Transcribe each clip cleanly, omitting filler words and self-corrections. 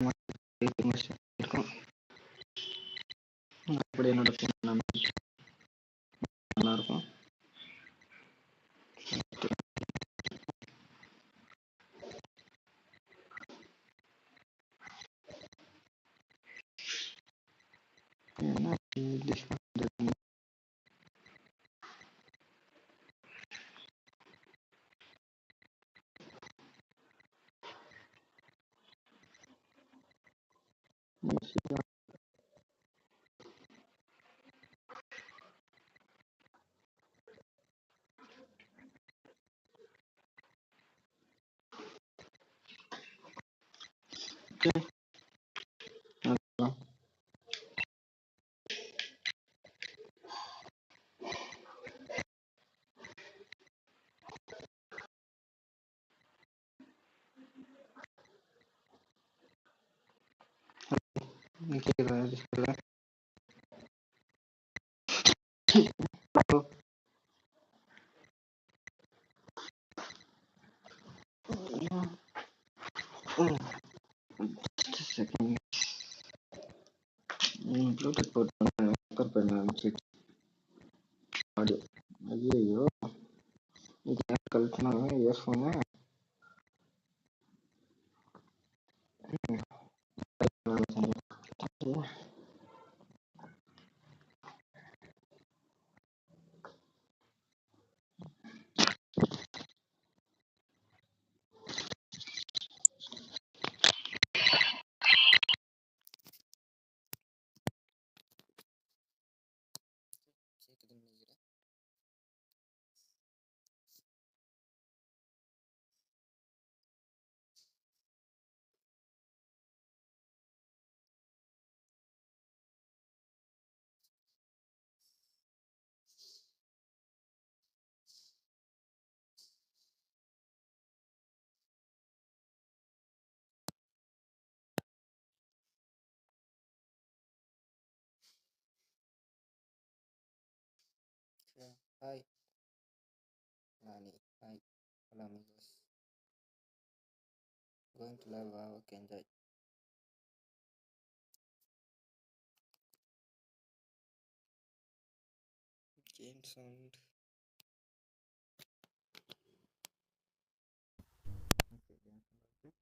இருக்கும். அப்படி என்னோட நல்லா இருக்கும். ப்ளூடூத் போட்டு ஆடியோ ஐயோ இது கழிச்சுனாங்க earphone Hi, Nani. Hi, hola amigos. Going to live wow, okay, enjoy. Game sound. Okay, game sound. Okay.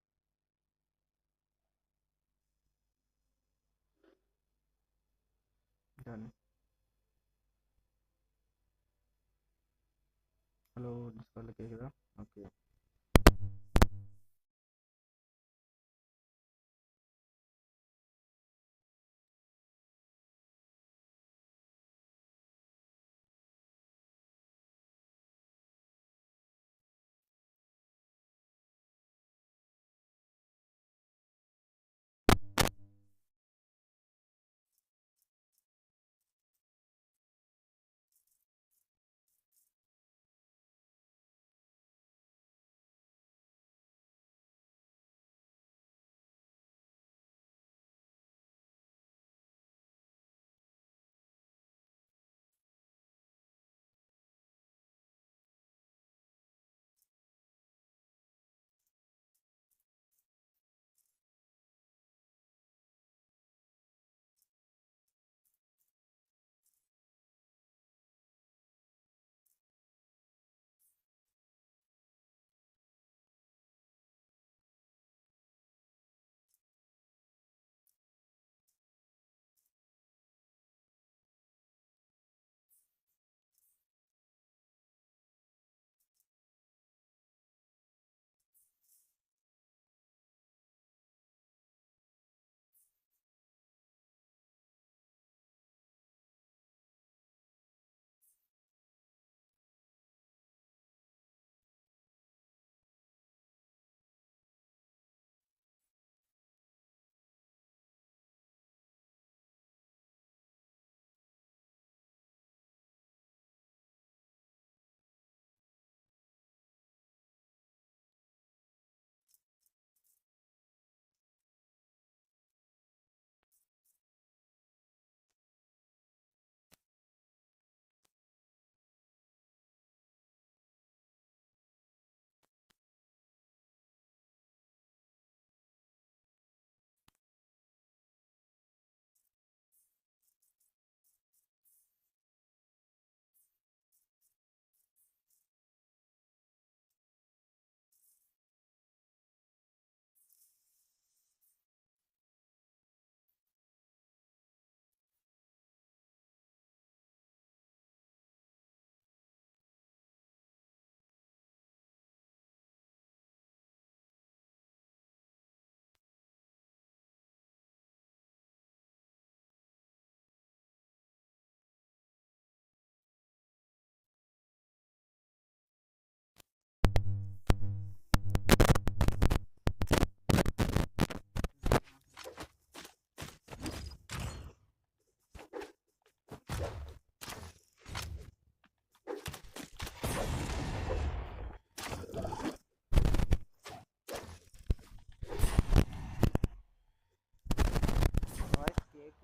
Done. Hello, Discord கேக்குதா? Okay.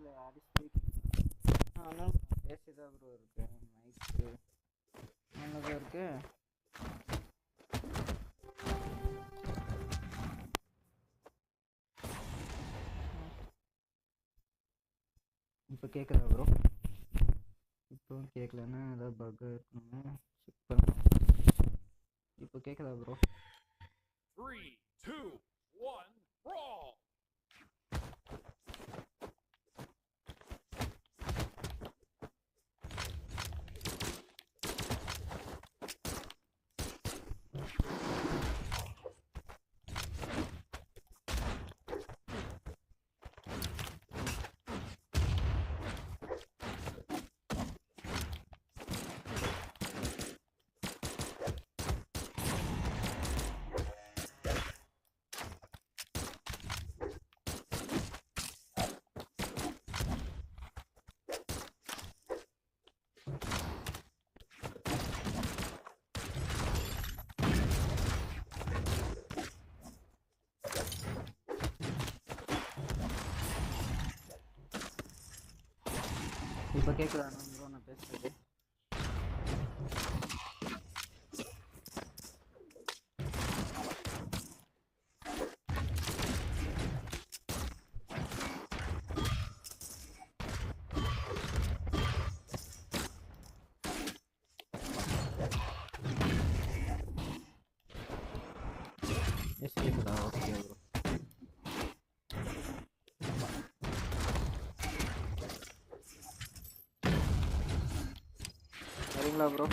மைக்கில் அடி ஸ்பீக்கிங் ஆனால் பேசிதான் ப்ரோ இருக்கு மைக்கு நல்லதாக இருக்கு. இப்போ கேட்குதா ப்ரோ? இப்போ கேட்கலன்னா ஏதாவது பக் இருக்கணும் செக் பண்ணணும். இப்போ கேட்குதா ப்ரோ? 3, 2, 1, brawl! இப்போ கேட்குதா ப்ரோ நான் பேசுறது? எஸ் கேட்குதா? Okay bro. சரிங்களா bro?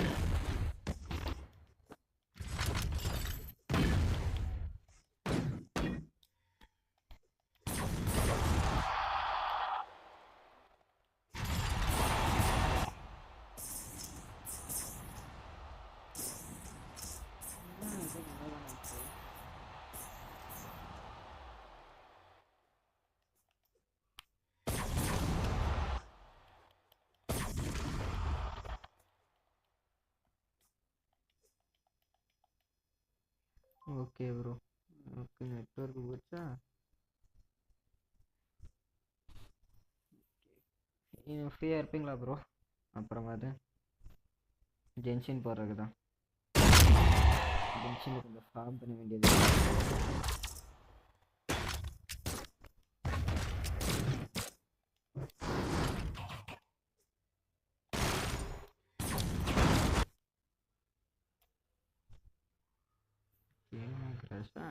Okay bro. Okay network போச்சா? ஃப்ரீயாக இருப்பீங்களா ப்ரோ? அப்புறமா அது ஜென்ஷன் போடுறதுக்கு தான். ஜென்ஷனில் கொஞ்சம் ஃபார்ம் பண்ண வேண்டியது. Crashaw?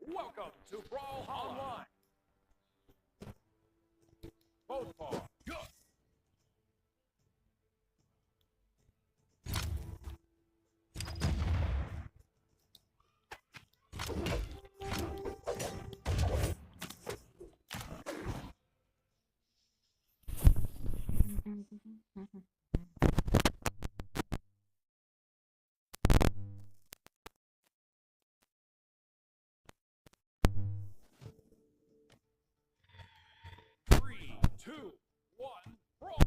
Welcome to BRWAWLHALLA! Both for good! Three, two, one, brawl!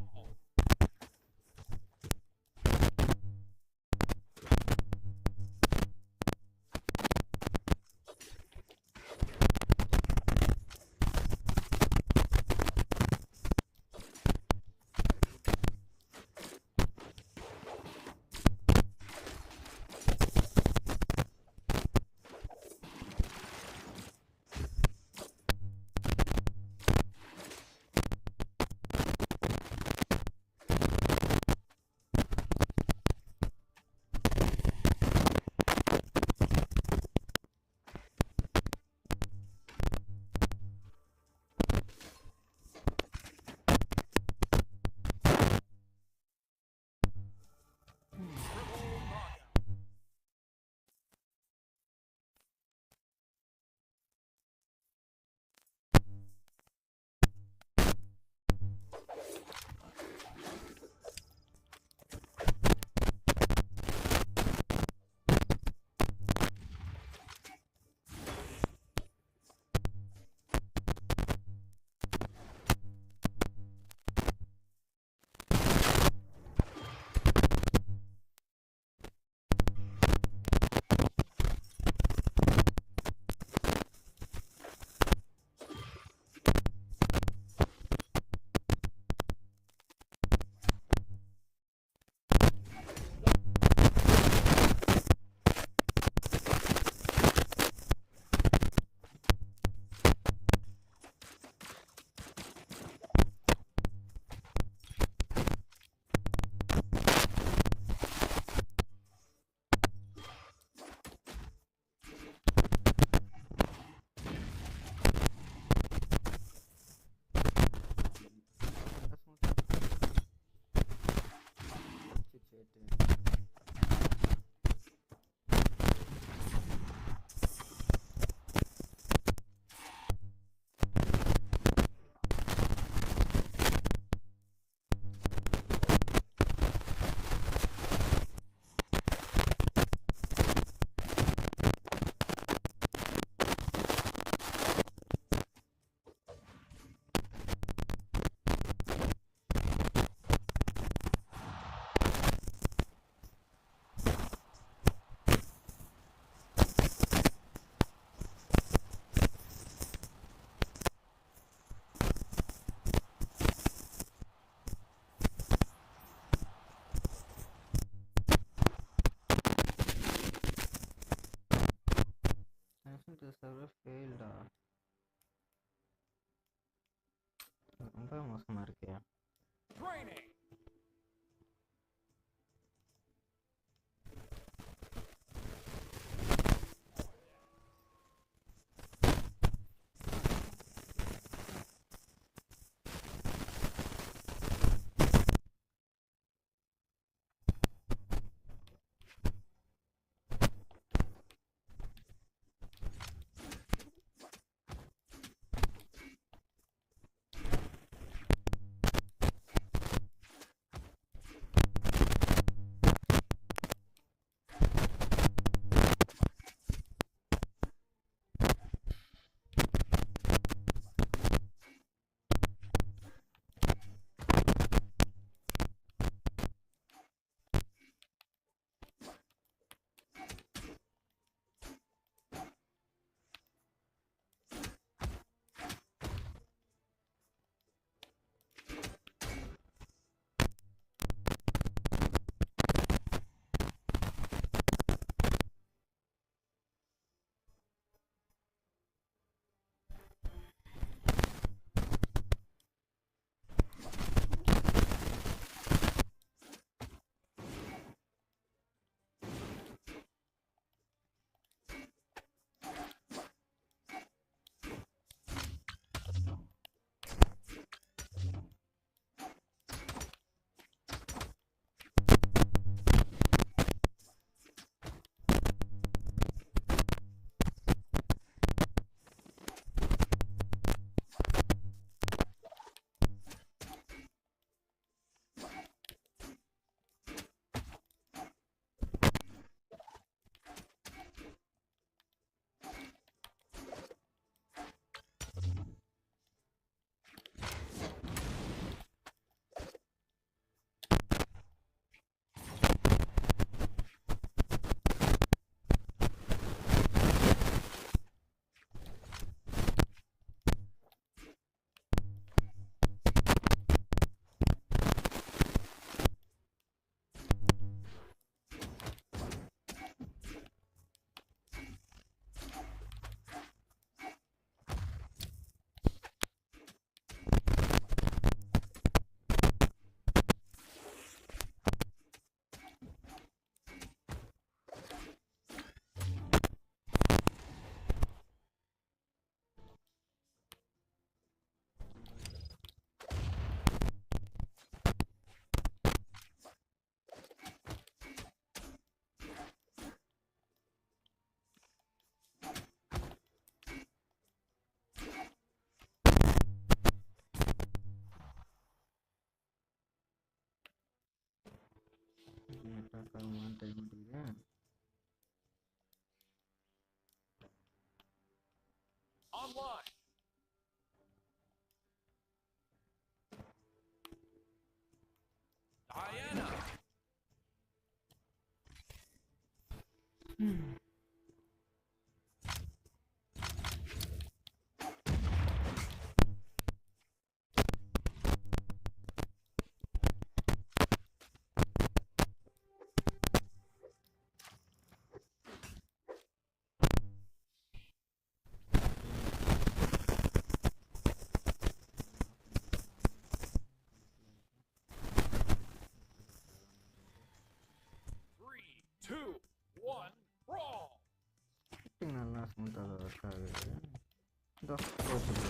மோசமா இருக்கு. Training. Online. Diana. Three, two, one, brawl. நல்லா ஸ்மூத்தாக ஒர்க் ஆகுது. இதோ போகுது.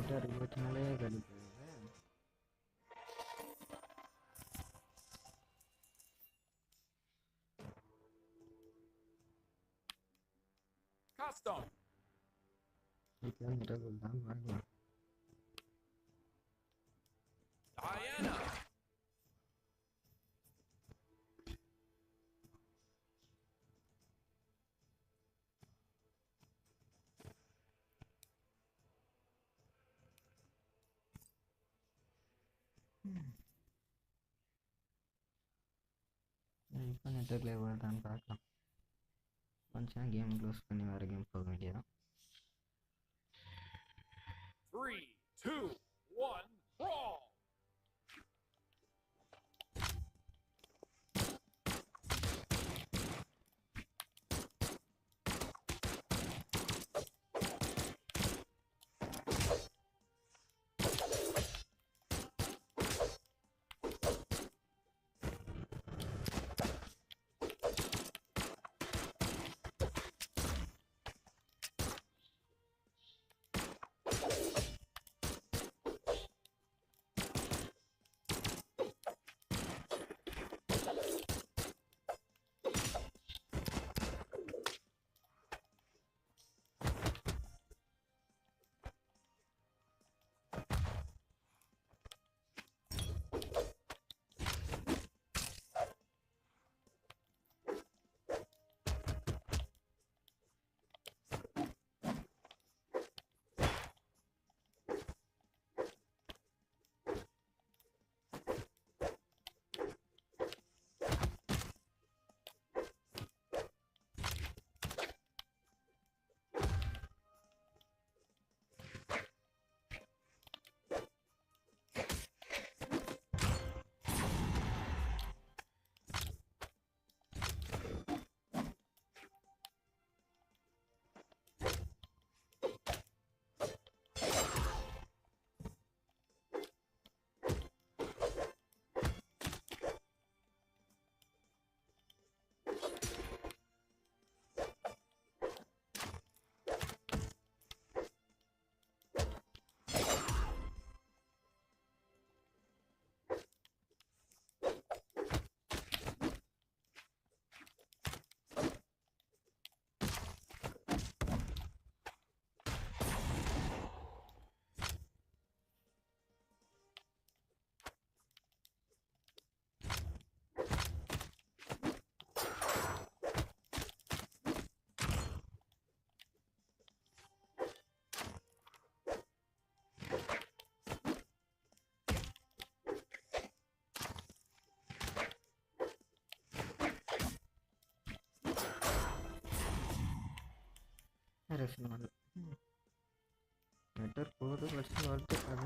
நெட்வொர்க் பிரச்சனையே கடுப்பு. Custom. வீட்டில் நெட்வொர்க் தான் பார்க்கலாம். Diana. இப்போ நெட்வொர்க்கில் எவ்வளோதான்னு பார்க்கலாம். கொஞ்சம் கேம் க்ளோஸ் பண்ணி வேறு கேம் போக வேண்டியதான். 3, 2, 1, brawl. நெட்வொர்க் போகுது பிரச்சனை வருது. அது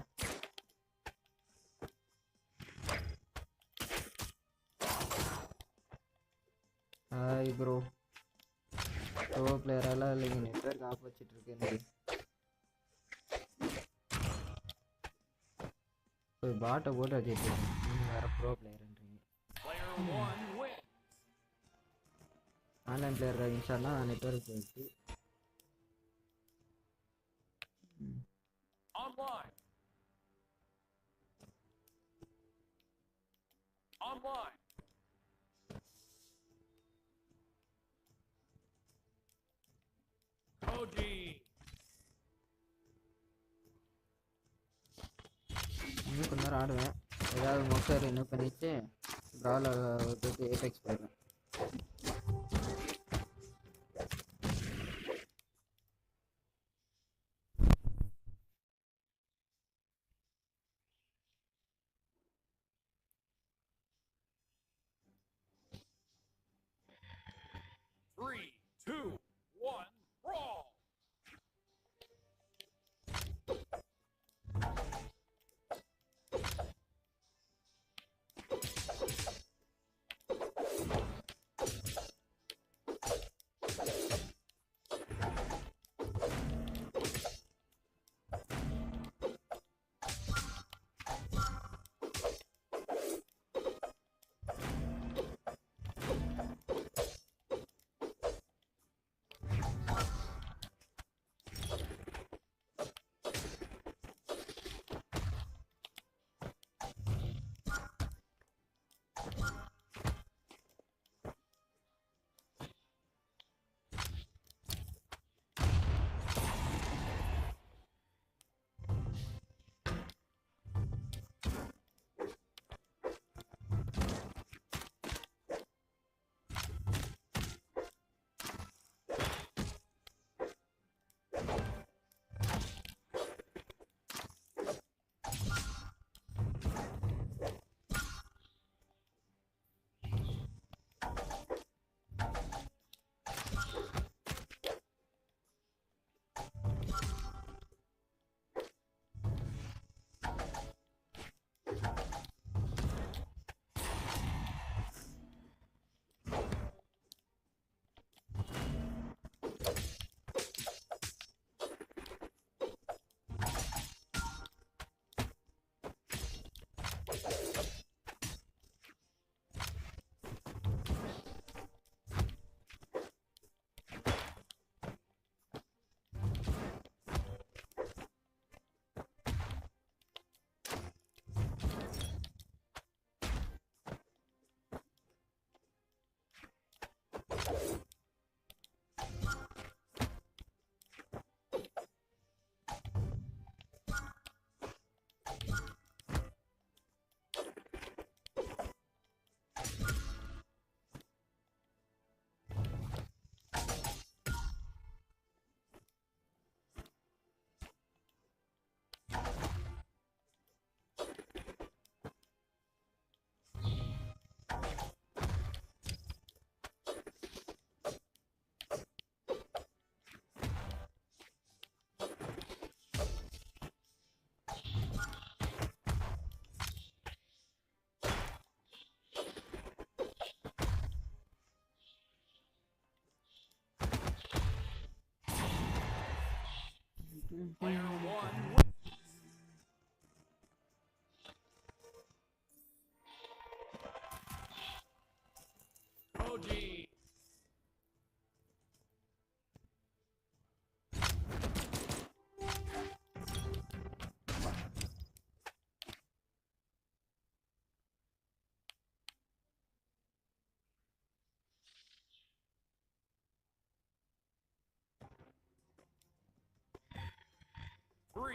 ஹாய் ப்ரோ. ப்ரோ பிளேயரெல்லாம் இல்லைங்க, நெட்வொர்க் ஆஃப் வச்சுட்டு இருக்கேன். எனக்கு ஒரு பாட்டை போட்டு வச்சுட்டு இருக்கேன். நீங்கள் வேறு ப்ரோ பிளேயர்ன்றீங்க. Player 1 wins. ஆன்லைன் பிளேயர் இன்ஸ்டால்னா நெட்வொர்க் போயிடுச்சு. Online. Online. Pubg. இன்னும் கொஞ்ச நேரம் ஆடுவேன். ஏதாவது மொக்கர் என்ன பண்ணிட்டு BRWAWLHALLA ஏபெக்ஸ் போயிடுவேன். Three, two, one, brawl.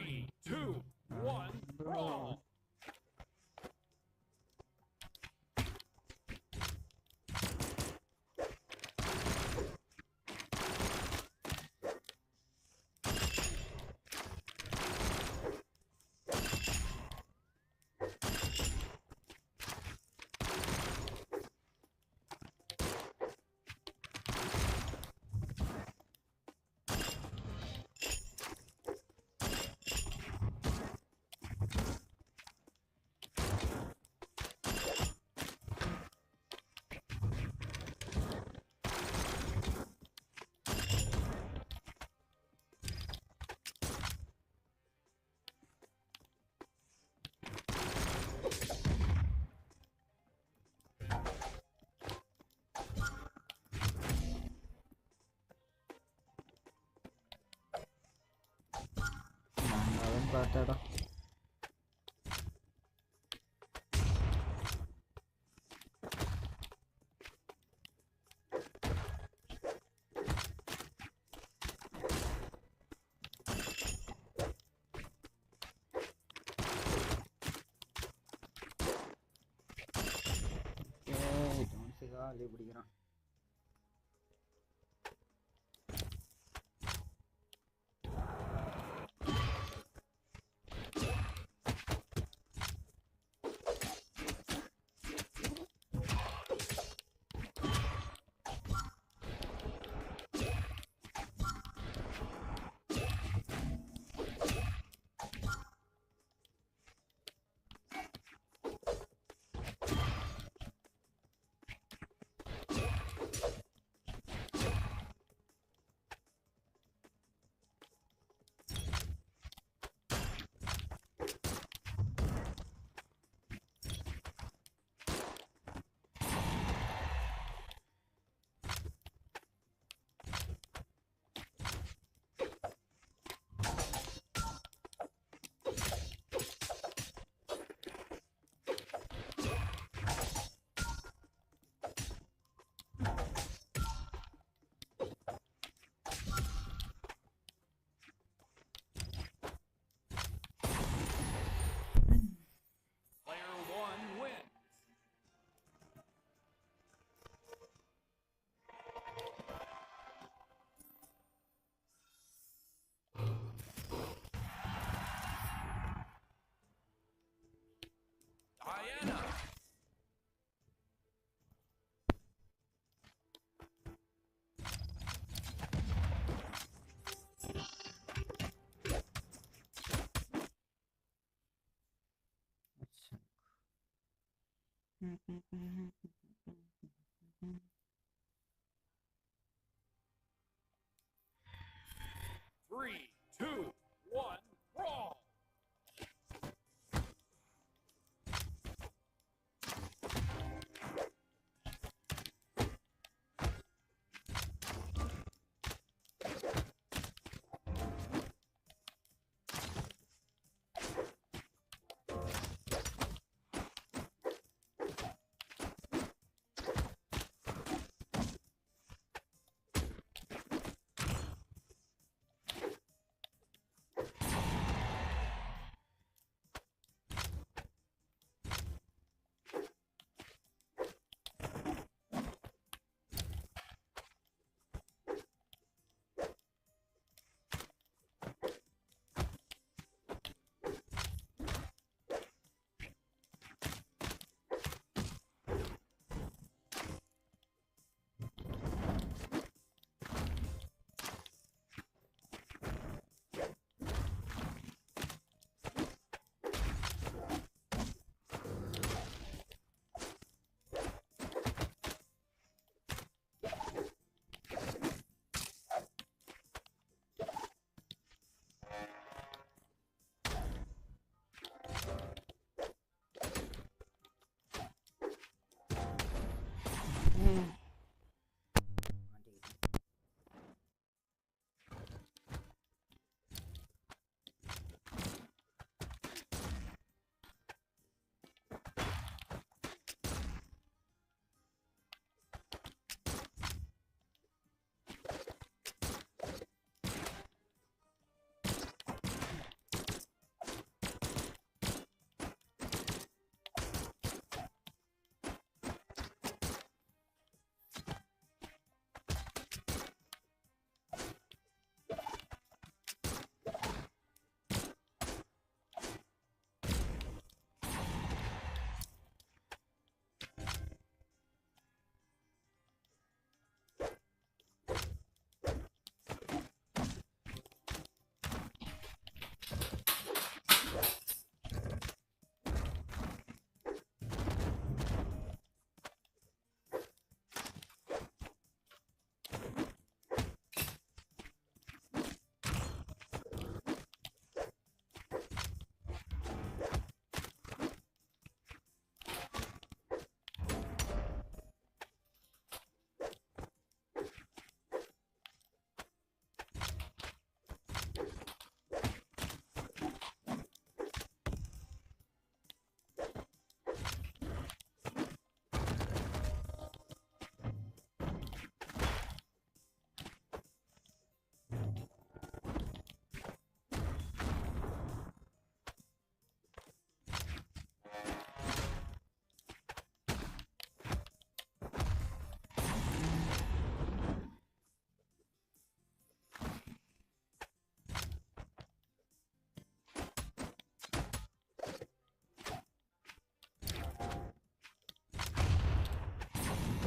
3, 2, 1, brawl! அதுவும் பார்த்தாடா. ஜோன்ஸுக்காக பிடிக்கிறான். Player 1 wins. Diana. Three, two, one, brawl!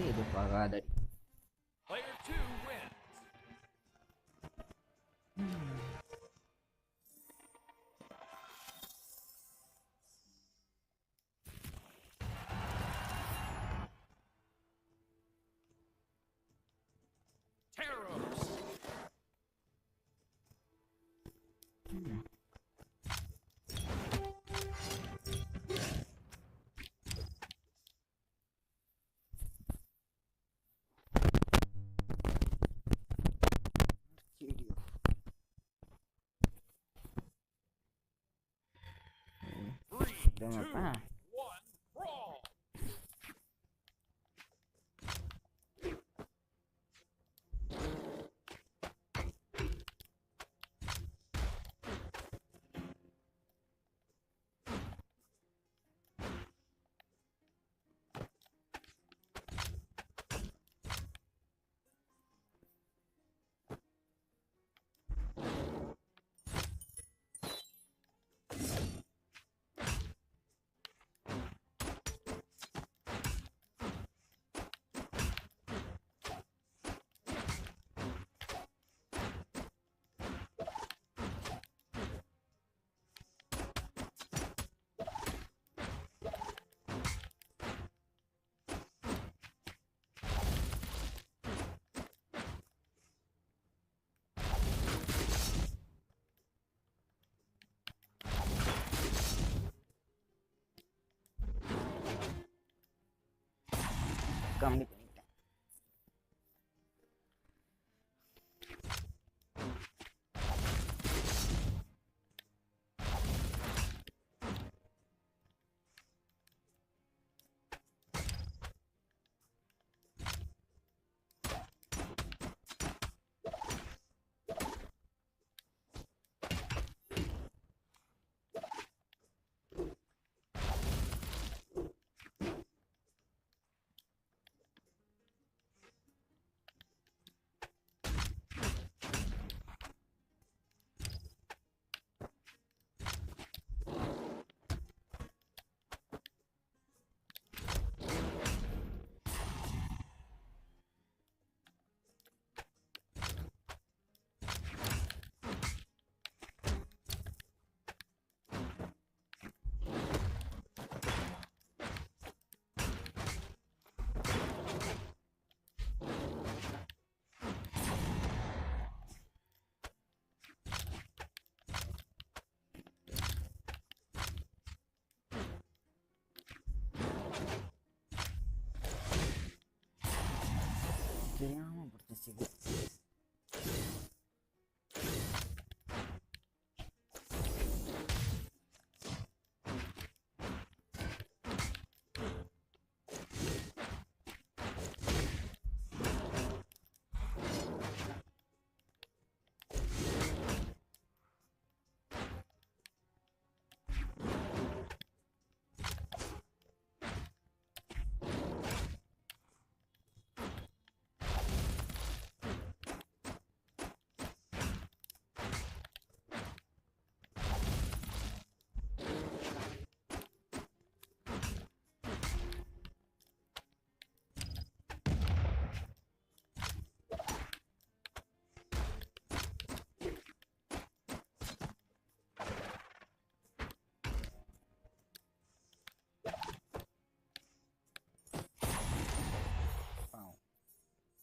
எதிர்பார்க்காதடி. Player 2 wins. Teros. Video. Three, Don't two, know, ah. one, brawl. கம்மி பண்ணிட்டேன். தெரியாம பிடிச்சிச்சு.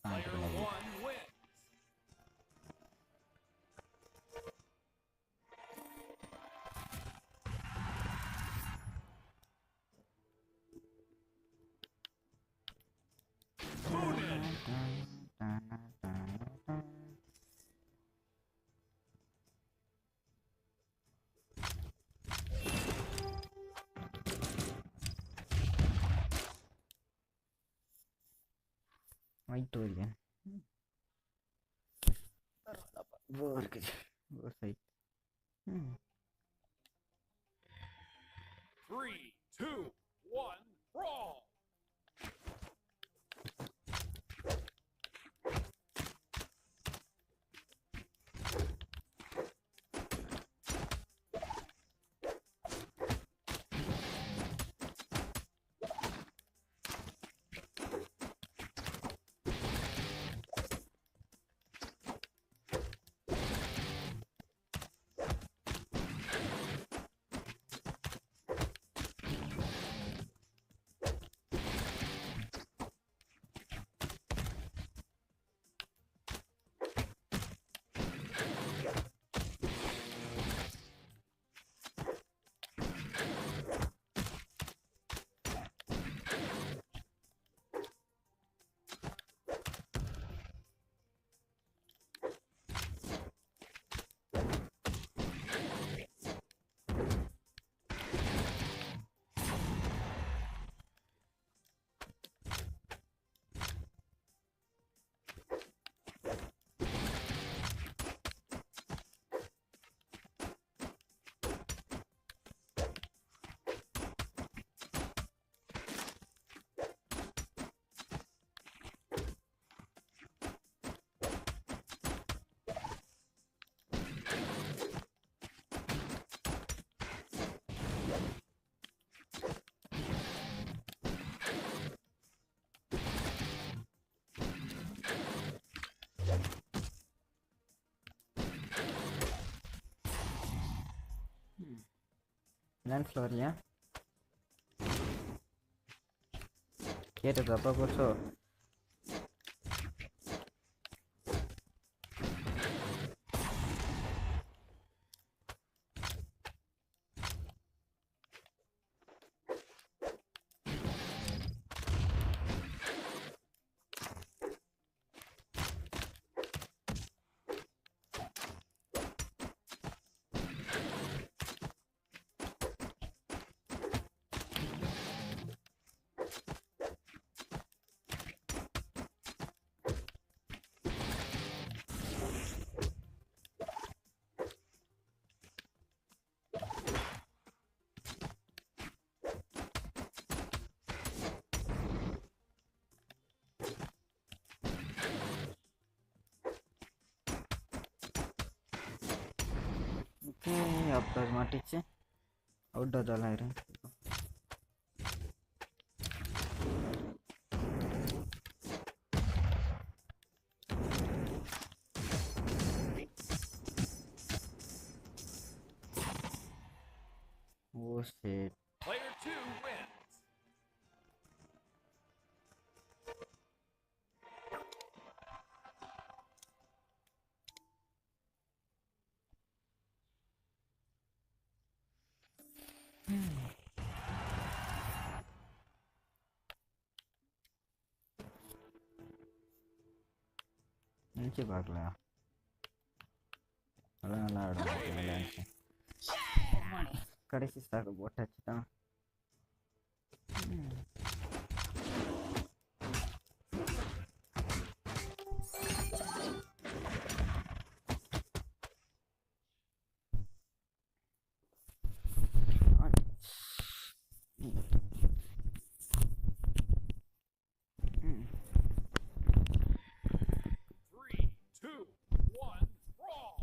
Player 1 wins. Moonin. Wait again. Work. Side. 3, 2, 1, brawl. டான்ஸில் வரியா? கேட்டது அப்பா போச்சோ? ஓகே, அப்போ அது மாட்டிச்சு. அவுட் அதெல்லாம் இரு. ஓ shit. Player 2 wins. நினச்சி பார்க்கலையா? அதான் நல்லா ஆடும். கடைசி ஸ்டாக் போட்டாச்சு தான். Three, two, one, brawl.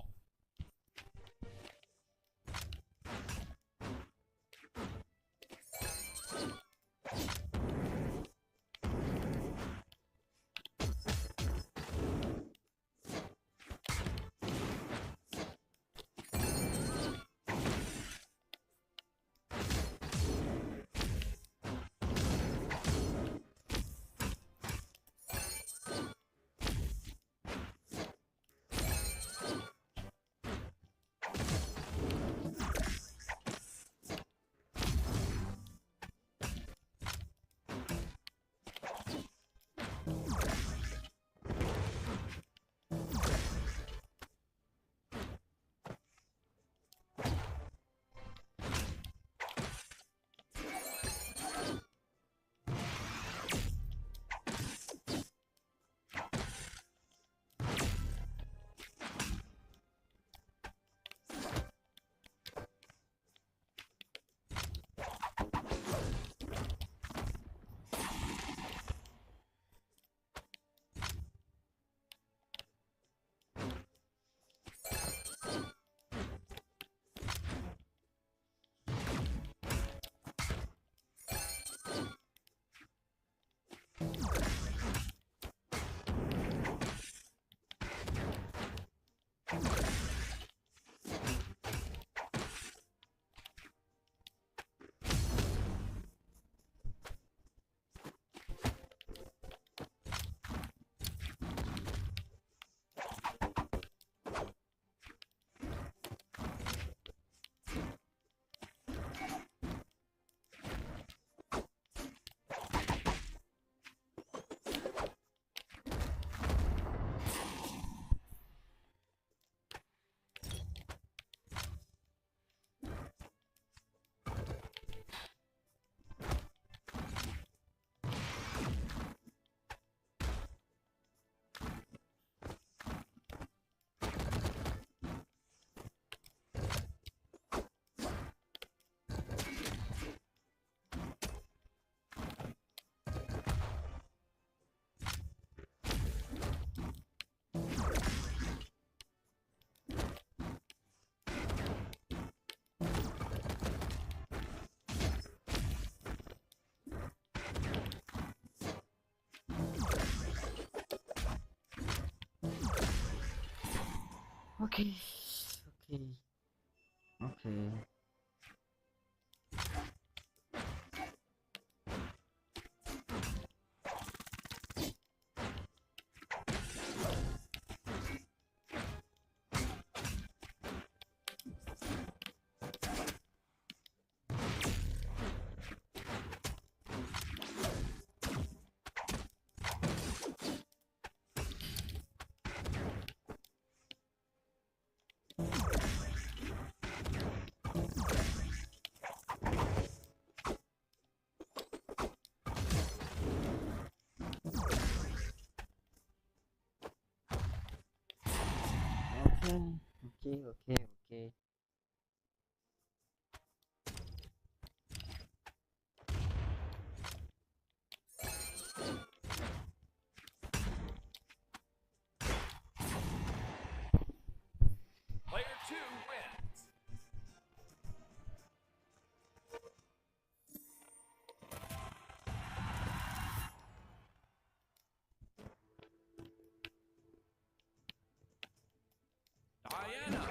Okay. Okay. Okay. Okay. Player 2 wins. Diana.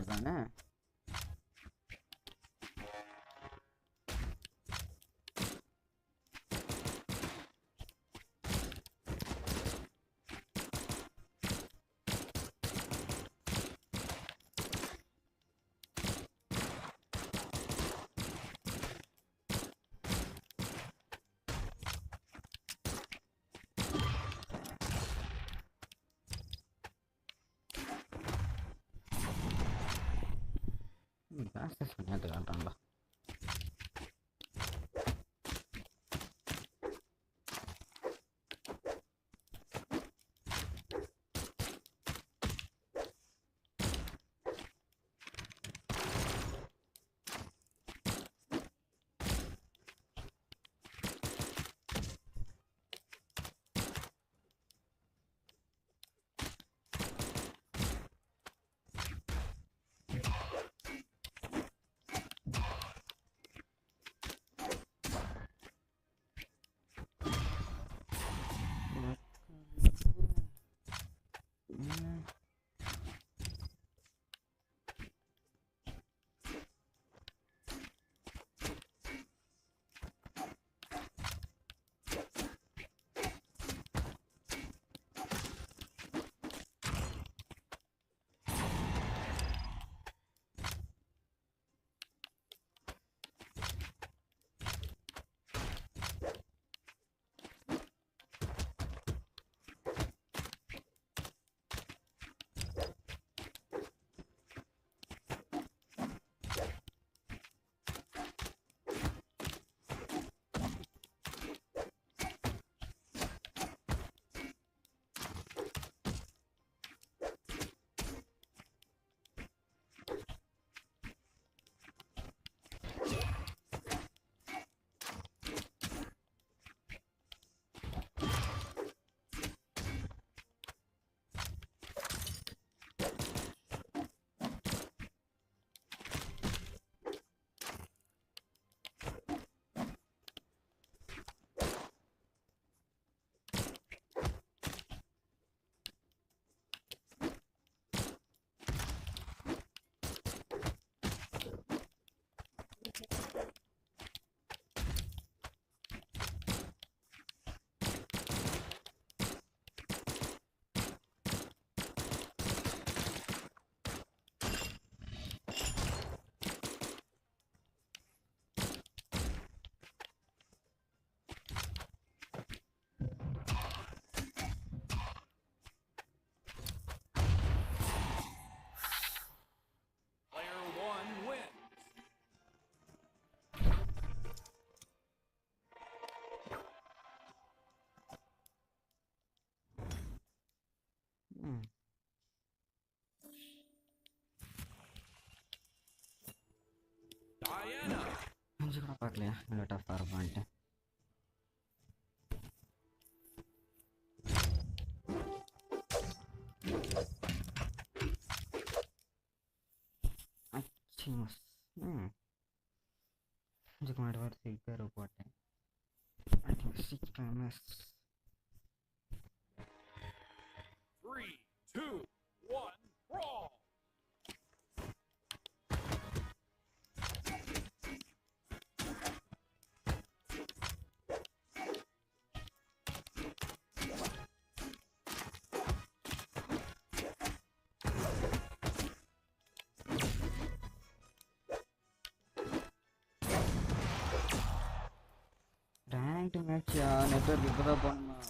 தானே. ஆக்சஸ் பண்ணிட்டு காட்டுறாங்களா? கொஞ்சம் கூட பார்க்கலையா இவ்வளோ டஃப்பாக இருப்பான்ட்டு. கொஞ்சம் முன்னாடி வர பேர் போட்டேன். I think 6 miss. 3, 2, 1, brawl! Ranked match network இப்போதான் போனோம்.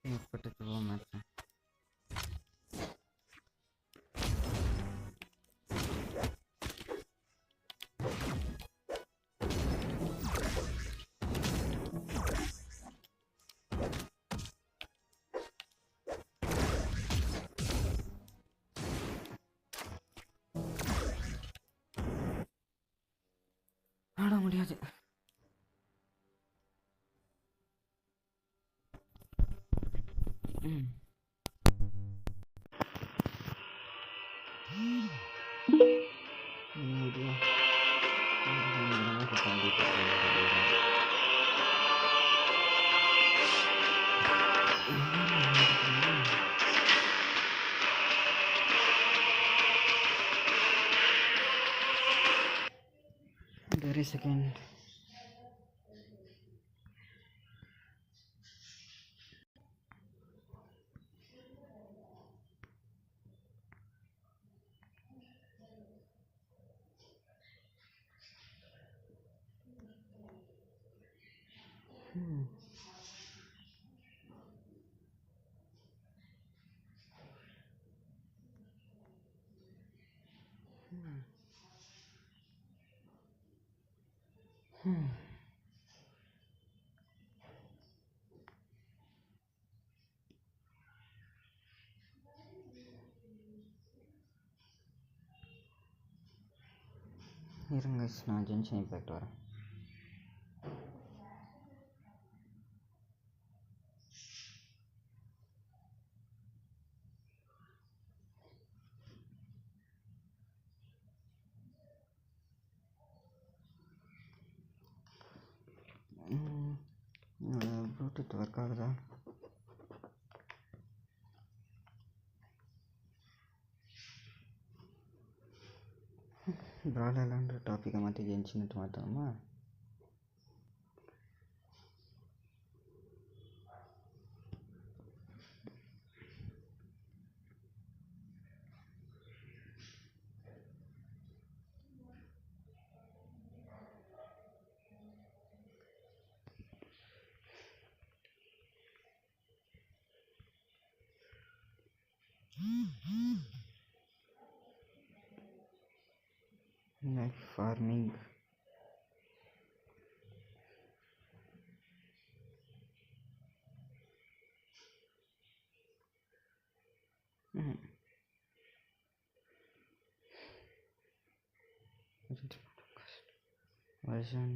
இப்போதைக்கு போக மாட்டேன். முடியாது. There is second. இருங்க, நான் ஜென்ஷன் இம்பேக்ட் வரேன். ப்ளூடூத் ஒர்க் ஆகுதா? ப்ராவல்ஹால்லான்ற டாப்பிக்கை மாற்றி ஜென்ஷன்ட்டு மாற்றணுமா? Like farming. Version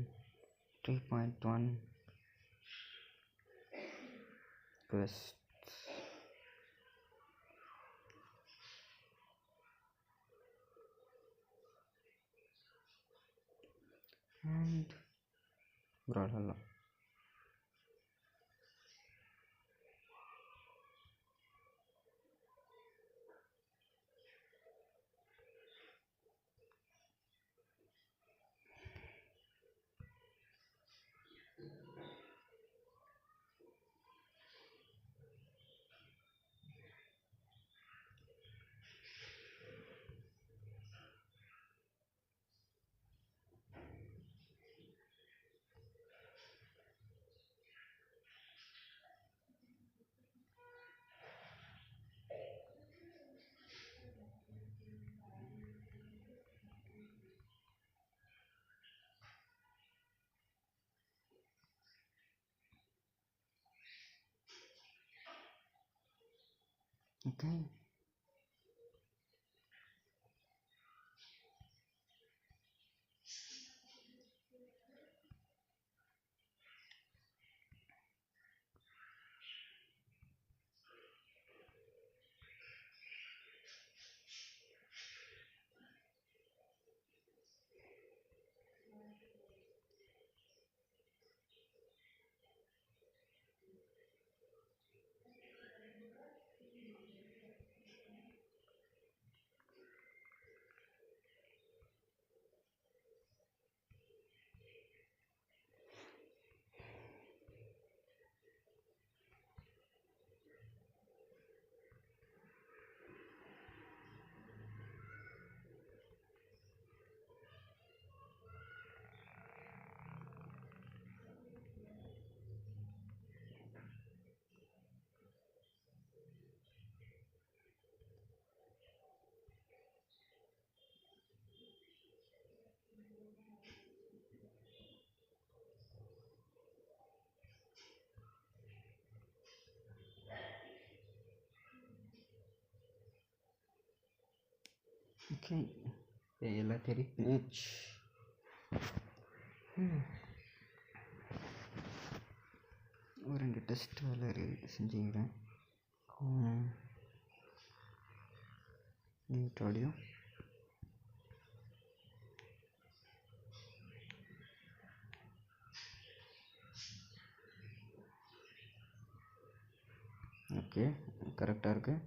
3.1 quests. And BRWAWLHALLA. Okay. Okay. Let's reach. ஒரு 2 டெஸ்ட் வேலை இருக்குது, செஞ்சுக்கிறேன். ஆடியோ ஓகே, கரெக்டாக இருக்குது.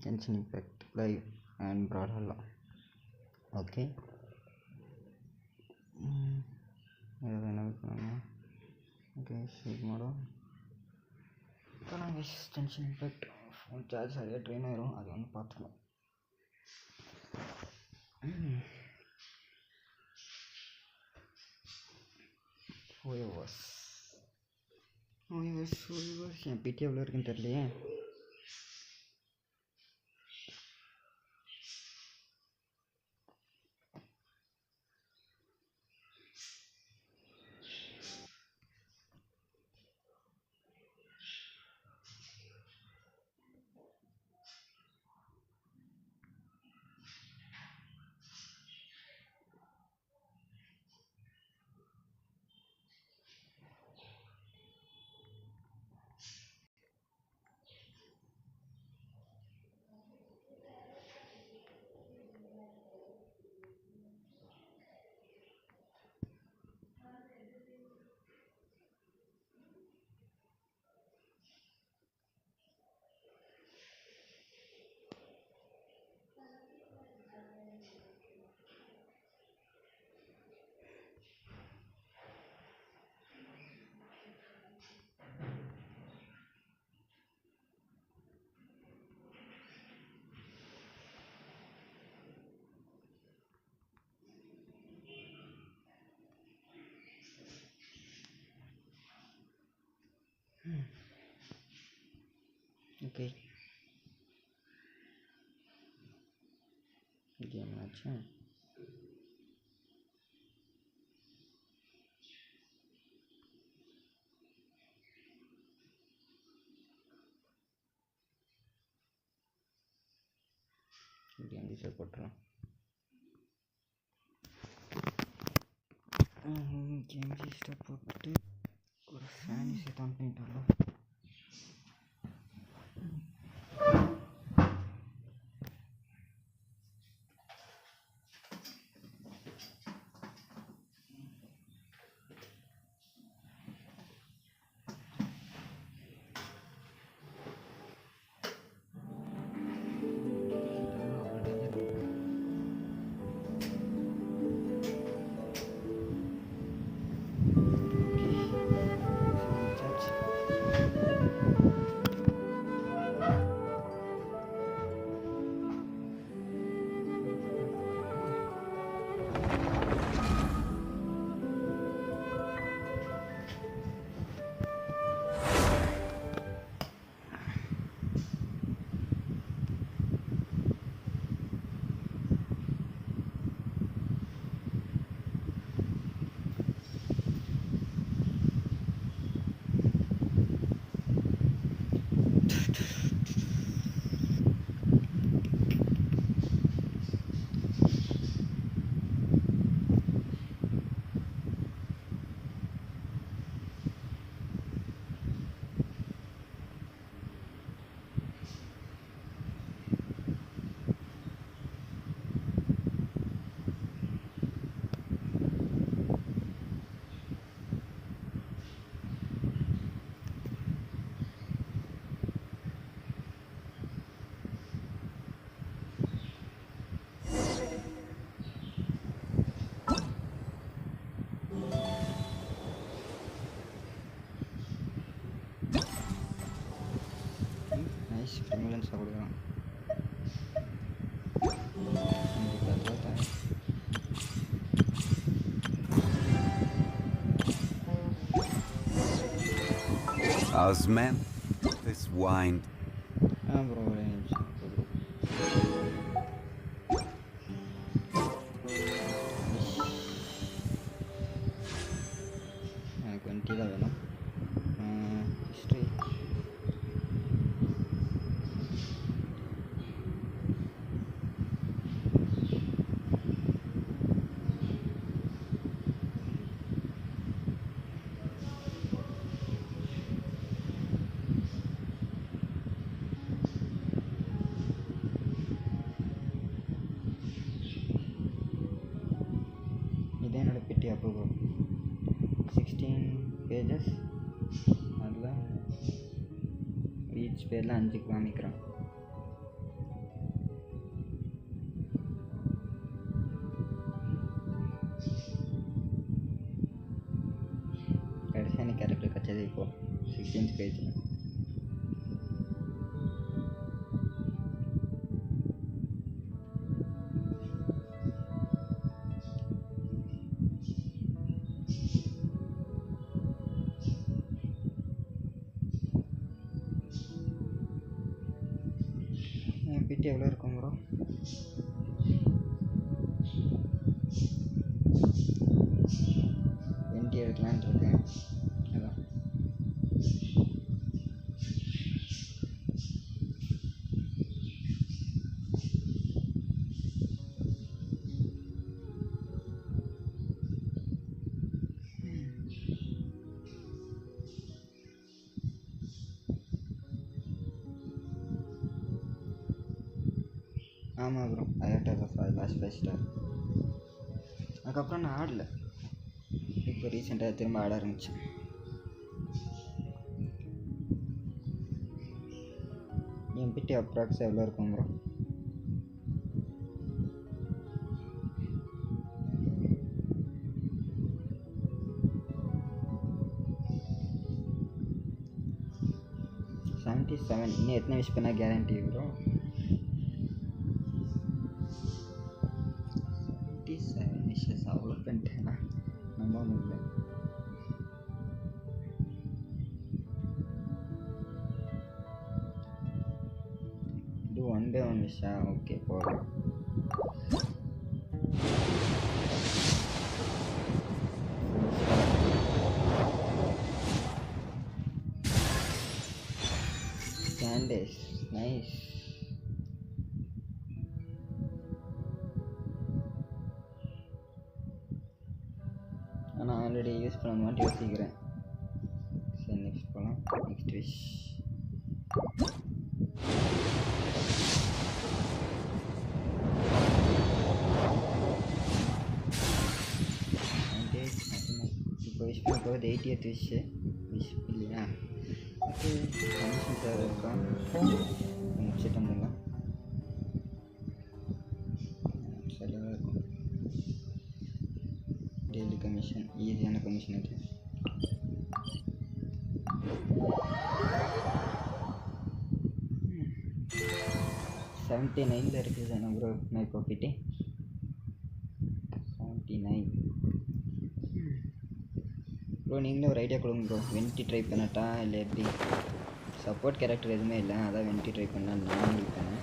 Genshin Impact Live and BRWAWLHALLA. Okay, என்ன பண்ணணும்? ஓகே, ஷேக் மாடோம். இப்போ நாங்கள் Genshin Impact ஃபோன் சார்ஜ் சரியாக ட்ரெயின் ஆயிரும், அது வந்து பார்த்துக்கணும். ஓஎஸ் என் பிடி எவ்வளோ இருக்குன்னு தெரியலையே. ஓகே, கேம் ஆச்சு. கேம் டிசைட் போட்டுறோம். கேம் டிஸ்டர்ப் போட்டுட்டு ஒரு ஃபேன் செட் ஆன் பண்ணிட்டு வரலாம். ஸ்டிமுலன்ஸ் கொடுக்குறான். Osman, this wine. Bro, range. எனக்கு 20 தான் வேணும். ஹிஸ்ட்ரி பேஜஸ் அதில் ஈச் பேரில் 5 காமிக்கிறேன். கடைசியாக எனக்கு கேரக்டர் கிடச்சது இப்போது 16th பேஜில். பிடி எவ்வளோ இருக்கும் ப்ரோ? என்டி எடுக்கலான் இருக்கேன். அதான் ஆமாம் ப்ரோ. Last 5 star. அதுக்கப்புறம் நான் ஆடல. இப்போ ரீசெண்டாக திரும்ப ஆட ஆரம்பித்தேன். என் பிடி அப்ராக்ஸ் எவ்வளோ இருக்கும் ப்ரோ? இன்னும் எத்தனை விஷ் பண்ணால் கேரண்டி ப்ரோ? 77 விஷஸ் அவ்வளோ பண்ணிட்டேன்னா நம்ப முடியல. இது 1 by 1 விஷா? ஓகே போகலாம். கேண்டேஸ் நைஸ். ஆனால் ஆல்ரெடி யூஸ் பண்ணணுமான்னு யோசிக்கிறேன். சரி நெக்ஸ்ட் போகலாம். நெக்ஸ்ட் விஷ் இப்போ விஷ் பண்ண போகிறது 80th விஷ் இல்லையா? ஓகே கமிஷன் சார் இருக்கா? முடிச்சுட்டு வந்துடலாம். சரியாக இருக்கும். டெய்லி கமிஷன் ஈஸியான கமிஷன் இது. $79 இருக்குது தானே ப்ரோ? நான் இப்போ போய்ட்டு 79 ப்ரோ. நீங்களே ஒரு ஐடியா கொடுங்க ப்ரோ. வென்டி ட்ரை பண்ணட்டா இல்லை எப்படி? சப்போர்ட் கேரக்டர் எதுவுமே இல்லை, அதான் வென்டி ட்ரை பண்ணால் நான் இருக்கேன்.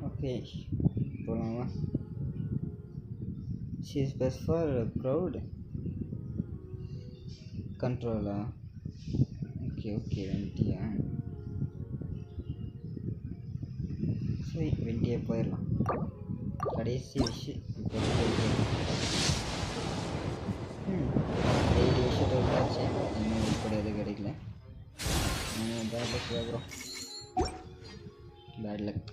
ஓகே போகலாமா? She is best for crowd control. Okay வெண்டியா? சரி வெண்டியே போயிடலாம். கடைசி விஷயம் டெய்லி விஷயத்தை விட்டாச்சு. இன்னும் இப்படி எதுவும் கிடைக்கல. Bad luck bro. Bad luck.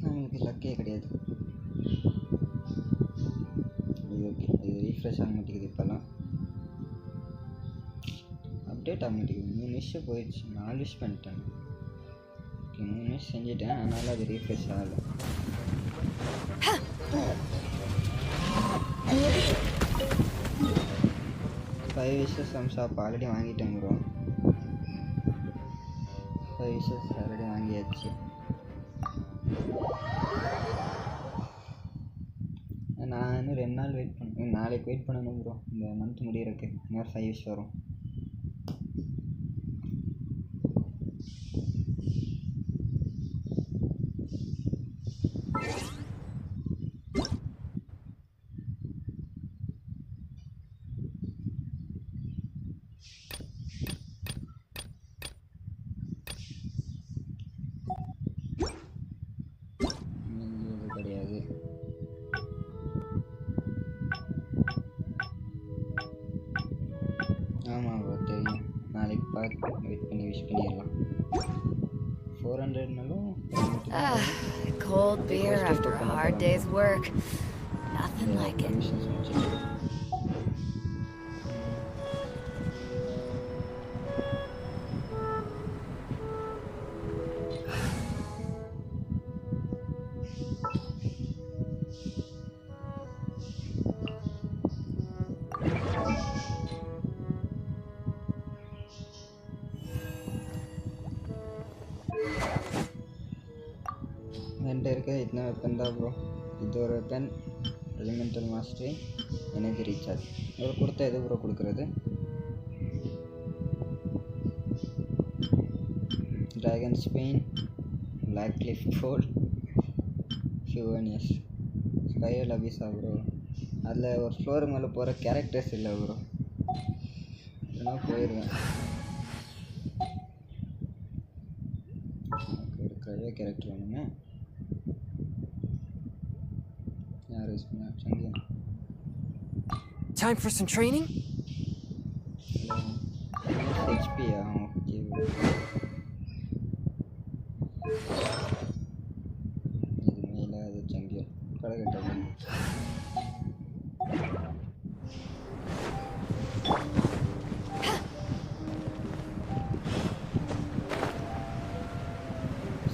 நம்மளுக்கு லக்கே கிடையாது. இது ஓகே. இது ரீஃப்ரெஷ் ஆக மாட்டேங்குது. இப்போல்லாம் அப்டேட் ஆக மாட்டேங்குது. 3 விஷயம் போயிடுச்சு. 4 விஷ் பண்ணிட்டேன். ஓகே 3 விஷ் செஞ்சுட்டேன். அதனால் அது ரீஃப்ரெஷ் ஆகலை. Five wishes some shop already வாங்கிட்டேன் ப்ரோ. 5 விஷஸ் ஆல்ரெடி வாங்கியாச்சு. நான் இன்னும் 2 நாள் வெயிட் பண்ணேன். நாளைக்கு வெயிட் பண்ணணும் ப்ரோ. இந்த மந்த் முடியறதுக்கு இன்னொரு 5 விஷ் வரும். வெயிட் பண்ணி விஷ் பண்ணிடலாம் 400னாலும் Cold beer after a hard day's work. Nothing like it. என்கிட்ட இருக்க இத்தனை வெப்பன் தான் ப்ரோ. இது ஒரு weapon, elemental mastery, energy recharge. இவர் கொடுத்த எது ப்ரோ கொடுக்குறது? Dragon spine, black cliff fold, ஃபியூவனியஸ், ஸ்கையல் அபிஸா ப்ரோ. அதில் ஒரு ஃப்ளோர் மேலே போகிற கேரக்டர்ஸ் இல்லை ப்ரோ. இல்லைனா போயிடுவேன். ஒரு க்ரையோ கேரக்டர் வேணுமே. Time for some training? HP okay. இது மேல அது ஜங்கியர் கடகட்ட.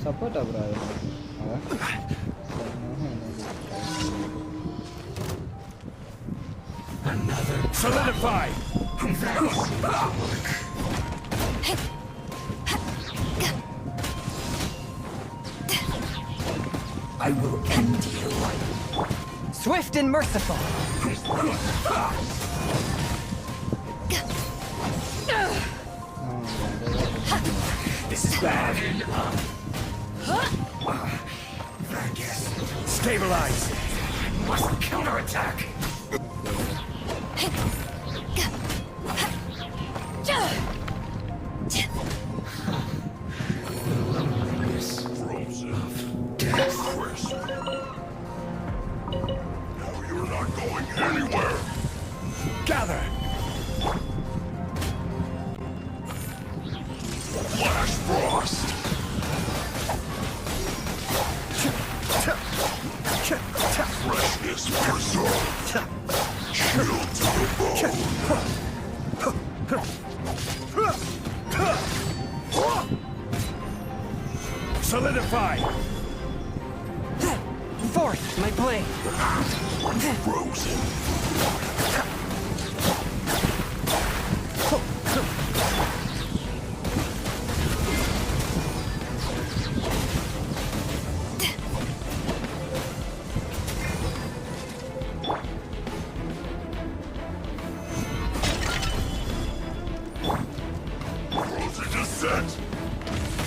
சப்போர்ட் ஆகுறா Solidify! I will end you. Swift and merciful. This is bad. Stabilize. Must counterattack. Gather! Flash Frost! Freshness preserved! Chill to the bone! Solidify! Forth, my blade! Frozen!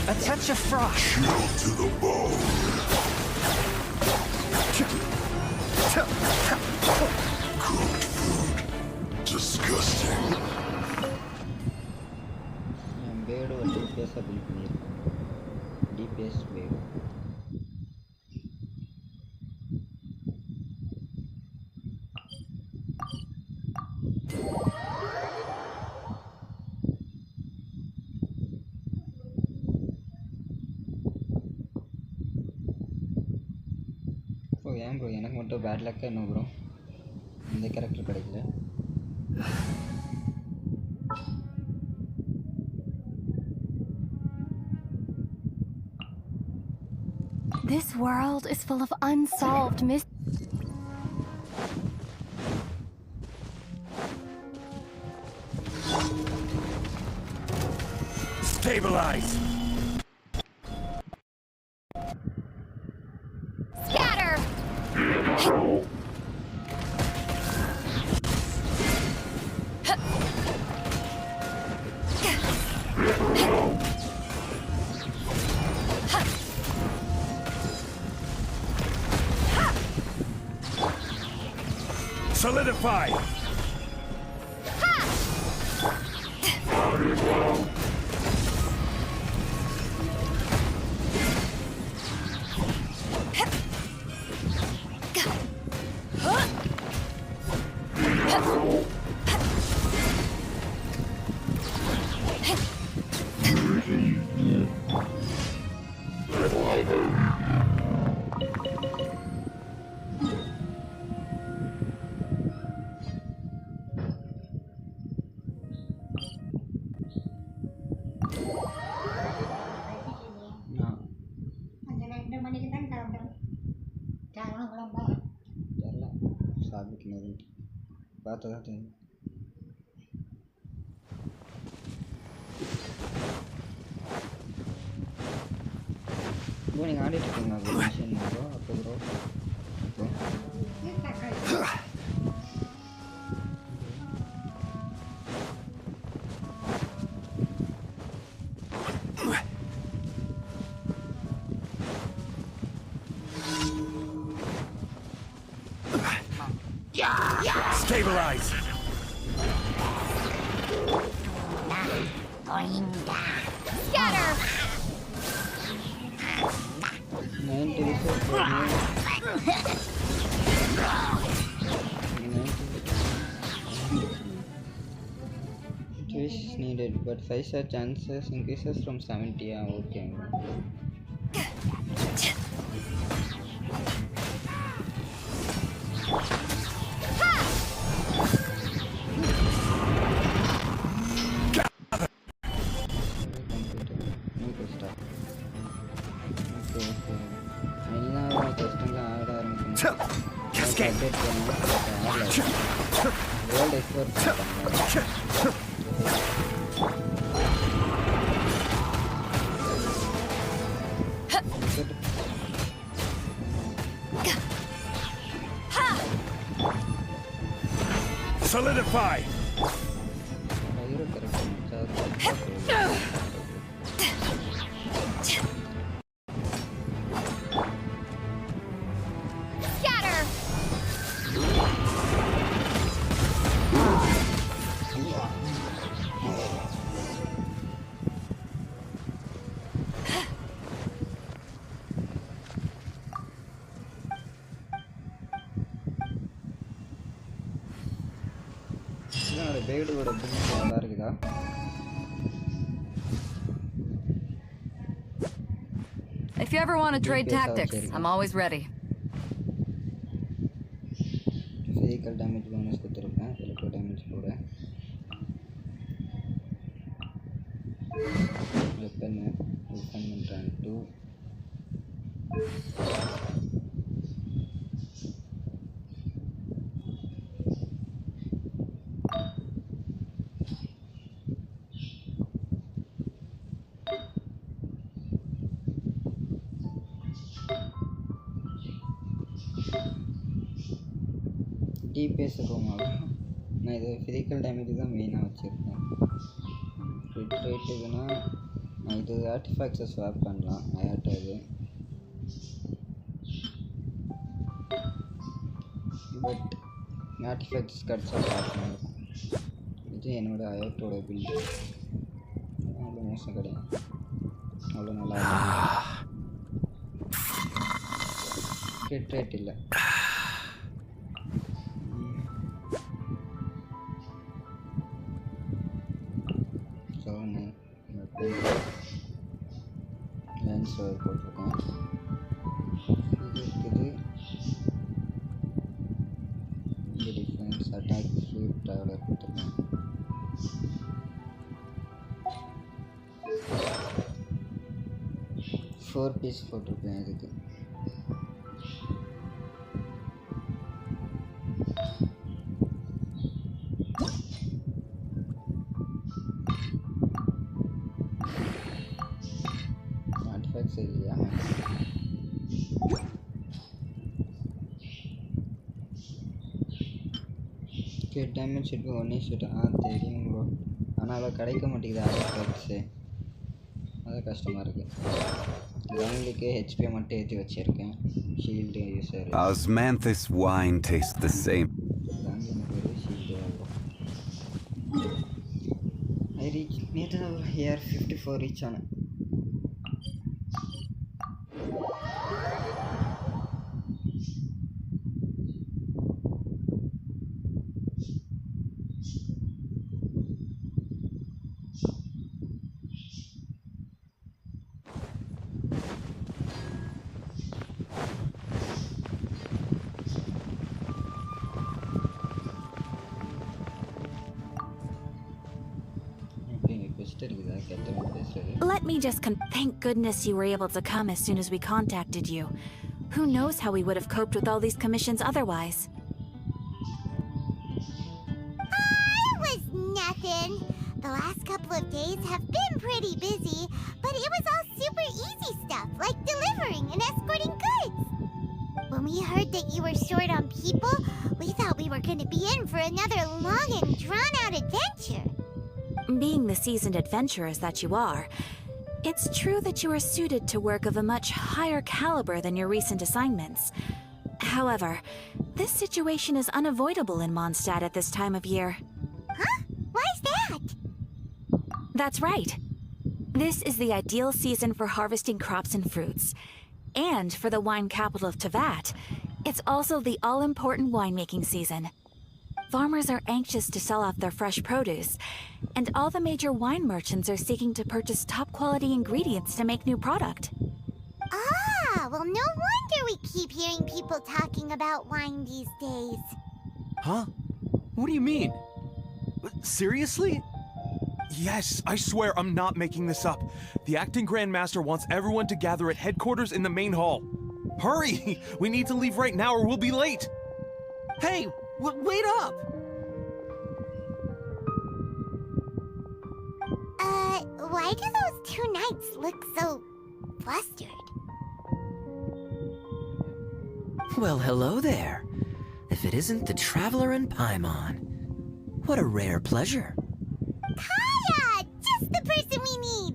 A touch of frost. Chill to the bone. Cooked food. Disgusting. Bad ஒரு டிபிஎஸ்ஸாக build பண்ணியிருக்கேன். DPS bad. ஏன் bro எனக்கு மட்டும் bad லக்காக என்ன bro இந்த character கிடைக்கல? This world is full of unsolved mysteries. Stabilize! Scatter! Solidify! பார்த்தா தான் தெரியும். ப்ரோ நீங்கள் ஆடிட்டு இருக்கீங்களா ப்ரோ மிஷின் ப்ரோ அப்போ bro Stabilize. Scatter! 90 is needed, but 5 chances increases from 70. Yeah, okay. Cascade. World export Solidify. Scatter! பேடோட build நல்லா இருக்குதா? If you ever want to trade DPS tactics, I'm always ready. Physical damage bonus கொடுத்துருக்கேன், electro damage கூட. Weapon refinement 2. DPS போகணும். நான் இது physical damage தான் மெயினாக வச்சுருக்கேன். கிரிட் ரேட்டுக்குன்னா நான் இது ஆர்டிஃபேக்ட்ஸை ஸ்வாப் பண்ணலாம். அயாட்டா இது பட் ஆர்டிஃபேக்ட்ஸ் கிடச்சா பார்க்கணும். இது என்னோடய அயாட்டோட பில்டு அவ்வளோ மோசம் கிடையாது, அவ்வளோ நல்லா கிரிட் ரேட் இல்லை. லேன்ஸ் போட்டிருக்கேன். இது இருக்குது. இங்கே டிஃபென்ஸ் அட்டாக் ஃப்ளூட் ட்ராவலர் கொடுத்துருக்கேன். ஃபோர் பீஸ் போட்டிருக்கேன் இதுக்கு. இல்லையா டேமேஜ் ஷீட் ஒன்னே ஷீட் தெரியும் ப்ரோ, ஆனால் அதை கிடைக்க மாட்டேங்குது ஆர்டிஃபேக்ட்ஸு, அது கஷ்டமாக இருக்குது. கவுனுக்கு ஹெச்பி மட்டும் ஏற்றி வச்சுருக்கேன். Shield user Osmanthus wine tastes the same. I reached நேற்று தான் here 54 ரீச் ஆனேன். quest இருக்குதா கேட்டவங்க பேசுறது Let me just thank goodness you were able to come as soon as we contacted you. Who knows how we would have coped with all these commissions otherwise? It was nothing. The last couple of days have been pretty busy, but it was all super easy stuff, like delivering and escorting goods. When we heard that you were short on people, we thought we were going to be in for another long and drawn-out adventure. Being the seasoned adventurers that you are, it's true that you are suited to work of a much higher caliber than your recent assignments. However, this situation is unavoidable in Mondstadt at this time of year. Huh? Why's that? That's right. This is the ideal season for harvesting crops and fruits. And for the wine capital of Teyvat, it's also the all-important winemaking season. Farmers are anxious to sell off their fresh produce, and all the major wine merchants are seeking to purchase top-quality ingredients to make new product. Ah, well, no wonder we keep hearing people talking about wine these days. Huh? What do you mean? Seriously? Yes, I swear I'm not making this up. The acting Grand Master wants everyone to gather at headquarters in the main hall. Hurry! We need to leave right now or we'll be late! Hey! Wait up! Why do those two knights look so flustered? Well, hello there. If it isn't the Traveler and Paimon. What a rare pleasure. Kaya! Just the person we need!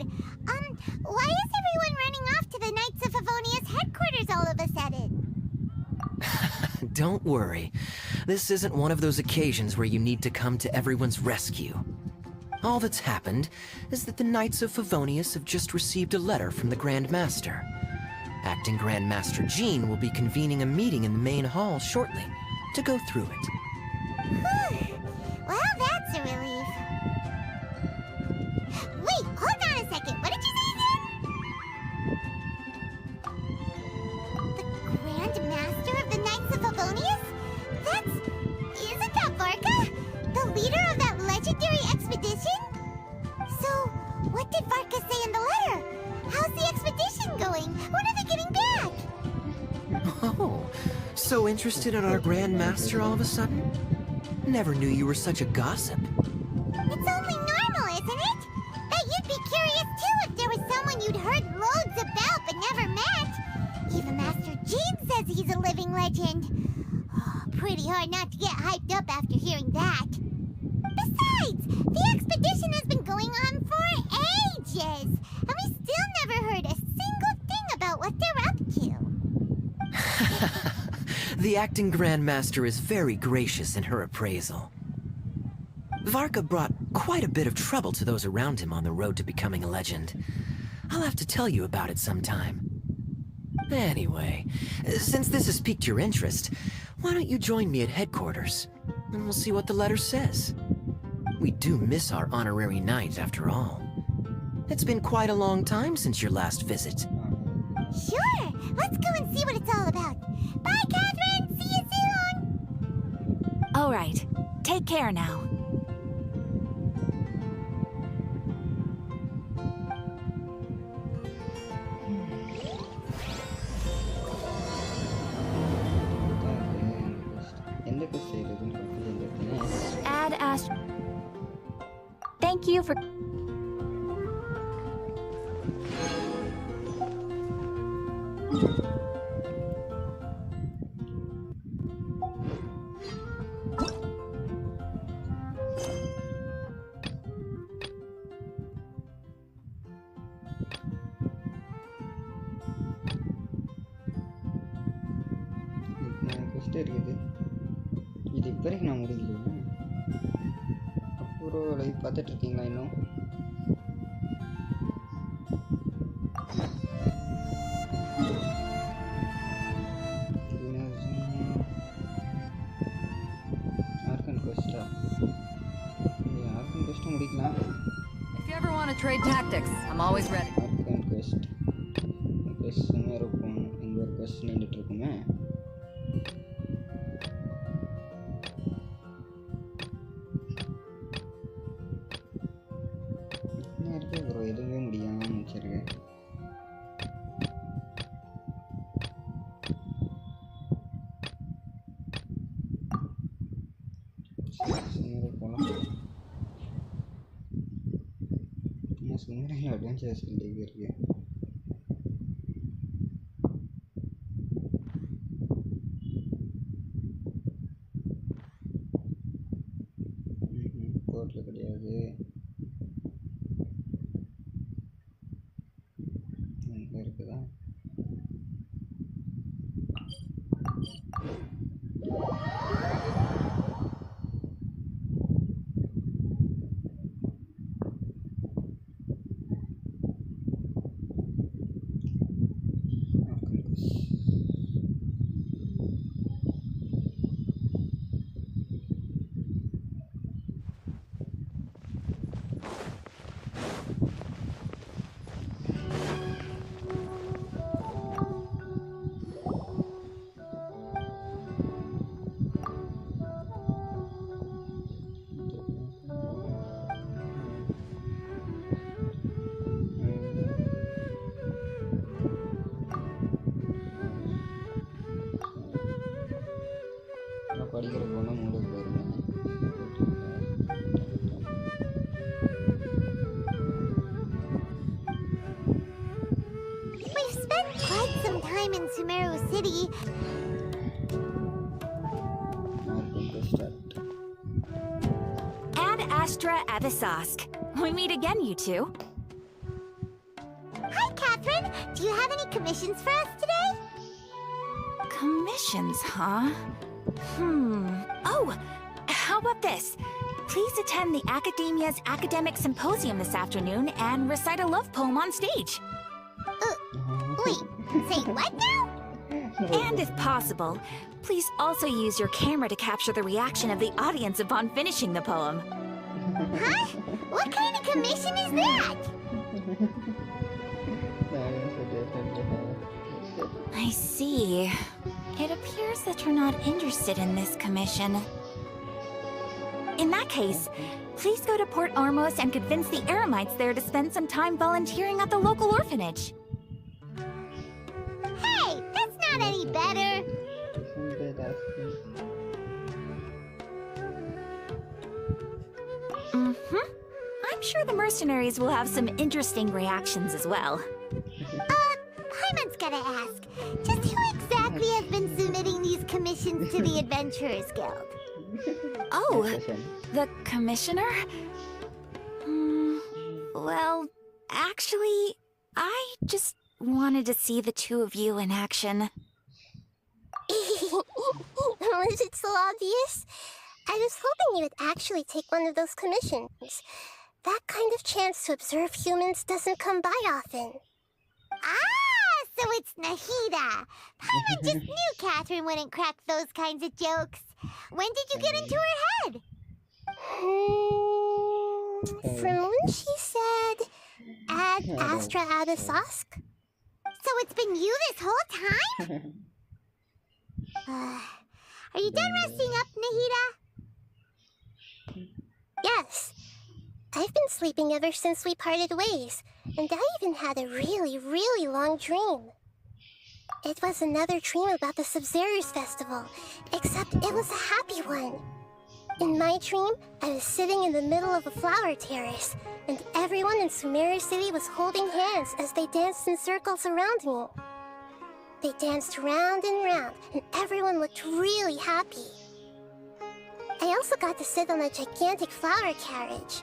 Why is everyone running off to the Knights of Favonia's headquarters all of a sudden? Don't worry. This isn't one of those occasions where you need to come to everyone's rescue. All that's happened is that the Knights of Favonius have just received a letter from the Grand Master. Acting Grand Master Jean will be convening a meeting in the main hall shortly to go through it. Well, that's a relief. Wait, hold on a second. What did you say again? The Grand Master of the Knights of Favonius? Isn't that Varka? The leader of that legendary expedition? So, what did Varka say in the letter? How's the expedition going? When are they getting back? Oh, so interested in our Grand Master all of a sudden? Never knew you were such a gossip. It's only normal, isn't it? That you'd be curious too if there was someone you'd heard loads about but never met. Even Master Jean says he's a living legend. Oh, pretty hard not to get hyped up after hearing that. Besides, the expedition has been going on for ages, and we still never heard a single thing about what they're up to. The acting Grand Master is very gracious in her appraisal. Varka brought quite a bit of trouble to those around him on the road to becoming a legend. I'll have to tell you about it sometime. Anyway, since this has piqued your interest, why don't you join me at headquarters, and we'll see what the letter says. We do miss our honorary knight, after all. It's been quite a long time since your last visit. Sure, let's go and see what it's all about. Bye, Catherine! See you soon! All right. Take care now. எந்த quest செய்யறதுன்னு confusion இருக்குங்க Add Thank you for. quest இருக்குது இது இப்போ வரைக்கும் நான் முடிக்கலையா அப்புறம் live பார்த்துட்டு இருக்கீங்களா இன்னும் ஆர்கன் quest-ஆ ஆர்கன் quest முடிக்கலாம் If you ever want to trade tactics, I'm always ready. Organ quest செம்மையாக இருக்கும் இங்கே ஒரு quest நின்றுட்டு இருக்குமே சின்ன அட்வென்ச்சர்ஸ் லீக் இருக்கு. போர்ட்ல கிடையாது. இங்க இருக்குதா? படிக்கிற போனால் மூடுக்கு போயிருங்க. We've spent quite some time in Sumeru City. Ad Astra Abyssosque. We meet again, you two. Hi, Catherine. Do you have any commissions for us today? Commissions, huh? Oh, how about this? Please attend the Academia's Academic Symposium this afternoon and recite a love poem on stage. Wait, say what now? And if possible, please also use your camera to capture the reaction of the audience upon finishing the poem. Huh? What kind of commission is that? I see. It appears that you're not interested in this commission. In that case, please go to Port Armos and convince the Eremites there to spend some time volunteering at the local orphanage. Hey, that's not any better. I'm sure the mercenaries will have some interesting reactions as well. Paimon's gotta ask, just who exactly has been submitting these commissions to the Adventurers Guild? Oh, the commissioner? Well, actually, I just wanted to see the two of you in action. Was it so obvious? I was hoping you would actually take one of those commissions. That kind of chance to observe humans doesn't come by often. Ah, so it's Nahida. Paimon just knew Catherine wouldn't crack those kinds of jokes. When did you get into her head? From when she said, Ad Astra Abyssosque? So it's been you this whole time? Are you done resting up, Nahida? Yes. I've been sleeping ever since we parted ways, and I even had a really long dream. It was another dream about the Sub-Zero's festival, except it was a happy one. In my dream, I was sitting in the middle of a flower terrace, and everyone in Sumeru City was holding hands as they danced in circles around me. They danced round and round, and everyone looked really happy. I also got to sit on a gigantic flower carriage.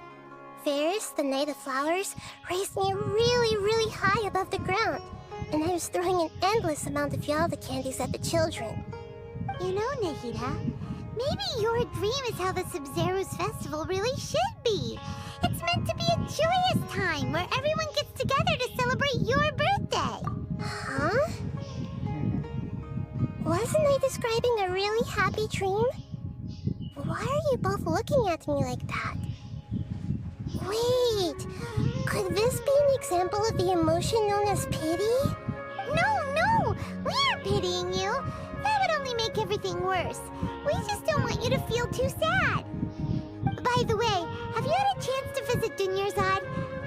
Ferris, the Knight of Flowers, raised me really high above the ground, and I was throwing an endless amount of Yalda candies at the children. You know, Nahida, maybe your dream is how the Sub-Zero's festival really should be. It's meant to be a joyous time where everyone gets together to celebrate your birthday. Huh? Wasn't I describing a really happy dream? Why are you both looking at me like that? Wait, could this be an example of the emotion known as pity? No, we aren't pitying you. That would only make everything worse. We just don't want you to feel too sad. By the way, have you had a chance to visit Dunyarzad?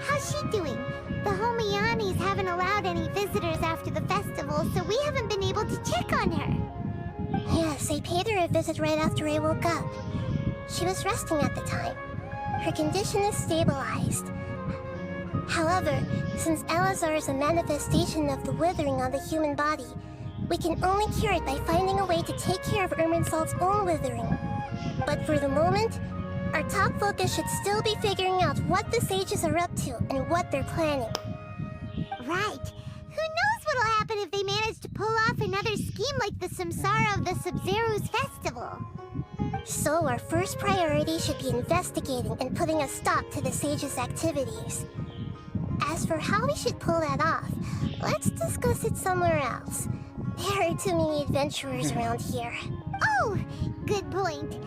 How's she doing? The Homianis haven't allowed any visitors after the festival, so we haven't been able to check on her. Yes, I paid her a visit right after I woke up. She was resting at the time. Her condition is stabilized. However, since Elazar is a manifestation of the withering on the human body, we can only cure it by finding a way to take care of Irminsul's own withering. But for the moment, our top focus should still be figuring out what the sages are up to and what they're planning. Right. Who knows what'll happen if they manage to pull off another scheme like the Samsara of the Sub-Zero's festival? So our first priority should be investigating and putting a stop to the sages' activities. As for how we should pull that off, let's discuss it somewhere else. There are too many adventurers around here. Oh, good point.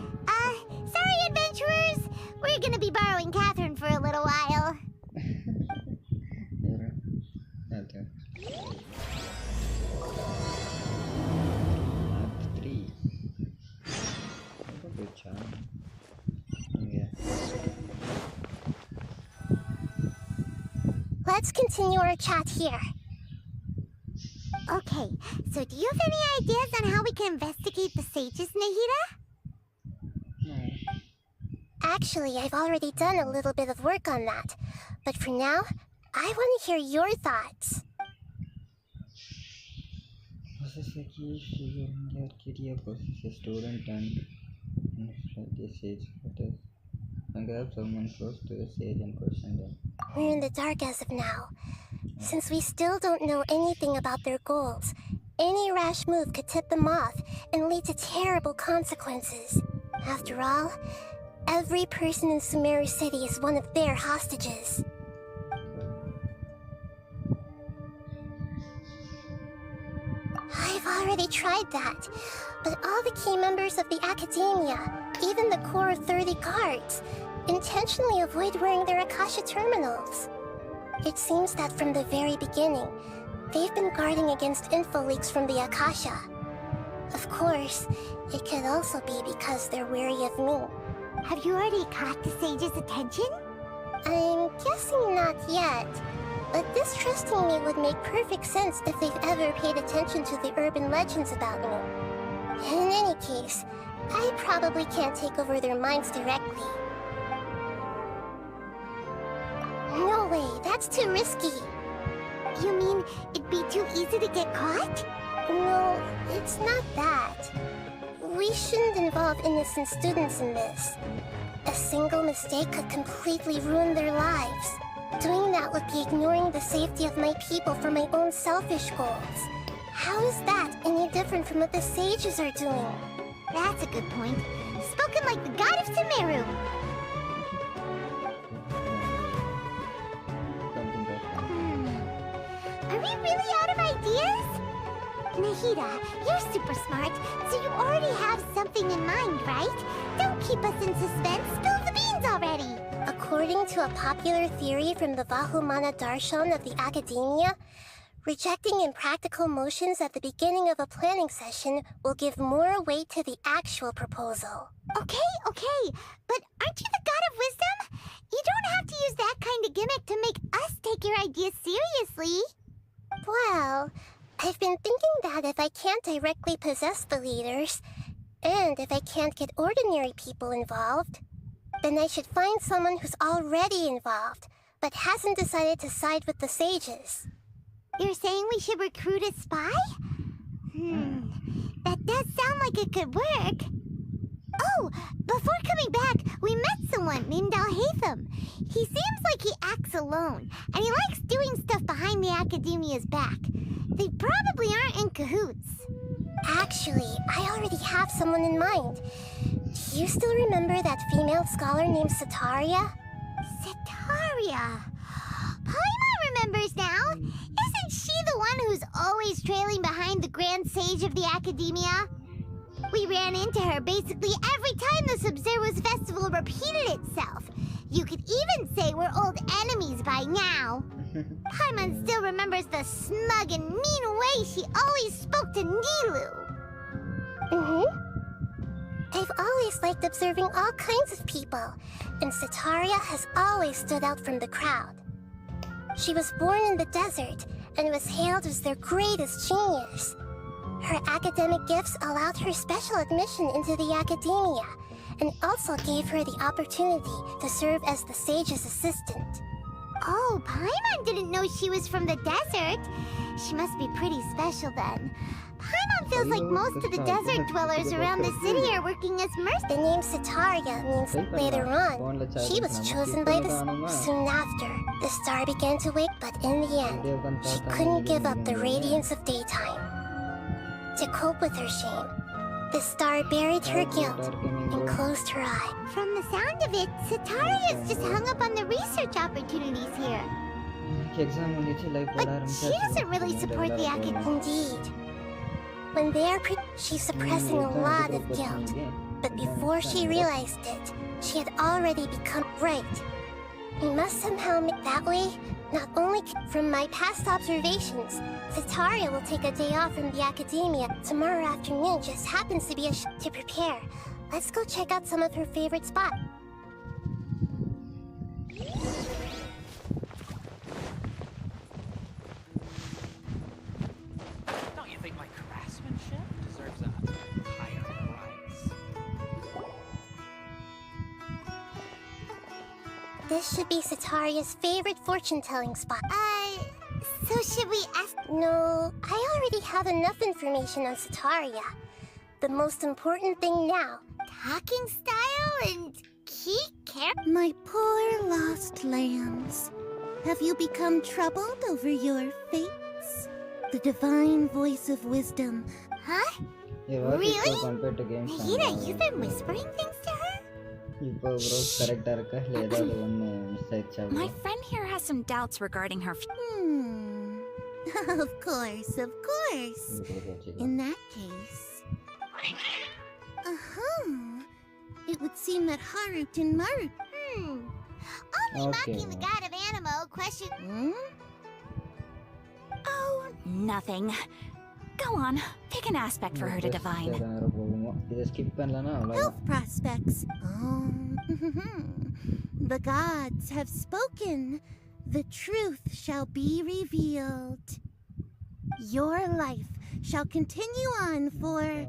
Sorry, adventurers. We're gonna be borrowing Catherine for a little while. Okay. Act 3. Good job. Yeah. Let's continue our chat here. Okay, so do you have any ideas on how we can investigate the sages, Nahida? No. Actually, I've already done a little bit of work on that. But for now, I want to hear your thoughts. Possess a key figure in your career, possess a student and like a sage photos. And grab someone close to the sage and question them. We're in the dark as of now. Since we still don't know anything about their goals, any rash move could tip them off and lead to terrible consequences. After all, every person in Sumeru City is one of their hostages. I've already tried that, but all the key members of the Academia, even the core of 30 guards, intentionally avoid wearing their Akasha terminals. It seems that from the very beginning, they've been guarding against info leaks from the Akasha. Of course, it could also be because they're wary of me. Have you already caught the sage's attention? I'm guessing not yet, but distrusting me would make perfect sense if they've ever paid attention to the urban legends about me. In any case, I probably can't take over their minds directly. No way, that's too risky. You mean it'd be too easy to get caught? No, it's not that. We shouldn't involve innocent students in this. A single mistake could completely ruin their lives. Doing that would be ignoring the safety of my people for my own selfish goals. How is that any different from what the sages are doing? That's a good point. Spoken like the god of Sumeru. Are we really out of ideas? Nahida, you're super smart, so you already have something in mind, right? Don't keep us in suspense. Spill the beans already. According to a popular theory from the Vahumana Darshan of the Academia, rejecting impractical motions at the beginning of a planning session will give more weight to the actual proposal. Okay, but aren't you the god of wisdom? You don't have to use that kind of gimmick to make us take your ideas seriously. Well, I've been thinking that if I can't directly possess the leaders, and if I can't get ordinary people involved, then I should find someone who's already involved, but hasn't decided to side with the sages. You're saying we should recruit a spy? That does sound like it could work. Oh, before coming back, we met someone named Alhaitham. He seems like he acts alone, and he likes doing stuff behind the Academia's back. They probably aren't in cahoots. Actually, I already have someone in mind. Do you still remember that female scholar named Setaria? Setaria? Paimon remembers now. Isn't she the one who's always trailing behind the Grand Sage of the Academia? We ran into her basically every time the Sub-Zero's festival repeated itself. You could even say we're old enemies by now. Paimon still remembers the smug and mean way she always spoke to Nilu. I've always liked observing all kinds of people, and Setaria has always stood out from the crowd. She was born in the desert and was hailed as their greatest genius. Her academic gifts allowed her special admission into the Academia, and also gave her the opportunity to serve as the sage's assistant. Oh, Paimon didn't know she was from the desert. She must be pretty special then. Paimon feels like most of the desert dwellers around the city are working as mercenaries. The name Sitaria means later on. She was chosen by the soon after. The star began to wake, but in the end, she couldn't give up the radiance of daytime. To cope with her shame, the star buried her guilt and closed her eye. From the sound of it, Sitaria's just hung up on the research opportunities here. But she doesn't really support the academy. Indeed. When they are she's suppressing a lot of guilt. But before she realized it, she had already become right. We must somehow make that way. Not only from my past observations, Sitaria will take a day off from the academia. Tomorrow afternoon just happens to be to prepare. Let's go check out some of her favorite spots. Don't you think my craftsmanship deserves a higher price? This should be Sitaria's favorite fortune-telling spot. So should we ask? No, I already have enough information on Sitaria. The most important thing now. Talking style and key care? My poor lost lambs. Have you become troubled over your fates? The divine voice of wisdom. Huh? Really? Nahida, you've been whispering things to her? My friend here has some doubts regarding her. Of course, of course. In that case... It would seem that Harut and Marut... Only mocking the god of Animo, question... Oh, nothing. Go on, pick an aspect for her to divine. Health prospects. The gods have spoken. The truth shall be revealed. Your life shall continue on for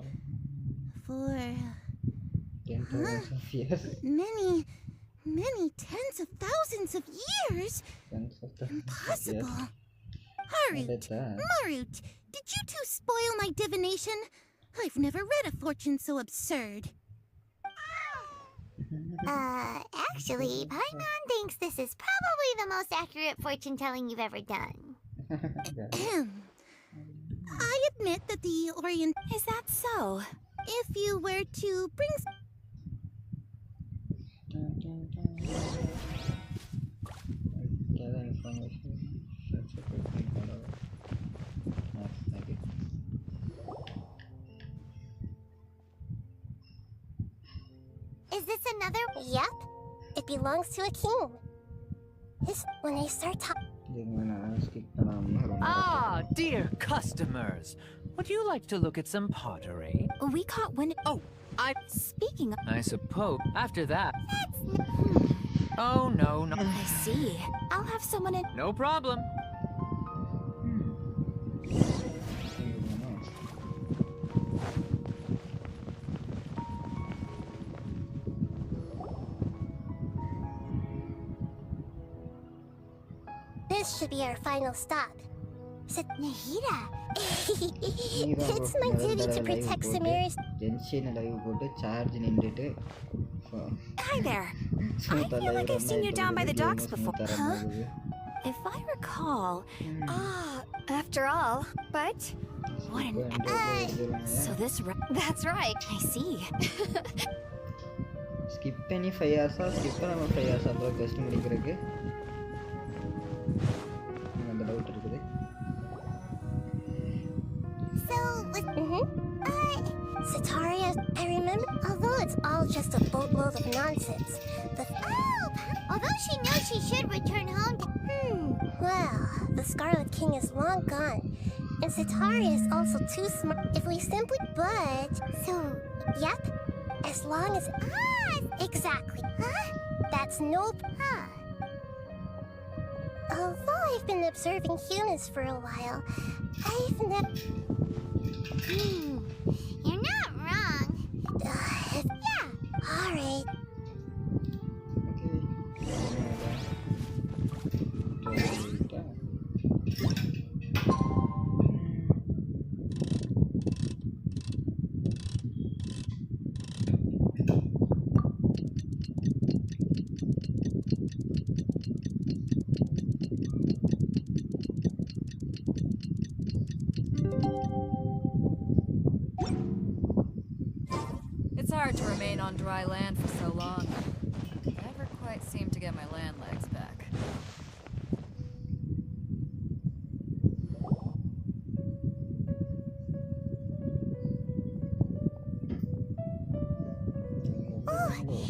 many tens of thousands of years. Impossible. Harut, Marut, did you two spoil my divination? I've never read a fortune so absurd. Actually, Paimon thinks this is probably the most accurate fortune-telling you've ever done. I admit that the Orient... Is that so? If you were to bring... Is this another? Yep. It belongs to a king. When I start talking... Ah, dear customers. Would you like to look at some pottery? We caught wind... Oh, Speaking of... I suppose after that... Oh, no. I see. I'll have someone in... No problem. This should be our final stop. Nahida! It's my duty to protect Samira's... Genshin live போட்டு charge நின்னுட்டு Hi there. I feel like I've seen you down by the docks before. Huh? If I recall... after all, but... What an... So this... That's right, I see. skip any 5 hours skip பண்ணாம 5 hours அப்புறம் quest முடிக்கிறதுக்கு அந்த doubt இருக்குது. So, Sitaria, I remember, although it's all just a boatload of nonsense, although she knows she should return home to... Well, the Scarlet King is long gone, and Sitaria is also too smart. If we simply... But... So, yep, as long as... exactly. That's nope. Although I've been observing humans for a while, I've never... You're not wrong. Yeah, alright. hard to remain on dry land for so long. Never quite seem to get my land legs back.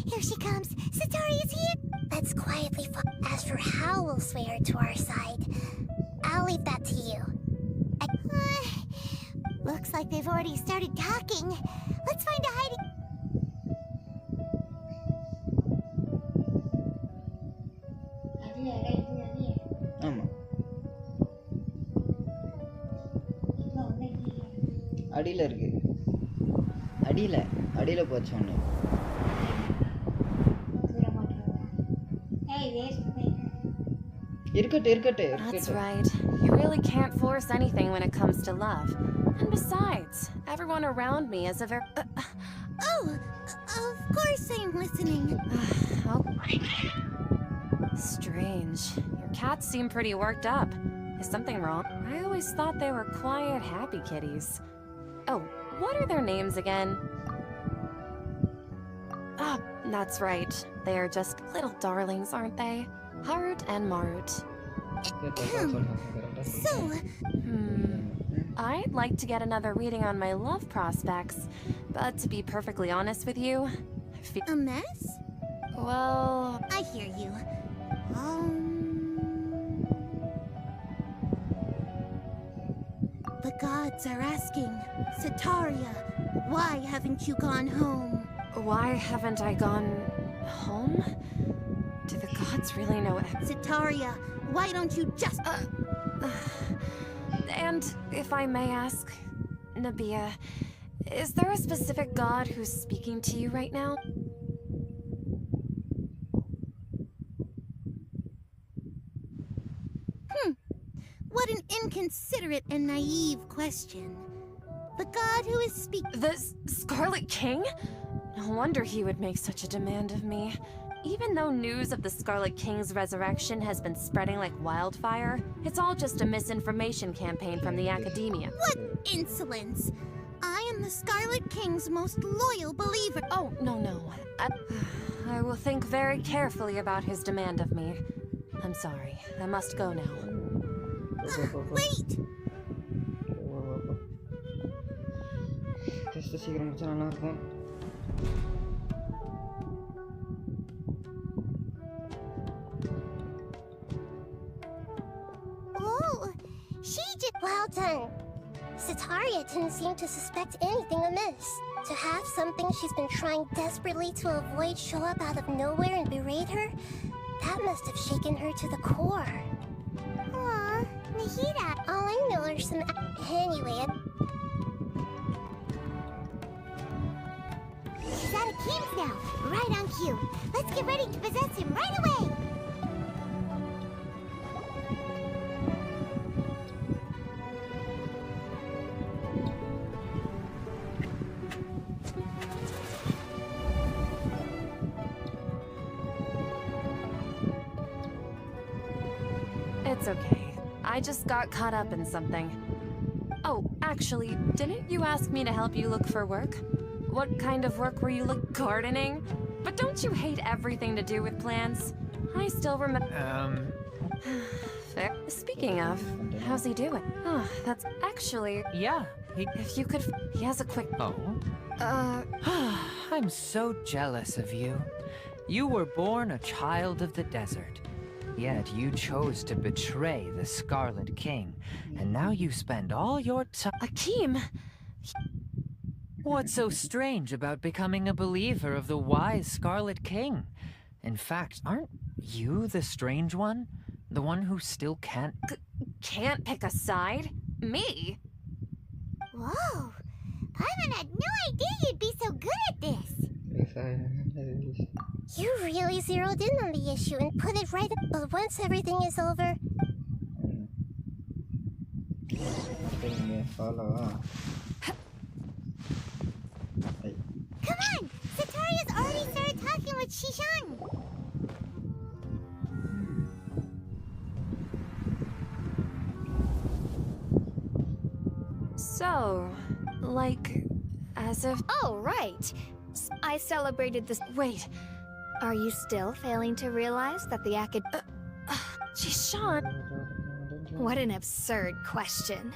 Here she comes. Satori is here. Let's quietly As for how we'll sway her to our side, I'll leave that to you. Looks like they've already started talking. Let's find a hiding... ஆமா அடியில இருக்கு அடியில போச்சு ஒண்ணு இருக்கட்டு That's right. You really can't force anything when it comes to love. And besides, everyone around me is a very... Of course I'm listening. Strange. Your cats seem pretty worked up. Is something wrong? I always thought they were quiet, happy kitties. Oh, what are their names again? Ah, that's right. They are just little darlings, aren't they? Harut and Marut. So... I'd like to get another reading on my love prospects, but to be perfectly honest with you, I feel... A mess? Well... I hear you. The gods are asking, Sataria, why haven't you gone home? Why haven't I gone... home? Do the gods really know... Sataria, why don't you just... And if I may ask, Nabia, is there a specific god who's speaking to you right now? What an inconsiderate and naive question. The god who is speaking... The Scarlet King? No wonder he would make such a demand of me. Even though news of the Scarlet King's resurrection has been spreading like wildfire, it's all just a misinformation campaign from the academia. What insolence! I am the Scarlet King's most loyal believer. Oh, no. I will think very carefully about his demand of me. I'm sorry. I must go now. Wait! Oh, she just... Well done. Sataria didn't seem to suspect anything amiss. To have something she's been trying desperately to avoid show up out of nowhere and berate her, that must have shaken her to the core. Aw, Nahida. All I know are some... Anyway, She's out of Keem's now. Right on cue. Let's get ready to possess him right away. It's okay. I just got caught up in something. Oh, actually, didn't you ask me to help you look for work? What kind of work were you gardening? But don't you hate everything to do with plants? I still remember... Fair. Speaking of, how's he doing? Oh, that's actually... Yeah, If you could... He has a quick... Oh? I'm so jealous of you. You were born a child of the desert. Yet you chose to betray the Scarlet King, and now you spend all your time... Akeem! What's so strange about becoming a believer of the wise Scarlet King? In fact, aren't you the strange one? The one who still can't... Can't pick a side? Me? Whoa. Paimon had no idea you'd be so good at this. you really zeroed in on the issue and put it right... But once everything is over... Come on! Sataria's already started talking with Shishan. So, like, as if... Oh, right. I celebrated this. Wait, are you still failing to realize that the Sean. What an absurd question.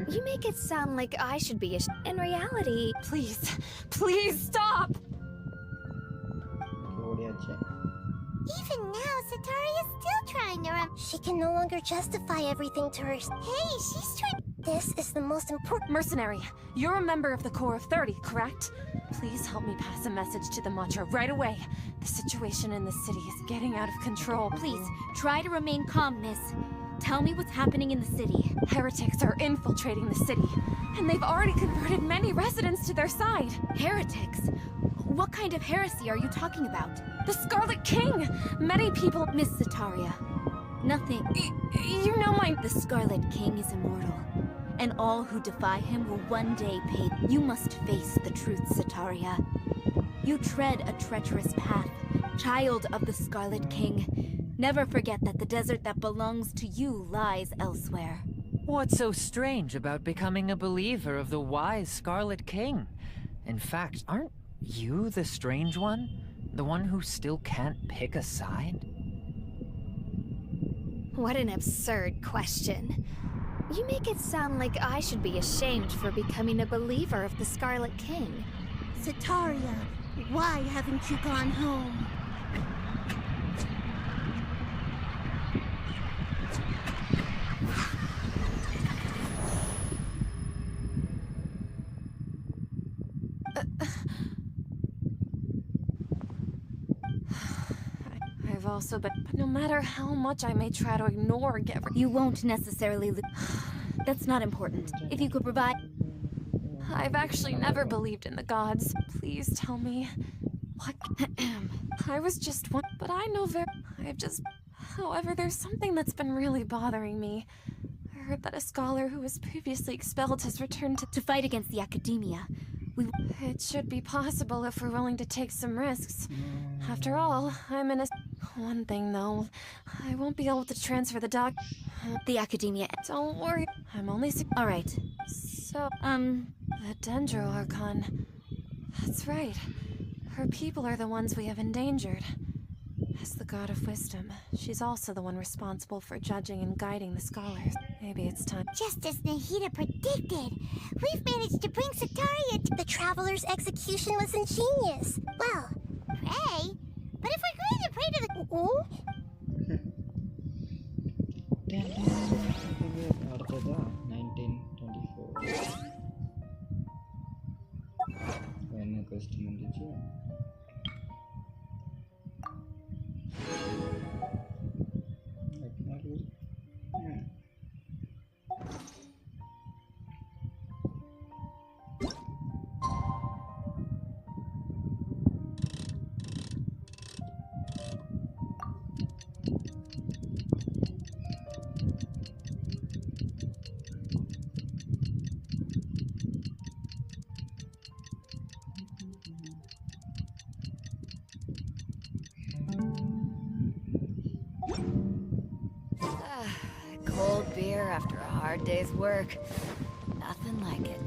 You make it sound like I should be in reality. Please, please stop! Even now, Satari is still trying to She can no longer justify everything to her. Hey, she's trying. This is the most important. Mercenary, you're a member of the Corps of 30, correct? Please help me pass a message to the Matcha right away. The situation in the city is getting out of control. Please, try to remain calm, miss. Tell me what's happening in the city. Heretics are infiltrating the city, and they've already converted many residents to their side. Heretics? What kind of heresy are you talking about? The Scarlet King! Many people— Miss Zetaria, nothing— You know my— The Scarlet King is immortal, and all who defy him will one day pay. You must face the truth, Zetaria. You tread a treacherous path, child of the Scarlet King. Never forget that the desert that belongs to you lies elsewhere. What's so strange about becoming a believer of the wise Scarlet King? In fact, aren't you the strange one? The one who still can't pick a side? What an absurd question. You make it sound like I should be ashamed for becoming a believer of the Scarlet King. Zetaria, why haven't you gone home? I've also been— But no matter how much I may try to ignore or get— You won't necessarily That's not important. If you could provide— I've actually never believed in the gods. Please tell me. What? I was just one— But I know I've just— However, there's something that's been really bothering me. I heard that a scholar who was previously expelled has returned to fight against the Academia. It should be possible if we're willing to take some risks. After all, I'm in a— One thing, though. I won't be able to transfer the The Academia— Don't worry. I'm only— All right. So, the Dendro Archon. That's right. Her people are the ones we have endangered. As the God of Wisdom, she's also the one responsible for judging and guiding the scholars. Maybe it's time— Just as Nahida predicted, we've managed to bring Sataria to— The Traveler's execution was ingenious. Well, pray? But if we're going to pray to the— அடுத்ததா 1924 என்ன question வந்துச்சு Cold beer after a hard day's work. Nothing like it.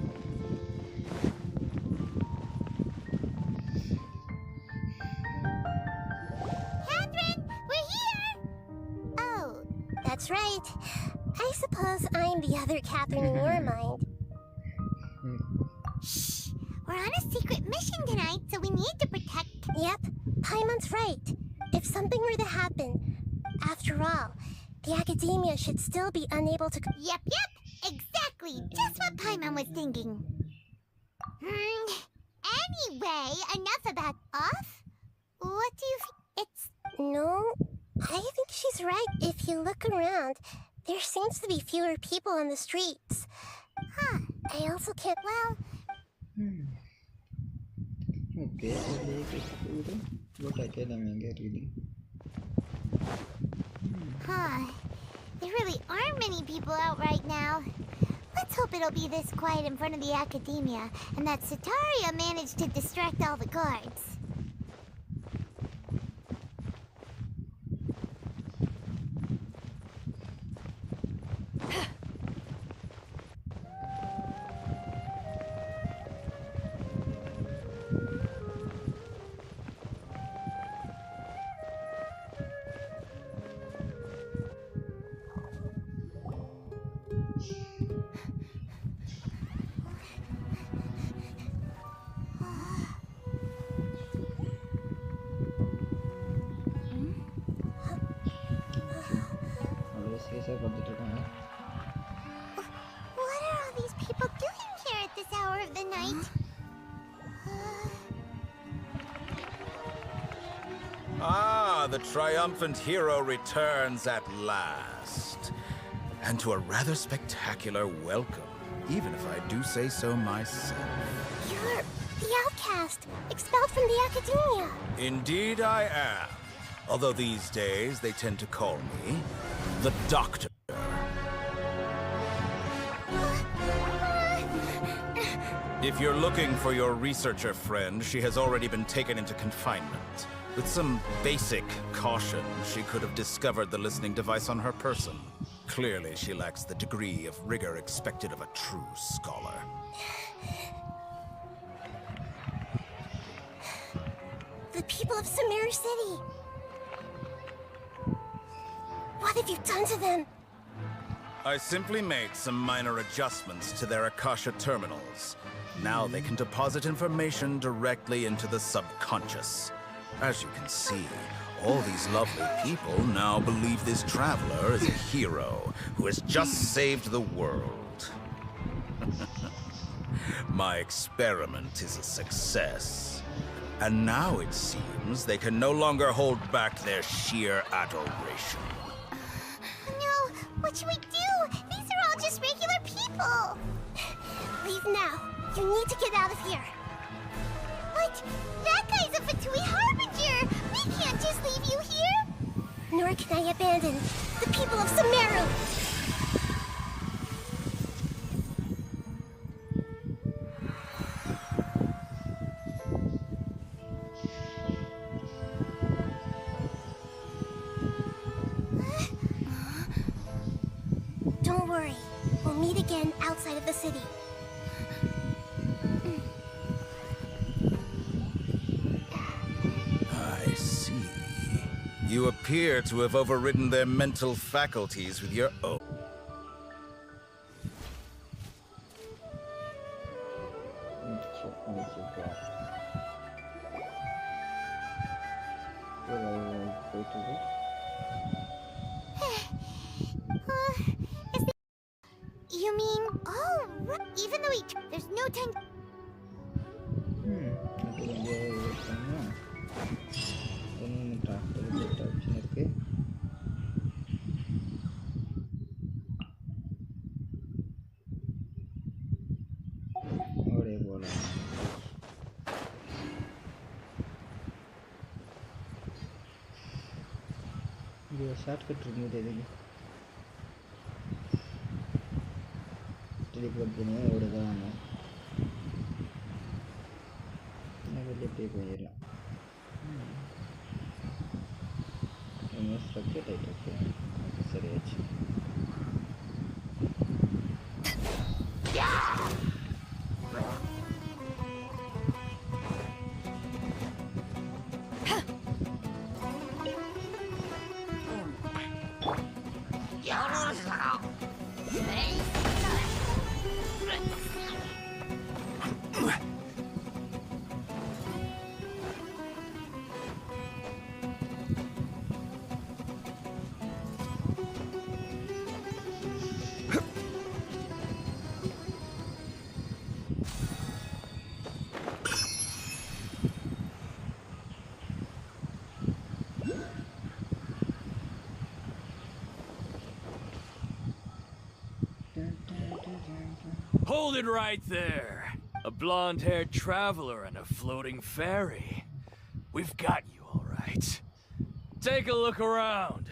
Catherine, we're here! Oh. That's right. I suppose I'm the other Catherine in your mind. Shh! We're on a secret mission tonight, so we need to protect— Yep, Paimon's right. If something were to happen, after all, the Academia should still be unable to— Yep, exactly. Just what Paimon was thinking. Anyway, enough about off. What do you It's— No, I think she's right. If you look around, there seems to be fewer people on the streets. Huh. I also can't— Well— Okay, so what academy I'm reading? Huh. There really aren't many people out right now. Let's hope it'll be this quiet in front of the Academia, and that Sataria managed to distract all the guards. right? Ah, the triumphant hero returns at last. And to a rather spectacular welcome, even if I do say so myself. You're the outcast, expelled from the academia. Indeed I am. Although these days they tend to call me the Doctor. If you're looking for your researcher friend, she has already been taken into confinement. With some basic caution, she could have discovered the listening device on her person. Clearly, she lacks the degree of rigor expected of a true scholar. The people of Sumeru City. What have you done to them? I simply made some minor adjustments to their Akasha terminals. Now they can deposit information directly into the subconscious. As you can see, all these lovely people now believe this traveler is a hero who has just saved the world. My experiment is a success. And now it seems they can no longer hold back their sheer adoration. No, what should we do? These are all just regular people. Leave now. You need to get out of here. But that guy's a Fatui Harbinger. We can't just leave you here. Nor can I abandon the people of Sumeru. Don't worry. We'll meet again outside of the city. I see. You appear to have overridden their mental faculties with your own. You mean, oh, even though there's no time. Shortcut இருந்தது எதுக்கு teleport பண்ணி ஓடுதான் வெளியே போய் போயிடலாம் structure tight okay சரியாச்சு Hold it right there. A blonde-haired traveler and a floating ferry. We've got you, all right. Take a look around.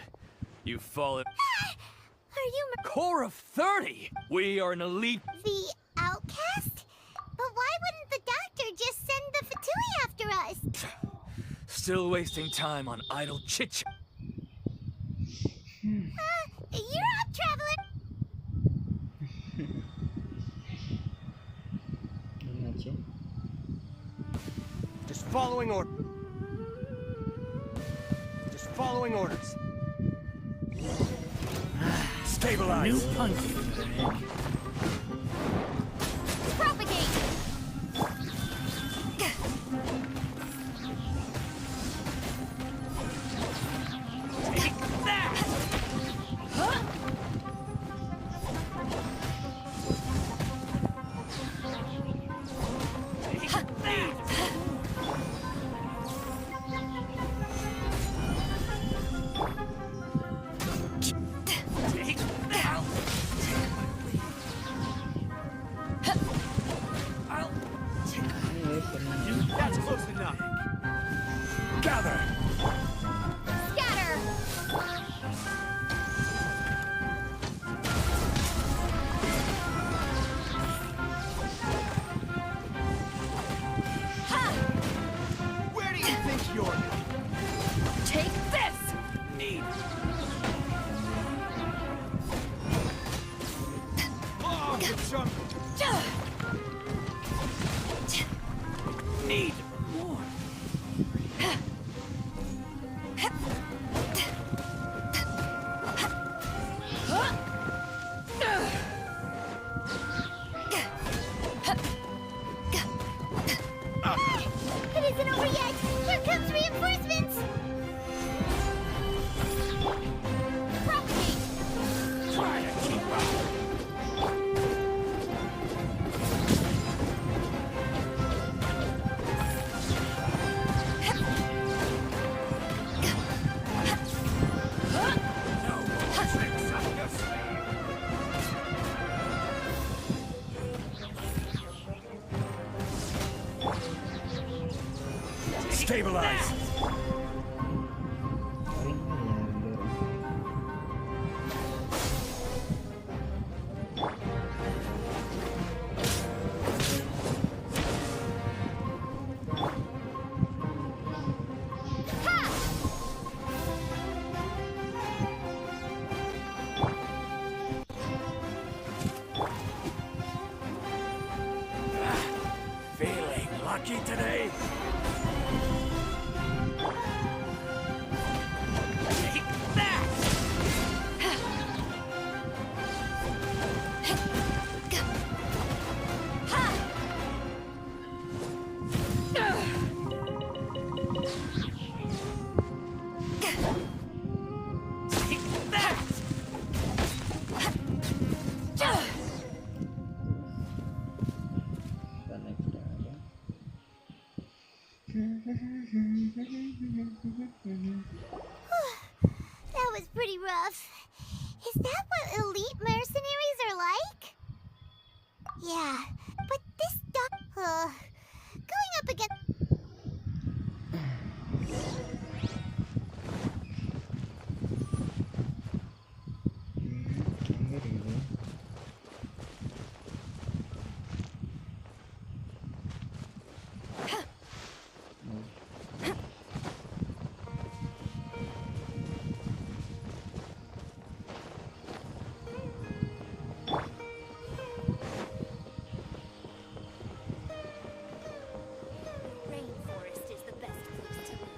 You've fallen... Are you... Core of 30! We are an elite... The outcast? But why wouldn't the doctor just send the Fatui after us? Still wasting time on idle chit-chat. You're up, traveler! Just following orders. Just following orders. Stabilize. New punky. Propagate! some. Need more. It isn't over yet! Here comes reinforcements! Propagate! Try to keep up. Stabilize. Feeling lucky today? Take that! Take that! That was pretty rough. Is that what elite mercenaries are like? Yeah, but this going up against... Rainforest is the best place to live.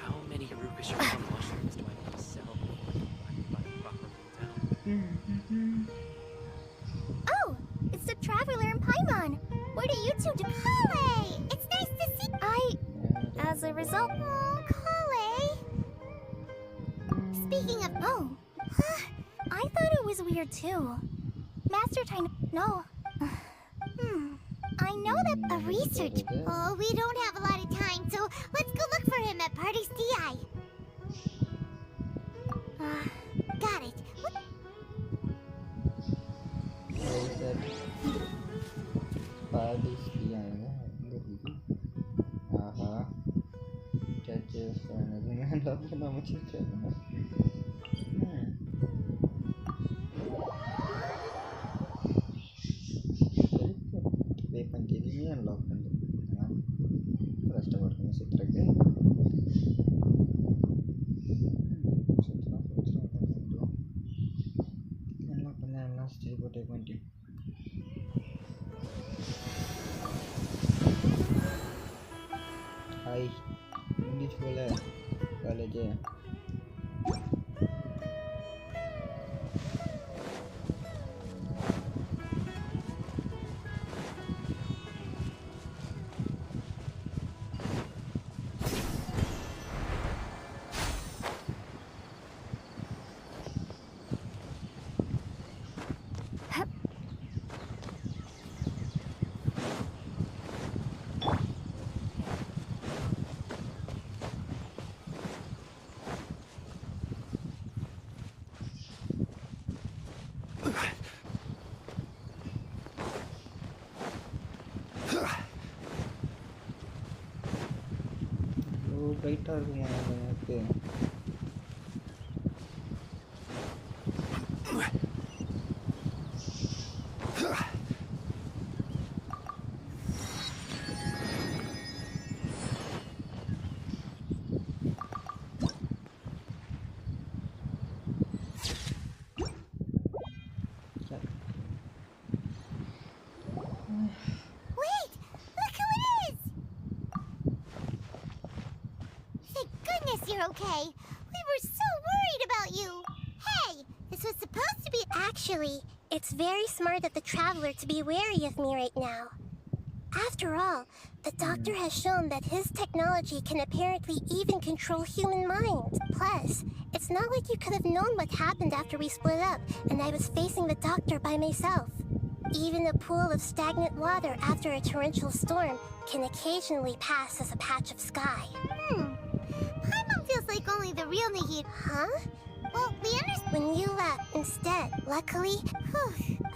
How many Rupus mushrooms do I need to sell before I buy down? Oh, it's the Traveler and Paimon. What are you two doing? Kale! It's nice to see... As a result... Oh, Kale! Speaking of... Oh. I thought it was weird too. Master Time... No. I know that a research... Oh, we don't have a lot of time, so let's go look for him at Party's DI. Got it. Hi, English बोला college है bright यहाँ पे goodness you're okay. We were so worried about you. Hey, this was supposed to be... Actually, it's very smart of the traveler to be wary of me right now. After all, the doctor has shown that his technology can apparently even control human minds. Plus, it's not like you could have known what happened after we split up and I was facing the doctor by myself. Even a pool of stagnant water after a torrential storm can occasionally pass as a patch of sky. Paimon feels like only the real Nihiro. Huh? Well, we understand. When you left instead, luckily,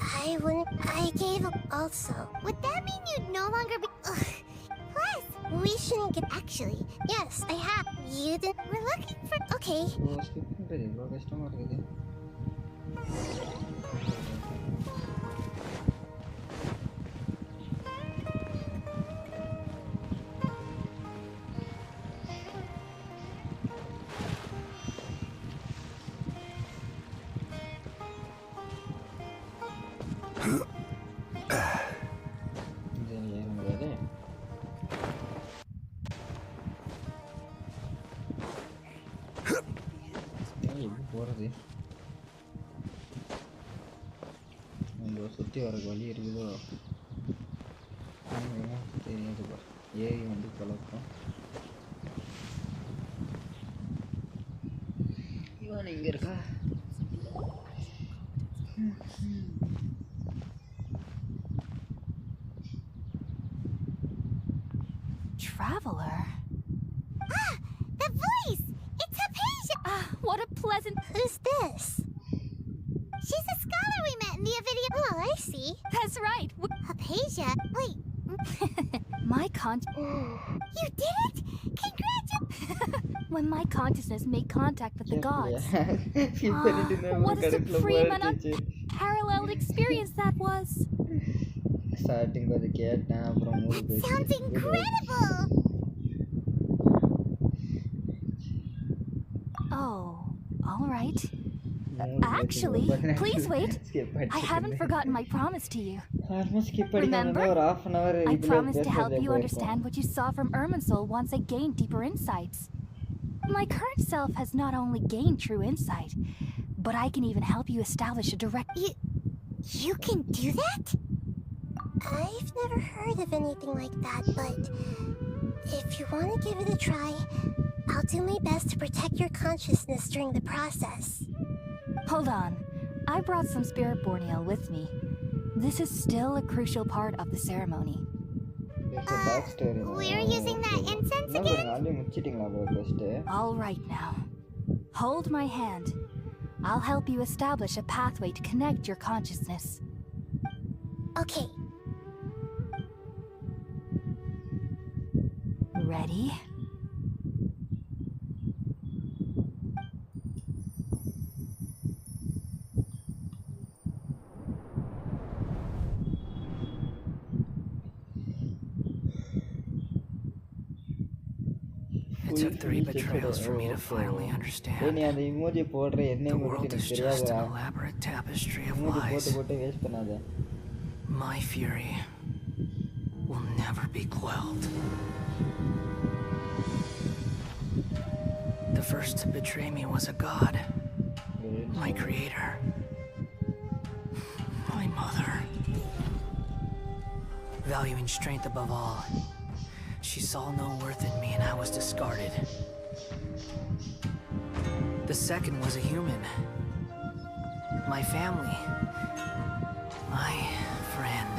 I gave up also. Would that mean you'd no longer be... Plus, we shouldn't get... Actually, yes, I have. You didn't... We're looking for... Okay. சுற்றி வர வழி இருக்குதோ தெரியாது பார் ஏறி வந்து கலக்கும் இவன் இங்கே இருக்கா Traveler? Ah! The voice! It's Hypatia! What a pleasant... Who's this? She's a scholar we met in the video. Oh, I see. That's right. Hypatia? Wait. My You did it? Congratulations! When my consciousness made contact with the gods. What a supreme supreme and unparalleled experience that was. Starting with the cat now from That sounds incredible! Oh, all right. Actually, please wait. I haven't forgotten my promise to you. Remember? I promised to help you understand what you saw from Irminsul once I gained deeper insights. My current self has not only gained true insight, but I can even help you establish a direct... You can do that? I've never heard of anything like that, but if you want to give it a try, I'll do my best to protect your consciousness during the process. Hold on. I brought some spirit borneal with me. This is still a crucial part of the ceremony. We're using that incense again? All right now. Hold my hand. I'll help you establish a pathway to connect your consciousness. Okay. Ready? It took 3 betrayals for me to finally understand. The world is just an elaborate tapestry of lies. My fury will never be quelled. The first to betray me was a god. My creator. My mother. Valuing strength above all, she saw no worth in me and I was discarded. The second was a human. My family. My friend.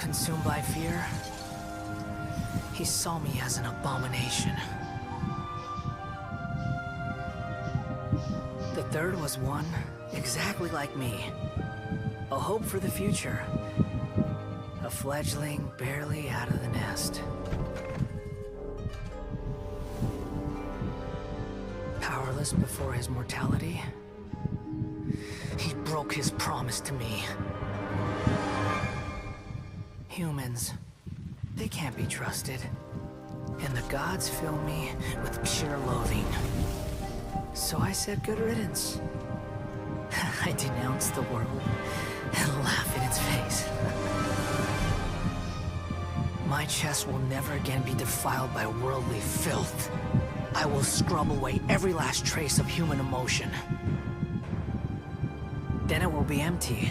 Consumed by fear, he saw me as an abomination. The third was one exactly like me. A hope for the future. A fledgling barely out of the nest. Powerless before his mortality, he broke his promise to me. Humans, they can't be trusted. And the gods fill me with pure loathing. So I said good riddance. I denounce the world and laugh in its face. My chest will never again be defiled by worldly filth. I will scrub away every last trace of human emotion. Then it will be empty,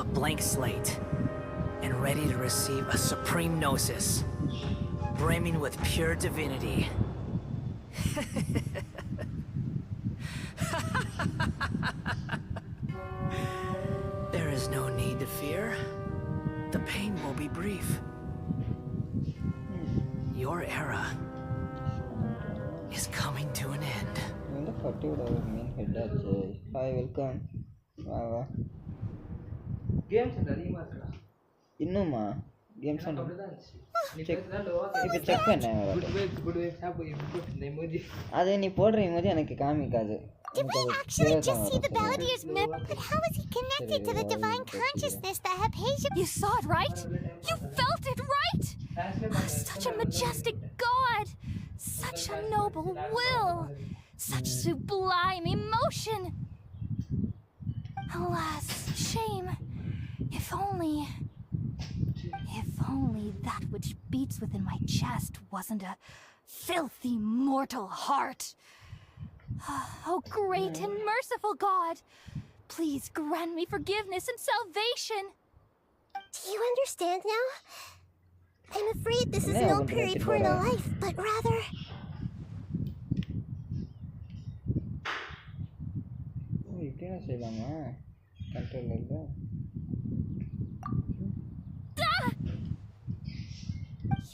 a blank slate, and ready to receive a supreme gnosis, brimming with pure divinity. There is no need to fear. The pain will be brief. Your era is coming to an end. Hi, welcome. Wow. Games அதிகமா இருக்குடா. இன்னுமா games அப்படிதான் இருந்துச்சு. நீ check பேசுறதா லோவா இப்போ check பண்ண good waves happy இந்த emoji. அது நீ போடுற emoji எனக்கு காமிக்காது. Did we actually just see the Balladeer's myth? But how is he connected to the divine consciousness that Hypatia... You saw it, right? You felt it, right? Such a majestic god! Such a noble will! Such sublime emotion! Alas, shame. If only that which beats within my chest wasn't a filthy mortal heart. Oh, great and merciful God, please grant me forgiveness and salvation. Do you understand now? I'm afraid this is no periporno life, but rather...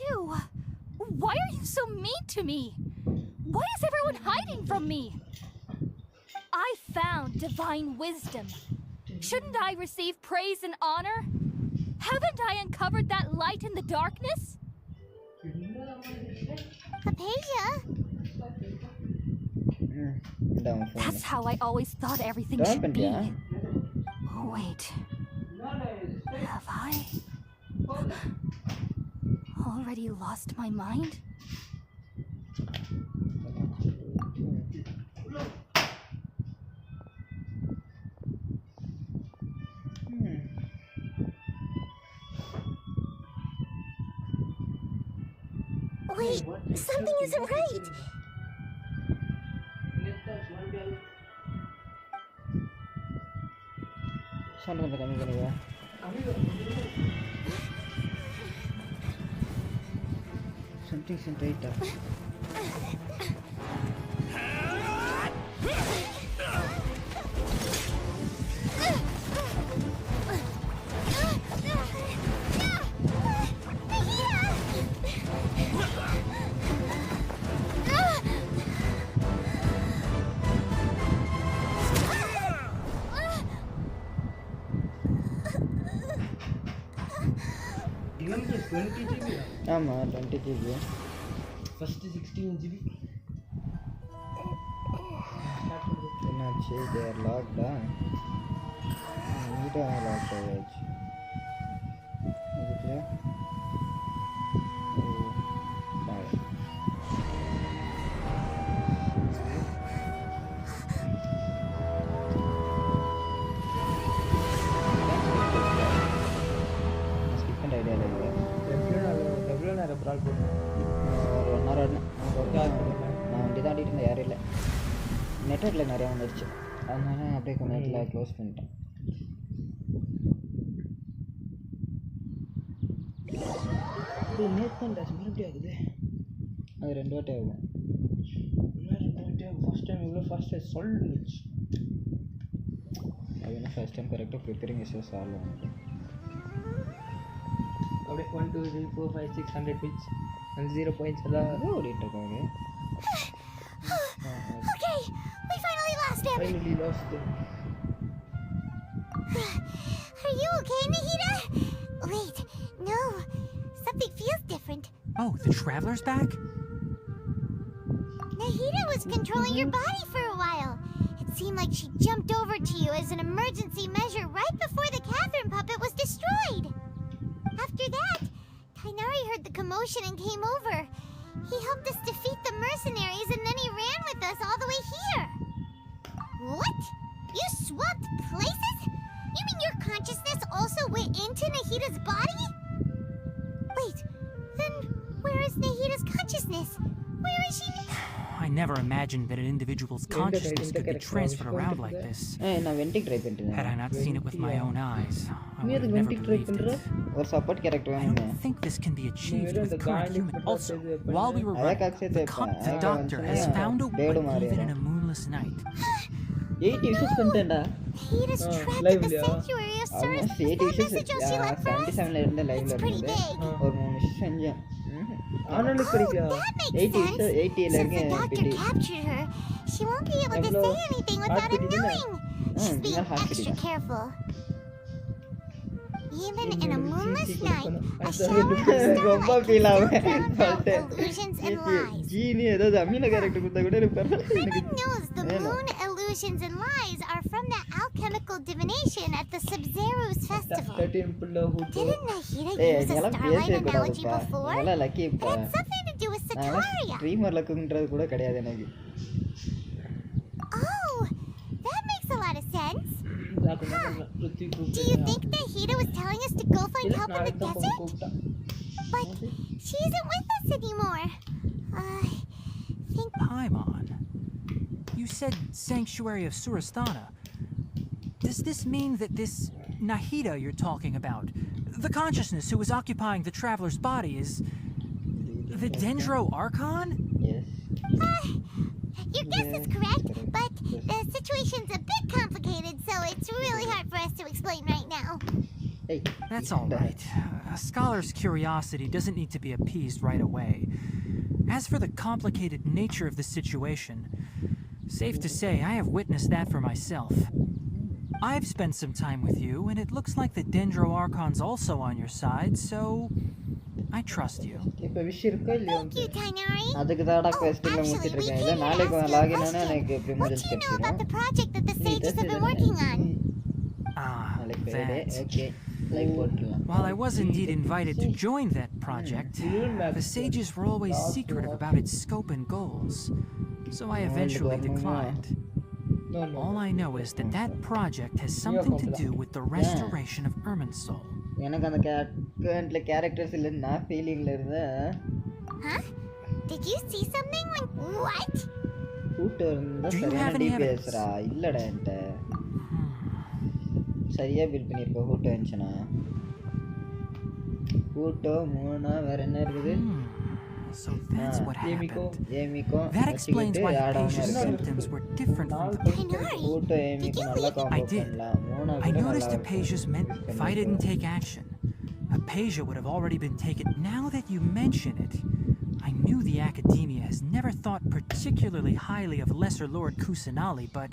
You! Why are you so mean to me? Why is everyone hiding from me? I found divine wisdom. Shouldn't I receive praise and honor? Haven't I uncovered that light in the darkness? Hypatia? That's how I always thought everything should be. Oh, wait. Have I already lost my mind? Wait, something isn't right. Something isn't right. ஆமா 20 GB first 16 GB என்னாச்சு they are locked நீட்டா lock ஆயிடுச்சு இதுல நான் வண்டி தாண்டிட்டு இருந்தேன் யாரும் இல்லை நெட்வொர்க்கில் நிறையா வந்துடுச்சு அதனால அப்படியே கொஞ்ச நேரத்தில் க்ளோஸ் பண்ணிட்டேன் நேற்று டச் மறுபடியும் ஆகுது அது 2 வாட்டி ஆகும் ஃபஸ்ட் டைம் இவ்வளோ ஃபாஸ்ட்டாக சொல்லிச்சு அது என்ன ஃபஸ்ட் டைம் கரெக்டாக ப்ரிப்பேரிங் இஷ்யூஸ் ஆகலாம் அப்படியே 1 2 3 4 5 600 bits and 0 points எல்லாம் ஓடிட்டு இருக்காங்க. Okay, we finally lost him. Finally lost him. Are you okay, Nahida? Wait, no. Something feels different. Oh, the traveler's back? Nahida was controlling your body for a while. It seemed like she jumped over to you as an emergency measure right before the Catherine puppet was destroyed. After that, Tainari heard the commotion and came over. He helped us defeat the mercenaries and then he ran with us all the way here. What? You swapped places? You mean your consciousness also went into Nahida's body? Wait, I never imagined that an individual's consciousness could be transferred around like this. நான் vending try பண்ணிட்டேன். Had I not seen it with my own eyes, I நீ would அது have never வெண்டிஙங் try believed பண்ற? it. ஒரு support character I வேணுமே. don't think this can be achieved நீ with இந்த current Carnegie human. பண்ற Also, பண்ணு. while we were running, the doctor has found a way even in a moonless night. 8 issues பண்ணிட்டேன்டா. Heda's trapped in the sanctuary of Surus. Almost 8 issues. 77 ல இருந்த லைவ்ல இருந்தது. ஒரு 3 issues செஞ்சேன். ஆனாலும் கிடைக்கா. 80 ல Since the doctor இருக்கேன். captured her, she won't be able to say anything without him knowing. She's being extra careful. Even in a moonless night, a shower of starlight can still drown out illusions and lies. ஜீனி ஏதாவது அமீன character கொடுத்தா கூட எனக்கு பரவாயில்லை. Heda knows the moon illusions and lies are from the alchemical divination at the Sub-Zero's festival. Didn't Nahida use a starlight analogy before? It had something to do with Sataria. Streamer லக்குன்றது கூட கிடையாது எனக்கு. Oh, that makes a lot of sense. Do you think Nahida was telling us to go find help in the desert? But she isn't with us anymore. Paimon, you said Sanctuary of Surasthana. Does this mean that this Nahida you're talking about, the consciousness who is occupying the traveler's body, is the Dendro Archon? Yes. Your guess is correct, but the situation's a bit complicated, so it's really hard for us to explain right now. That's all right. A scholar's curiosity doesn't need to be appeased right away. As for the complicated nature of the situation, safe to say I have witnessed that for myself. I've spent some time with you, and it looks like the Dendro Archon's also on your side, so I trust you. இப்போ விஷயம் இருக்கா இல்லையா? Thank you, Tainari. அதுக்கு தான்டா questல முடிச்சிட்டு இருக்கேன். இல்ல நாளைக்கு லாகின் ஆனா எனக்கு ப்ரிமோஷன் What do you know about கிடைச்சிடும். the project that the sages have been working on? That. Okay. While I was indeed invited to join that project, the sages were always secretive about its scope and goals, so I eventually declined. All I know is that that project has something to do with the restoration of Irminsul. எனக்கு அந்த கரண்ட்ல characters இல்ல நான் ஃபீலிங்ல இருந்தேன். Huh? Did you see something when what? கூட்ட இருந்தா சரியான டிபிஎஸ்ரா இல்லடா என்கிட்ட. சரியா பில் பண்ணிருக்க கூட்ட வந்துச்சனா. கூட்ட மூணா வேற என்ன இருக்குது? So that's what happened. That explains why Page's symptoms were different from the I did. I noticed Page's meant if I didn't take action, Apasia would have already been taken. Now that you mention it, I knew the Academia has never thought particularly highly of Lesser Lord Kusanali, but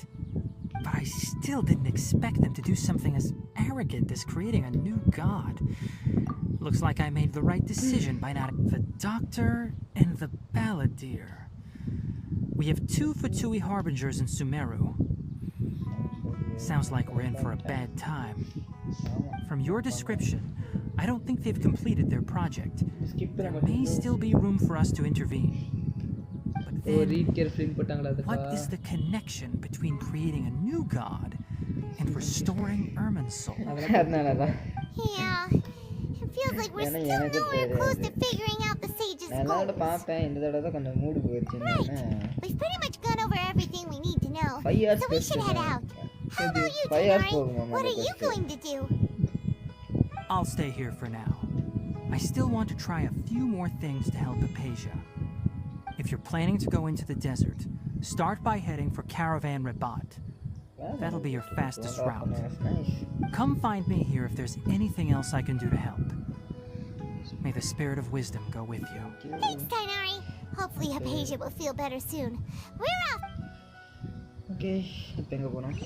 I still didn't expect them to do something as arrogant as creating a new god. Looks like I made the right decision by not... The Doctor and the Balladeer. We have 2 Fatui Harbingers in Sumeru. Sounds like we're in for a bad time. From your description, I don't think they've completed their project. There may still be room for us to intervene. But then, what is the connection between creating a new god and restoring Irminsul? Yeah. It feels like we're still nowhere close to figuring out the sage's goals. Right. We've pretty much gone over everything we need to know, so we should head out. How about you, Tainari? What are you going to do? I'll stay here for now. I still want to try a few more things to help Apasia. If you're planning to go into the desert, start by heading for Caravan Rabat. That'll be your fastest route. Come find me here if there's anything else I can do to help. May the spirit of wisdom go with you. Thanks, Tainari. Hopefully Apasia will feel better soon. We're off! Okay, இப்போ எங்க போறோம்?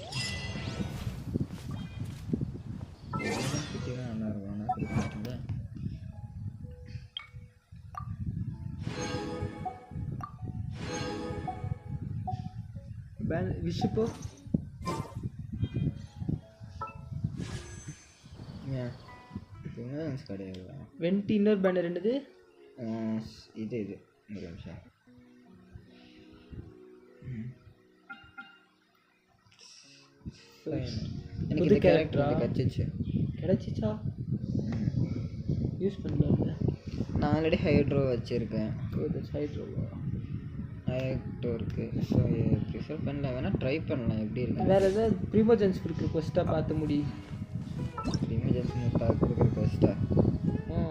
விஷிப்போ கிடையாது. Vent inner banner என்னது? இது ஒரு நிமிஷம். எனக்கு இந்த கேரக்டர் கிடைச்சிச்சா? யூஸ் பண்ணல. நான் ஆல்ரெடி ஹைட்ரோ வச்சிருக்கேன். ஹைட்ரோ லாக் இருக்கு. ஸோ ப்ரிஃபர் பண்ணல, வேணா ட்ரை பண்ணலாம் எப்படி இருக்கு. வேற ஏதாவது ப்ரிமோஜன்ஸ் கொடுக்குற கொஸ்டா பார்த்து முடி. ப்ரிமோஜன்ஸ் கொடுக்குற கொஸ்டா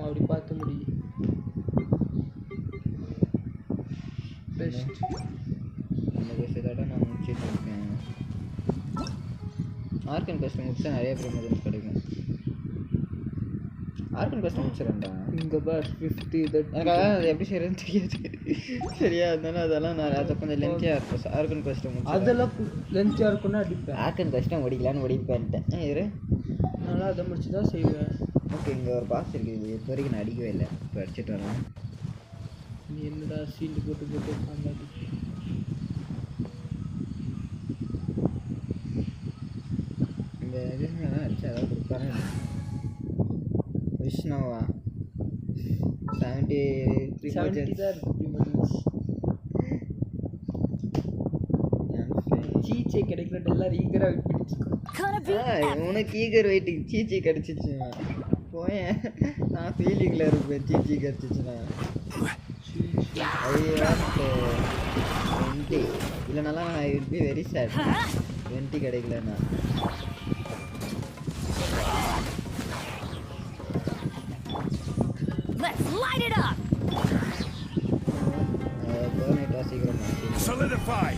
அப்படி பார்த்து முடி. பெஸ்ட் இந்த கொஸ்டோட நான் முடிச்சிட்டு இருக்கேன். ஆர்கன் கொஸ்ட் முடிச்சா நிறைய ப்ரிமோஜன்ஸ் கிடைக்கும். ஆர்கன் கொஸ்ட் முடிச்சிடறேன்டா. இங்க பார் 50 தட் எனக்கு அது எப்படி செய்யறதுன்னு தெரியாது. சரியா அதனால அதெல்லாம் நான் அதை கொஞ்சம் லென்த்தியாக இருக்கும். ஆர்கன் கொஸ்ட் முடிச்சு அதெல்லாம் லென்த்தியாக இருக்கும்னா அடிப்பேன். ஆர்கன் கொஸ்ட்டை முடிக்கலான்னு முடிப்பேன்ட்டேன். இரு நல்லா அதை முடிச்சு தான் செய்வேன். ஓகே இங்கே ஒரு பாஸ் இருக்குது. இது வரைக்கும் நான் அடிக்கவே இல்லை. இப்போ அடிச்சுட்டு வரலாம். நீ என்னடா சீல்டு போட்டு உட்காந்து இந்த இதுலாம் அடிச்சு அதாவது கொடுப்பாரு. விஷ்ணுவா 70 தான் சீச்சே கிடைக்கல. எல்லாரும் ஈகராக வெயிட் பண்ணிச்சுக்கோ. உனக்கு ஈகர் வெயிட்டிங் சீச்சி கிடச்சிச்சு. போயேன் நான் ஃபீலிங்கில் இருப்பேன். சீச்சி கிடச்சிச்சுண்ணா. ஐ வாண்ட் 20 இல்லைனாலாம் I will be very sad. 20 கிடைக்கலண்ணா. Let's light it up. Solidify.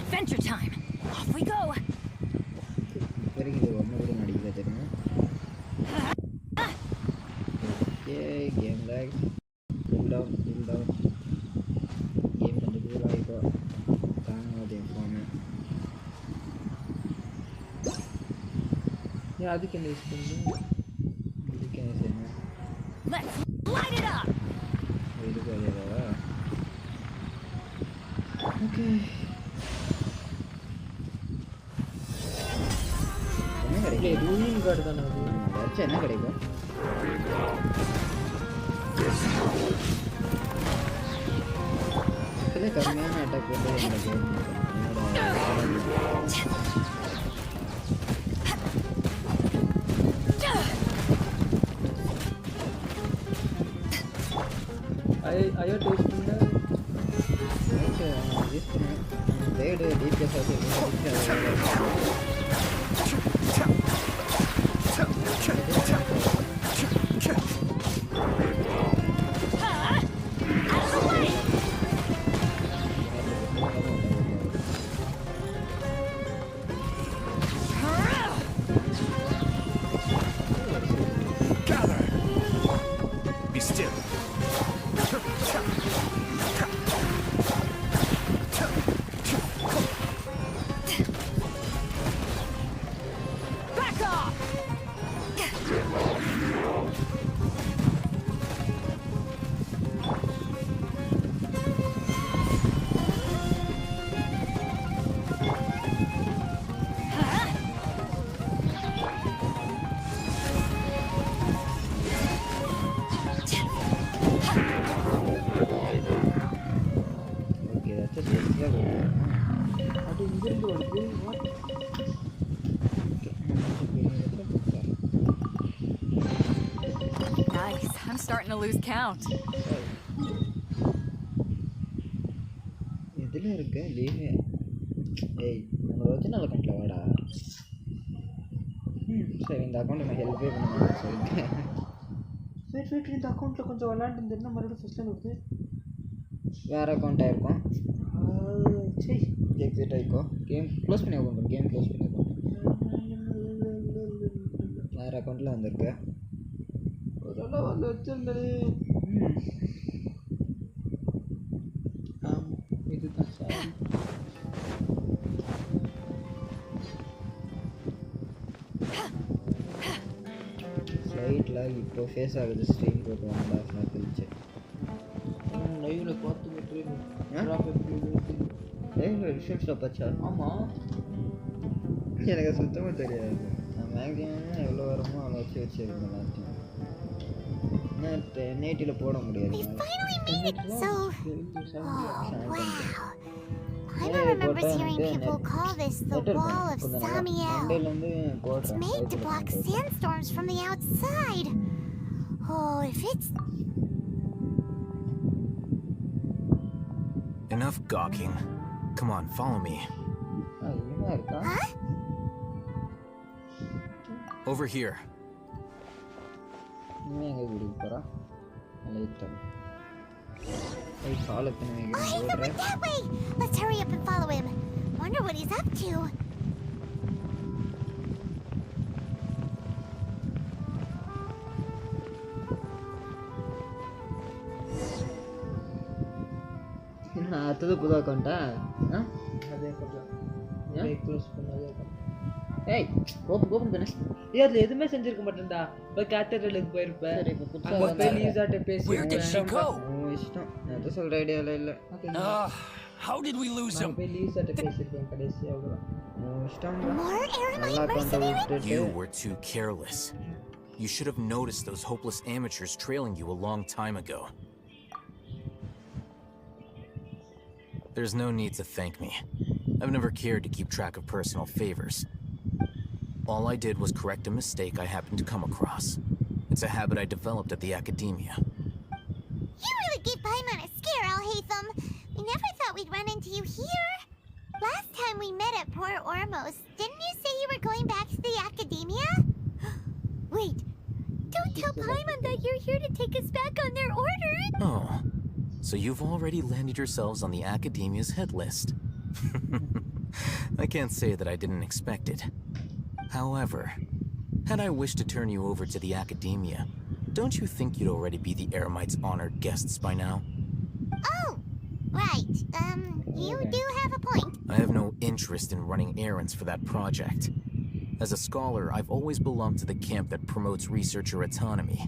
Adventure time. Off we go. Okay, game lag. Cool down. Game கொஞ்சம் cool ஆகிப்போ. தாங்காது ஃபோனு. ஏன் அதுக்கு என்ன யூஸ் பண்ணு? இதுக்கு என்ன செய்யணும்? Let's light it up. இதுக்கு வரையாதா? ஓகே. என்ன கிடைக்கும்? ரூலிங் கார்டு தானே அது. வச்சு என்ன கிடைக்கும்? இதில் கம்மியான அட்டாக் போட்டு ஐயோ டேஸ்ட் பண்ண யூஸ் பண்ணேன். Blade DPS Be still. Back off. Nice. I'm starting to lose count. இதில் இருக்க லீவே ஏய் நம்ம ஒரிஜினல் அக்கௌண்ட்டில் வாடா. சரி இந்த அக்கௌண்ட்டை நான் ஹெல்ப்பே பண்ண மாட்டேன் சொல்லிட்டேன். சரி இந்த அக்கௌண்ட்டில் கொஞ்சம் விளாண்டுருந்தேன்னா மறுபடியும் ஃபஸ்ட்டில் வருது. வேறு அக்கௌண்ட்டாக இருக்கும். சரி எக்ஸிட் ஆகிக்கோ. கேம் க்ளோஸ் பண்ணி ஓப்பன் பண்ணு. கேம் க்ளோஸ் பண்ணி ஓப்பன் வேறு அக்கௌண்ட்டில் வந்திருக்கு. அதெல்லாம் வந்து வச்சிருந்தேன். இதுதான் சார். ஸ்லைட்டில் இப்போ ஃபேஸ் ஆகுது. ஸ்ட்ரீம் போட்டு 1.5 hour கழிச்சு ரிஷன் ஸ்டாப் ஆச்சா? ஆமாம், எனக்கு சுத்தமாக தெரியாது. நான் மேக்ஸிமம் எவ்வளோ வருமோ அவ்வளோ வச்சுருக்கேன் எல்லாத்தையும். என்ன 1080 போட முடியாது. I don't remember hearing people call this the Wall of Samiel. It's made to block sandstorms from the outside. Oh, if it's... Enough gawking. Come on, follow me. Huh? Over here. Oh, he went that way! Let's hurry up and follow him. Wonder what he's up to. அடுத்தது புது அக்கௌண்ட்டா? அதே கொஞ்சம் close பண்ணாதே. ஏய் open பண்ணு. அதில் எதுவுமே செஞ்சிருக்க மாட்டேன்டா. போய் கேத்தட்ரலுக்கு போயிருப்பேன். அங்கே போய் லீஸாட்ட பேசி இஷ்டம். எது சொல்கிற ஐடியாவில் இல்லை. How did we lose him? போய் லீஸாட்ட பேசியிருக்கேன் கடைசி அவ்வளோ இஷ்டம். You were too careless. You should have noticed those hopeless amateurs trailing you a long time ago. There's no need to thank me. I've never cared to keep track of personal favors. All I did was correct a mistake I happened to come across. It's a habit I developed at the academia. You really gave Paimon a scare, Alhaitham. We never thought we'd run into you here. Last time we met at Port Ormos, didn't you say you were going back to the academia? Wait, don't tell Paimon that you're here to take us back on their orders. Oh, so you've already landed yourselves on the academia's hit list. I can't say that I didn't expect it. However, had I wished to turn you over to the academia, don't you think you'd already be the Eremites' honored guests by now? Oh, right. You do have a point. I have no interest in running errands for that project. As a scholar, I've always belonged to the camp that promotes researcher autonomy.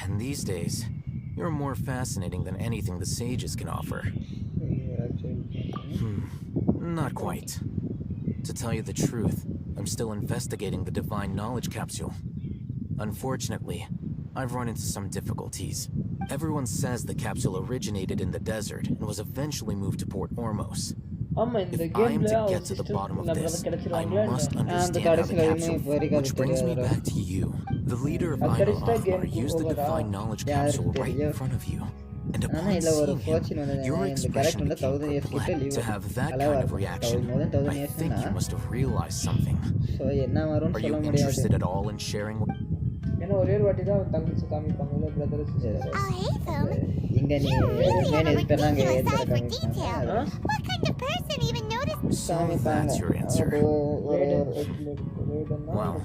And these days, you're more fascinating than anything the sages can offer. Not quite. To tell you the truth, I'm still investigating the divine knowledge capsule. Unfortunately, I've run into some difficulties. Everyone says the capsule originated in the desert and was eventually moved to Port Ormos. If I am to get to the bottom of this, I must understand how the capsule... Which brings me back to you. The leader of Einolachmar used the divine knowledge capsule right in front of you. And upon seeing him, your expression became perplexed. To have that kind of reaction, I think you must have realized something. Are you interested at all in sharing what... ஏன்னா ஒரே ஒரு வாட்டி தான் தங்கச்சி காமிப்பாங்கல்ல brother sister. இங்க நீ manage பண்ணாங்க What kind of person even noticed? So that's your answer. Well,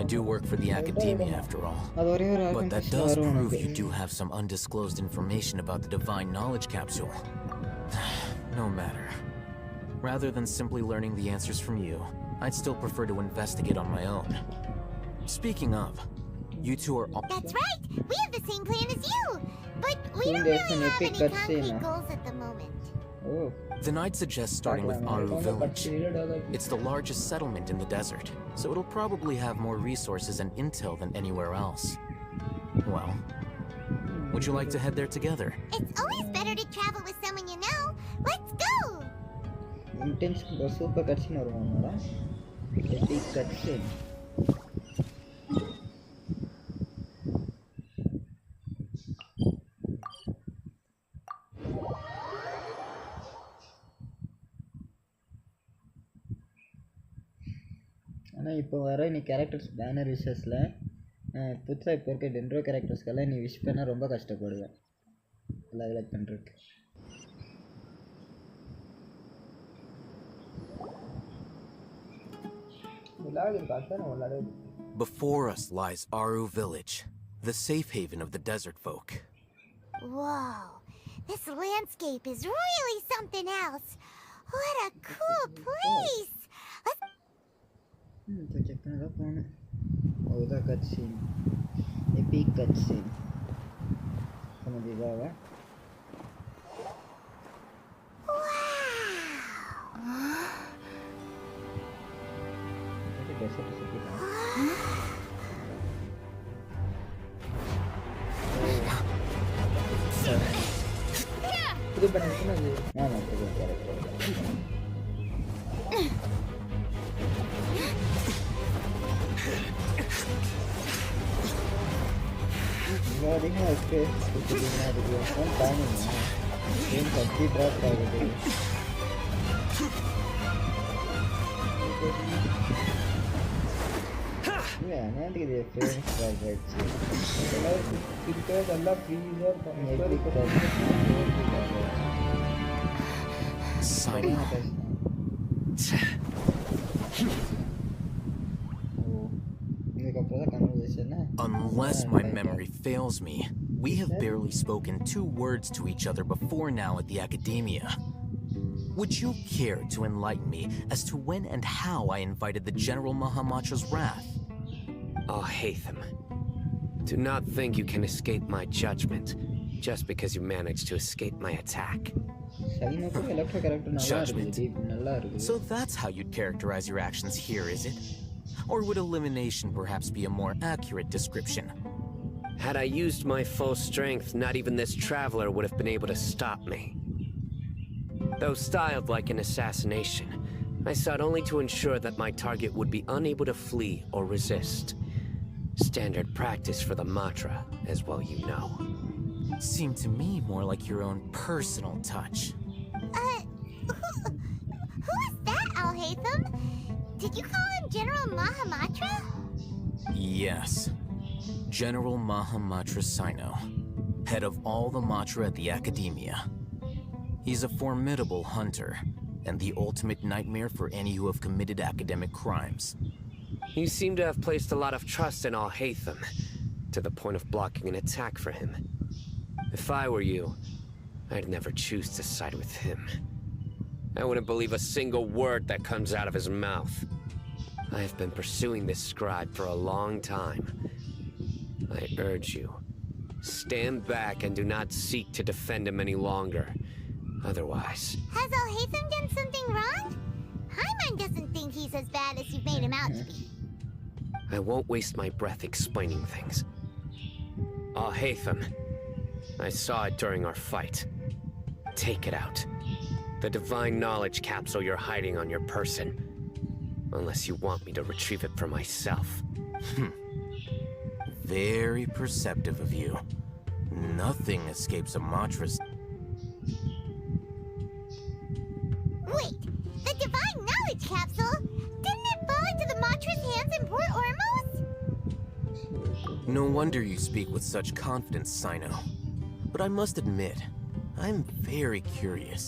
I do work for the academia after all. But that does prove you do have some undisclosed information about the divine knowledge capsule. No matter. Rather than simply learning the answers from you, I'd still prefer to investigate on my own. Speaking of, you two are all... That's right! We have the same plan as you! But we don't really have any concrete goals at the moment. Oh. Then I'd suggest starting with Aru Village. It's the largest settlement in the desert, so it'll probably have more resources and intel than anywhere else. Well, would you like to head there together? It's always better to travel with someone you know. Let's go! Intense super cutscene வருவாங்கடா. Epic cutscene. ஆனால் இப்போ வர நீ characters banner விஷஸில் புதுசாக இப்போ இருக்க டென்ட்ரோ கேரக்டர்ஸ்க்கெல்லாம் நீ wish பண்ணால் ரொம்ப கஷ்டப்படுவேன் லெவலப் பண்ணுறதுக்கு. Before us lies Aru Village, the safe haven of the desert folk. Whoa, this landscape is really something else. What a cool place! இப்போ செக் பண்ண தான் போகணும். அதுதான் கட்சீன், எபிக் கட்சீன். சமதிவாக புது பண்ணிருக்கேன் அது. ஆமா புது character. Loading okay. It's not timing. Game 30 drop ஆகுது. Yeah, not the famous projects. Because all freeze or Unless my memory fails me, we have barely spoken 2 words to each other before now at the Academia. Would you care to enlighten me as to when and how I invited the General Mahamatra's wrath? Oh, Haytham. Do not think you can escape my judgment just because you managed to escape my attack. Judgment? So that's how you'd characterize your actions here, is it? Or would elimination perhaps be a more accurate description? Had I used my full strength, not even this traveler would have been able to stop me. Though styled like an assassination, I sought only to ensure that my target would be unable to flee or resist. Standard practice for the Matra, as well you know. Seemed to me more like your own personal touch. Who is that, Alhaitham? Did you call him General Mahamatra? Yes. General Mahamatra Sino, head of all the Matra at the Academia. He's a formidable hunter, and the ultimate nightmare for any who have committed academic crimes. You seem to have placed a lot of trust in Alhaitham, to the point of blocking an attack for him. If I were you, I'd never choose to side with him. I wouldn't believe a single word that comes out of his mouth. I have been pursuing this scribe for a long time. I urge you, stand back and do not seek to defend him any longer. Otherwise... Has Alhaitham done something wrong? Hyman doesn't think he's as bad as you've made him out to be. I won't waste my breath explaining things. Alhaitham, I saw it during our fight. Take it out. The divine knowledge capsule you're hiding on your person. Unless you want me to retrieve it for myself. Very perceptive of you. Nothing escapes a Matra's... Wait, the divine knowledge capsule? Didn't it fall into the Matra's hands in Port Ormos? No wonder you speak with such confidence, Sino. But I must admit, I'm very curious.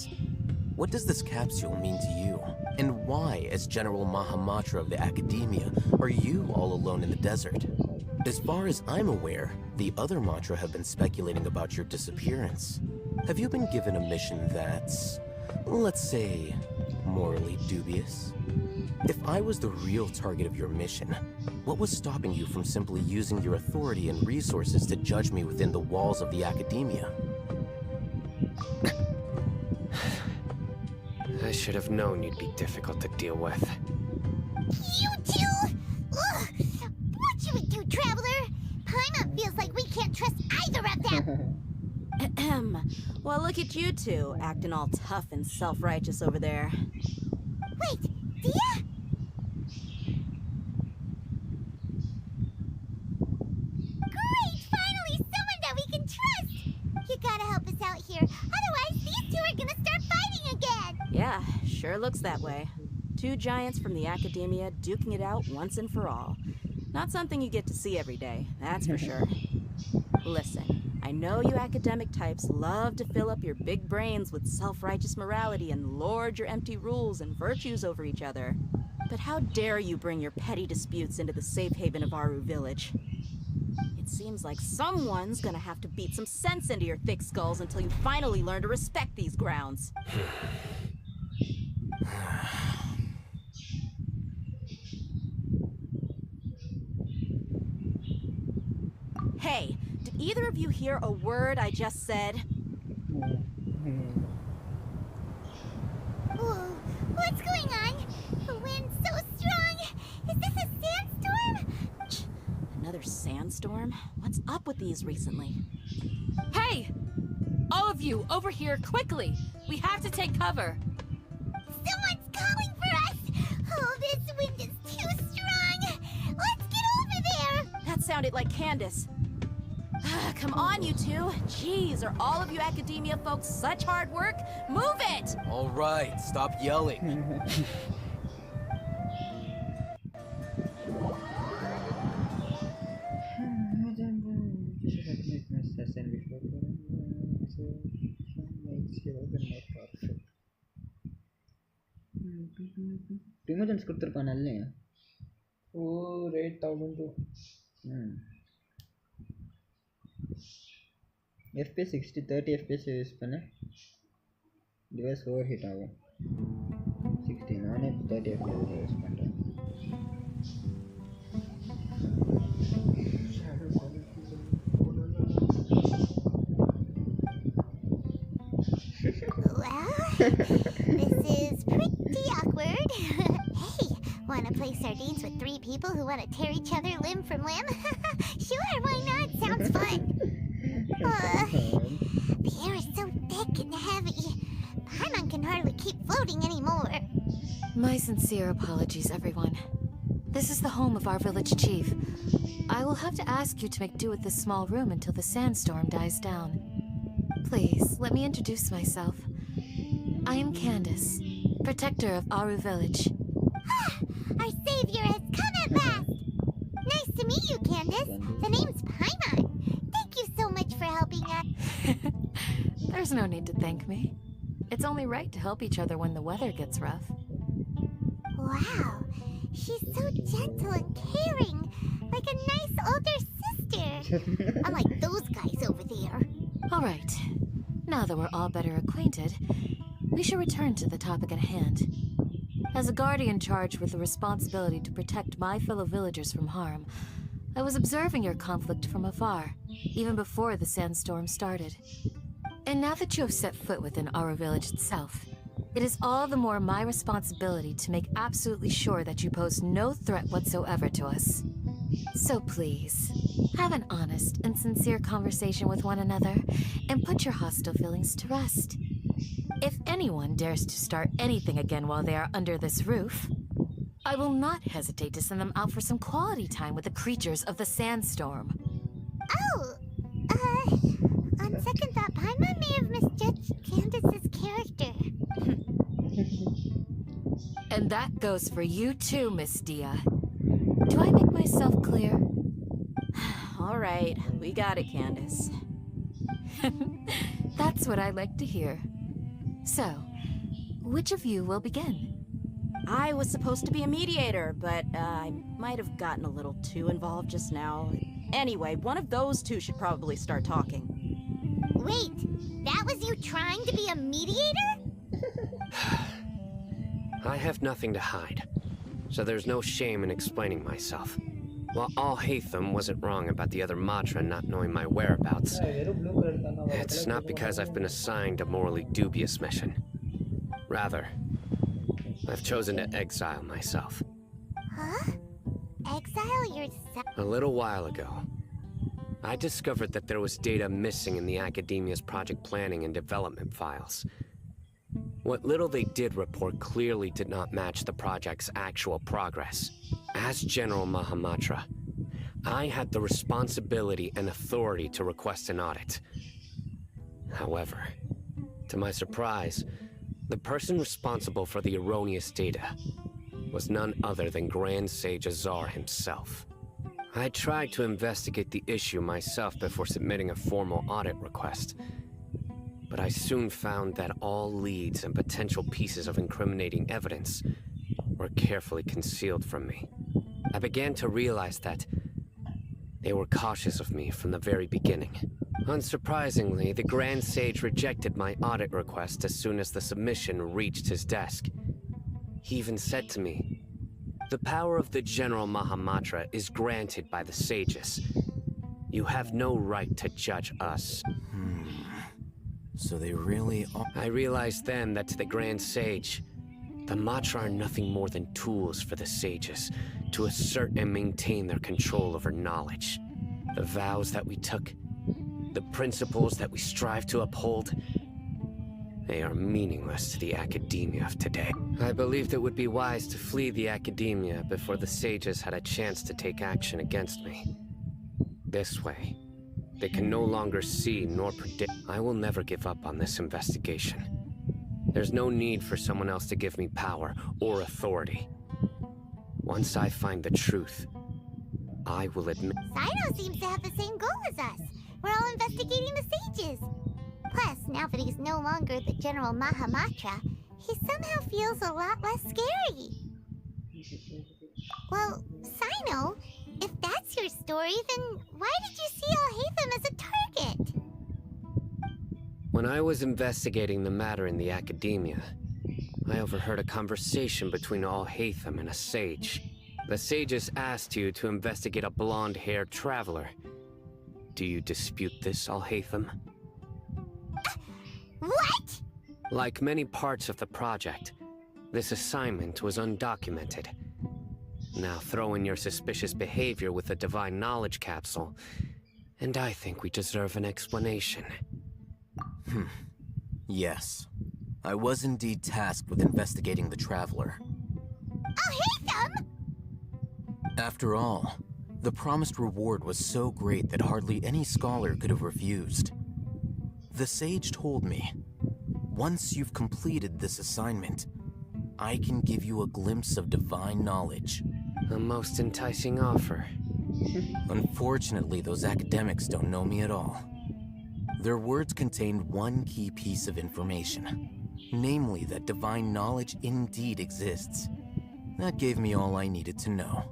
What does this capsule mean to you? And why, as General Mahamatra of the Academia, are you all alone in the desert? As far as I'm aware, the other Matra have been speculating about your disappearance. Have you been given a mission that's, let's say, morally dubious? If I was the real target of your mission, what was stopping you from simply using your authority and resources to judge me within the walls of the Academia? I should have known you'd be difficult to deal with. You two! Ugh. What should we do, Traveler? Paimon feels like we can't trust either of them! Well, look at you two, acting all tough and self-righteous over there. Wait, Dia? Great! Finally, someone that we can trust! You gotta help us out here, otherwise these two are gonna start fighting again! Yeah, sure looks that way. 2 giants from the Academia duking it out once and for all. Not something you get to see every day, that's for sure. Listen, I know you academic types love to fill up your big brains with self-righteous morality and lord your empty rules and virtues over each other. But how dare you bring your petty disputes into the safe haven of Aru Village? It seems like someone's gonna have to beat some sense into your thick skulls until you finally learn to respect these grounds. Hey, did either of you hear a word I just said? Whoa, what's going on? The wind's so strong! Is this a sandstorm? Another sandstorm? What's up with these recently? Hey! of you, over here, quickly! We have to take cover! Someone's calling for us! Oh, this wind is too strong! Let's get over there! That sounded like Candace. Come on, you two. Jeez, are all of you academia folks such hard work? Move it! All right, stop yelling. Emotions கொடுத்திருப்பானல்ல O rate 1002 FPS 60 30 FPS use பண்ண device over heat ஆகும் 60 நானே 30 FPS use பண்றேன் Well, this is pretty awkward. Hey, wanna play sardines with 3 people who wanna tear each other limb from limb? Sure, why not? Sounds fun. The air is so thick and heavy. Paimon can hardly keep floating anymore. My sincere apologies, everyone. This is the home of our village chief. I will have to ask you to make do with this small room until the sandstorm dies down. Please, let me introduce myself. I am Candace, protector of Aru village. Our savior has come at last! Nice to meet you, Candace. The name's Paimon. Thank you so much for helping us. There's no need to thank me. It's only right to help each other when the weather gets rough. Wow, she's so gentle and caring, like a nice older sister. Unlike those guys over there. All right, now that we're all better acquainted, we should return to the topic at hand. As a guardian charged with the responsibility to protect my fellow villagers from harm, I was observing your conflict from afar, even before the sandstorm started. And now that you have set foot within our village itself, it is all the more my responsibility to make absolutely sure that you pose no threat whatsoever to us. So please, have an honest and sincere conversation with one another and put your hostile feelings to rest. If anyone dares to start anything again while they are under this roof, I will not hesitate to send them out for some quality time with the creatures of the sandstorm. Oh, on second thought, Paimon may have misjudged Candace's character. And that goes for you too, Miss Dia. Do I make myself clear? All right, we got it, Candace. That's what I like to hear. So, which of you will begin? I was supposed to be a mediator, but I might have gotten a little too involved just now. Anyway, one of those two should probably start talking. Wait, that was you trying to be a mediator? I have nothing to hide, so there's no shame in explaining myself. While Al-Haytham wasn't wrong about the other Matra not knowing my whereabouts, it's not because I've been assigned a morally dubious mission. Rather, I've chosen to exile myself. Huh? Exile yourself? A little while ago, I discovered that there was data missing in the Academia's project planning and development files. What little they did report clearly did not match the project's actual progress. As General Mahamatra, I had the responsibility and authority to request an audit. However, to my surprise, the person responsible for the erroneous data was none other than Grand Sage Azar himself. I tried to investigate the issue myself before submitting a formal audit request, but I soon found that all leads and potential pieces of incriminating evidence were carefully concealed from me. I began to realize that they were cautious of me from the very beginning. Unsurprisingly, the Grand Sage rejected my audit request as soon as the submission reached his desk. He even said to me, "The power of the General Mahamatra is granted by the sages. You have no right to judge us." So they really are... I realized then that to the Grand Sage, the Matra are nothing more than tools for the sages to assert and maintain their control over knowledge. The vows that we took, the principles that we strive to uphold, they are meaningless to the academia of today. I believed it would be wise to flee the academia before the sages had a chance to take action against me. This way, they can no longer see nor predict. I will never give up on this investigation. There's no need for someone else to give me power or authority. Once I find the truth, I will admit— Sino seems to have the same goal as us. We're all investigating the sages. Plus, now that he's no longer the General Mahamatra, he somehow feels a lot less scary. Well, Sino, if that's your story, then why did you see Alhaitham as a target? When I was investigating the matter in the academia, I overheard a conversation between Alhaitham and a sage. The sages asked you to investigate a blonde-haired traveler. Do you dispute this, Alhaitham? What? Like many parts of the project, this assignment was undocumented. Now throw in your suspicious behavior with the Divine Knowledge Capsule, and I think we deserve an explanation. Yes. I was indeed tasked with investigating the Traveler. Alhaitham! After all, the promised reward was so great that hardly any scholar could have refused. The sage told me, once you've completed this assignment, I can give you a glimpse of divine knowledge. A most enticing offer. Unfortunately, those academics don't know me at all. Their words contained one key piece of information, namely that divine knowledge indeed exists. That gave me all I needed to know.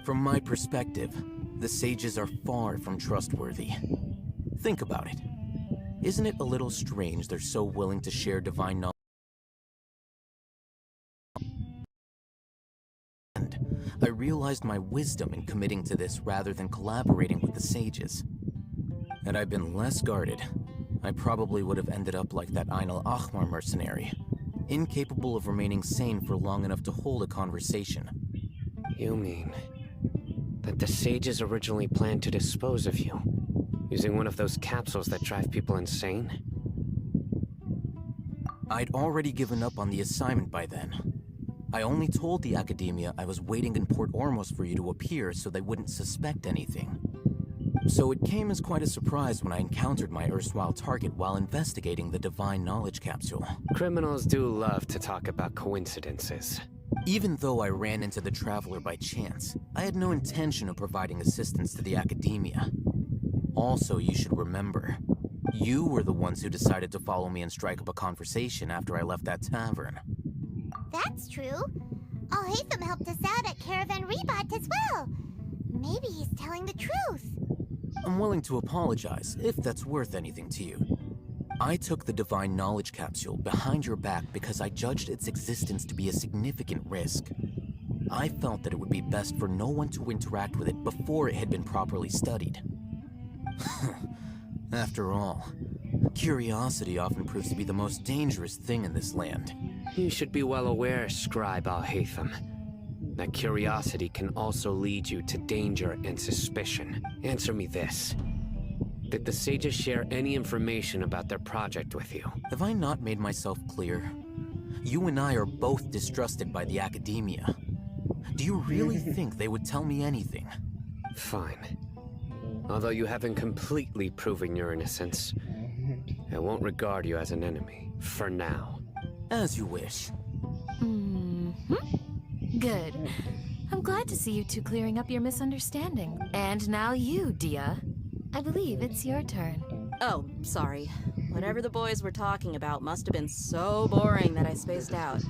From my perspective, the sages are far from trustworthy. Think about it. Isn't it a little strange they're so willing to share divine knowledge? I realized my wisdom in committing to this rather than collaborating with the sages. Had I been less guarded, I probably would have ended up like that Ain al-Ahmar mercenary, incapable of remaining sane for long enough to hold a conversation. You mean that the sages originally planned to dispose of you, using one of those capsules that drive people insane? I'd already given up on the assignment by then. I only told the academia I was waiting in Port Ormos for you to appear so they wouldn't suspect anything. So it came as quite a surprise when I encountered my erstwhile target while investigating the Divine Knowledge Capsule. Criminals do love to talk about coincidences. Even though I ran into the Traveler by chance, I had no intention of providing assistance to the academia. Also, you should remember, you were the ones who decided to follow me and strike up a conversation after I left that tavern. That's true. Alhaitham helped us out at Caravan Rebat as well. Maybe he's telling the truth. I'm willing to apologize, if that's worth anything to you. I took the Divine Knowledge Capsule behind your back because I judged its existence to be a significant risk. I felt that it would be best for no one to interact with it before it had been properly studied. After all, curiosity often proves to be the most dangerous thing in this land. You should be well aware, Scribe Alhaitham, that curiosity can also lead you to danger and suspicion. Answer me this. Did the sages share any information about their project with you? Have I not made myself clear? You and I are both distrusted by the academia. Do you really think they would tell me anything? Fine. Although you haven't completely proven your innocence, I won't regard you as an enemy, for now. As you wish. Good. I'm glad to see you two clearing up your misunderstanding. And now you, Dia. I believe it's your turn. Oh, sorry. Whatever the boys were talking about must have been so boring that I spaced out.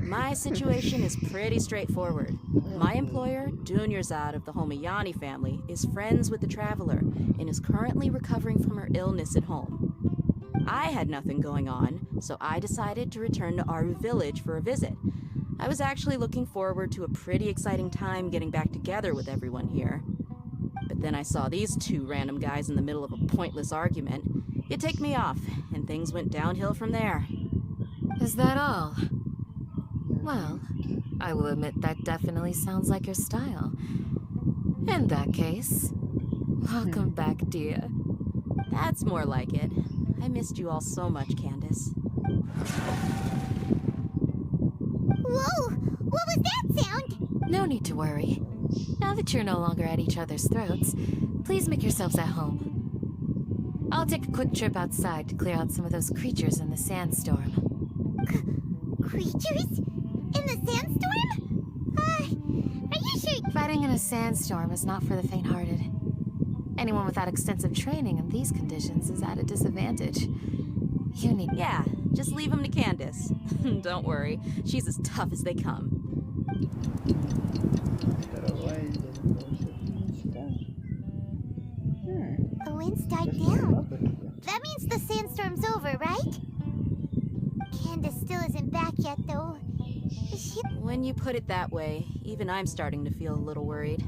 My situation is pretty straightforward. My employer, Dunyarzad of the Homayani family, is friends with the Traveler and is currently recovering from her illness at home. I had nothing going on, so I decided to return to Aru village for a visit. I was actually looking forward to a pretty exciting time getting back together with everyone here. But then I saw these two random guys in the middle of a pointless argument. It ticked me off, and things went downhill from there. Is that all? Well, I will admit that definitely sounds like your style. In that case, Welcome back, dear. That's more like it. I missed you all so much, Candace. Whoa! What was that sound? No need to worry. Now that you're no longer at each other's throats, please make yourselves at home. I'll take a quick trip outside to clear out some of those creatures in the sandstorm. Creatures? In the sandstorm? Are you sure? Fighting in a sandstorm is not for the faint-hearted. Anyone without extensive training in these conditions is at a disadvantage. You need... Yeah, just leave him to Candace. Don't worry, she's as tough as they come. The wind's died down. That means the sandstorm's over, right? Candace still isn't back yet, though. Is she... When you put it that way, even I'm starting to feel a little worried.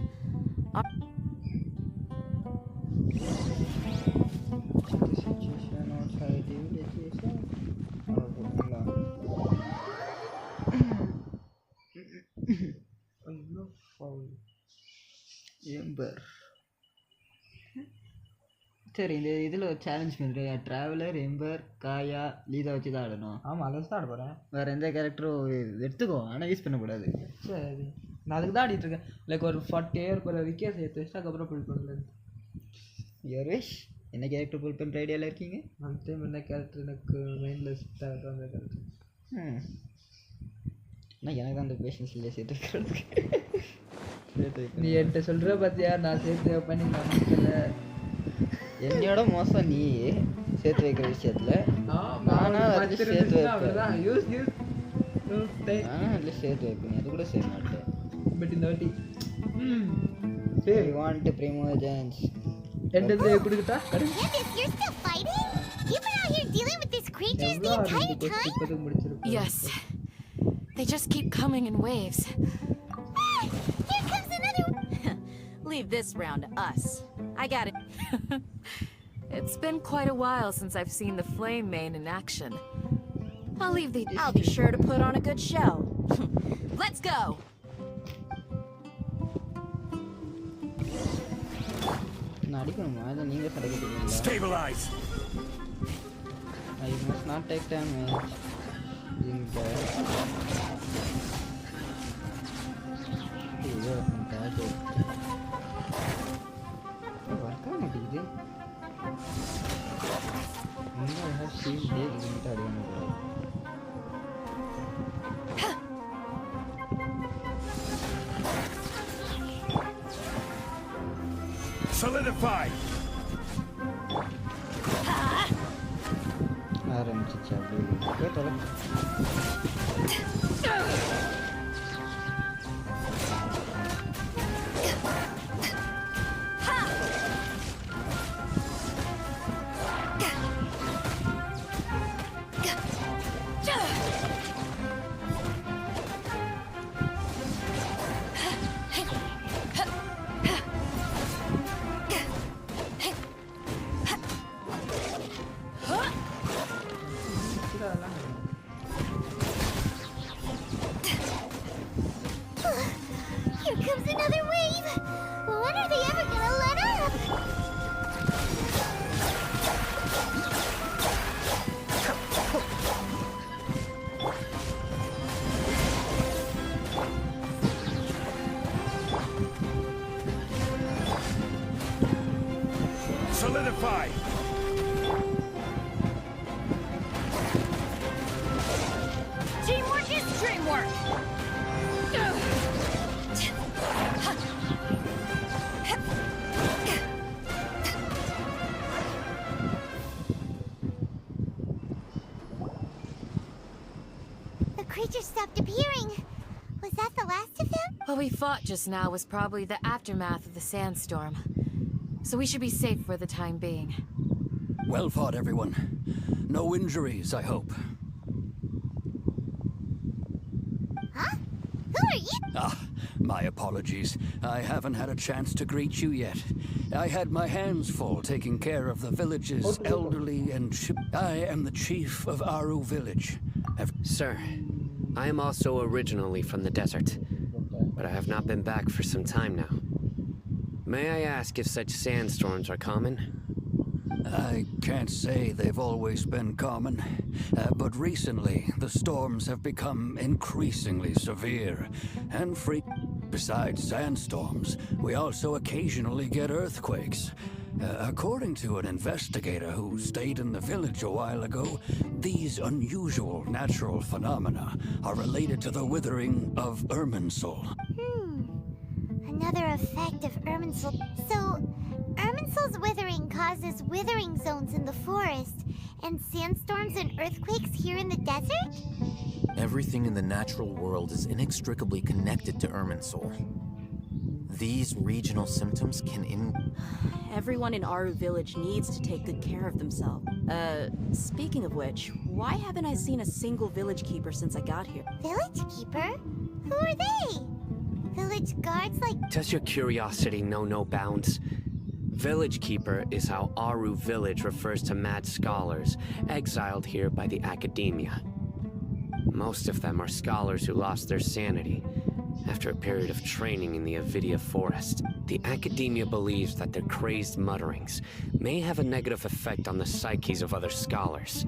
Ember. சரி இந்த இதில் ஒரு challenge பண்ணுறேன். Traveller, எம்பர், காயா, லீதா வச்சு தான் ஆடணும். ஆமாம் அதை தான் ஆட போகிறேன். வேறு எந்த கேரக்டரும் எடுத்துக்கோ, ஆனால் யூஸ் பண்ணக்கூடாது. சரி நான் அதுக்கு தான் ஆடிட்டு இருக்கேன். லைக் ஒரு 40 இயர் ஒரு விக்கே சேர்த்து வச்சுட்டு அதுக்கப்புறம் புல் பண்ணல. யோரேஷ் என்ன கேரக்டர் புல் பண்ணுற ஐடியாவில் இருக்கீங்க? அந்த டைம் என்ன கேரக்டர் எனக்கு மைண்டில் செட் ஆகிட்டு அந்த கேரக்டர். ஆனால் எனக்கு தான் அந்த பேஷன்ஸ் இல்லையா சேர்த்து வைக்கிறதுக்கு. நீ என்கிட்ட சொல்கிற பார்த்தியா, நான் சேர்த்து பண்ணி நினைக்கல. என்னோட மோசம் நீ சேர்த்து வைக்கிற விஷயத்தில். நானும் அதில் சேர்த்து வைப்பேன். அதில் சேர்த்து வைப்பேன், அது கூட செய்ய மாட்டேன். பட் இந்த வாட்டி சரி வாண்ட் ப்ரிமோஜன்ஸ் என்கிட்ட கொடுத்துட்டா. You're still fighting? You've been out here dealing with these creatures the entire time? Yes. They just keep coming in waves. Here comes another one. Leave this round to us. I got it. It's been quite a while since I've seen the Flame Main in action. I'll be sure to put on a good show. Let's go. நான் அடிக்கணுமா? அதை நீங்கள் சடைக்கிட்டீங்களா? Stabilize. I must not take damage. இந்த ஐயோ காது வர்க்க மாட்டேங்குது. இன்னும் shield இதுக்கிட்ட அடிக்கணும். Solidify. ஆரம்பிச்சிச்சு அப்படி தொலை. Here comes another wave. When are they ever gonna let up? Solidify. Teamwork is dreamwork. The creatures stopped appearing. Was that the last of them? What we fought just now was probably the aftermath of the sandstorm. So we should be safe for the time being. Well fought, everyone. No injuries, I hope. Huh? Who are you? Ah, my apologies. I haven't had a chance to greet you yet. I had my hands full taking care of the village's elderly and I am the chief of Aru village. Sir, I am also originally from the desert, but I have not been back for some time now. May I ask if such sandstorms are common? I can't say they've always been common, but recently the storms have become increasingly severe and frequent. Besides sandstorms, we also occasionally get earthquakes. According to an investigator who stayed in the village a while ago, these unusual natural phenomena are related to the withering of Irminsul. Another effect of Irminsul. So, Irminsul's withering causes withering zones in the forest, and sandstorms and earthquakes here in the desert? Everything in the natural world is inextricably connected to Irminsul. These regional symptoms can Everyone in Aru Village needs to take good care of themselves. Speaking of which, why haven't I seen a single village keeper since I got here? Village keeper? Who are they? Village guards like... Does your curiosity know no bounds? Village Keeper is how Aru Village refers to mad scholars exiled here by the academia. Most of them are scholars who lost their sanity after a period of training in the Avidia forest. The academia believes that their crazed mutterings may have a negative effect on the psyches of other scholars.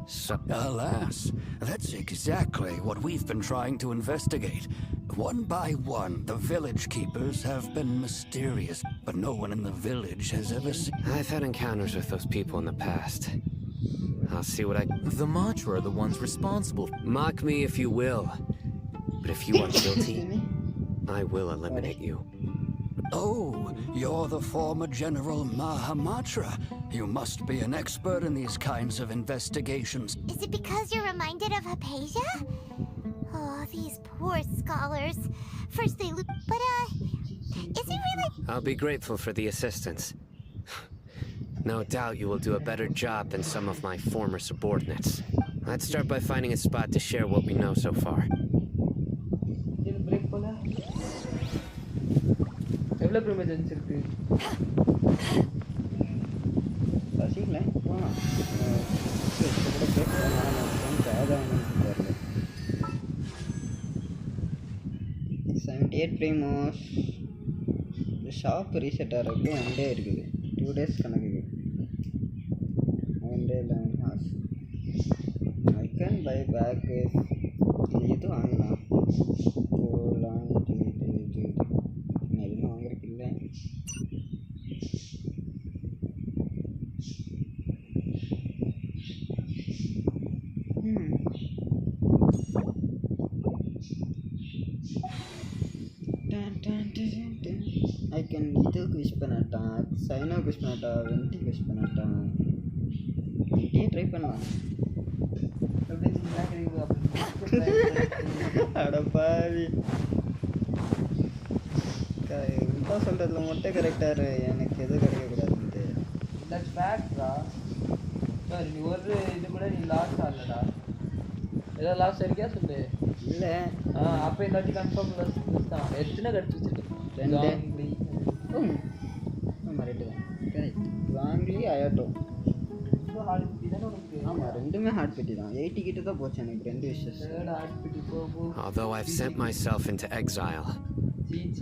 So, alas, that's exactly what we've been trying to investigate. One by one, the village keepers have been mysterious, but no one in the village has ever seen. I've had encounters with those people in the past. I'll see what I... The Matra are the ones responsible. Mock me if you will, but if you are guilty, I will eliminate you. Oh, you're the former General Mahamatra. You must be an expert in these kinds of investigations. Is it because you're reminded of Hypatia? Oh, these poor scholars. First they loot, but is it really? I'll be grateful for the assistance. No doubt you will do a better job than some of my former subordinates. Let's start by finding a spot to share what we know so far. Primos. The shop reset ஆகிறதுக்கு 1 day இருக்குது. 2 days கணக்குது. 1 day 11 hours. I can buy back இது வாங்கலாம். போலாம் இது. நான் எதுவும் வாங்குறதுக்கு இல்லை. I can either wish panata, Sino wish panata, Venti wish panata. Venti try பண்ணலாம். அட பாவி. இப்போ சொல்றதுல மட்டும் கரெக்டா இரு. எனக்கு எது கிடைக்க கூடாதுன்னு. That's fact bro. சரி நீ ஒரு இது கூட நீ லாஸ் ஆகலடா. ஏதோ லாஸ் சரியா சொல்லு. இல்ல. அப்ப இந்த வாட்டி கன்ஃபார்ம் லாஸ் தான். எத்தனை கடிச்சு வச்சிருக்க? 2. மறைட்டு தான். கரெக்ட். வாங்கி ஆயாட்டோ. இது ஹார்ட் பிட்டி தான உனக்கு? ஆமா ரெண்டுமே ஹார்ட் பிட்டி தான். 80 கிட்ட தான் போச்சு எனக்கு ரெண்டு விஷஸ். ஹார்ட் பிட்டி போ. Although I've sent myself into exile,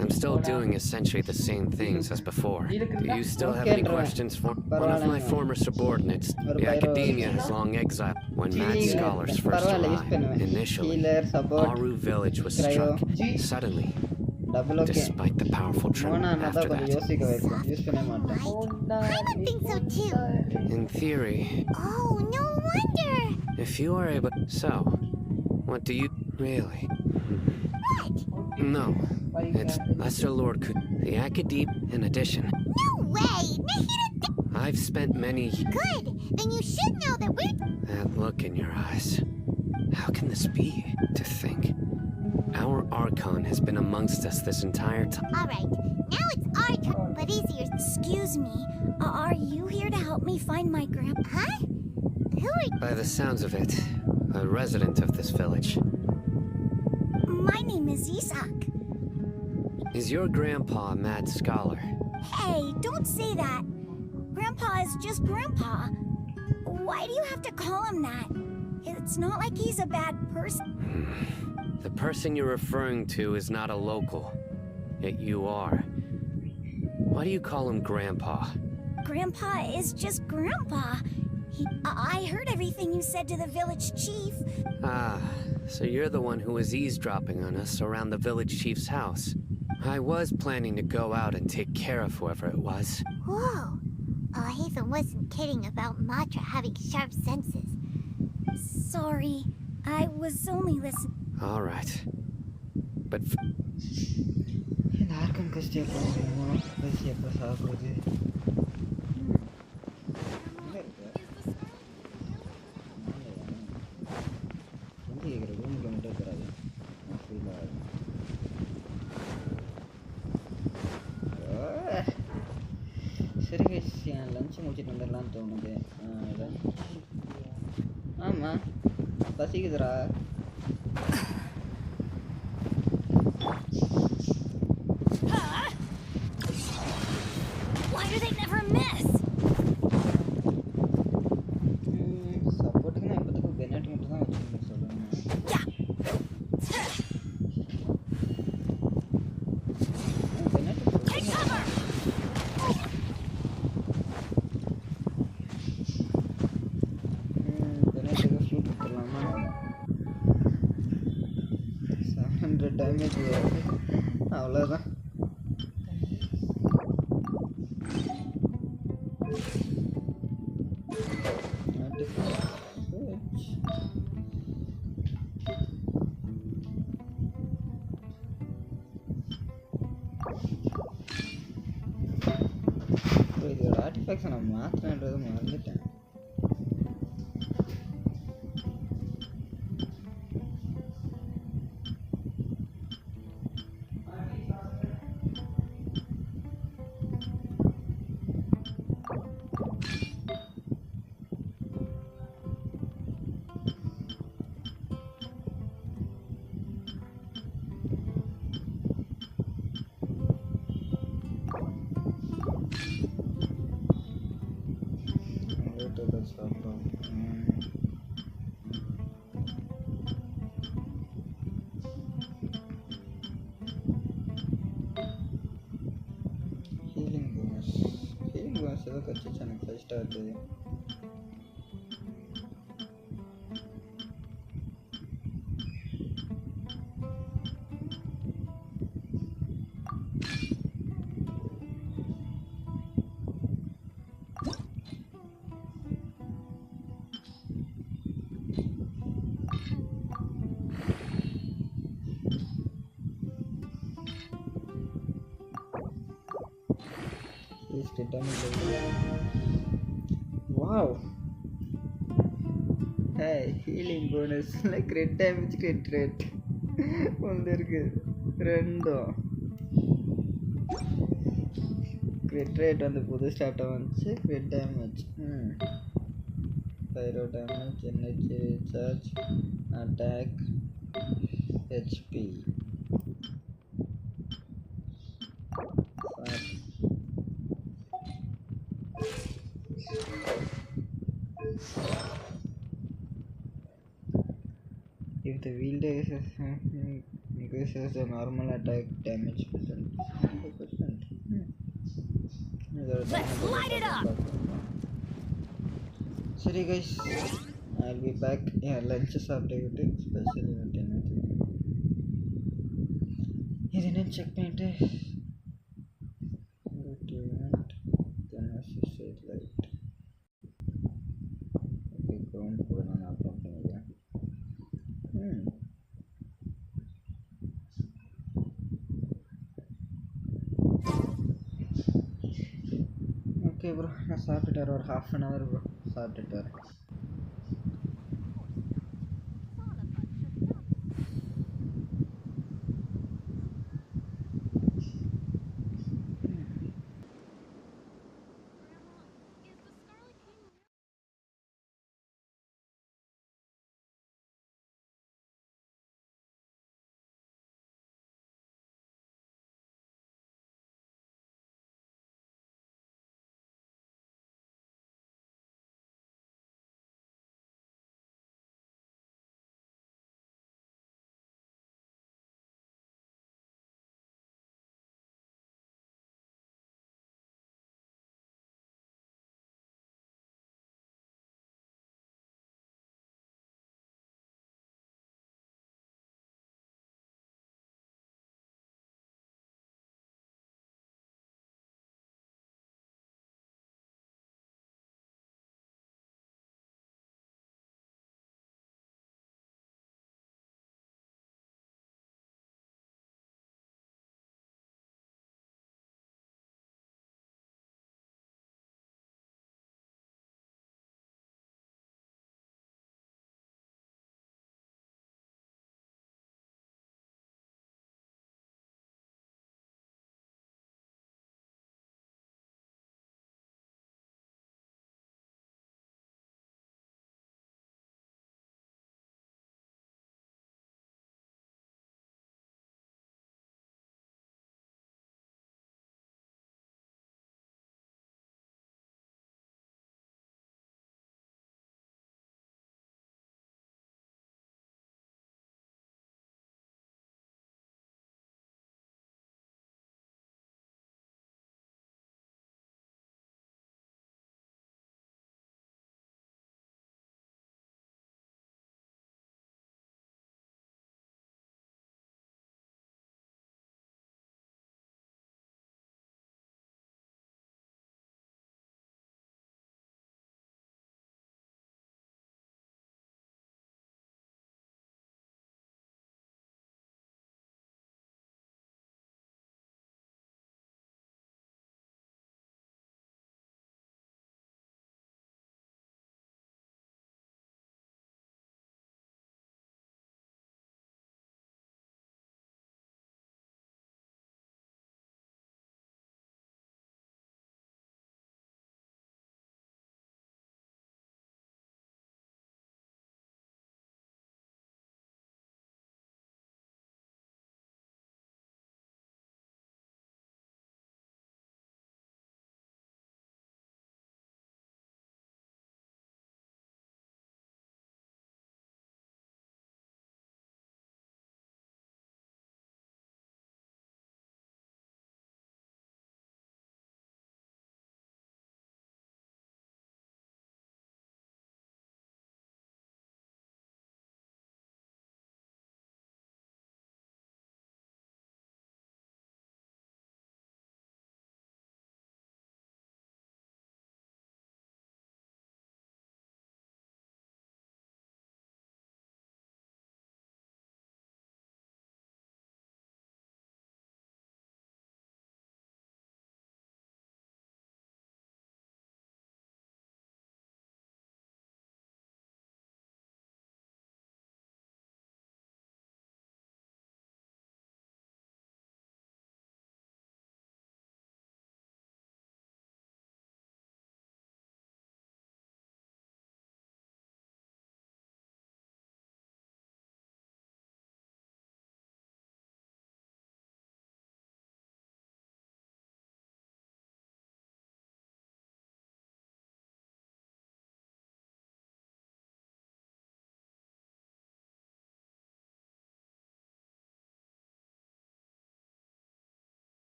I'm still doing essentially the same things as before. Do you still have any questions for one of my former subordinates? The academia has long exiled. When mad scholars first arrived, initially, Aru Village was struck suddenly. Despite the powerful tremor after that. I would think so too. In theory. Oh, no wonder. If you are able... So, what do you... Really? What? No. It's Lesser Lord the Academe in addition. No way! I've spent many... Good! Then you should know that we're... That look in your eyes. How can this be? To think. Our Archon has been amongst us this entire time. Alright, now it's our turn, but easier. Excuse me, are you here to help me find my grandpa? Huh? Who are you? By the sounds of it, a resident of this village. My name is Isak. Is your grandpa a mad scholar? Hey, don't say that. Grandpa is just Grandpa. Why do you have to call him that? It's not like he's a bad person. The person you're referring to is not a local, yet you are. Why do you call him Grandpa? Grandpa is just Grandpa. I heard everything you said to the village chief. Ah, so you're the one who was eavesdropping on us around the village chief's house. I was planning to go out and take care of whoever it was. Whoa. Haven wasn't kidding about Matra having sharp senses. Sorry, I was only listening. All right. But யாருக்கும் கஷ்டம் பண்ணுவோம் பசி எப்போ சாப்பிடுறது வந்து கேட்குற ரூமுக்கு மட்டும் இருக்கிறாது ஃபீல் ஆகும் சரி guys, என் லஞ்சை முடிச்சுட்டு வந்துடலான்னு தோணுது ஆமாம் பசிக்குதுடா Why do they never miss? சப்போர்ட்டுக்கு நான் இப்போதைக்கு பெனாட்டி மட்டும் தான் வச்சுருக்கேன் சொல்லுங்க பெனாட்டிக்கு ஃப்ளூட் கொடுத்துடலாமா 700 டேமேஜ் அவ்வளோதான் இதோட ஆர்டிஃபேக்ட்ஸை நான் மாற்றினது மறந்துட்டேன் ஹீலிங் போனஸ் ஏதோ கட்சிச்சு எனக்கு ஃபஸ்ட்டாக இருக்குது Wow! Hey, healing bonus like crit damage, crit rate. ஒன்று இருக்கு ரெண்டும் crit rate வந்து புது ஸ்டார்ட்டாக வந்துச்சு crit damage pyro damage, energy recharge, attack, HP. If the wielder increases the normal attack damage percent. Let's light it up! Sorry guys, I'll be back. Yeah, lunch is updated, especially with anything. You didn't check my day. Go to event, then associate light. Okay, ground for an appropriate. Okay bro, நான் சாப்பிட்டுட்டு ஒரு half an hour bro சாப்பிட்டுட்டு வரேன்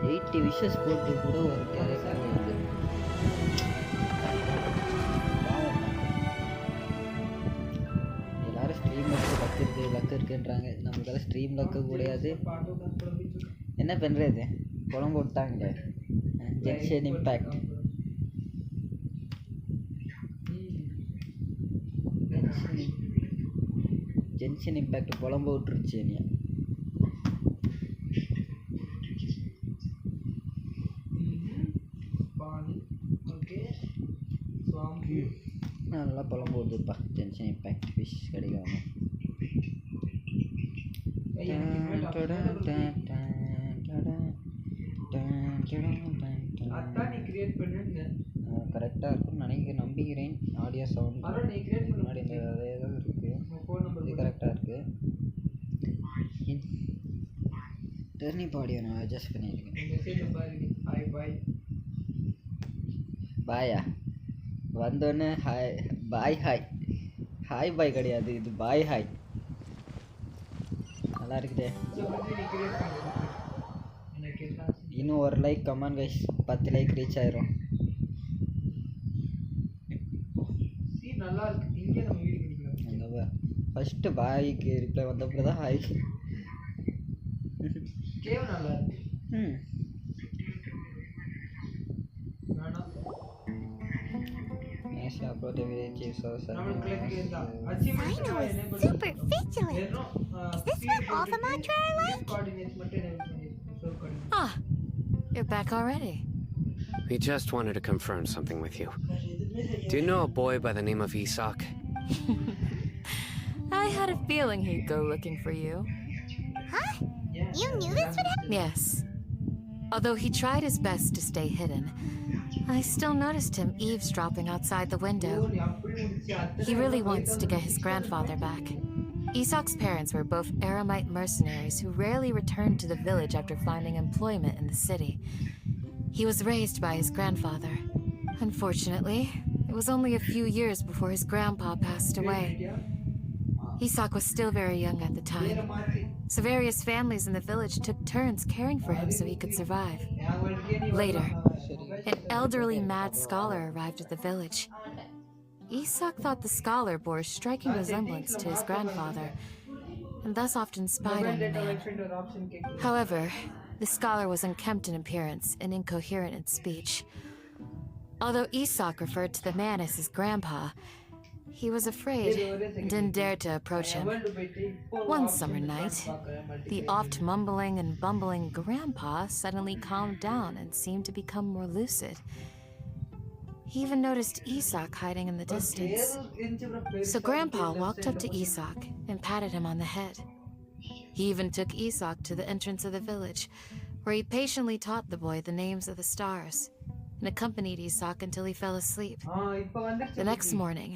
80 wishes போட்டு கூட ஒரு character இல்லை. எல்லாரும் ஸ்ட்ரீம் லக்கு இருக்குன்றாங்க. நம்மளுக்கெல்லாம் ஸ்ட்ரீம் லக்கு கூடாது. என்ன பண்ணுறது, குழம்பு விட்டாங்க. ஜென்ஷன் இம்பேக்ட் ஜென்ஷன் இம்பேக்ட் குழம்பு விட்டுருச்சு. என்னையா நல்லா குழம்பு விட்டுப்பா. ஜென்ஷன் இம்பேக்ட் ஃபிஷ் கிடைக்காம கரெக்டாக இருக்கும்னு நம்பிக்கிறேன். ஆடியோ சவுண்ட் முன்னாடி இந்த அதே தான் இருக்குது. இது கரெக்டாக இருக்குது. டர்னிப் ஆடியோ நான் அட்ஜஸ்ட் பண்ணியிருக்கேன். பாயா வந்தோடனே hi bye hi hi bye கிடையாது, இது பாய் ஹாய். நல்லா இருக்குதே. இன்னும் ஒரு like comment guys. 10 like reach ஆயிரும். ஃபர்ஸ்ட் பாய்க்கு ரிப்ளை வந்தப்போ தான் hi. About the village is so Sino is super vigilant. Is this what all the mantra are like? Ah, you're back already. We just wanted to confirm something with you. Do you know a boy by the name of Isak? I had a feeling he'd go looking for you. Huh? You knew this would happen? Yes. Although he tried his best to stay hidden, I still noticed him eavesdropping outside the window. He really wants to get his grandfather back. Isak's parents were both Aramite mercenaries who rarely returned to the village after finding employment in the city. He was raised by his grandfather. Unfortunately, it was only a few years before his grandpa passed away. Isak was still very young at the time, so various families in the village took turns caring for him so he could survive. Later, an elderly mad scholar arrived at the village. Isak thought the scholar bore a striking resemblance to his grandfather, and thus often spied on the man. However, the scholar was unkempt in appearance and incoherent in speech. Although Isak referred to the man as his grandpa, he was afraid and didn't dare to approach him. One summer night, the oft mumbling and bumbling grandpa suddenly calmed down and seemed to become more lucid. He even noticed Isak hiding in the distance. So Grandpa walked up to Isak and patted him on the head. He even took Isak to the entrance of the village, where he patiently taught the boy the names of the stars and accompanied Isak until he fell asleep. The next morning,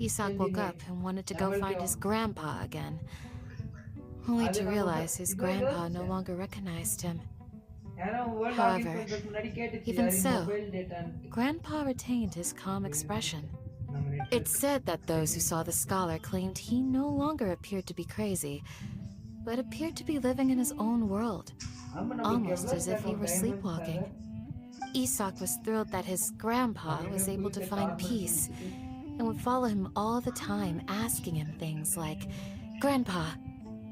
Isak woke up and wanted to go find his grandpa again, only to realize his grandpa no longer recognized him. However, even so, Grandpa retained his calm expression. It's said that those who saw the scholar claimed he no longer appeared to be crazy, but appeared to be living in his own world, almost as if he were sleepwalking. Isak was thrilled that his grandpa was able to find peace and would follow him all the time, asking him things like, "Grandpa,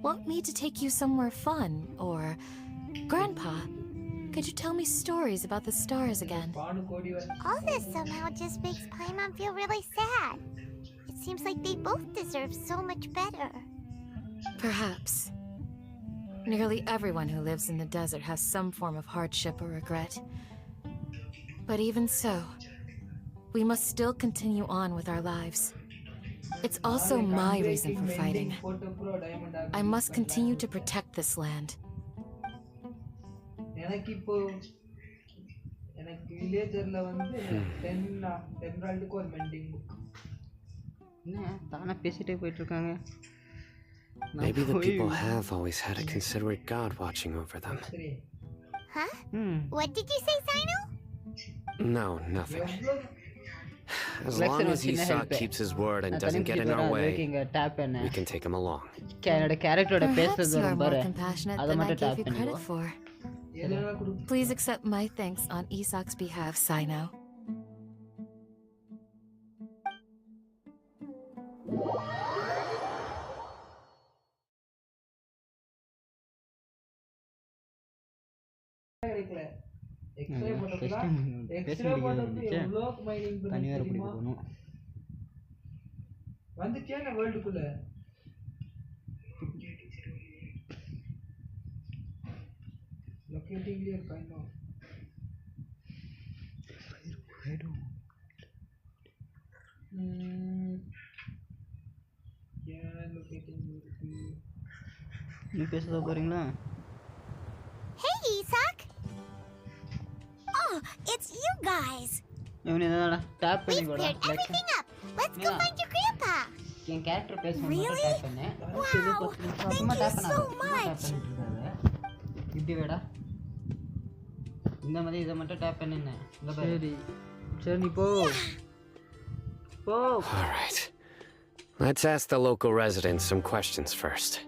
want me to take you somewhere fun?" Or, "Grandpa, could you tell me stories about the stars again?" All this somehow just makes Paimon feel really sad. It seems like they both deserve so much better. Perhaps. Nearly everyone who lives in the desert has some form of hardship or regret. But even so, we must still continue on with our lives. It's also my reason for fighting. I must continue to protect this land. Maybe the people have always had a considerate God watching over them. Huh? What did you say, Sino? No, nothing. As long as Isak keeps his word and doesn't get in our way, we can take him along. Perhaps you are more compassionate than I gave you credit for. Please accept my thanks on Isak's behalf, Sino. Hey, Isak! Oh, it's you guys! We've cleared everything up! Let's go find your grandpa! Really? Wow! Thank you so much! Alright. Let's ask the local residents some questions first.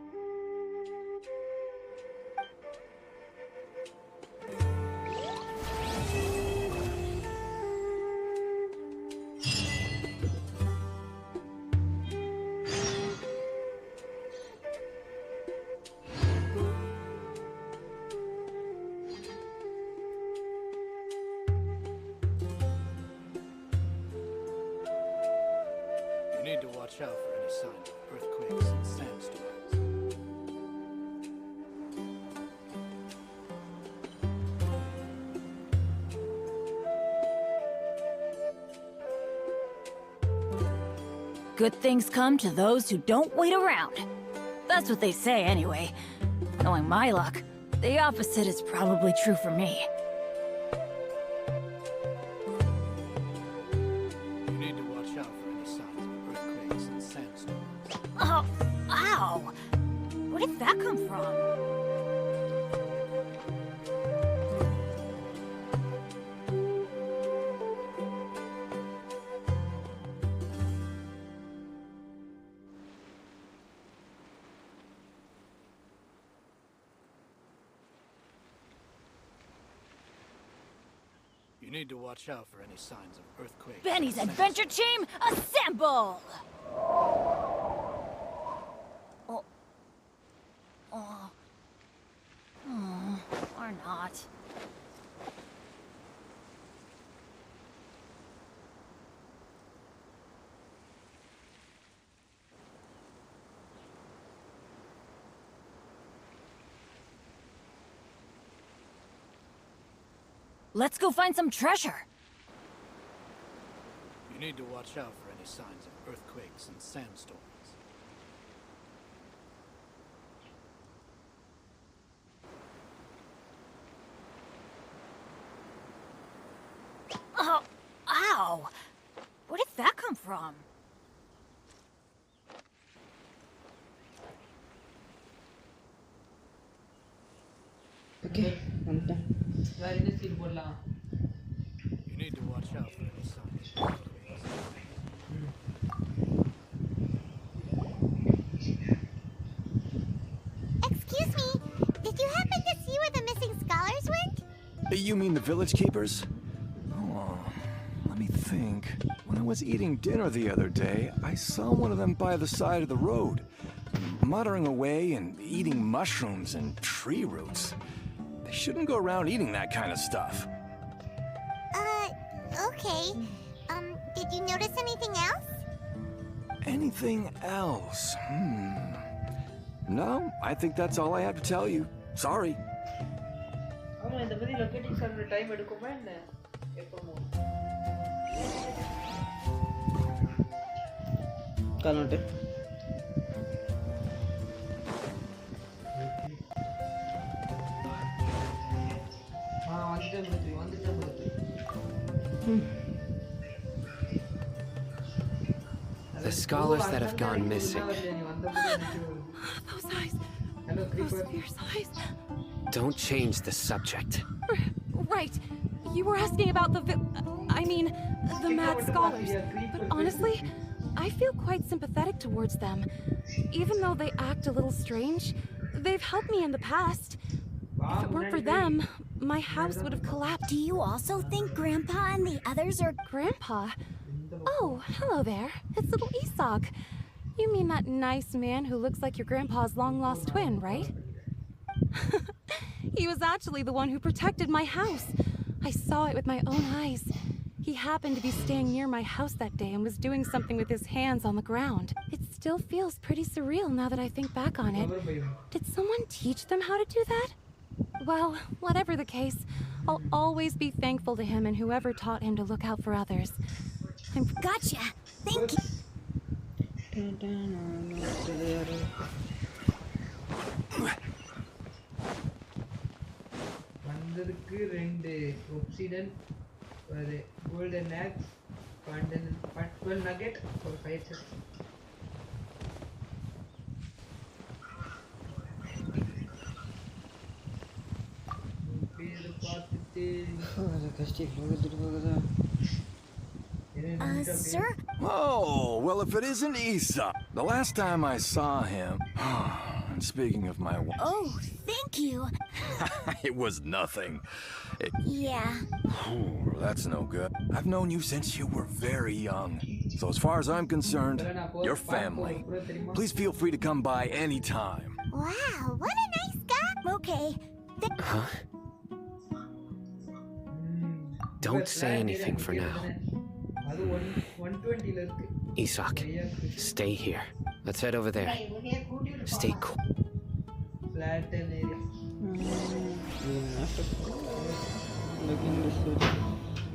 You need to watch out for any signs of earthquakes and sandstorms. Good things come to those who don't wait around. That's what they say anyway. Knowing my luck, the opposite is probably true for me. You need to watch out for any signs of earthquakes and sandstorms. Oh, ow! Where did that come from? You need to watch out for any signs of earthquakes. Benny's adventure team, assemble! Oh. Oh. Oh. Or not. Let's go find some treasure. You need to watch out for any signs of earthquakes and sandstorms. Oh, ow! Where did that come from? Okay, You need to watch out for any signs of earthquakes. Excuse me, did you happen to see where the missing scholars went? You mean the village keepers? Oh, let me think. When I was eating dinner the other day, I saw one of them by the side of the road, muttering away and eating mushrooms and tree roots. They shouldn't go around eating that kind of stuff. Okay. Did you notice anything else? Anything else? No, I think that's all I have to tell you. Sorry. The scholars that have gone missing. Those eyes. Those fierce eyes. Don't change the subject. Right. You were asking about the the mad scholars. But honestly, I feel quite sympathetic towards them. Even though they act a little strange, they've helped me in the past. If it weren't for them, my house would have collapsed. Do you also think Grandpa and the others are... Grandpa? Oh, hello there. It's little Isak. You mean that nice man who looks like your grandpa's long-lost twin, right? He was actually the one who protected my house. I saw it with my own eyes. He happened to be staying near my house that day and was doing something with his hands on the ground. It still feels pretty surreal now that I think back on it. Did someone teach them how to do that? Well, whatever the case, I'll always be thankful to him and whoever taught him to look out for others. Gotcha. Thank you. வந்ததுக்கு 2 obsidian ஒரு golden axe pearl nugget ஒரு 5 chest பேரு பார்த்துட்டு அது கஷ்டி போகுது போகுதா Sir? Oh, well, if it isn't Isa. The last time I saw him... And speaking of my... Oh, thank you. It was nothing. Yeah. That's no good. I've known you since you were very young. So as far as I'm concerned, you're family. Please feel free to come by anytime. Wow, what a nice guy. Okay. Huh? Don't say anything for now. Isak, stay here. Let's head over there. Stay cool. Flat area.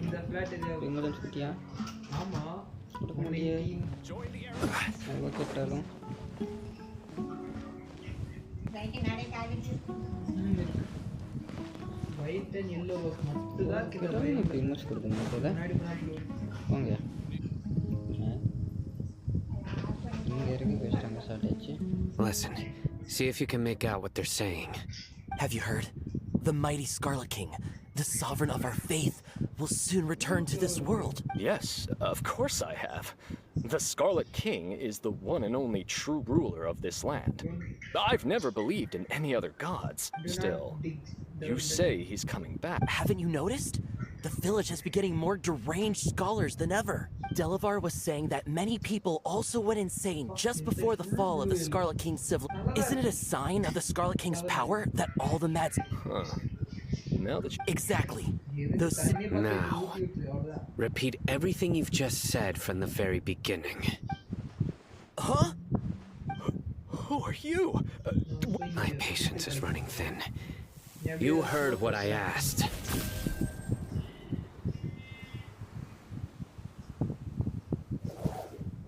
இந்த flat area Bangalore சுத்தியா ஆமா கொடுக்க முடியாது அவ்வளோ கட்டாலும் white and yellow மட்டும் தான் இப்படி மூச்சு கொடுக்கணும் போங்க Listen, see if you can make out what they're saying. Have you heard? The mighty Scarlet King, the sovereign of our faith, will soon return to this world. Yes, of course I have. The Scarlet King is the one and only true ruler of this land. I've never believed in any other gods. Still, you say he's coming back. Haven't you noticed? The village has been getting more deranged scholars than ever. Delavar was saying that many people also went insane just before the fall of the Scarlet King's civil. Isn't it a sign of the Scarlet King's power that all the mads... Huh. Now that Exactly. Those... Now, repeat everything you've just said from the very beginning. Huh? Who are you? My patience is running thin. You heard what I asked.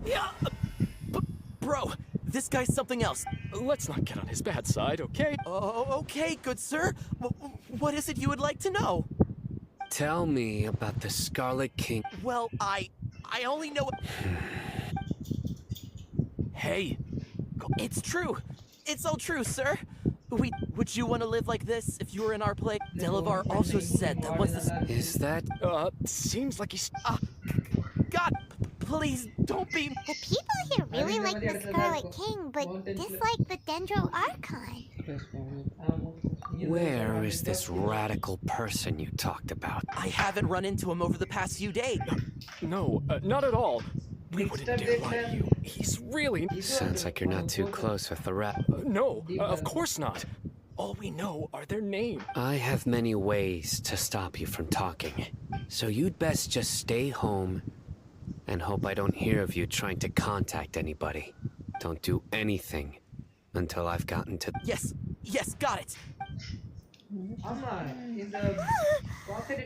Yeah, bro, this guy's something else. Let's not get on his bad side, okay? Oh, okay, good sir. What is it you would like to know? Tell me about the Scarlet King. Well, I only know... Hey. It's true. It's all true, sir. Would you want to live like this if you were in our place? Delavar also said that once this... Is that... seems like he's... God, please, don't be... The people here really like the Scarlet King, but dislike the Dendro Archon. Where is this radical person you talked about? I haven't run into him over the past few days. No, not at all. We wouldn't dare lie to you. He's really... Sounds like you're not too close with the rat. No, of course not. All we know are their names. I have many ways to stop you from talking. So you'd best just stay home and hope I don't hear of you trying to contact anybody. Don't do anything until I've gotten to... Yes, got it.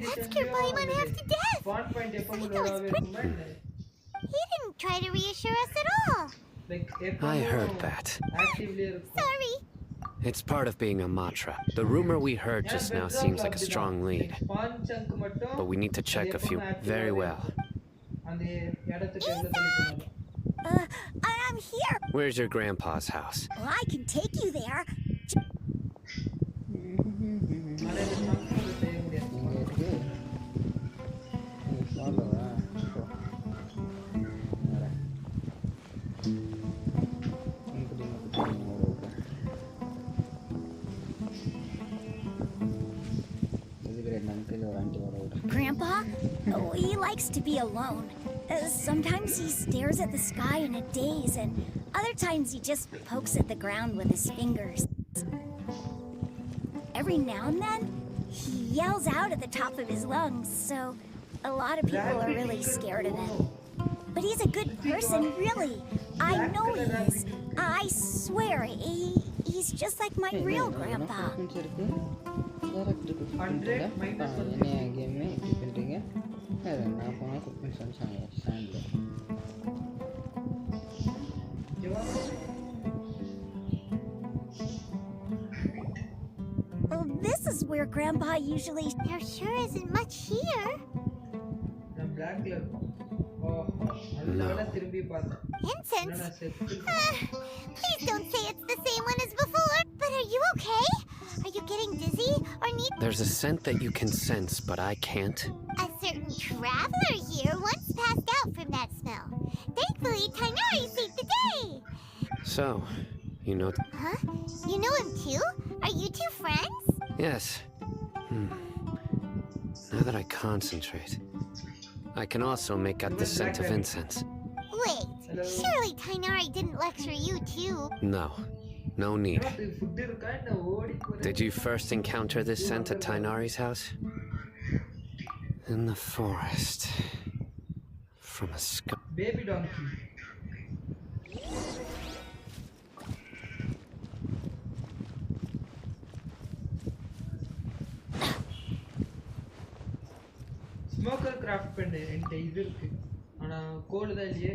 That scared Paimon half to death. He didn't try to reassure us at all. I heard that. Sorry. It's part of being a Matra. The rumor we heard just now seems like a strong lead. But we need to check a few very well. I'm here. Where's your grandpa's house? Well, I can take you there. Grandpa? Oh, he likes to be alone. Sometimes he stares at the sky in a daze, and other times he just pokes at the ground with his fingers. Every now and then, he yells out at the top of his lungs, so a lot of people are really scared of him. But he's a good person, really. I know he is. I swear, he's just like my real grandpa. Well, this is where Grandpa usually... There sure isn't much here. Incense? Please don't say it's the same one as before. But are you okay? Are you getting dizzy or need... There's a scent that you can sense, but I can't. A certain traveler here once passed out from that smell. Thankfully, Tainari saved the day. So, you know... Huh? You know him too? Are you two friends? Yes. Now that I concentrate, I can also make out the scent of incense. Wait, surely Tainari didn't lecture you too? No. No need. Did you first encounter this scent at Tainari's house? In the forest. From a Baby donkey. Smoker craft பண்ணு என்கிட்ட இது இருக்கு ஆனா கோல் தான் இல்லையே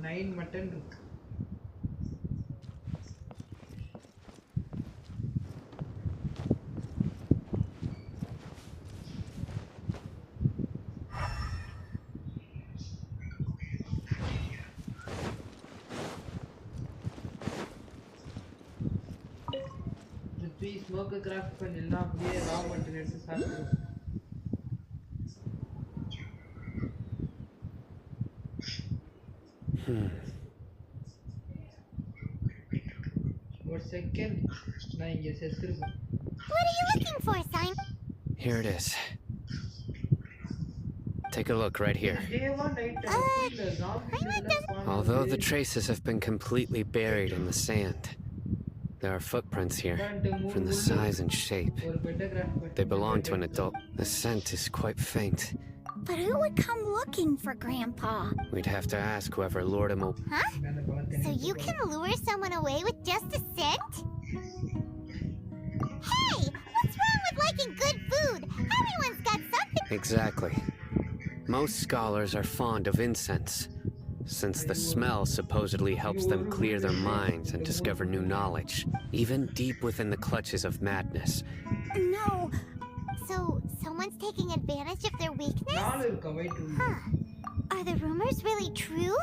9 mutton இருக்கு Smoker craft பண்ணா அப்படியே raw mutton எடுத்து சாப்பிடுறோம் For a second, நான் இங்க செத்துருக்கேன். What are you looking for, Simon? Here it is. Take a look right here. Although the traces have been completely buried in the sand, there are footprints here, from the size and shape. They belong to an adult. The scent is quite faint. But who would come looking for Grandpa? We'd have to ask whoever lured him away. Huh? So you can lure someone away with just a scent? Hey! What's wrong with liking good food? Everyone's got something. Exactly. Most scholars are fond of incense, since the smell supposedly helps them clear their minds and discover new knowledge, even deep within the clutches of madness. No. So, someone's taking advantage of their weakness? Huh. Are the rumors really true?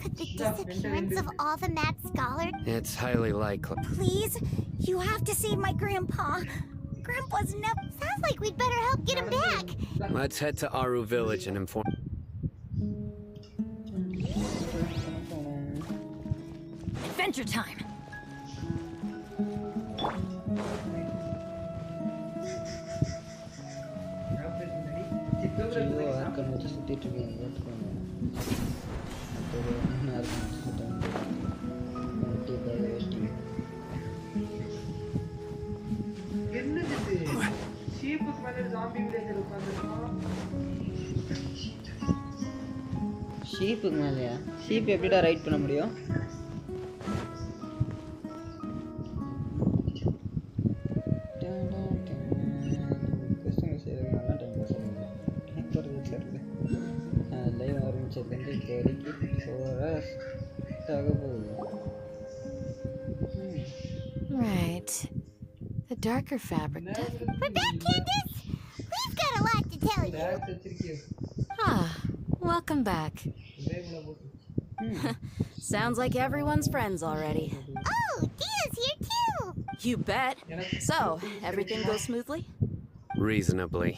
Could the disappearance of all the mad scholars... It's highly likely. Please? You have to save my Grandpa. Grandpa's never... Sounds like we'd better help get him back. Let's head to Aru Village and inform... Adventure time! Sheep மேலயா sheep எப்படிடா ride பண்ண முடியும் Right. The darker fabric. We're back, Candace! We've got a lot to tell you. Ah, welcome back. Sounds like everyone's friends already. Oh, Dia's here too! You bet. So, everything goes smoothly? Reasonably.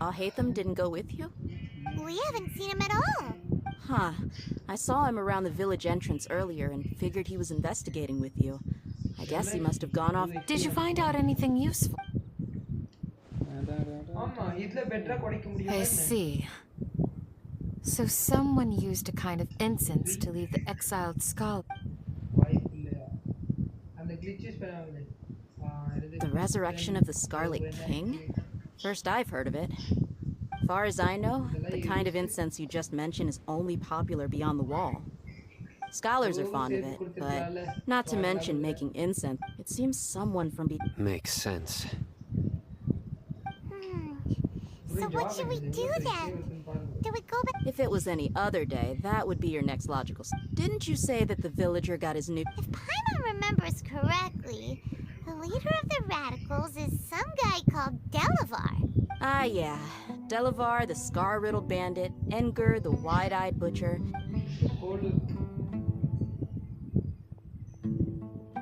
Ahetham didn't go with you? We haven't seen him at all. Huh. I saw him around the village entrance earlier and figured he was investigating with you. I guess he must have gone off. Did you find out anything useful? I see. So someone used a kind of incense to lead the exiled scholar. The resurrection of the Scarlet King? First I've heard of it. Far as I know, the kind of incense you just mentioned is only popular beyond the wall. Scholars are fond of it, but not to mention making incense. It seems someone from Makes sense. So what should we do then? Do we go back? If it was any other day, that would be your next logical Didn't you say that the villager got his new— If Paimon remembers correctly, the leader of the radicals is some guy called Delavar. Ah, yeah. Delavar, the scar-riddled bandit, Enger, the wide-eyed butcher.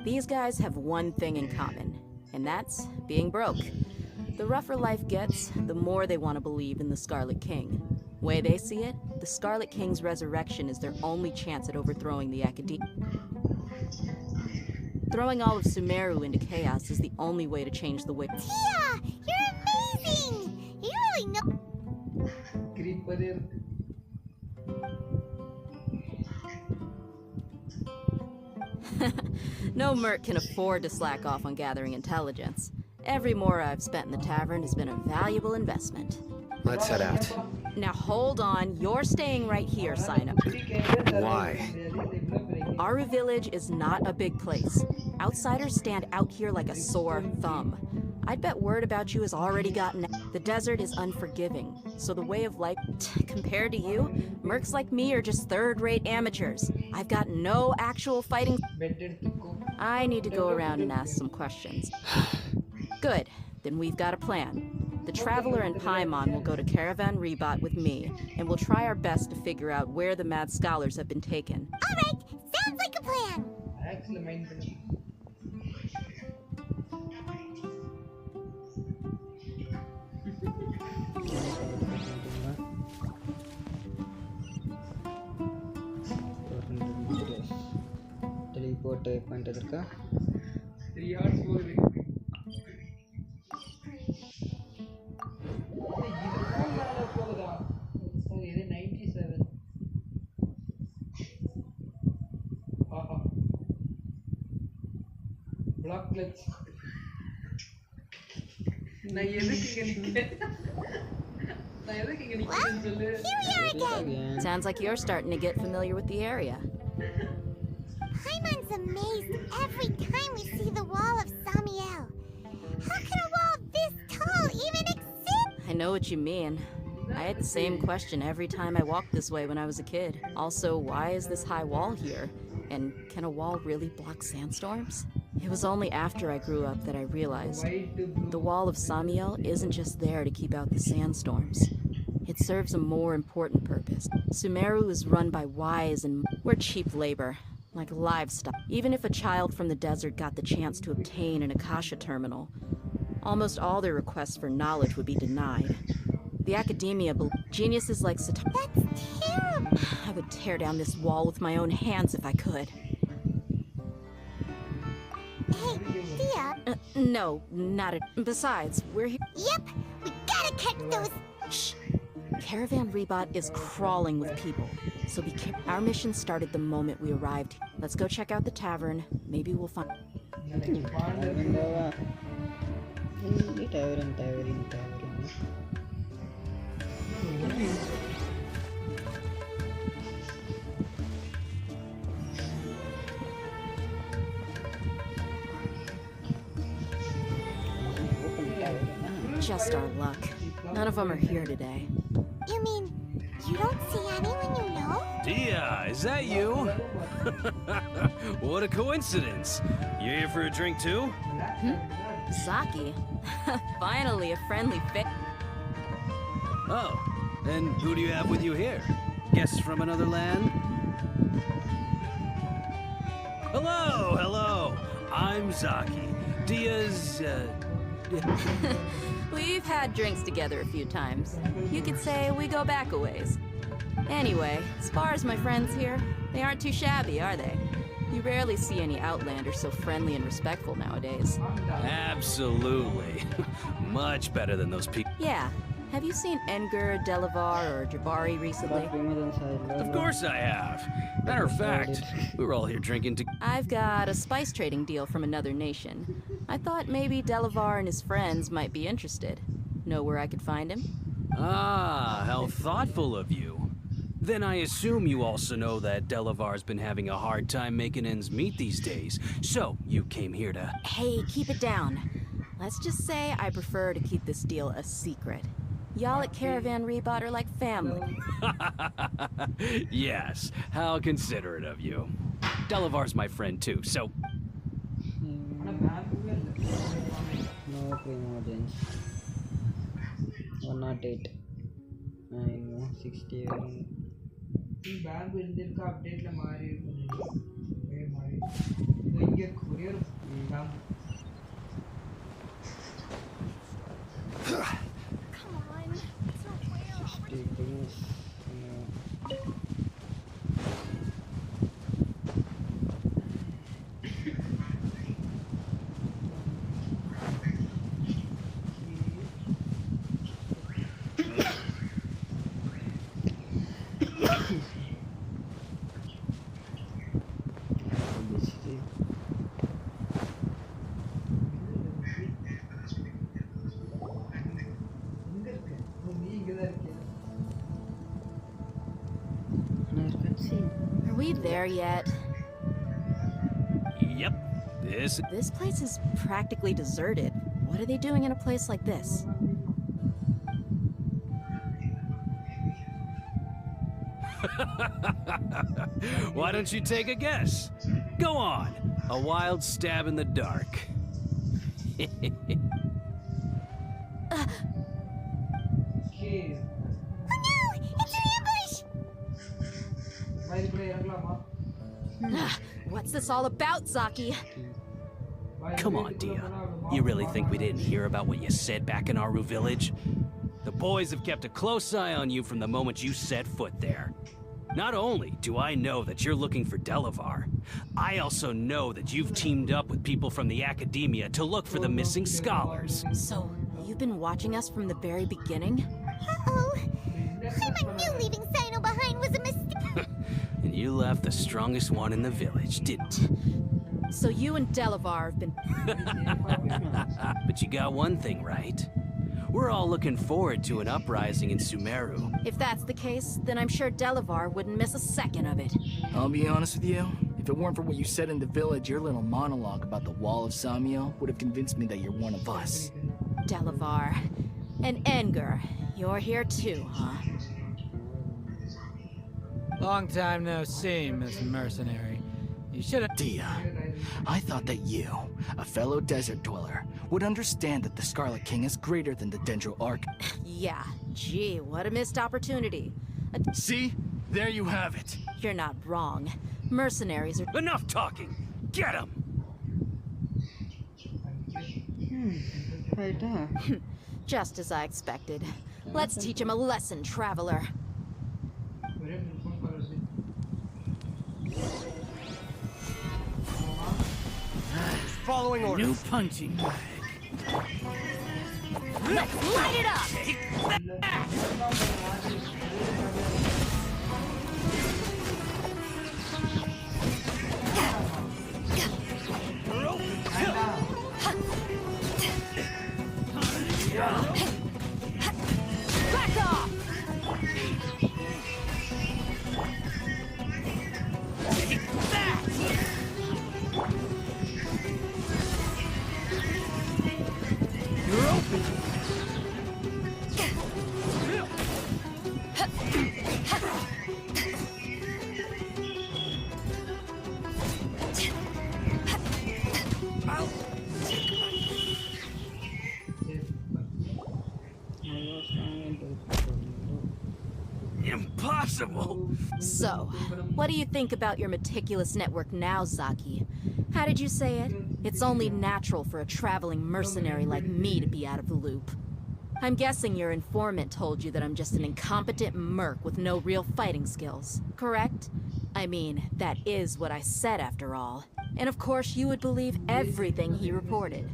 These guys have one thing in common, and that's being broke. The rougher life gets, the more they want to believe in the Scarlet King. Way they see it, the Scarlet King's resurrection is their only chance at overthrowing the Academia. Throwing all of Sumeru into chaos is the only way to change the way— Tia! You're amazing! You really know— No merc can afford to slack off on gathering intelligence. Every mora I've spent in the tavern has been a valuable investment. Let's head out. Now hold on, you're staying right here, Sino. Why? Aru Village is not a big place. Outsiders stand out here like a sore thumb. I'd bet word about you has already gotten out. The desert is unforgiving, so the way of life— compared to you, mercs like me are just third-rate amateurs. I've got no actual fighting— I need to go around and ask some questions. Good, then we've got a plan. The Traveler and Paimon will go to Caravan Rebot with me, and we'll try our best to figure out where the mad scholars have been taken. Alright, sounds like a plan. Teleport point edukka 3 hours போகுது. இது 97. ஆஹா. Block clutch. நான் எதுக்கு இங்க நிக்கிறேன்? Sounds like you're starting to get familiar with the area. Paimon's amazed every time we see the wall of Samiel. How can a wall this tall even exist? I know what you mean. I had the same question every time I walked this way when I was a kid. Also, why is this high wall here? And can a wall really block sandstorms? It was only after I grew up that I realized the wall of Samiel isn't just there to keep out the sandstorms. It serves a more important purpose. Sumeru is run by wise and— we're cheap labor, like livestock. Even if a child from the desert got the chance to obtain an Akasha terminal, almost all their requests for knowledge would be denied. The Academia— geniuses like Satar— That's terrible! I would tear down this wall with my own hands if I could. Hey, Thea. No, not at— besides, we're here— Yep, we gotta catch those— Shh! Caravan Rebot is crawling with people, so be careful. Our mission started the moment we arrived. Let's go check out the tavern. Maybe we'll find— tavern. Just our luck. None of them are here today. You mean, you don't see anyone you know? Dia, is that you? What a coincidence. You here for a drink too? Zaki. Finally, a friendly face. Oh, then who do you have with you here? Guests from another land? Hello. I'm Zaki. Dia's, We've had drinks together a few times. You could say we go back a ways. Anyway, as far as my friends here, they aren't too shabby, are they? You rarely see any Outlanders so friendly and respectful nowadays. Absolutely. Much better than those people. Yeah. Have you seen Edgar, Delavar, or Jabari recently? Of course I have. Matter of fact, we were all here drinking to... I've got a spice trading deal from another nation. I thought maybe Delavar and his friends might be interested. Know where I could find him? Ah, how thoughtful of you. Then I assume you also know that Delavar's been having a hard time making ends meet these days. So, you came here to... Hey, keep it down. Let's just say I prefer to keep this deal a secret. Y'all at Caravan Rebot are like family. Yes, how considerate of you. Delavar's my friend too, so... No primordials. 108. 961. Bank இருந்திருக்க அப்டேட்ல மாறி இருக்கும் மாறி இங்க courier bank Are we there yet? Yep. This place is practically deserted. What are they doing in a place like this? Why don't you take a guess? Go on. A wild stab in the dark. What's this all about, Zaki? Come on, Dia. You really think we didn't hear about what you said back in Aru Village? The boys have kept a close eye on you from the moment you set foot there. Not only do I know that you're looking for Delavar, I also know that you've teamed up with people from the academia to look for the missing scholars. So, you've been watching us from the very beginning? Uh-oh. I knew leaving Sino behind was a mistake. And you left the strongest one in the village, didn't you? So you and Delavar have been... But you got one thing right. We're all looking forward to an uprising in Sumeru. If that's the case, then I'm sure Delavar wouldn't miss a second of it. I'll be honest with you. If it weren't for what you said in the village, your little monologue about the Wall of Samiel would have convinced me that you're one of us. Delavar. And Edgar. You're here too, huh? Long time no see, Miss Mercenary. You should have... Dia, I thought that you, a fellow desert dweller, would understand that the Scarlet King is greater than the Dendro Arc. Yeah, gee, what a missed opportunity. See? There you have it. You're not wrong. Mercenaries are... Enough talking! Get him! Just as I expected. Let's teach him a lesson, traveler. Following orders. New punching bag. Let's light it up! Take that! Back off! Take that! You're open. Impossible! So, what do you think about your meticulous network now, Zaki? How did you say it? It's only natural for a traveling mercenary like me to be out of the loop. I'm guessing your informant told you that I'm just an incompetent merc with no real fighting skills, correct? I mean, that is what I said after all. And of course you would believe everything he reported.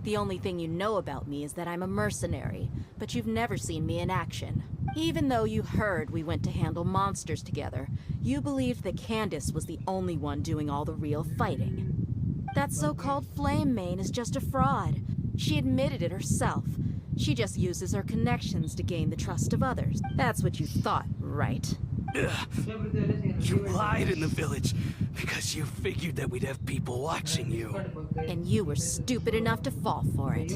The only thing you know about me is that I'm a mercenary, but you've never seen me in action. Even though you heard we went to handle monsters together, you believed that Candace was the only one doing all the real fighting. That so-called Flame Main is just a fraud. She admitted it herself. She just uses her connections to gain the trust of others. That's what you thought, right? You lied in the village because you figured that we'd have people watching you. And you were stupid enough to fall for it.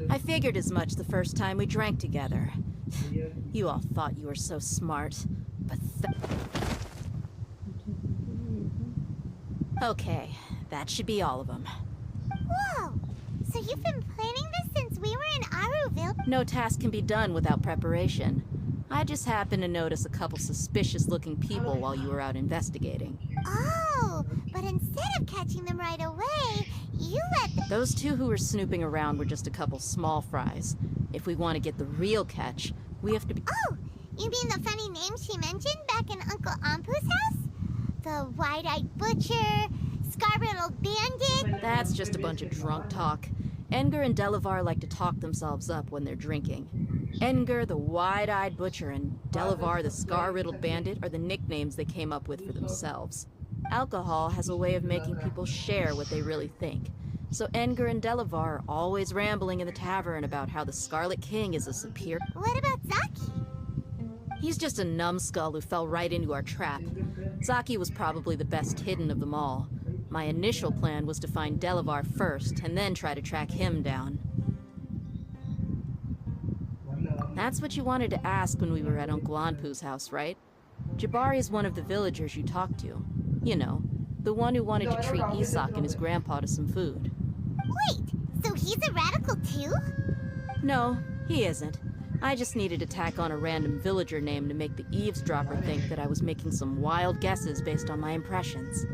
I figured as much the first time we drank together. You all thought you were so smart. Okay, that should be all of them. Whoa! So you've been planning this since we were in Aruville? No task can be done without preparation. I just happened to notice a couple suspicious-looking people while you were out investigating. Oh, but instead of catching them right away, you let them... Those two who were snooping around were just a couple small fries. If we want to get the real catch, we have to be... Oh, you mean the funny name she mentioned back in Uncle Ampu's house? The wide-eyed butcher, scar-riddled bandit? That's just a bunch of drunk talk. Engar and Delavar like to talk themselves up when they're drinking. Engar, the wide-eyed butcher, and Delavar, the scar-riddled bandit, are the nicknames they came up with for themselves. Alcohol has a way of making people share what they really think. So Engar and Delavar are always rambling in the tavern about how the Scarlet King is a superior... What about Zaki? He's just a numbskull who fell right into our trap. Zaki was probably the best hidden of them all. My initial plan was to find Delavar first, and then try to track him down. That's what you wanted to ask when we were at Uncle Anpu's house, right? Jabari is one of the villagers you talked to. You know, the one who wanted to treat Isak and his grandpa to some food. Wait, so he's a radical too? No, he isn't. I just needed to tack on a random villager name to make the eavesdropper think that I was making some wild guesses based on my impressions.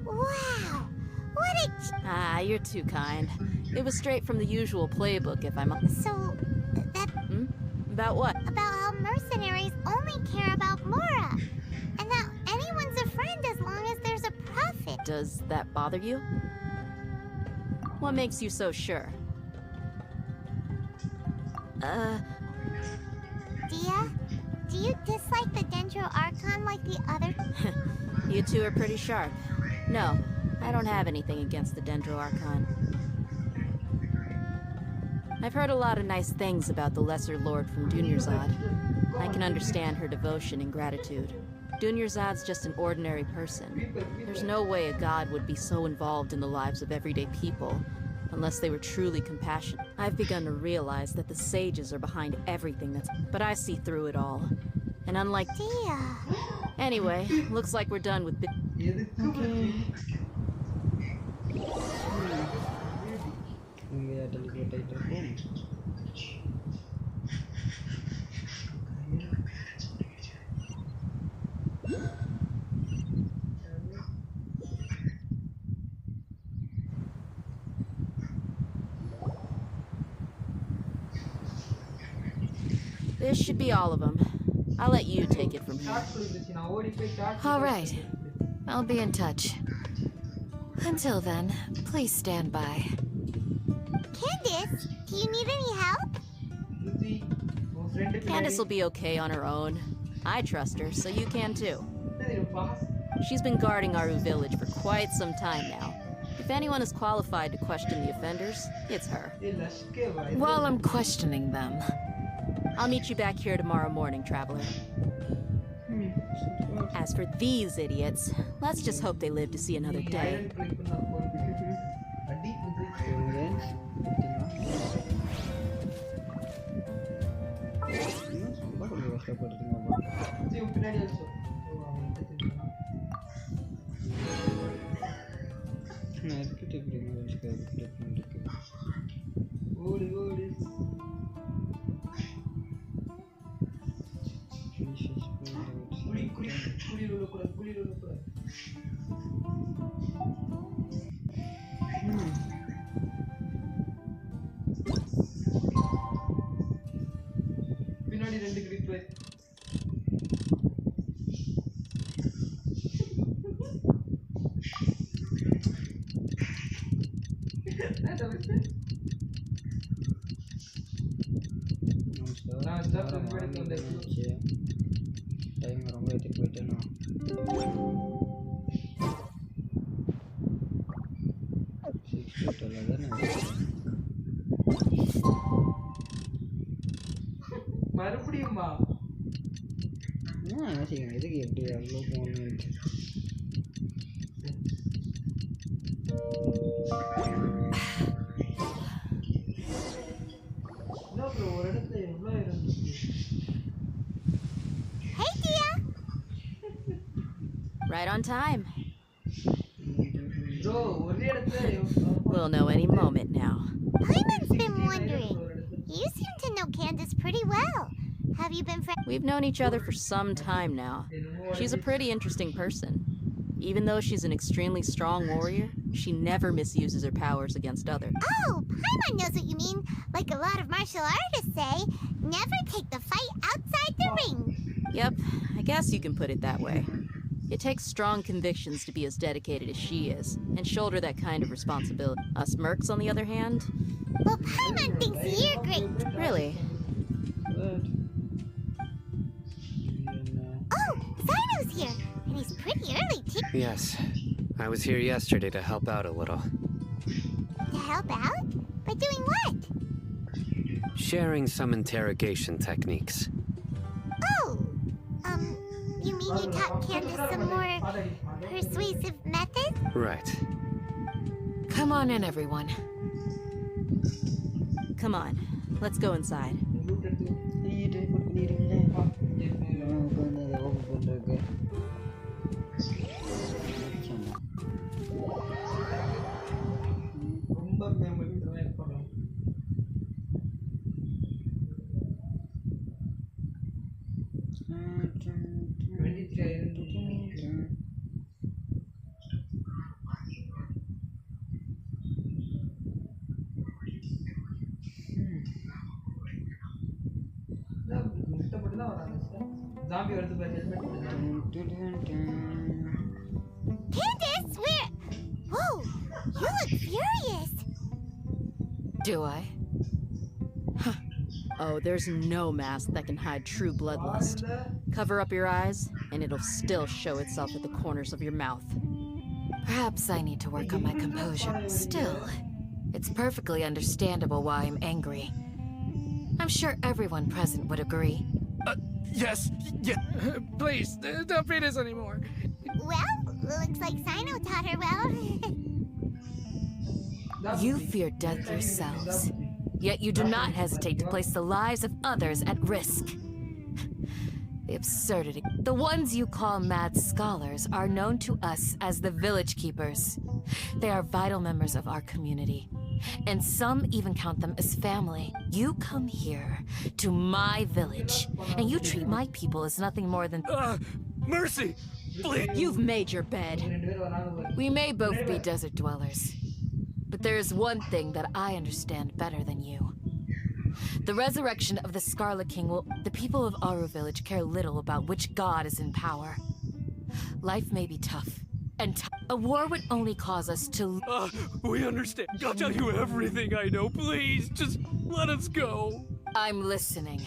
Wow, what a... Ah, you're too kind. It was straight from the usual playbook, if I'm... So, that... About what? About how mercenaries only care about Mora. And that anyone's a friend as long as there's a profit. Does that bother you? What makes you so sure? Dia, do you dislike the Dendro Archon like the other? You two are pretty sharp. No, I don't have anything against the Dendro Archon. I've heard a lot of nice things about the Lesser Lord from Dunyarzad. I can understand her devotion and gratitude. Dunyarzad's just an ordinary person. There's no way a god would be so involved in the lives of everyday people, unless they were truly compassionate. I've begun to realize that the sages are behind everything that's... But I see through it all. And unlike... Dia... Anyway, looks like we're done with... Okay. This should be all of them. I'll let you take it from here. All right. I'll be in touch. Until then, please stand by. Candace, do you need any help? Candace will be okay on her own. I trust her, so you can too. She's been guarding Aru village for quite some time now. If anyone is qualified to question the offenders, it's her. While I'm questioning them. I'll meet you back here tomorrow morning, traveler. As for these idiots, let's just hope they live to see another day. Time ரொம்ப எடுத்து போயிட்டேன்னா மறுபடியுமா என்ன செய்யணும் எதுக்கு எப்படி அவ்வளோ போகணும் ஒரு இடத்துல எவ்வளோ இருந்துச்சு Hey, Dia! Right on time. Bro, ஒரே இடத்துல We'll know any moment now. Paimon's been wondering. You seem to know Candace pretty well. Have you been friends? We've known each other for some time now. She's a pretty interesting person. Even though she's an extremely strong warrior, she never misuses her powers against others. Oh, Paimon knows what you mean. Like a lot of martial artists say, never take the fight outside the ring. Yep, I guess you can put it that way. It takes strong convictions to be as dedicated as she is, and shoulder that kind of responsibility. Us mercs, on the other hand... Well, Paimon thinks you're great. Really? Oh, Zino's here, and he's pretty early, too. Yes, I was here yesterday to help out a little. To help out? By doing what? Sharing some interrogation techniques. Oh, you mean you taught Candace some more persuasive methods? Right. Come on in, everyone. Come on, let's go inside. Candace, where? Whoa, you look furious. Do I? Huh. Oh, there's no mask that can hide true bloodlust. Cover up your eyes, and it'll still show itself at the corners of your mouth. Perhaps I need to work on my composure. Still, it's perfectly understandable why I'm angry. I'm sure everyone present would agree. Yes, please, don't beat us anymore. Well, looks like Sino taught her well. You fear death yourselves, yet you do not hesitate to place the lives of others at risk. The absurdity. The ones you call mad scholars are known to us as the village keepers. They are vital members of our community, and some even count them as family. You come here to my village, and you treat my people as nothing more than... Mercy! Please! You've made your bed. We may both be desert dwellers, but there is one thing that I understand better than you. The resurrection of the Scarlet King will... The people of Aru Village care little about which god is in power. Life may be tough, and a war would only cause us to... We understand. I'll tell you everything I know. Please, just let us go. I'm listening.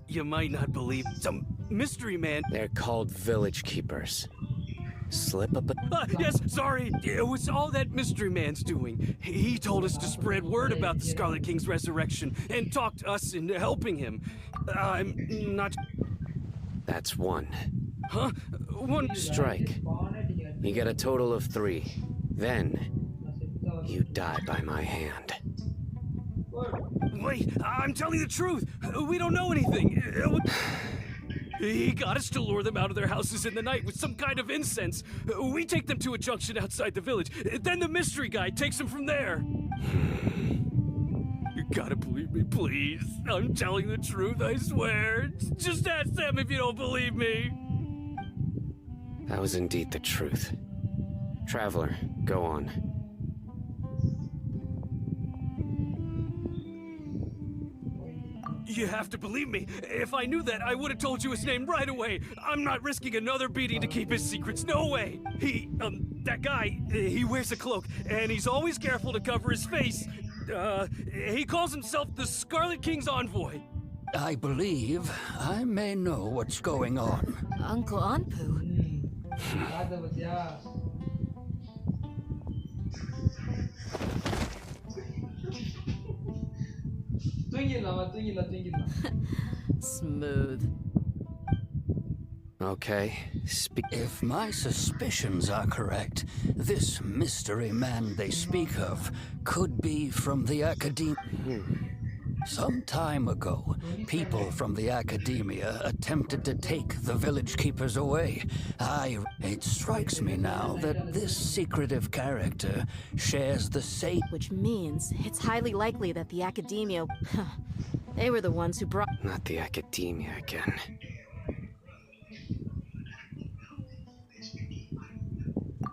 You might not believe some mystery man. They're called village keepers. Slip up a... Yes, sorry. It was all that mystery man's doing. He told us to spread word about the Scarlet King's resurrection and talked us into helping him. I'm not... That's one. Huh? One... Strike. You get a total of 3. Then, you die by my hand. Wait, I'm telling the truth. We don't know anything. He got us to lure them out of their houses in the night with some kind of incense. We take them to a junction outside the village. Then the mystery guy takes them from there. You gotta believe me, please. I'm telling the truth, I swear. Just ask them if you don't believe me. That was indeed the truth. Traveler, go on. You have to believe me. If I knew that, I would have told you his name right away. I'm not risking another beating to keep his secrets. No way. That guy, he wears a cloak, and he's always careful to cover his face. He calls himself the Scarlet King's envoy. I believe I may know what's going on. Uncle Anpu? Smooth. Okay, if my suspicions are correct, this mystery man they speak of could be from the academia. Some time ago, people from the academia attempted to take the village keepers away. It strikes me now that this secretive character shares the same... Which means it's highly likely that the academia... they were the ones who brought... Not the academia again.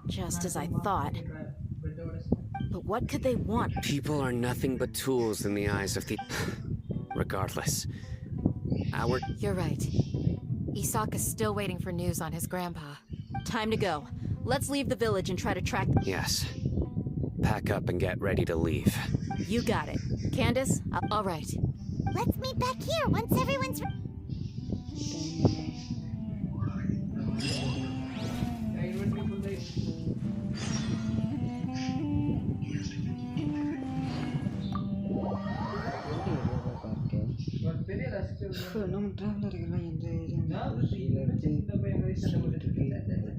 Just as I thought. But what could they want? People are nothing but tools in the eyes of the... Regardless. You're right. Isaka's still waiting for news on his grandpa. Time to go. Let's leave the village and try to track... Yes. Pack up and get ready to leave. You got it. Candace, all right. Let's meet back here once everyone's... நம்ம டிராவலர்கள்லாம் எந்த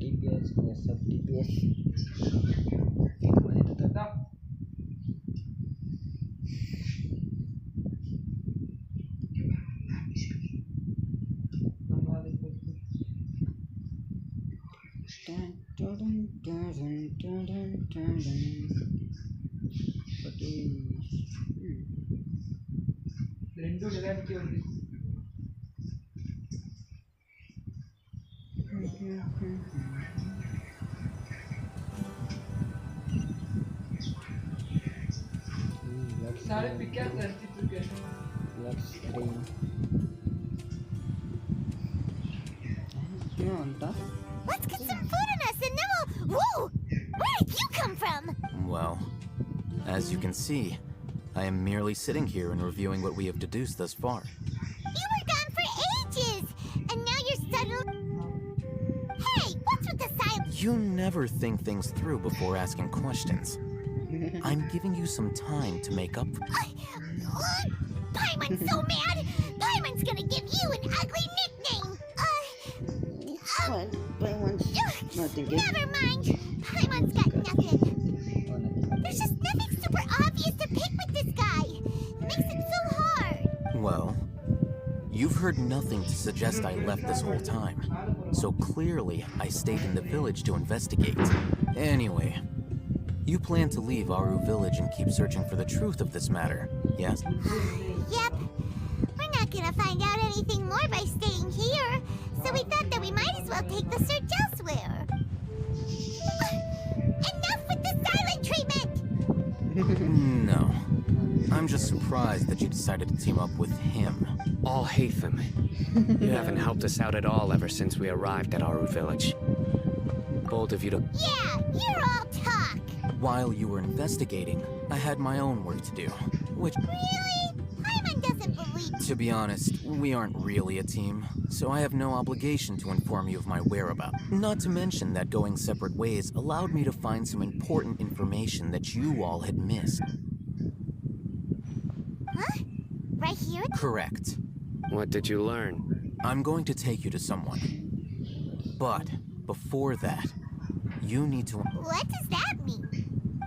DPS sub DPS రెండు నిలబడి ఉంది सारे picture करती चुके हैं let's screen क्या होता Let's get some food in us and then we'll... Whoa! Where did you come from? Well, as you can see, I am merely sitting here and reviewing what we have deduced thus far. You were gone for ages, and now you're suddenly... Hey, what's with the silence? You never think things through before asking questions. I'm giving you some time to make up for... Paimon's so mad! Paimon's gonna give you an ugly nickname! Never mind! Paimon's got nothing. There's just nothing super obvious to pick with this guy. It makes it so hard. Well, you've heard nothing to suggest I left this whole time. So clearly, I stayed in the village to investigate. Anyway, you plan to leave Aru village and keep searching for the truth of this matter, yes? Yep. We're not gonna find out anything more by staying here, so we thought that we might as well take the search elsewhere. Enough with the silent treatment! No. I'm just surprised that you decided to team up with him. All Haytham. You haven't helped us out at all ever since we arrived at Aru village. Bold of you to... Yeah, you're all talk! While you were investigating, I had my own work to do, which... Really? Paimon doesn't believe... To be honest, we aren't really a team, so I have no obligation to inform you of my whereabouts. Not to mention that going separate ways allowed me to find some important information that you all had missed. Huh? Right here? Correct. What did you learn? I'm going to take you to someone. But, before that, you need to... What does that mean?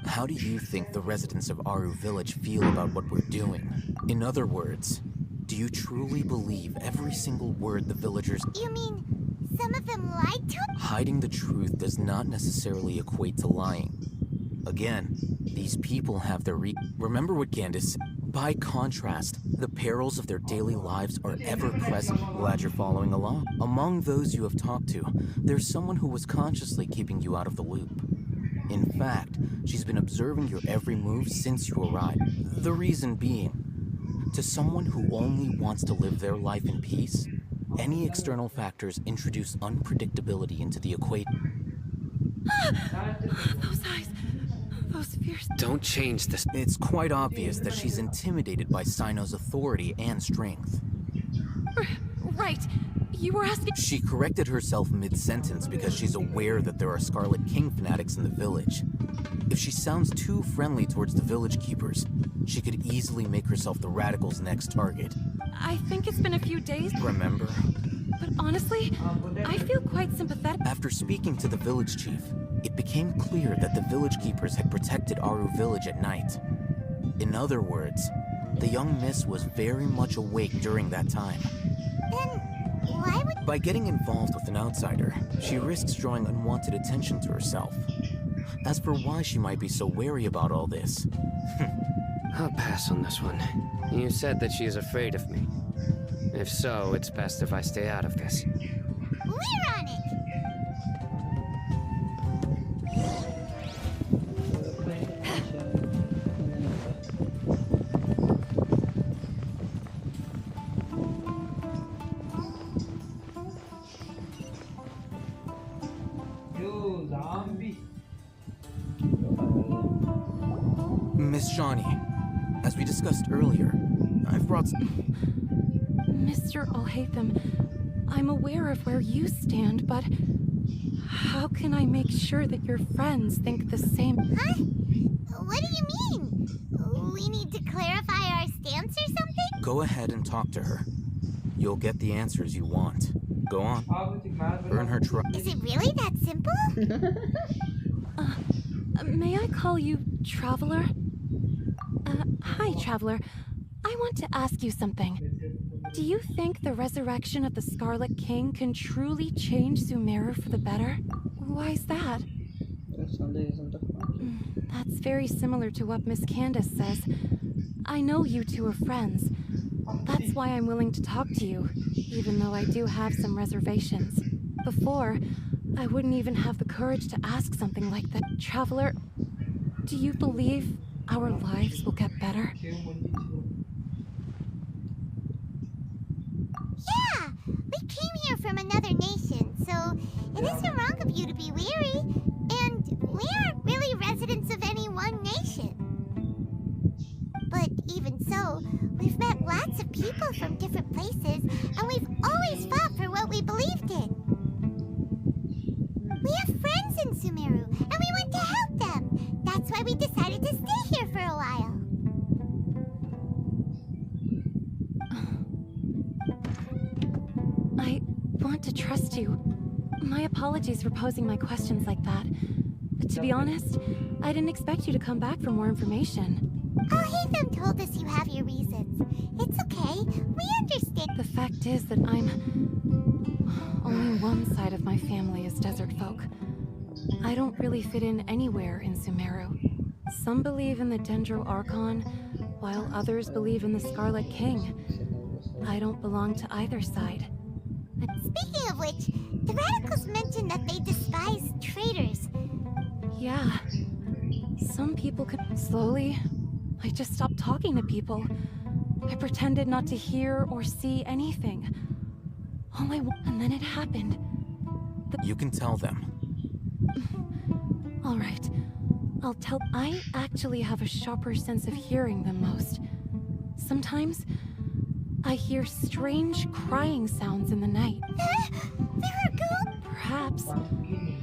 How do you think the residents of Aru village feel about what we're doing? In other words, do you truly believe every single word the villagers... You mean, some of them lied to us? Hiding the truth does not necessarily equate to lying. Again, these people have their Remember what Candace said? By contrast, the perils of their daily lives are ever present. Glad you're following along. Among those you have talked to, there's someone who was consciously keeping you out of the loop. In fact, she's been observing your every move since you arrived. The reason being, to someone who only wants to live their life in peace, any external factors introduce unpredictability into the equation. Those eyes. Those fierce. Don't change this. It's quite obvious that she's intimidated by Sino's authority and strength. Right. You were asking. She corrected herself mid-sentence because she's aware that there are Scarlet King fanatics in the village. If she sounds too friendly towards the village keepers, she could easily make herself the radicals' next target. I think it's been a few days. Remember? But honestly, I feel quite sympathetic. After speaking to the village chief, it became clear that the village keepers had protected Aru village at night. In other words, the young miss was very much awake during that time. Why would... By getting involved with an outsider, she risks drawing unwanted attention to herself. As for why she might be so wary about all this... I'll pass on this one. You said that she is afraid of me. If so, it's best if I stay out of this. We're on it! Miss Shawnee, as we discussed earlier, I've brought... Mr. Alhaitham, I'm aware of where you stand, but how can I make sure that your friends think the same? Huh? What do you mean? We need to clarify our stance or something? Go ahead and talk to her. You'll get the answers you want. Go on. Earn her trust. Is it really that simple? May I call you Traveler? Hi, Traveler. I want to ask you something. Do you think the resurrection of the Scarlet King can truly change Sumeru for the better? Why is that? That's very similar to what Miss Candace says. I know you two are friends. That's why I'm willing to talk to you, even though I do have some reservations. Before, I wouldn't even have the courage to ask something like that. Traveler, do you believe our lives will get better? Yeah! We came here from another nation, so it isn't wrong of you to be weary. And we aren't really residents of any one nation. But even so, we've met lots of people from different places, and we've always fought for what we believed in. We have friends in Sumeru, and we want to help them. That's why we decided to stay here for a while. I want to trust you. My apologies for posing my questions like that. To be honest, I didn't expect you to come back for more information. Alhaitham told us you have your reasons. It's okay. We understand. The fact is that only one side of my family is desert folk. I don't really fit in anywhere in Sumeru. Some believe in the Dendro Archon, while others believe in the Scarlet King. I don't belong to either side. Speaking of which, the radicals mentioned that they despise traitors. Yeah. Some people could... Slowly, I just stopped talking to people. I pretended not to hear or see anything. And then it happened. You can tell them. All right. I'll tell... I actually have a sharper sense of hearing than most. Sometimes, I hear strange crying sounds in the night. Perhaps.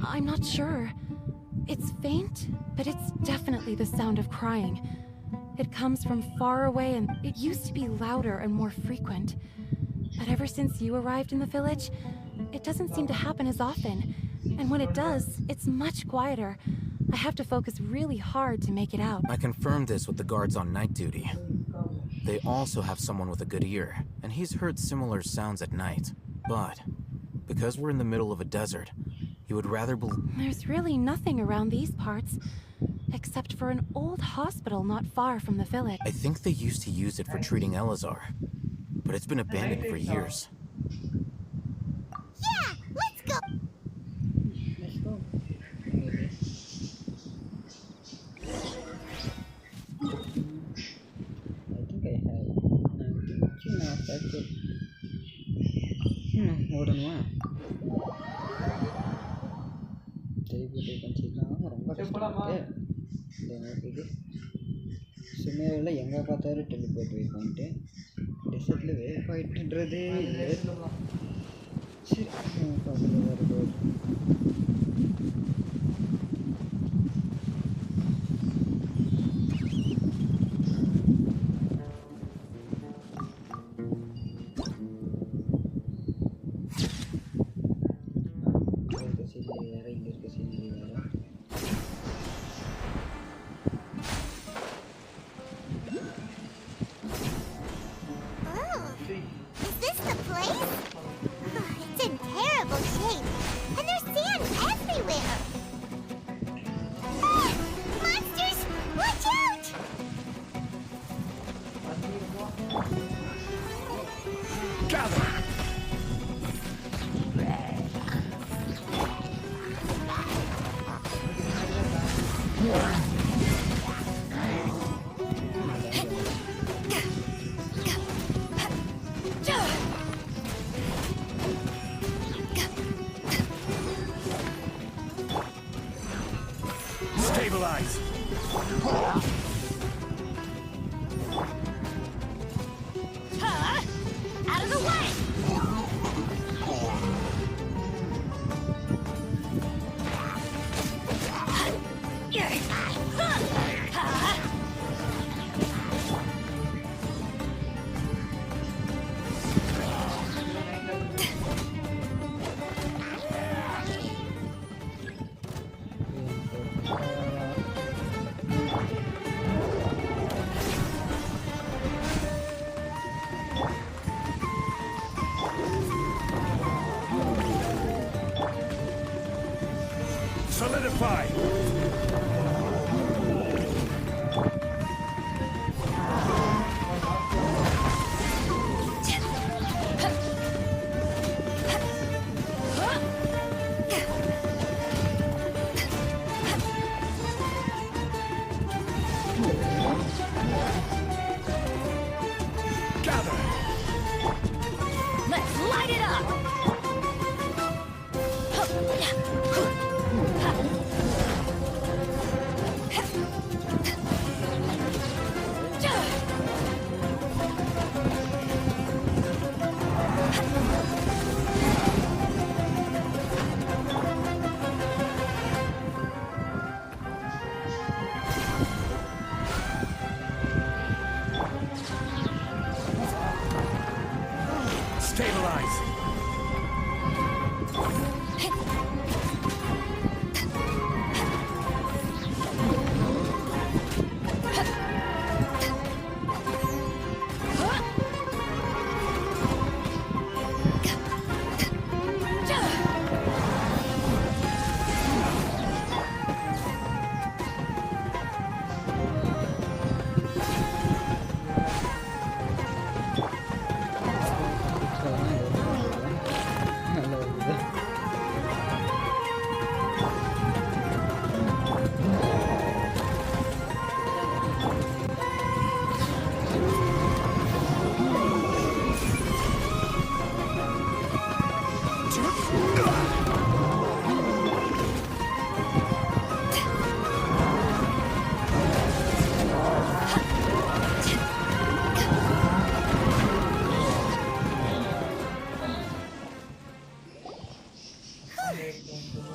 I'm not sure. It's faint, but it's definitely the sound of crying. It comes from far away, and it used to be louder and more frequent. But ever since you arrived in the village, it doesn't seem to happen as often. And when it does, it's much quieter. I have to focus really hard to make it out. I confirmed this with the guards on night duty. They also have someone with a good ear, and he's heard similar sounds at night. But, because we're in the middle of a desert, he would rather believe... There's really nothing around these parts, except for an old hospital not far from the village. I think they used to use it for treating Elazar, but it's been abandoned for years. Yeah, let's go! ஓடணுமா? சுமேரில் எங்கே பார்த்தாலும் teleport வே point டெசர்ட்டில் வே பாயிண்ட்டுன்றதே இல்லை. சரி பக்கத்தில் வருது. Is this the place? It's in terrible shape, and there's sand everywhere. Ah! Monsters! Watch out! Gather! Stabilize! Out of the way! Solidify! Gather! Let's light it up! Stabilize!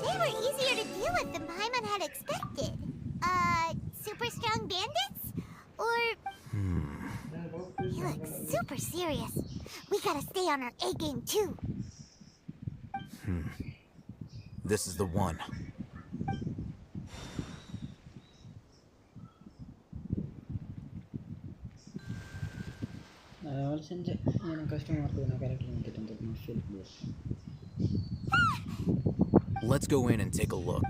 They were easier to deal with than Paimon had expected. Super strong bandits? Or... He looks super serious. We gotta stay on our A game too. This is the one. Let's go in and take a look.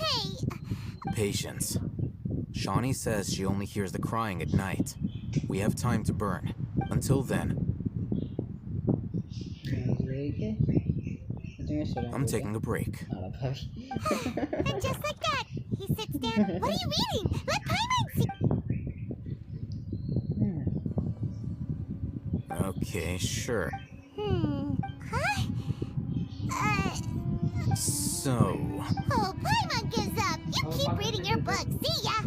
Hey! Patience. Shawnee says she only hears the crying at night. We have time to burn. Until then, I'm taking a break. And just like that, he sits down. What are you reading? Let Paimon see. Okay, sure. Huh? So... Oh, Paimon gives up. You keep reading your book. See ya.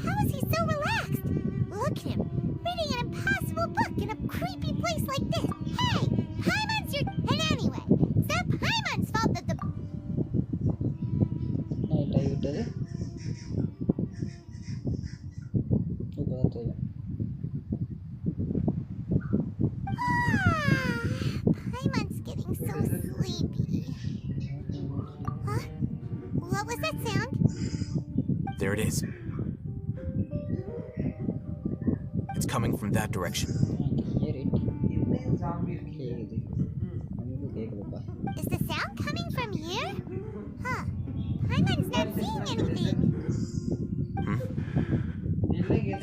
How is he so relaxed? Look at him, reading an impossible book in a creepy place like this. Hey, Paimon's your... And anyway, it's not Paimon's fault that the... Paimon's getting so sleepy. Huh? What was that sound? There it is. It's coming from that direction. Is the sound coming from here? Huh. Paimon's not seeing anything.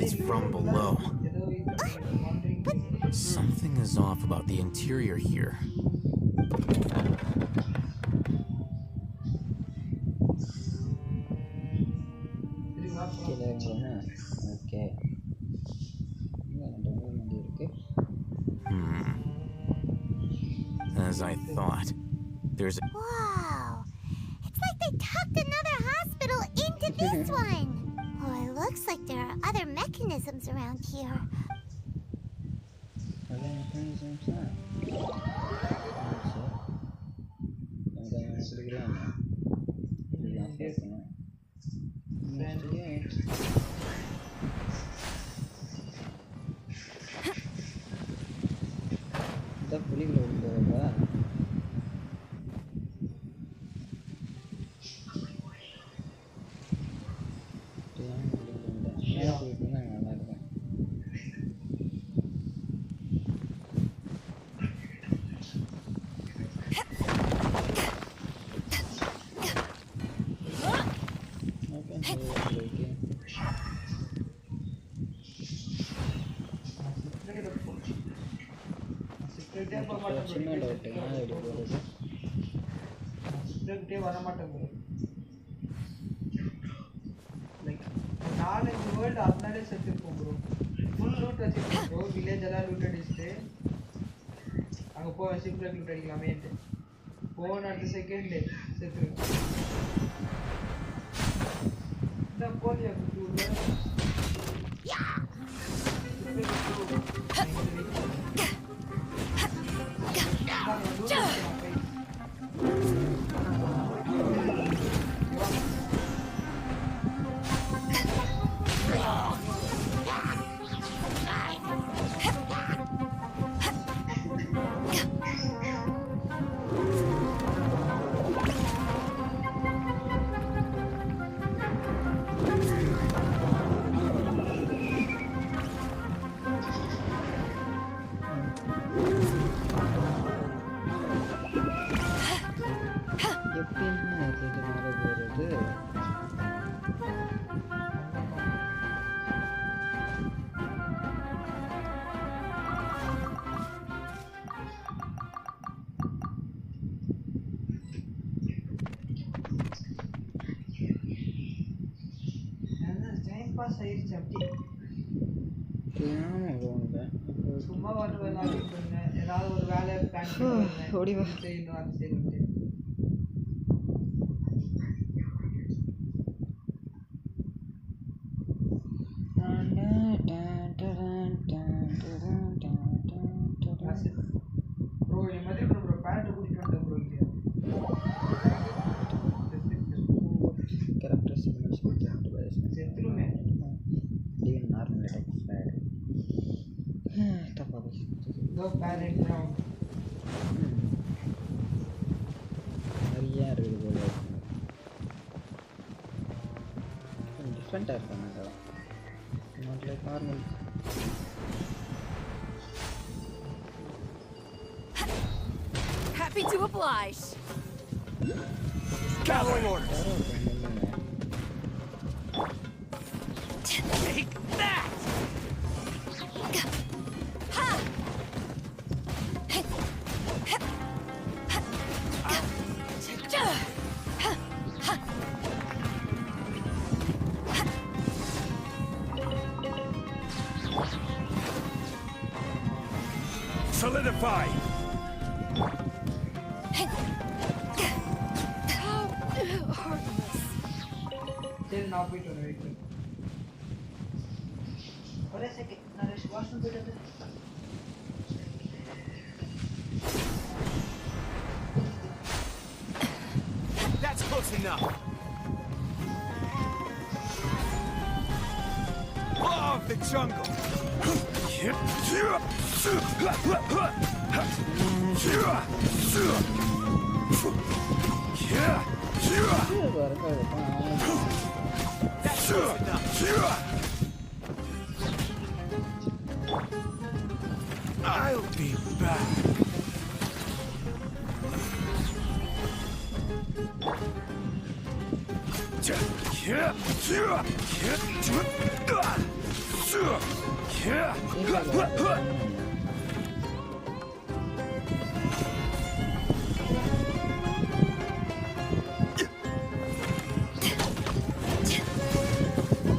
It's from below. Something is off about the interior here. Okay. As I thought, there's a... Wow. It's like they tucked another hospital into this one. Oh, it looks like there are other mechanisms around here. Like, நாலஞ்சு world அதனாலே செத்துருப்போம் bro. Full loot வச்சிருக்கோம் bro. Village எல்லாம் loot அடிச்சுட்டு அங்கே போய் ஷிப்ல loot அடிக்கலாமேன்ட்டு போன அடுத்த second செத்துருக்கோம். இந்த போலியா ஆயிடுச்சு அப்படி சும்மா ஒரு வேலை பண்ணேன். ஏதாவது ஒரு வேலை பிளான் பண்ணேன். செய்யணும் அது செய்யணும். ப்ரோ இந்த மாதிரி ப்ரோ பேரண்ட் கூட்டிட்டு வந்தேன் ப்ரோ இங்க. Characters செத்துருமே. Even normal attack fire. Tough up. Go parent round. நிறைய இருக்குது போல. டிஃபரெண்டா இருக்காங்க. Not like normal. Happy to oblige. Gathering orders. Take that! Solidify! சரி நான் போயிட்டு வரேன் வெயிட் பண்ணு ஒரே செகண்ட் நான் வாஷ்ரூம் போயிட்டு வந்து That's close enough. Law of the jungle. That's close enough. I'll be back.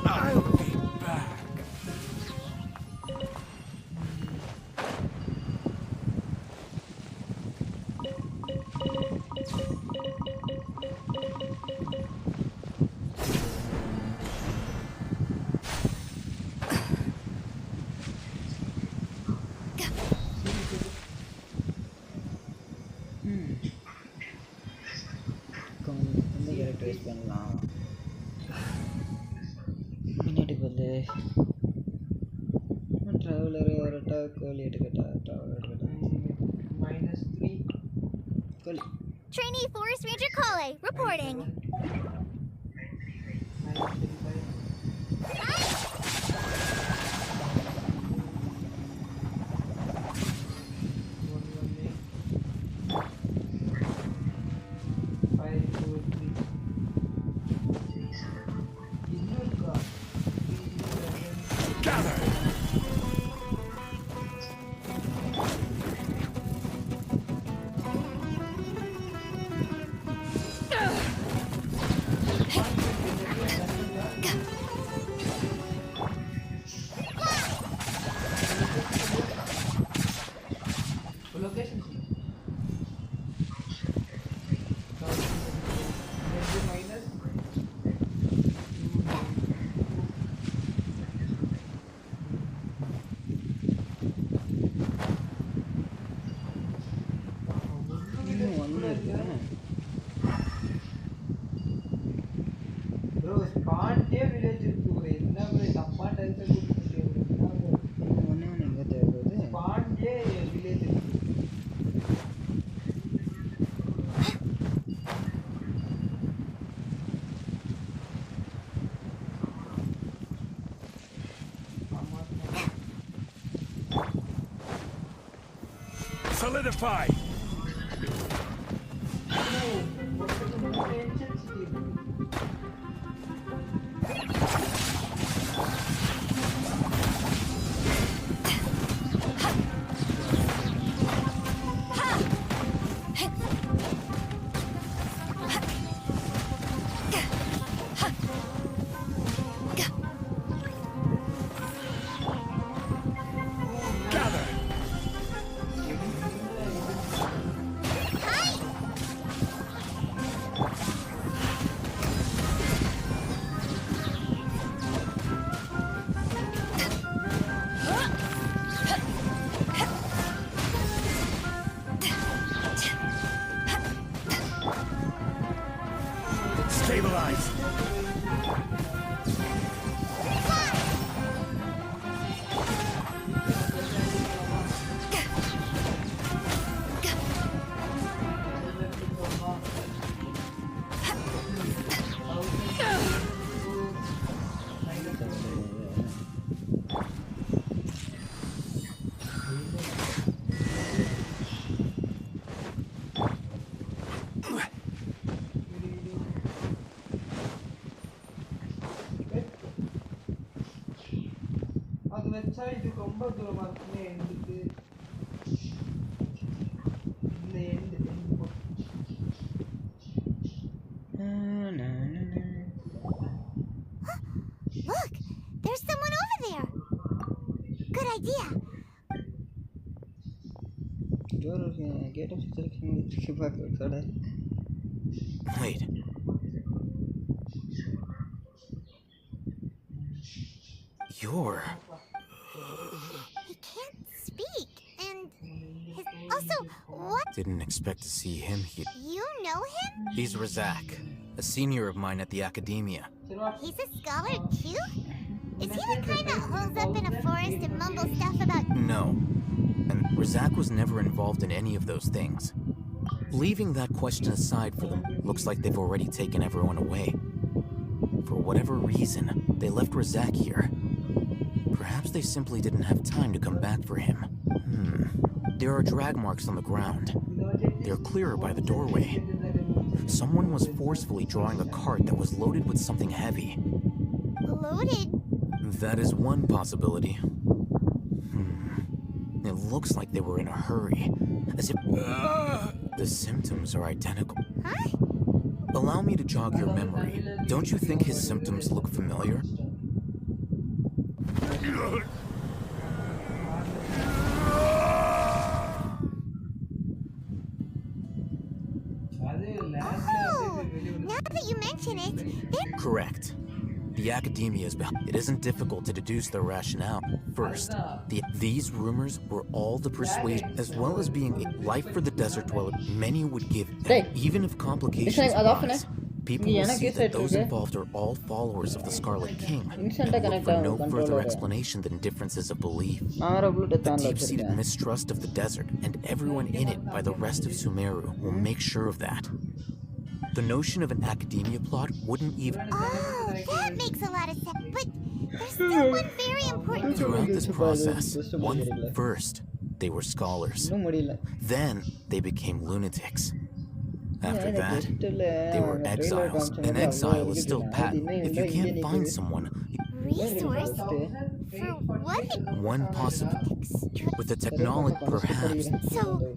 I'll be back. இந்த கேரக்டர் யூஸ் பண்ணலாம் முன்னாடி போது ட்ராவலர் வரட்டா கோழி எடுக்கட்டா ட்ராவலர் எடுக்கட்டா -3 கோழி Trainee Forest Ranger Kale, reporting. Solidify! Stabilize! இது ரொம்ப தூரமா இருக்குமே எங்களுக்கு இந்த end Look, there's someone over there. Good idea. Gate of selection. Wait. You're... He can't speak, and also, what? Didn't expect to see him here. You know him? He's Razak, a senior of mine at the academia. He's a scholar too? Is he the kind that holes up in a forest and mumbles stuff about... No. And Razak was never involved in any of those things. Leaving that question aside for them, looks like they've already taken everyone away. For whatever reason, they left Razak here. Perhaps they simply didn't have time to come back for him. There are drag marks on the ground. They're clearer by the doorway. Someone was forcefully drawing a cart that was loaded with something heavy. Loaded? That is one possibility. It looks like they were in a hurry, as if the symptoms are identical. Huh? Allow me to jog your memory. Don't you think his symptoms look familiar? Oh, now that you mention it, they're... Correct. The academia is behind. It isn't difficult to deduce their rationale. First, these rumors were all the persuasion, as well as being a life for the desert dweller. Many would give, even if complications arise. People will see that those involved are all followers of the Scarlet King, and look for no further explanation than differences of belief. The deep-seated mistrust of the desert and everyone in it by the rest of Sumeru will make sure of that. The notion of an academia plot wouldn't even... Oh, that makes a lot of sense, but there's still one very important... Throughout this process, first, they were scholars. Then, they became lunatics. After that, they were exiles, and exile is still patent. If you can't find someone... Resource? For what? One possible... With the technology, perhaps. So,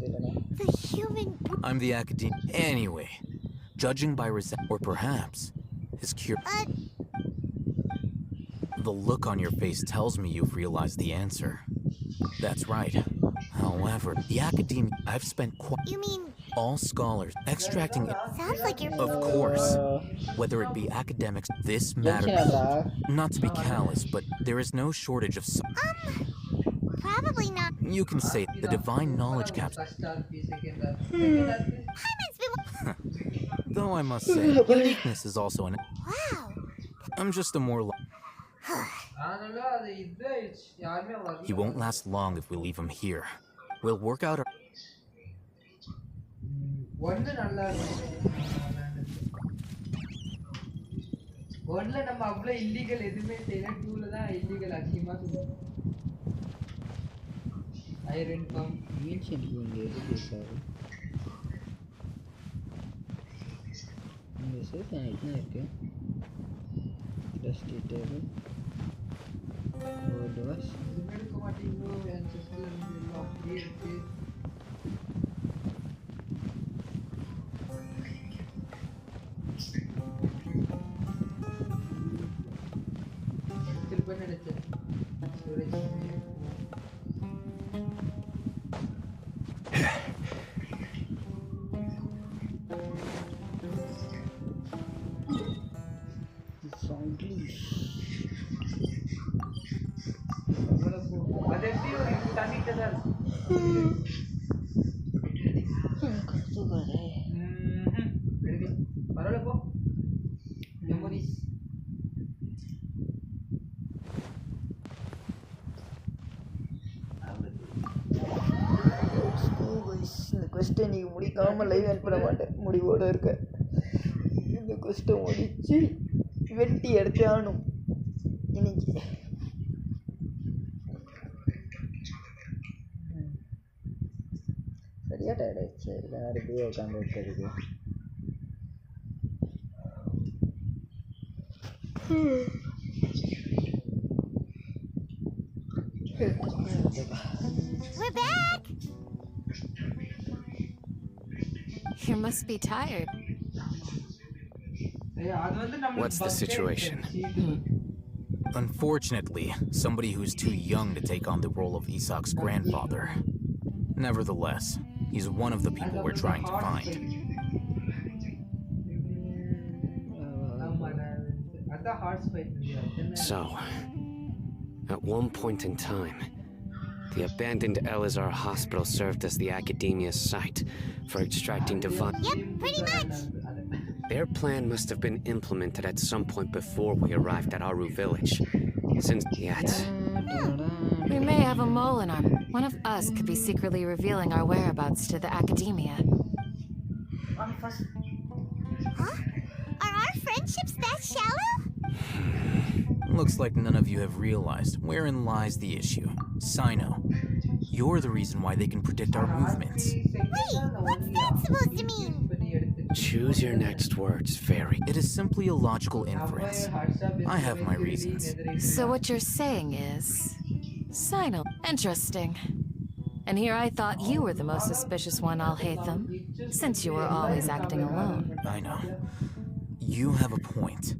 the human... I'm the academic... Anyway, judging by resent... Or perhaps, his cure... The look on your face tells me you've realized the answer. That's right. However, the academia... I've spent You mean... all scholars extracting it. Sounds like you're... Of course. Whether it be academics, this matters. Not to be callous, but there is no shortage of... Probably not. You can say the divine knowledge capsule. Though I must say, uniqueness is also an... Wow. I'm just a more... He won't last long if we leave him here. We'll work out our... ஒன்ல நம்ம அவ்வளவு illegal எதுமே செய்யல டூல தான் illegal அதிகமா சொல்லுவோம் iron pump Genshin இங்க எது பேசாரு இந்த சேட் என்ன இருக்கு டஸ்டி டேபிள் ஓல்ட் வாஷ் இது எடுக்க மாட்டீங்களோ ancestral எல்லாம் அப்படியே இருக்கு quest நீ முடிக்காம லைவ் எண்ட் பண்ண மாட்டேன் முடிவோட இருக்க இந்த quest முடிச்சு வெட்டி எடுத்து ஆனும் இன்னைக்கு சரியா டயர்ட் ஆயிடுச்சு எல்லாரும் இப்படியே உட்காந்து இருக்கிறது We're back. You must be tired. What's the situation? Unfortunately, somebody who's too young to take on the role of Isak's grandfather. Nevertheless, He's one of the people we're trying to find. So, at one point in time, the abandoned Elazar hospital served as the academia's site for extracting divine. Yep, pretty much. Their plan must have been implemented at some point before we arrived at Aru village. Since yet. We may have a mole in our... One of us could be secretly revealing our whereabouts to the academia. Huh? Are our friendships that shallow? Looks like none of you have realized wherein lies the issue. Sino, you're the reason why they can predict our movements. Wait, what's that supposed to mean? Choose your next words, Fairy. It is simply a logical inference. I have my reasons. So what you're saying is... Sino. Interesting. And here I thought you were the most suspicious one, Alhaitham, since you were always acting alone. I know. You have a point.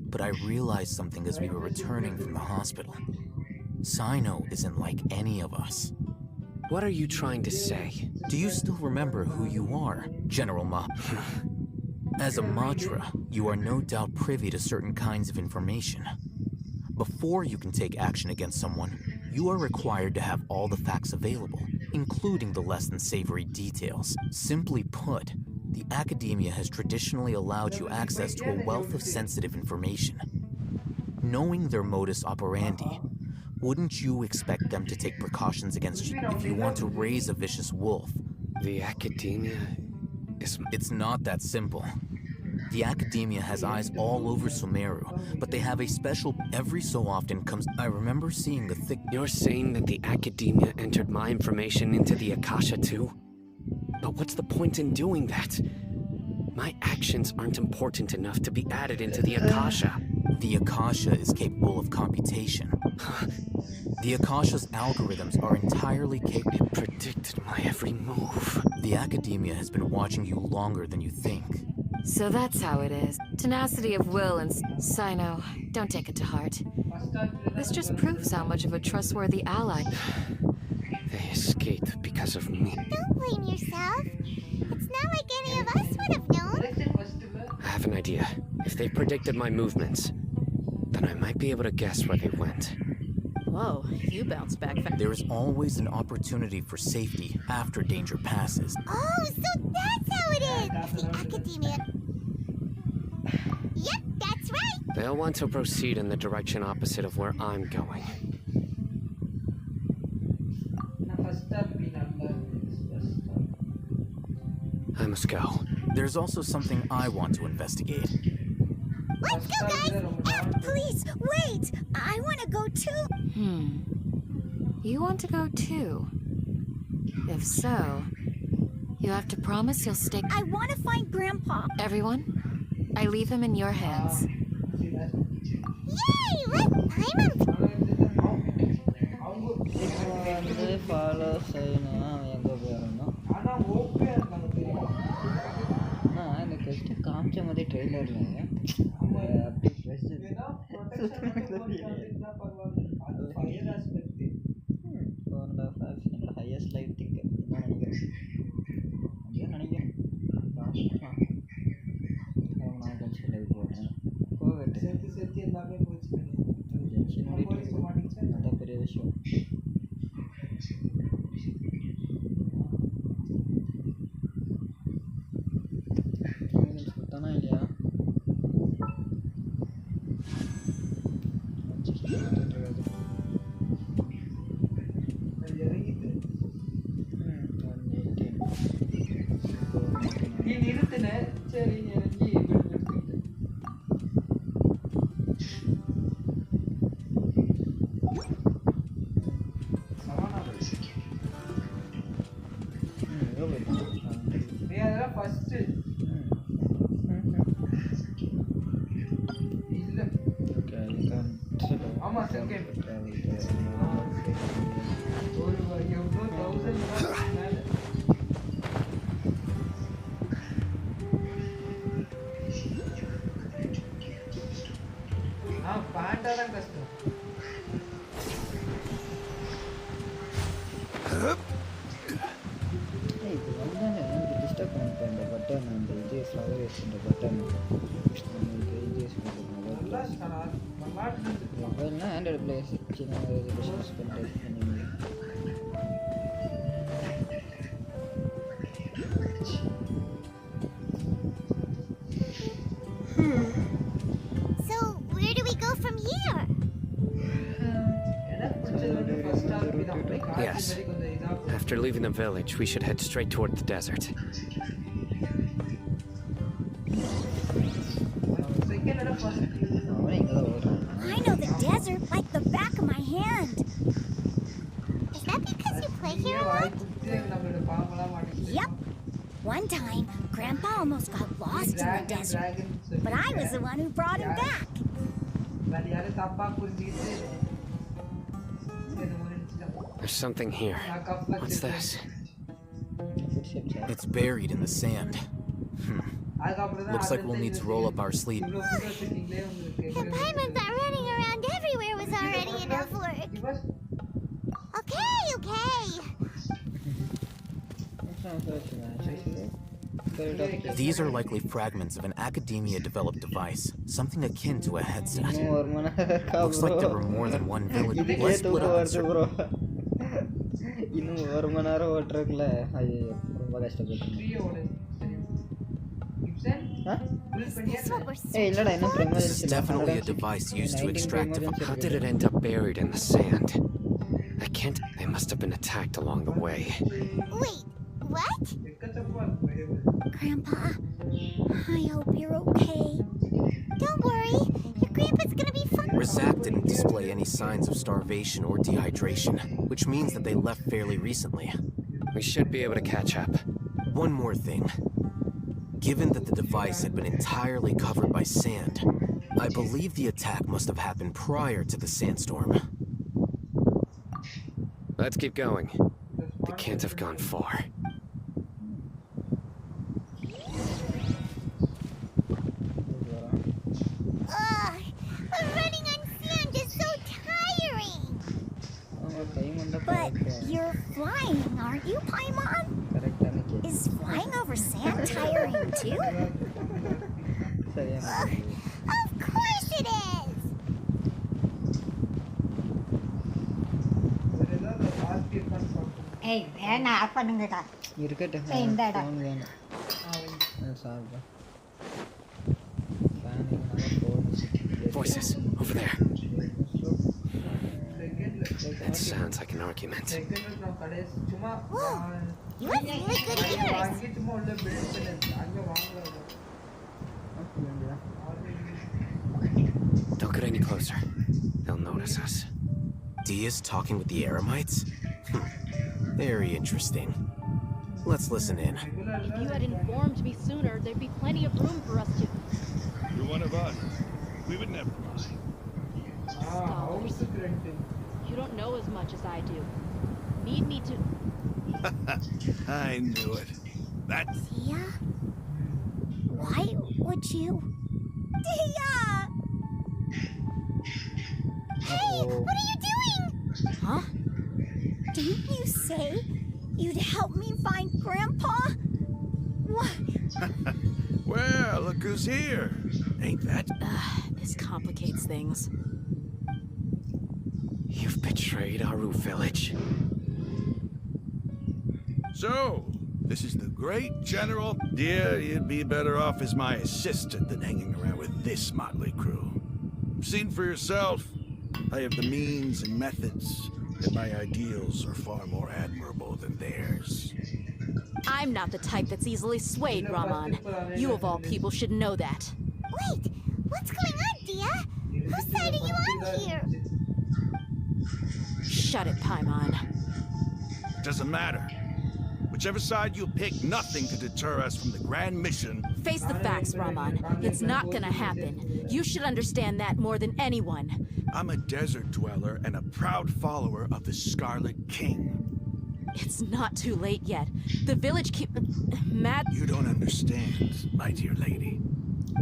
But I realized something as we were returning from the hospital. Sino isn't like any of us. What are you trying to say? Do you still remember who you are, General Ma? As a Matra, you are no doubt privy to certain kinds of information. Before you can take action against someone, you are required to have all the facts available, including the less than savory details. Simply put, the academia has traditionally allowed you access to a wealth of sensitive information. Knowing their modus operandi, wouldn't you expect them to take precautions against you if you want to raise a vicious wolf? The academia is... It's not that simple. The academia has eyes all over Sumeru, but they have a special... Every so often comes... I remember seeing the thick... You're saying that the academia entered my information into the Akasha too? But what's the point in doing that? My actions aren't important enough to be added into the Akasha. The Akasha is capable of computation. The Akasha's algorithms are entirely capable. It predicted my every move. The academia has been watching you longer than you think. So that's how it is. Tenacity of will and Sino, don't take it to heart. This just proves how much of a trustworthy ally. They escaped because of me. Don't blame yourself. It's not like any of us would have known. I have an idea. If they predicted my movements, then I might be able to guess where they went. Whoa, you bounce back fast. There is always an opportunity for safety after danger passes. Oh, so that's how it is! The academia... Yep, that's right! They'll want to proceed in the direction opposite of where I'm going. I must go. There's also something I want to investigate. Let's go, guys! Please, wait! I want to go too! You want to go too? If so, you have to promise you'll stay... I want to find Grandpa! Everyone, I leave him in your hands. Yay! காமிச்ச ட்ரெய்லர்ல highest light think நினைக்கிறேன் நான் கொஞ்சம் live போடுறேன் போகட்டு சேர்த்து எல்லாமே போச்சு அதான் பெரிய விஷயம் சுத்தானா இல்லையா நீ நிறுத்தின சரி இறங்கி அதெல்லாம் ஃபர்ஸ்ட் இல்ல ஆமா செகண்ட் ஒரு எவ்வளோ 1000 மேல பாண்டாதான் கஷ்டம் பண்ணிப்பேன் இந்த பட்டன் அந்த இது ஃப்ளவர் வச்சுன்ற பட்டன் நம்மளுக்கு இது மொபைல்னா ஆண்ட்ராய்டு பிளேஸ் சின்ன ரெசல்யூஷன்ஸ் பண்ணுறது So, where do we go from here? Yes. After leaving the village, we should head straight toward the desert. I know the desert like the back of my hand. Is that because you play here a lot? Yep. One time, Grandpa almost got lost in the desert, but I was the one who brought him back. There's something here. What's this? It's buried in the sand. Looks like we'll need to roll up our sleeve. The Paimon that running around everywhere was already enough work. Okay. These are likely fragments of an academia-developed device, something akin to a headset. Looks like there were more than one village. Let's split up and search. This is definitely a device used to extract. How did it end up buried in the sand? I can't. They must have been attacked along the way. Wait, what? Grandpa, I hope you're okay. Don't worry, your grandpa's gonna be fine. Razak didn't display any signs of starvation or dehydration, which means that they left fairly recently. We should be able to catch up. One more thing. Given that the device had been entirely covered by sand, I believe the attack must have happened prior to the sandstorm. Let's keep going. They can't have gone far. Running on sand is so tiring. But you're flying, aren't you, Paimon? Is flying over sand tiring too? Of course it is. Hey, வேணா of பண்ணுங்கடா. இருக்கட்டும். இந்தடா. Phone வேணும். சாப்பிடு. Voices over there. That sounds like an argument. Whoa, you have really good ears. Don't get any closer. They'll notice us. Dia's talking with the Eremites? Very interesting. Let's listen in. If you had informed me sooner, there'd be plenty of room for us to... You're one of us. We would never lie. Scholars. You don't know as much as I do. Need me to... I knew it. That's... Dia? Why would you... Dia! Hey, what are you doing? Huh? Didn't you say you'd help me find Grandpa? What? Well, look who's here. Ain't that? This complicates things. You've betrayed Aru village. So, this is the great general. Dear, you'd be better off as my assistant than hanging around with this motley crew. Seen for yourself. I have the means and methods, and my ideals are far more admirable than theirs. I'm not the type that's easily swayed, Raman. You of all people should know that. Wait, what's going on, Dia? Whose side are you on here? Shut it, Paimon. Doesn't matter. Whichever side you pick, nothing could deter us from the grand mission. Face the facts, Raman. It's not gonna happen. You should understand that more than anyone. I'm a desert dweller and a proud follower of the Scarlet King. It's not too late yet. The village Matt... You don't understand, my dear lady.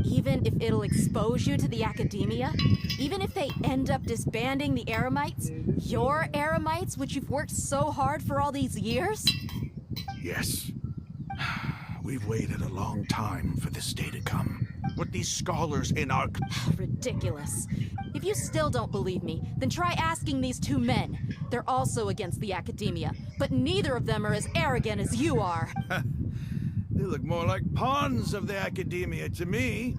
Even if it'll expose you to the academia, even if they end up disbanding the Eremites, your Eremites, which you've worked so hard for all these years? Yes. We've waited a long time for this day to come. With these scholars in our... Ridiculous. If you still don't believe me, then try asking these two men. They're also against the academia, but neither of them are as arrogant as you are. They look more like pawns of the academia to me.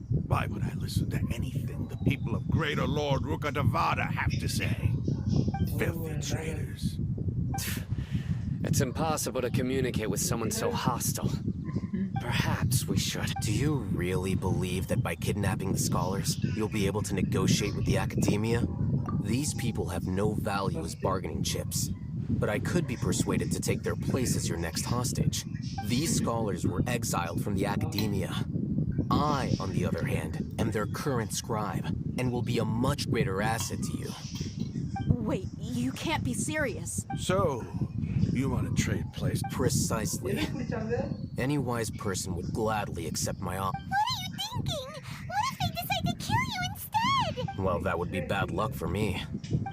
Why would I listen to anything the people of Greater Lord Rukkhadevata have to say? Filthy traitors. It's impossible to communicate with someone so hostile. Perhaps we should. Do you really believe that by kidnapping the scholars, you'll be able to negotiate with the academia? These people have no value as bargaining chips. But I could be persuaded to take their place as your next hostage. These scholars were exiled from the academia. I, on the other hand, am their current scribe, and will be a much greater asset to you. Wait, you can't be serious. So, you want to trade places? Precisely. Any wise person would gladly accept my offer. What are you thinking? What if they decide to kill you instead? Well, that would be bad luck for me.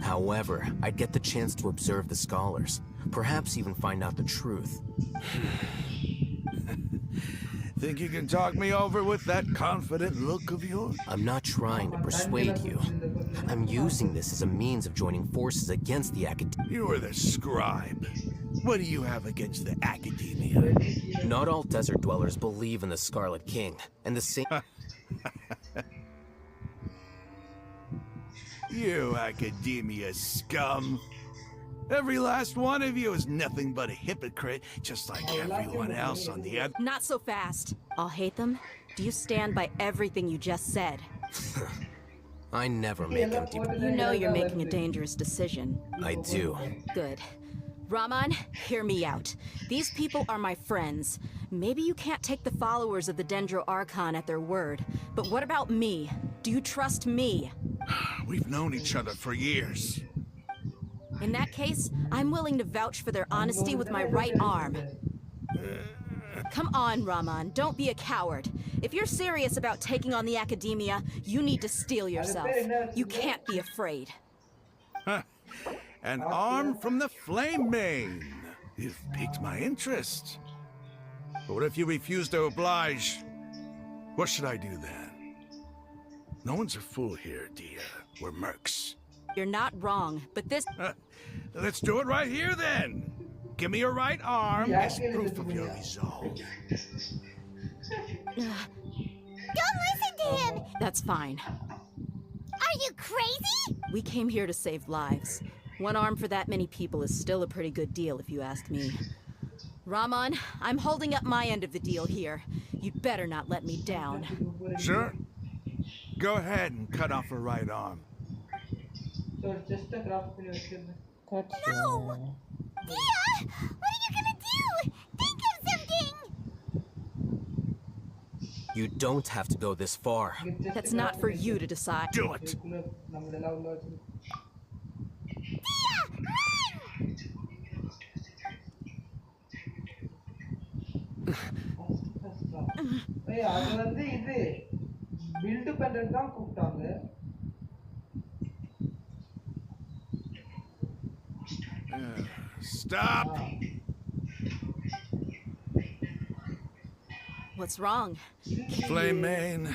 However, I'd get the chance to observe the scholars. Perhaps even find out the truth. Think you can talk me over with that confident look of yours? I'm not trying to persuade you. I'm using this as a means of joining forces against the academia. You are the scribe. What do you have against the academia? Not all desert dwellers believe in the Scarlet King, and the same... You academia scum. Every last one of you is nothing but a hypocrite, just like everyone else on the other. Not so fast. I'll hate them. Do you stand by everything you just said? I never make empty... You know you're making a dangerous decision. I do. Good. Rahman, hear me out. These people are my friends. Maybe you can't take the followers of the Dendro Archon at their word, but what about me? Do you trust me? We've known each other for years. In that case, I'm willing to vouch for their honesty with my right arm. Come on, Rahman, don't be a coward. If you're serious about taking on the academia, you need to steel yourself. You can't be afraid. An arm from the Flame Mane. You've piqued my interest. But what if you refuse to oblige? What should I do then? No one's a fool here, Dia. We're mercs. You're not wrong, but this... Let's do it right here, then. Give me your right arm as proof of your resolve. Don't listen to him! That's fine. Are you crazy? We came here to save lives. One arm for that many people is still a pretty good deal, if you ask me. Rahman, I'm holding up my end of the deal here. You'd better not let me down. Sure. Go ahead and cut off her right arm. So it's just a craft. No! Dia! What are you gonna do? Think of something! You don't have to go this far. That's not for you to decide. Do it! அது வந்து இது build பண்றது தான் கூப்பிட்டாங்க. Stop! What's wrong? Flame Mane,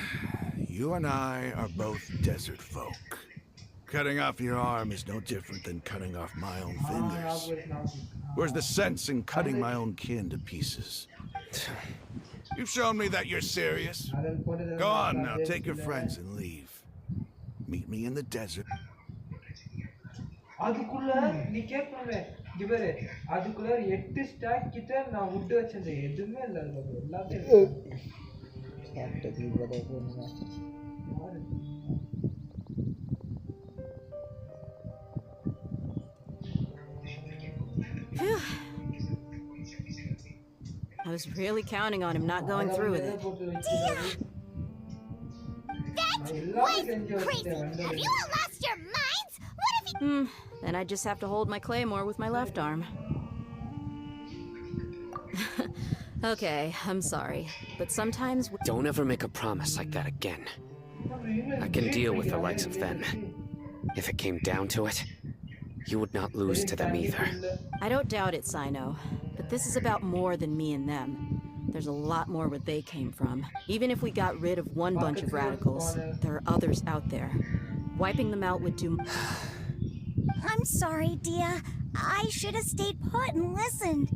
you and I are both desert folk. Cutting off your arm is no different than cutting off my own fingers. Where's the sense in cutting my own kin to pieces? You've shown me that you're serious. Go on now, take your friends and leave. Meet me in the desert. அதுக்குள்ள நீ கேட்கணுமே இவரு அதுக்குள்ள 8 stock கிட்ட நான் would வச்சிருந்தேன் எதுவுமே இல்ல எல்லாத்தையும் I was really counting on him not going through with it. That was crazy! Have you all lost your minds? What if he... Then I just have to hold my claymore with my left arm. Okay, I'm sorry, but sometimes... Don't ever make a promise like that again. I can deal with the likes of them. If it came down to it, you would not lose to them either. I don't doubt it, Sino, but this is about more than me and them. there's a lot more where they came from. Even if we got rid of one bunch of radicals, there are others out there. Wiping them out would do... I'm sorry, Dia. I should have stayed put and listened.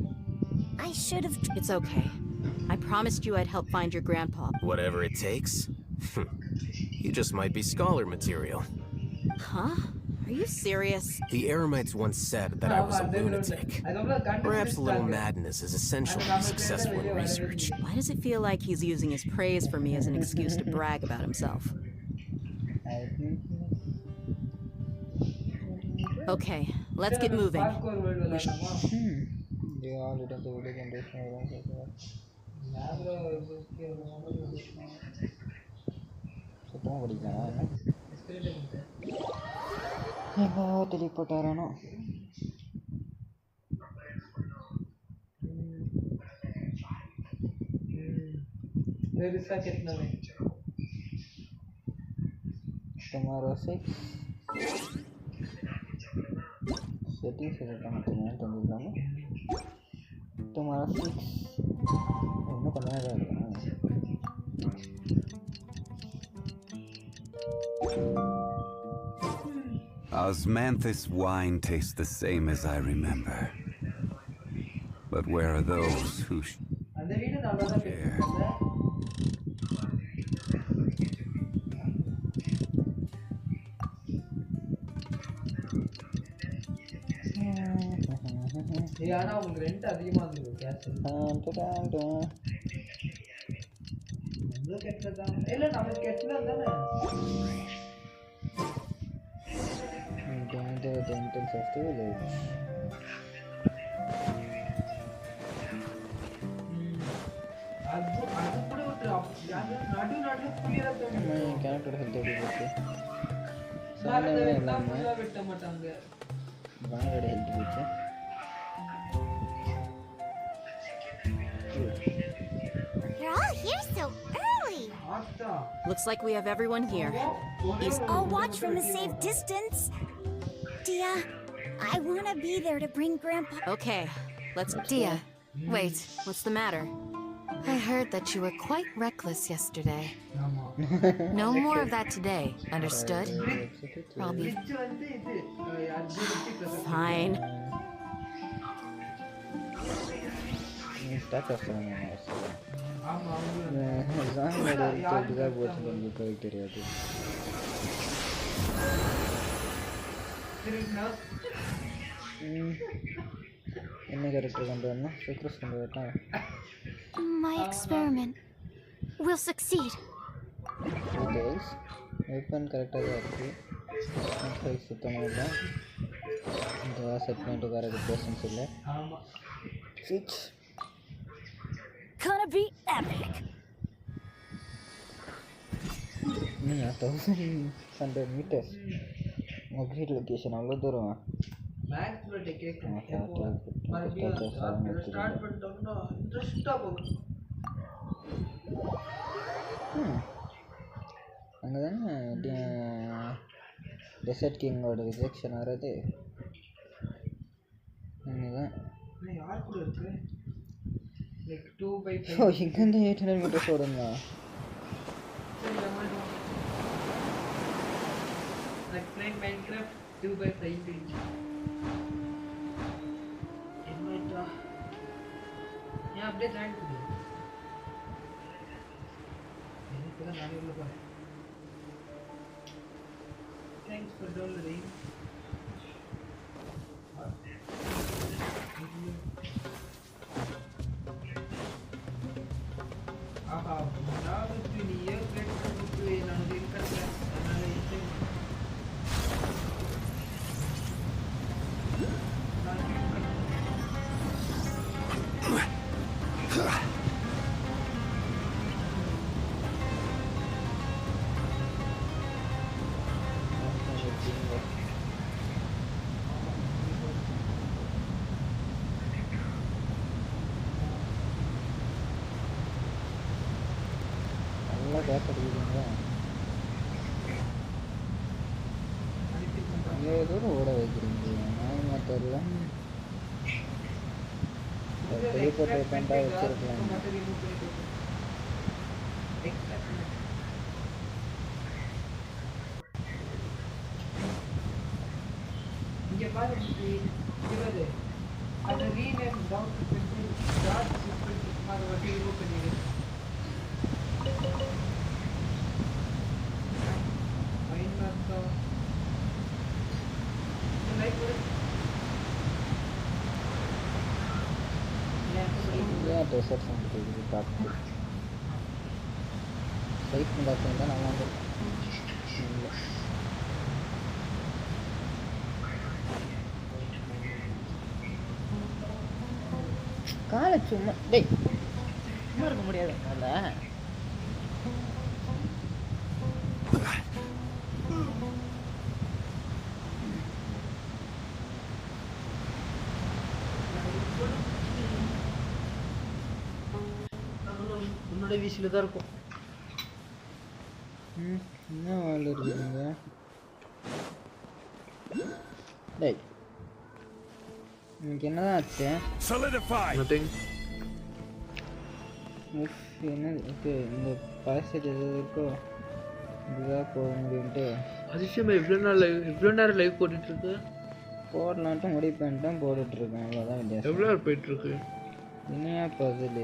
I should have... It's okay. I promised you I'd help find your grandpa. Whatever it takes? You just might be scholar material. Huh? Are you serious? The Eremites once said that I was a lunatic. Perhaps a little madness is essential to be successful in research. Why does it feel like he's using his praise for me as an excuse to brag about himself? Okay, let's get moving. Tomorrow 6 settings tomorrow 6 Osmanthus wine tastes the same as I remember. But where are those who share? The entrance of the village. You're all here so early. Looks like we have everyone here. I'll watch from a safe distance. Dia, I want to be there to bring Grandpa. Okay, let's... Dia, wait. What's the matter? I heard that you were quite reckless yesterday. No more of that today, understood? I'll be... Fine. My experiment will succeed. Details. Weapon correct Switch. Gonna be epic. 1,100 meters. Great location. All the Max will take it. Start but don't know. Just stop. Desert King or rejection are there. Like 2 by 5. Oh, you can 800 meters for them. Like playing Minecraft 2 by 5. Yeah, update join today. Thanks for downloading. Now it's been a year teleport வெப்பன்டா வச்சிருக்கலாம். இங்க பாரு இவரு அந்த rename down பண்ணி that simple அது வட்டி remove பண்ணிடு. ஃபைன் மார்க்கா லைக் கொடு. ஏன் டெசர்ட் சென்டர் இது பார்த்து லைட் பண்ணாதான் தான் நல்லா இருக்கும். காலை சும்மா டேய் சும்மா இருக்க முடியாது காலை. உன்னோட வீசில தான் இருக்கும். என்ன வேலை இருக்குங்க டேய் இன்னைக்கு என்னதான் ஆச்சு? என்ன ஓகே இந்த பாசேஜ் எது இருக்கோ இதுதான் போக முடியும்ட்டு அதிசயமா இவ்வளோ நேரம் லைவ் போட்டுட்டு இருக்கு. போடலான்ட்டு முடிவு பண்ணிட்டேன் போட்டுட்ருக்கேன். அவ்வளோதான் வித்தியாசம். எவ்வளோ நேரம் போயிட்டு இருக்கு? இனியா பசில்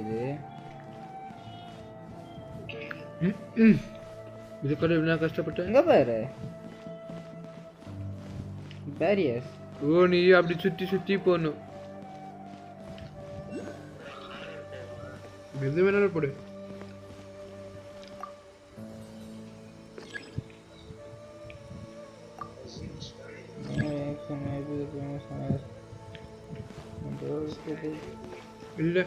இது கூட இவ்வளோ கஷ்டப்பட்டேன். எங்கே பாரு பேரியர்ஸ். ஓ நீ அப்படி சுற்றி சுற்றி போகணும். எது வேணாலும் போடு. இல்லை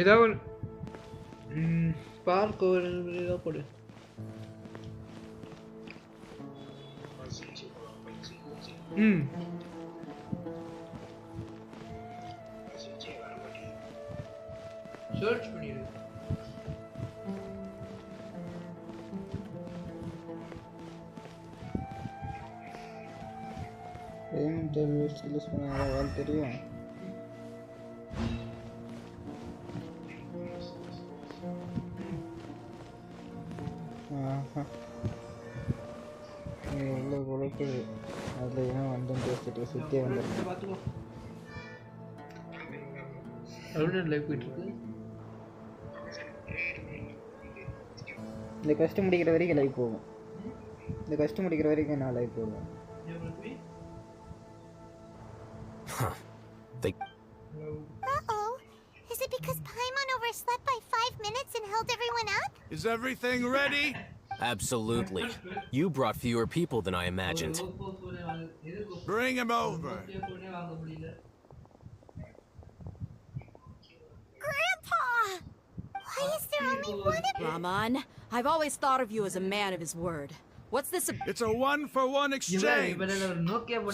ஏதாவது பார்க் தான் போடு. சர்ச் பண்ணிடு. பேமெண்ட் யூஸ் பண்ண வேலை தெரியும். எவ்வளோ குழப்பு அதில் ஏன் வந்து பேசிட்டு சுற்றி வந்துருக்கு. பார்த்துக்கோ எவ்வளோ லைவ் போயிட்டுருக்கு. இந்த கஷ்டம் முடிக்கிற வரைக்கும் லைவ் போகும். இந்த கஷ்டம் முடிக்கிற வரைக்கும் நான் லைவ் போடுவேன். Uh-oh. Is it because Paimon overslept by 5 minutes and held everyone up? Is everything ready? Absolutely. You brought fewer people than I imagined. Bring him over. Grandpa! Why is there only one of you? Ramon, I've always thought of you as a man of his word. What's this? It's a one-for-one exchange.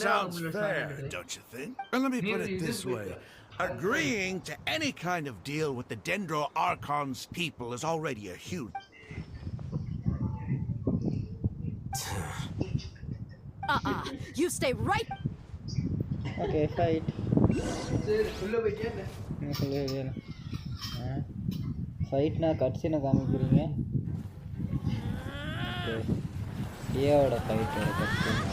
Sounds fair, don't you think? Well, let me put it this way. Agreeing to any kind of deal with the Dendro Archon's people is already a huge... You stay right... Okay, fight. Fight na cutscene காமிக்கிறீங்க. Okay. ஏவோட fight cutscene.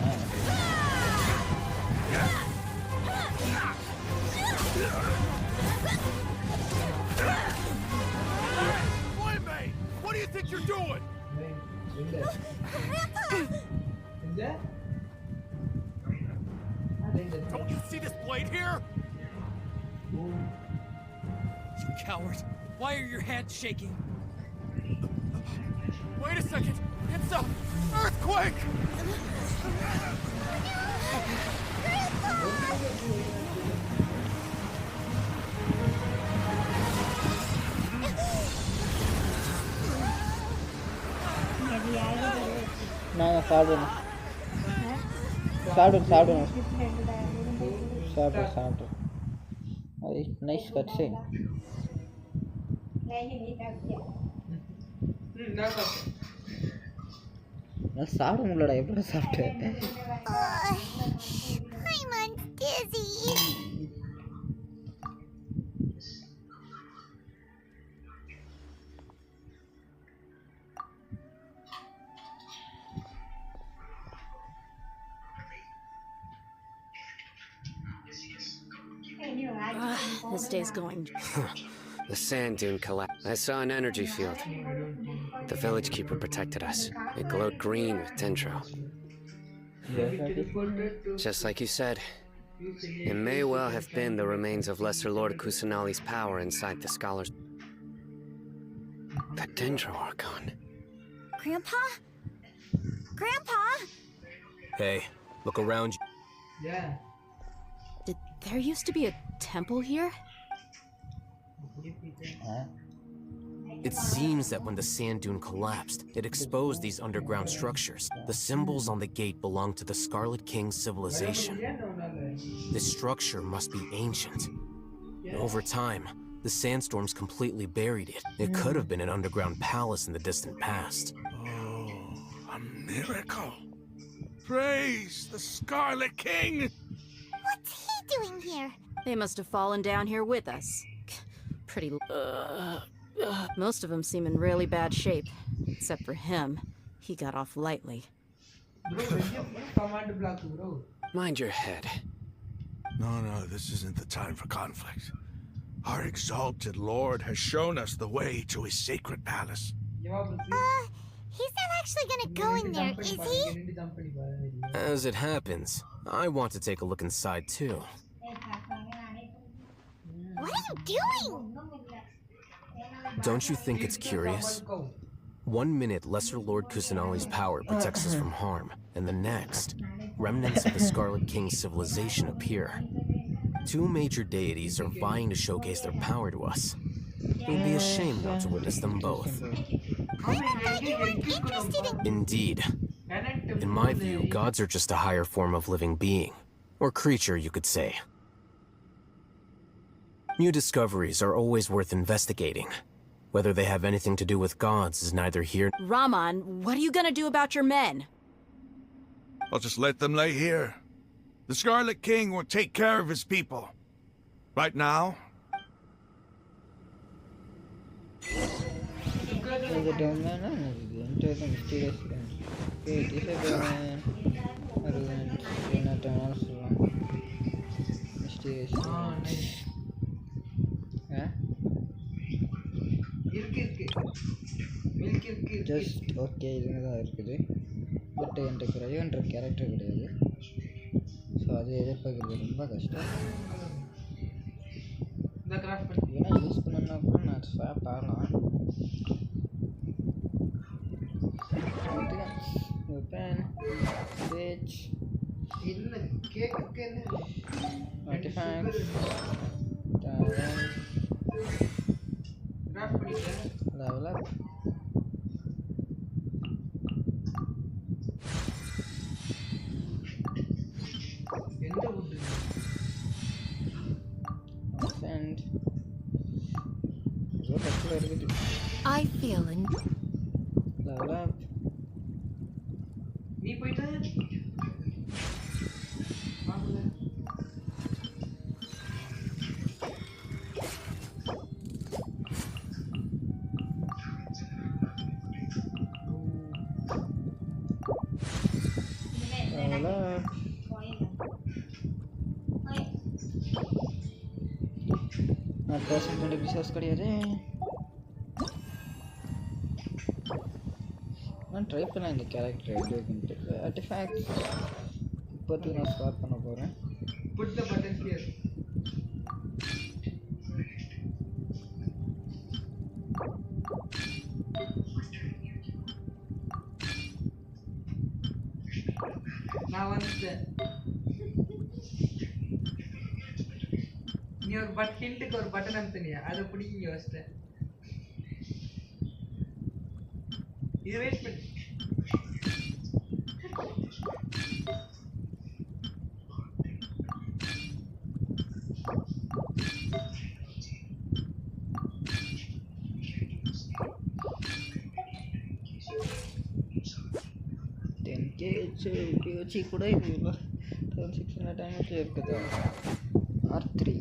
Playmate, what do you think you're doing? Don't you see this blade here? You coward! Why are your hands shaking? Wait a second! It's a earthquake! நான் சாப்பிடணும். Nice cutscene. நான் சாப்பிட முடியலடா. எப்படி சாப்பிட்டேன்? Paimon's dizzy. this day's going. The sand dune collapsed. I saw an energy field. The village keeper protected us. It glowed green with dendro. Just like you said, it may well have been the remains of Lesser Lord Kusanali's power inside the scholars. The dendro are gone. Grandpa? Grandpa? Hey, look around you. Yeah. Did there used to be a temple here? It seems that when the sand dune collapsed, it exposed these underground structures. The symbols on the gate belong to the Scarlet King's civilization. This structure must be ancient. Over time, the sandstorms completely buried it. It could have been an underground palace in the distant past. Oh, a miracle. Praise the Scarlet King! What's he doing here? They must have fallen down here with us. Pretty. Most of them seem in really bad shape, except for him. He got off lightly. Mind your head. No, this isn't the time for conflict. Our exalted lord has shown us the way to his sacred palace. He's not actually gonna go in there, is he? As it happens, I want to take a look inside too. What are you doing? Don't you think it's curious? 1 minute, Lesser Lord Kusanali's power protects us from harm, and the next, remnants of the Scarlet King's civilization appear. Two major deities are vying to showcase their power to us. It would be a shame not to witness them both. I thought you weren't interested in... Indeed. In my view, gods are just a higher form of living being, or creature, you could say. New discoveries are always worth investigating. Whether they have anything to do with gods is neither here. Raman, what are you gonna do about your men? I'll just let them lay here. The Scarlet King will take care of his people. Right now. Just okay, இதுதான் இருக்குது. But என்கிட்ட கிரையோன்ற character கிடையாது. So அது எதிர்பார்க்குறது ரொம்ப கஷ்டம். ஏன்னா use பண்ணனா கூட நான் ஸ்வாப் ஆகலாம். ஓப்பன் ஸ்விட்ச் இல்லை கேக்கு artefacts level up. And I feel in level up. நீ போயிட்ட பிசாஸ் கிடையாது. நான் ட்ரை பண்ணேன் இந்த கேரக்டர் எப்படி இருக்குன்ட்டு. ஆர்டிஃபேக்ட்ஸ் இப்போதைக்கு நான் ஸ்டார்ட் பண்ண போகிறேன். Put the button here. நான் வந்துட்டேன். நீ ஒரு ஹிண்ட்டுக்கு ஒரு பட்டன் அமுத்துனியா, அதை பிடிக்க யோசிச்சேன். இது வெயிட் பண்ணு. வச்சு கூட இது 1600 டேமேஜ் இருக்குது. R3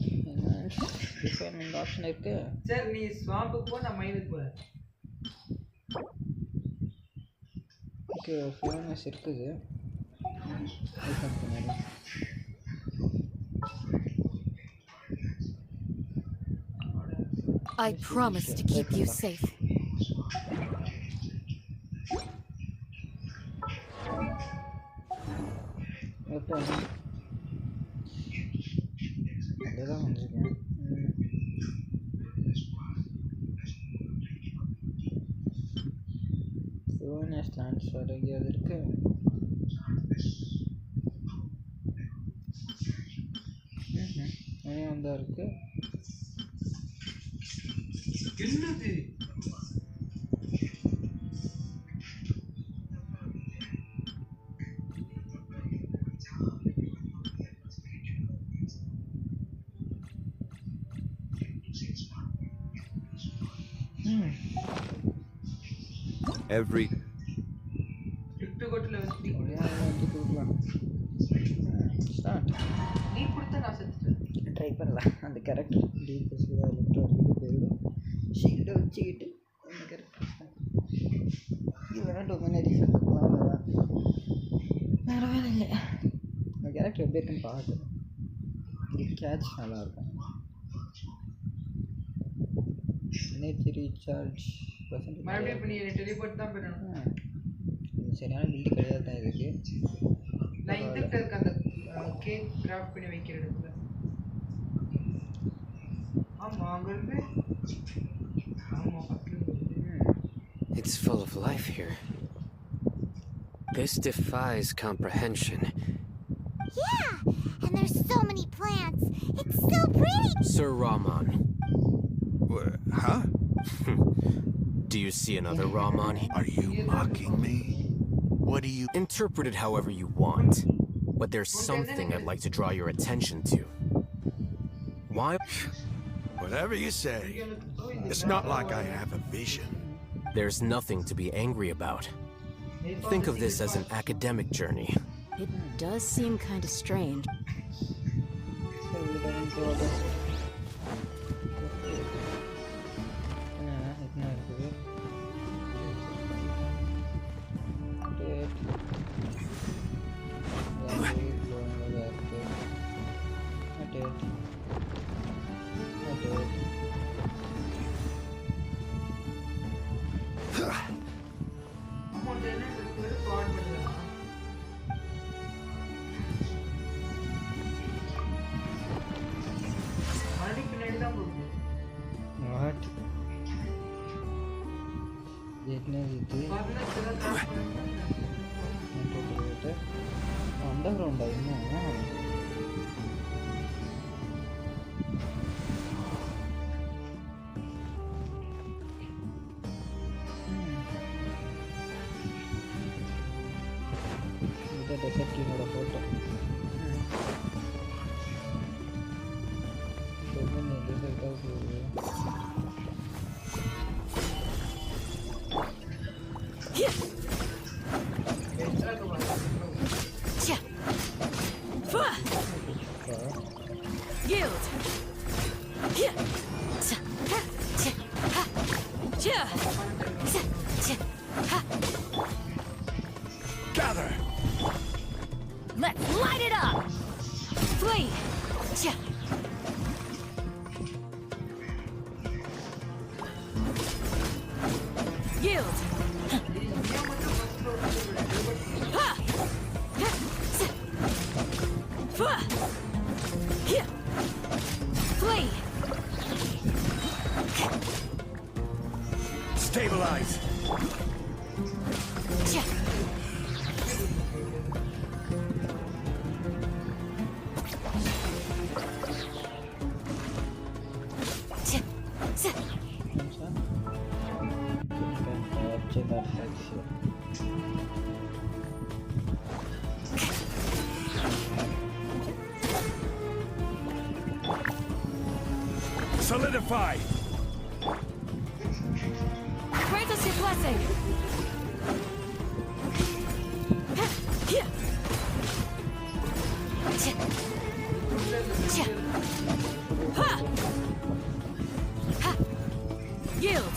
டிஃபைன்மெண்ட் ஆப்ஷன் இருக்கு. சரி நீ ஸ்வாம்புக்கு போ, நான் மைனுக்கு போறேன். ஓகே ஃபேமஸ் இருக்குது. ஓபன் பண்ணுங்க. I promise to keep you safe. Every start. Try பண்ணலாம் அந்த கரெக்டர் டீபஸ் எலக்ட்ரோ அடிக்கிட்டு போயிடும் ஷீல்டை வச்சுக்கிட்டு அந்த கரெக்டர் இல்லைன்னா டொமினரி சேர்த்துக்கலாம் வேறு வேலை இல்லை அந்த கேரக்டர் எப்படி இருக்குன்னு பார்க்குறேன் இது கேட்ச் நல்லாயிருக்கும் எனர்ஜி ரீசார்ஜ் சரியான பில்டு கிடையாது தான் இதுக்கு அந்த கேக் கிராஃப்ட் பண்ணி வைக்கிற இடத்துல It's full of life here. This defies comprehension. Yeah, and there's so many plants. It's so pretty. Sir Rahman. Huh? Do you see another Rahman? Are you mocking me? What do you interpret it however you want? But there's something I'd like to draw your attention to. Why? Whatever you say. It's not like I have a vision. There's nothing to be angry about. Think of this as an academic journey. It does seem kind of strange. What? Underground desert king photo. Gather! Let's light it up! Flee! Yield! Flee! Stabilize! Solidify! Grant us your blessing! Yield!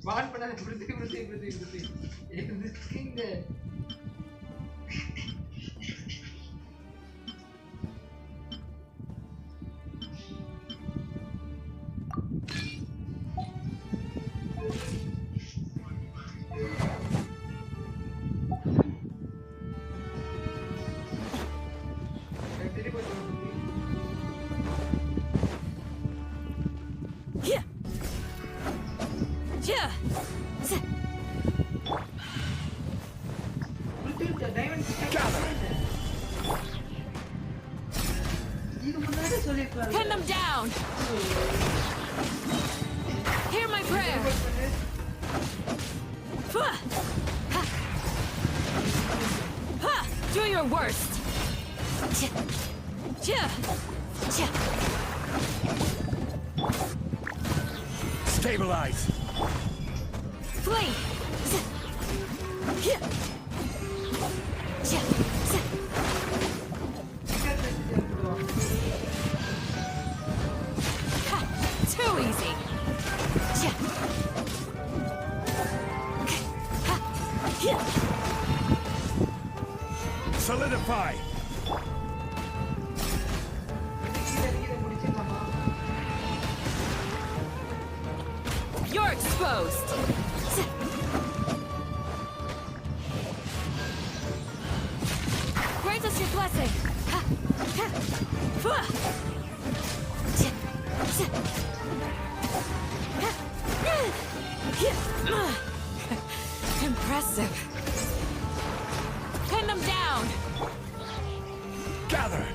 வான் பண்ணாத பிரித்தி எதுக்குங்க Pin them down! Hear my prayer! Do your worst! Stabilize! Flee! Too easy! Solidify! You're exposed! Grant us your blessing! Impressive. Pin them down! Gather!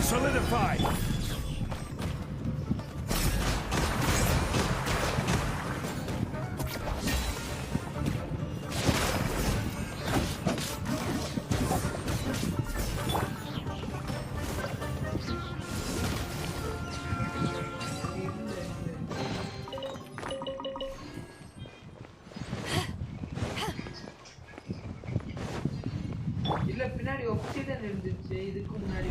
Solidify! இல்ல பின்னாடி ஒப்சிடன் இருந்துச்சு இதுக்கு முன்னாடி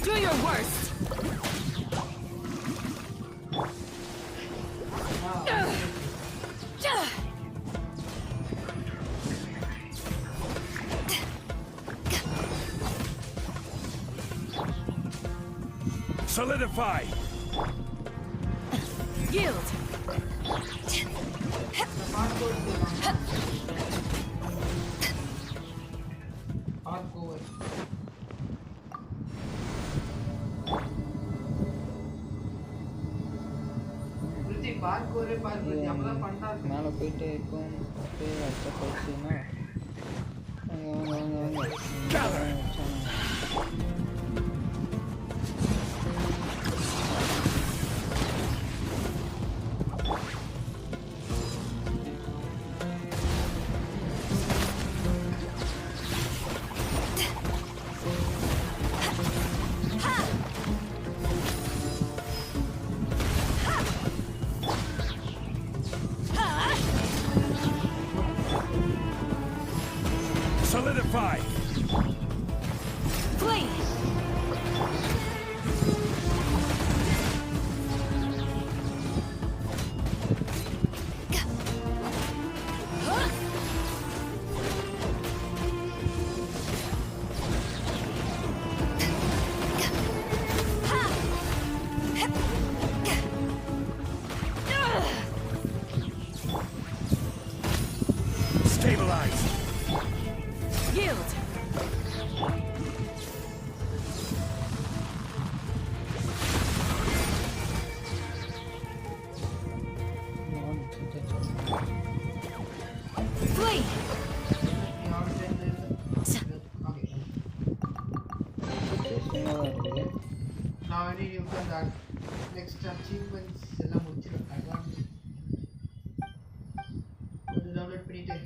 Do your worst! Solidify! Yield! மேலே போயிட்டே இருக்கும் போய் அடுத்த போச்சுன்னா Solidify! Flee! நான் வந்து உட்கார்ந்து நெக்ஸ்ட் அச்சீவ்மெண்ட்ஸ் எல்லாம் முடிச்சிருக்கேன். அட்வான்ஸ் ஒரு டவுன்லோட் பண்ணிட்டு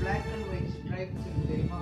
black and white stripes தெரியுமா?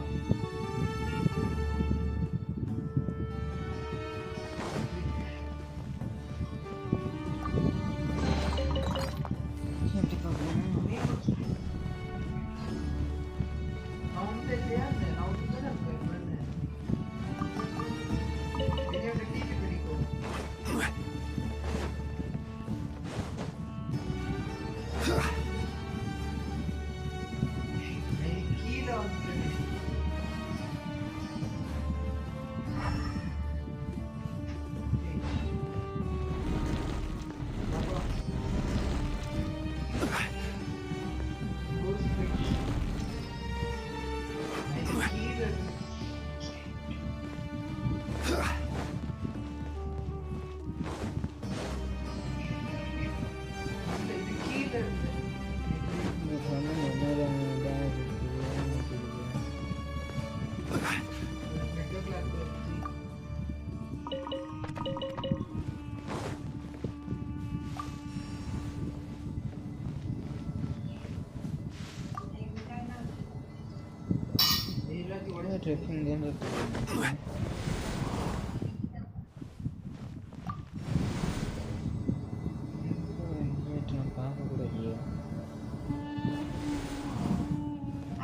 Drifting game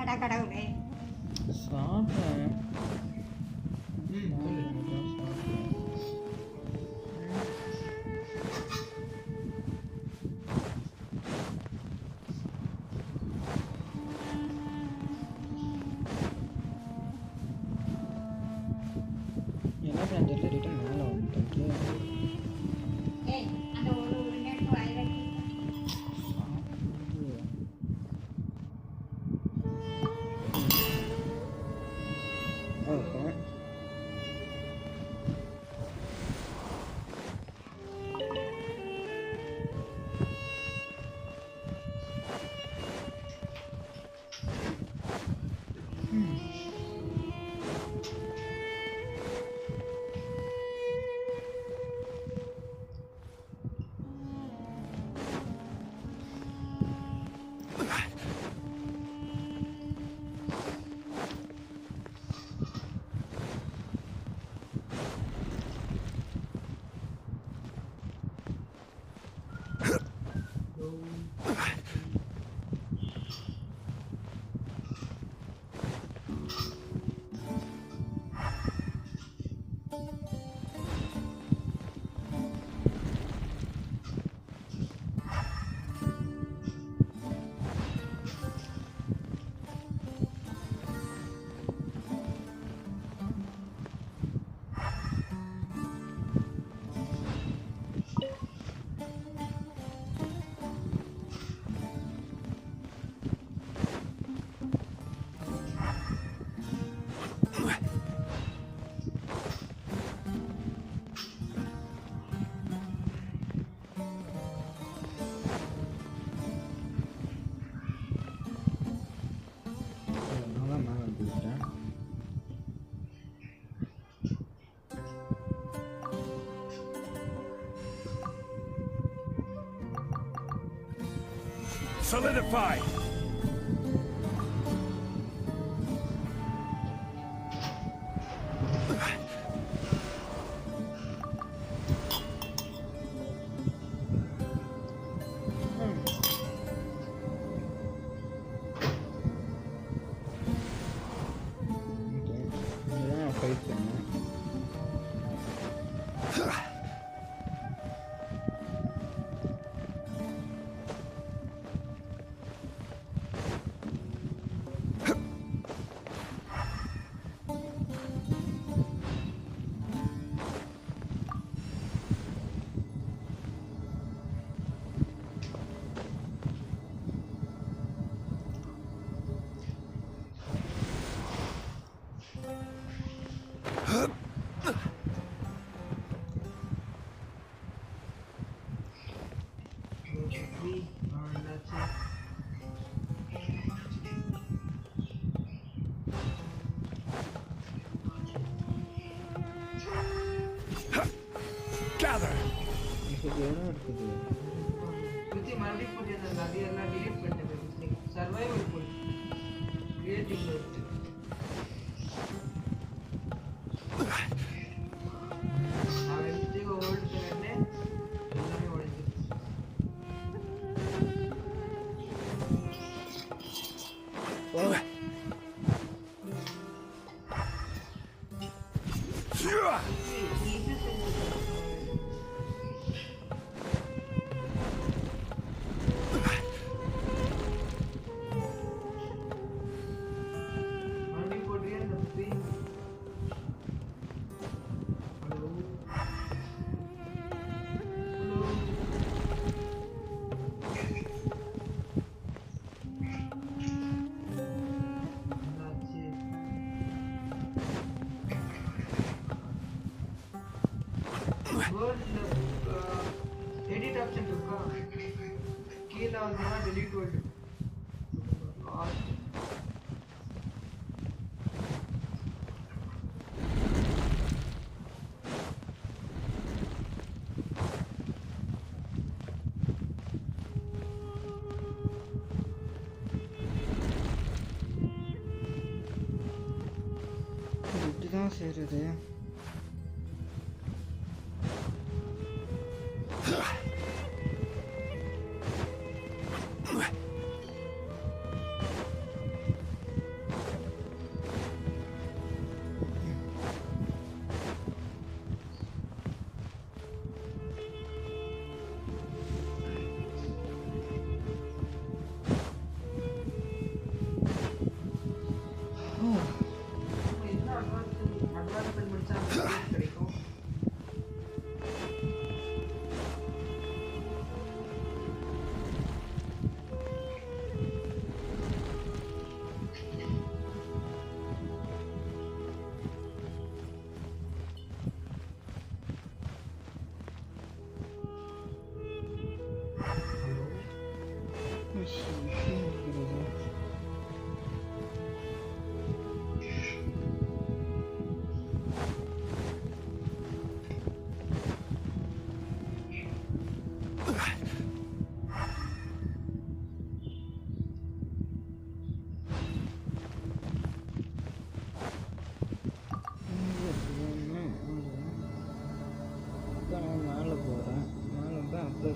ada கடவுளே சாப்பிட்டேன். என்ன பண்ணல ரிட்டர்ன் மேலே வந்துட்டேன். ஏய் அந்த ஒரு நெட் வைரஸ் ஓகே Solidify! இது இடம் இருக்குது சுத்தி மறுபடியும் போட்டு அது எல்லாம் delete பண்ணிட்டேன் survival போய் creative போயிட்டு நான் எடுத்து ஓல்ட் பண்ணேன் எல்லாமே உடைஞ்சிருச்சு edit option இருக்கா கீழ வந்து delete world இப்படிதான் செய்யறது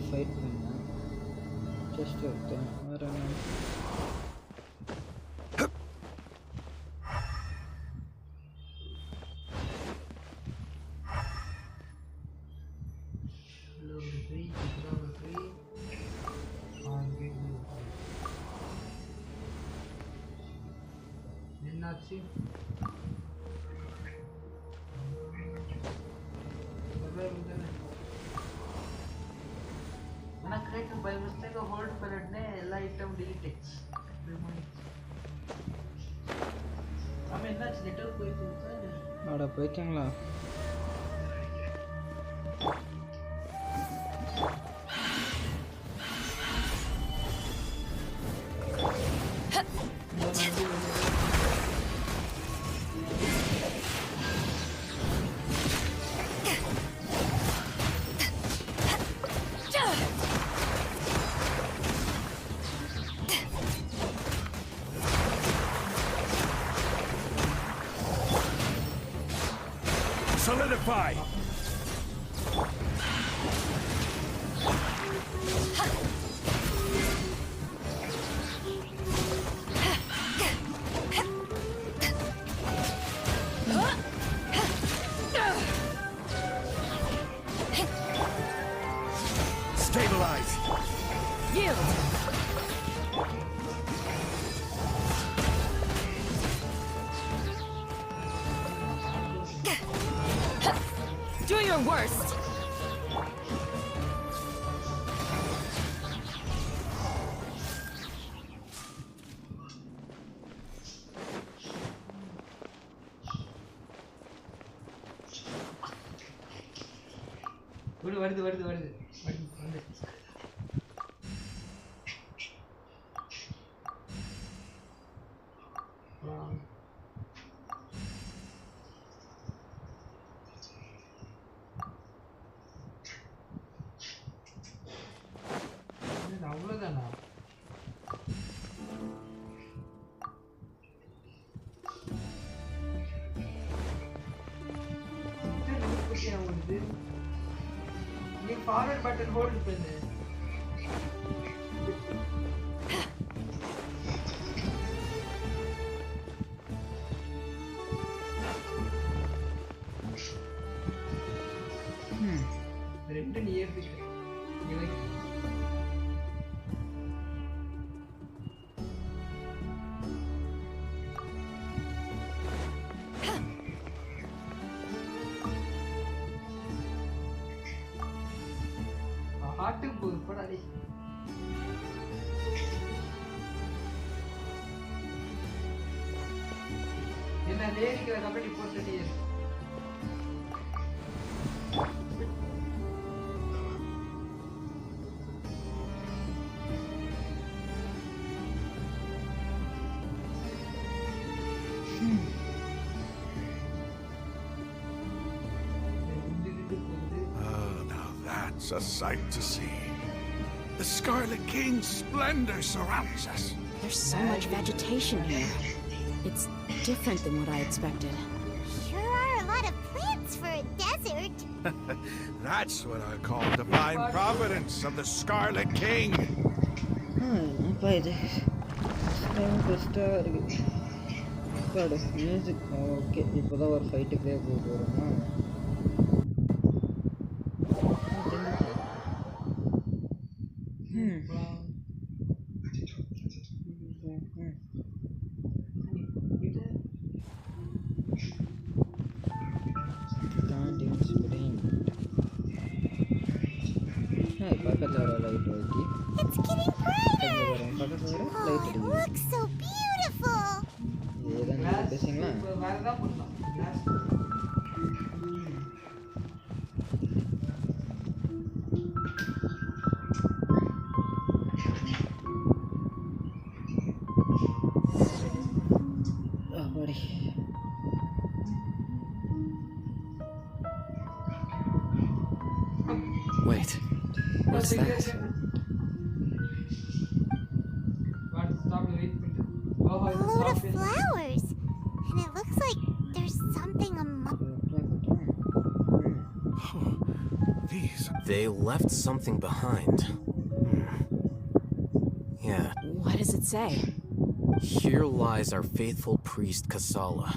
fight பண்ணேன் just எடுத்தேன் வேற என்ன என்னாச்சு ஆனா கிரியேட்டிவ் பை மிஸ்டேக் ஹோல்ட் பண்ணிட்டே எல்லா ஐட்டம் delete ஆயிடுச்சு ஆமா என்னாச்சு நெட்வொர்க் போயிடுச்சு அட போயிட்டாங்களா Solidify! Stabilize! Yield! Do your worst! வருது இது நீ ஃபார்வர்ட் பட்டன் ஹோல்ட் பண்ணு ரெண்டு நீ ஏறிட்டு என்ன லேடிக்கு கபடி போட்டுட்டே That's a sight to see. The Scarlet King's splendor surrounds us. There's so much vegetation here. It's different than what I expected. Sure are a lot of plants for a desert. That's what I call divine providence of the Scarlet King. Music. Okay, இப்போதான் ஒரு ஃபைட்டுக்குள்ளே போகிறோமா It's getting brighter. Oh, it looks so beautiful. Wait, what's that? A load of flowers. And it looks like there's something among... They left something behind. Yeah. What does it say? Here lies our faithful priest Kasala.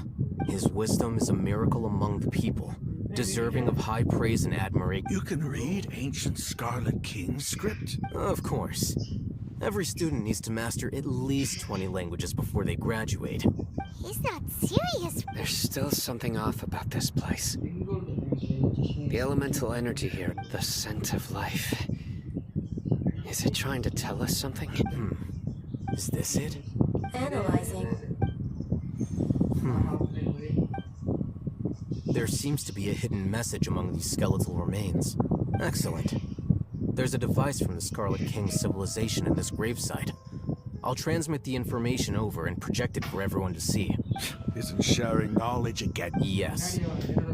His wisdom is a miracle among the people, deserving of high praise and admiration. You can read ancient Scarlet King script? Of course. Every student needs to master at least 20 languages before they graduate. He's not serious. There's still something off about this place. The elemental energy here, the scent of life. Is it trying to tell us something? Is this it? Analyzing. There seems to be a hidden message among these skeletal remains. Excellent. There's a device from the Scarlet King's civilization in this gravesite. I'll transmit the information over and project it for everyone to see. Isn't sharing knowledge again? Yes.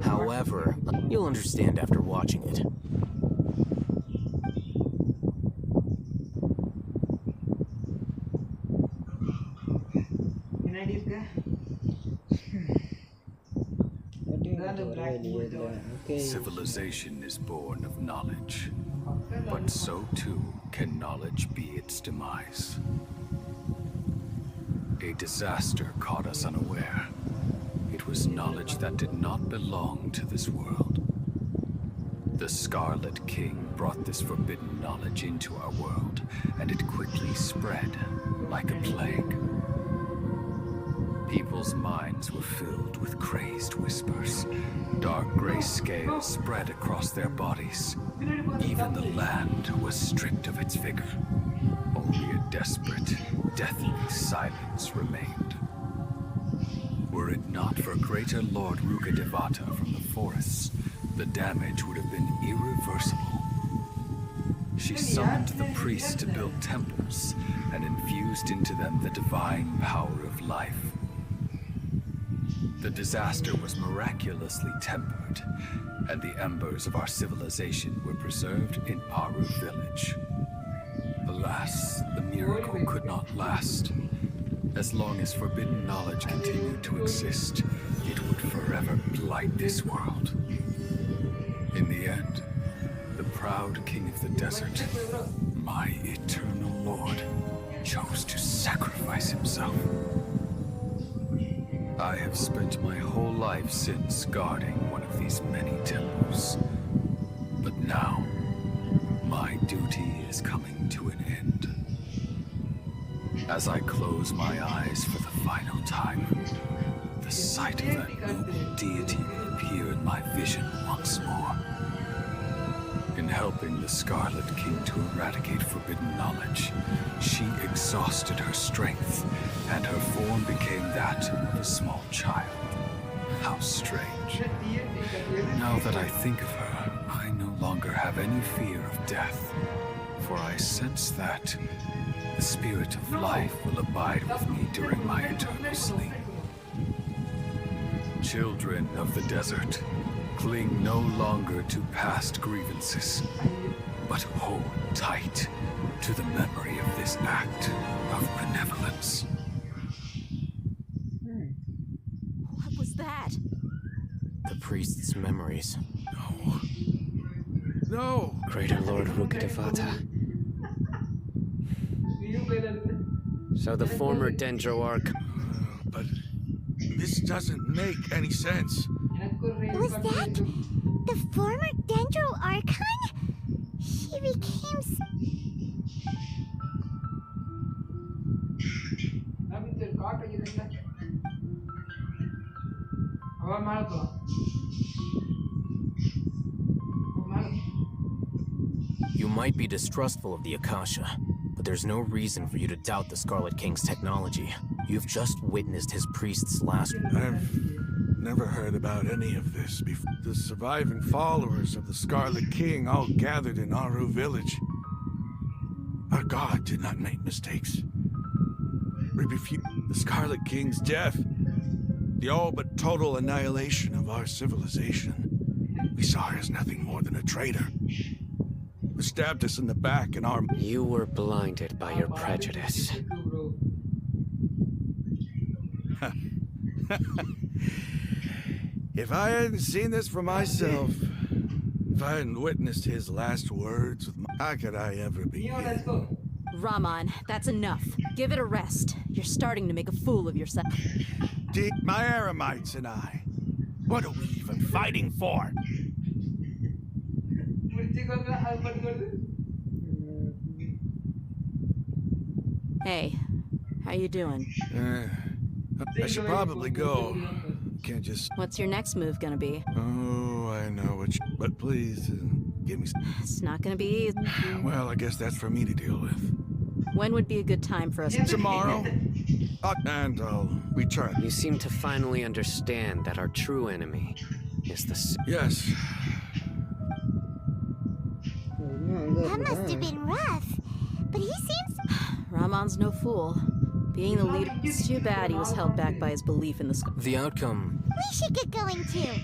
However, you'll understand after watching it. Civilization is born of knowledge, but so too can knowledge be its demise. A disaster caught us unaware. It was knowledge that did not belong to this world. The Scarlet King brought this forbidden knowledge into our world, and it quickly spread like a plague. People's minds were filled with crazed whispers. Dark gray scales spread across their bodies. Even the land was stripped of its vigor. Only a desperate, deathly silence remained. Were it not for greater Lord Rukkhadevata from the forests, the damage would have been irreversible. She summoned the priests to build temples and infused into them the divine power of life. The disaster was miraculously tempered, and the embers of our civilization were preserved in Aru village. Alas, the miracle could not last. As long as forbidden knowledge continued to exist, it would forever blight this world. In the end, the proud king of the desert, my eternal lord, chose to sacrifice himself. I have spent my whole life since guarding one of these many temples. But now, my duty is coming to an end. As I close my eyes for the final time, the sight of that noble deity will appear in my vision once more. In helping the Scarlet King to eradicate forbidden knowledge, she exhausted her strength, and her form became that of a small child. How strange. Now that I think of her, I no longer have any fear of death, for I sense that the spirit of life will abide with me during my eternal sleep. Children of the desert, cling no longer to past grievances, but hold tight to the memory of this act of benevolence. What was that? The priest's memories. No! Greater Lord Rukkhadevata. So the former Dendroarch. But this doesn't make any sense. Was that the former Dendro Archon? She became... You might be distrustful of the Akasha, but there's no reason for you to doubt the Scarlet King's technology. You've just witnessed his priest's last... I've never heard about any of this before. The surviving followers of the Scarlet King all gathered in Aru village. Our god did not make mistakes. We refute the Scarlet King's death, the all but total annihilation of our civilization. We saw her as nothing more than a traitor. Who stabbed us in the back and our... You were blinded by your prejudice. If I hadn't seen this for myself, if I hadn't witnessed his last words, how could I ever be? Rahman, that's enough. Give it a rest. You're starting to make a fool of yourself. My Eremites and I. What are we even fighting for? Hey, how you doing? I should probably go. Can't just... What's your next move gonna be? Oh, I know what you... But please, give me... It's not gonna be easy. Well, I guess that's for me to deal with. When would be a good time for us? Tomorrow. And I'll return. You seem to finally understand that our true enemy is the... Yes. That must have been rough. But he seems... Rahman's no fool. Being the leader, it's too bad he was held back by his belief in the... The outcome... We should get going too.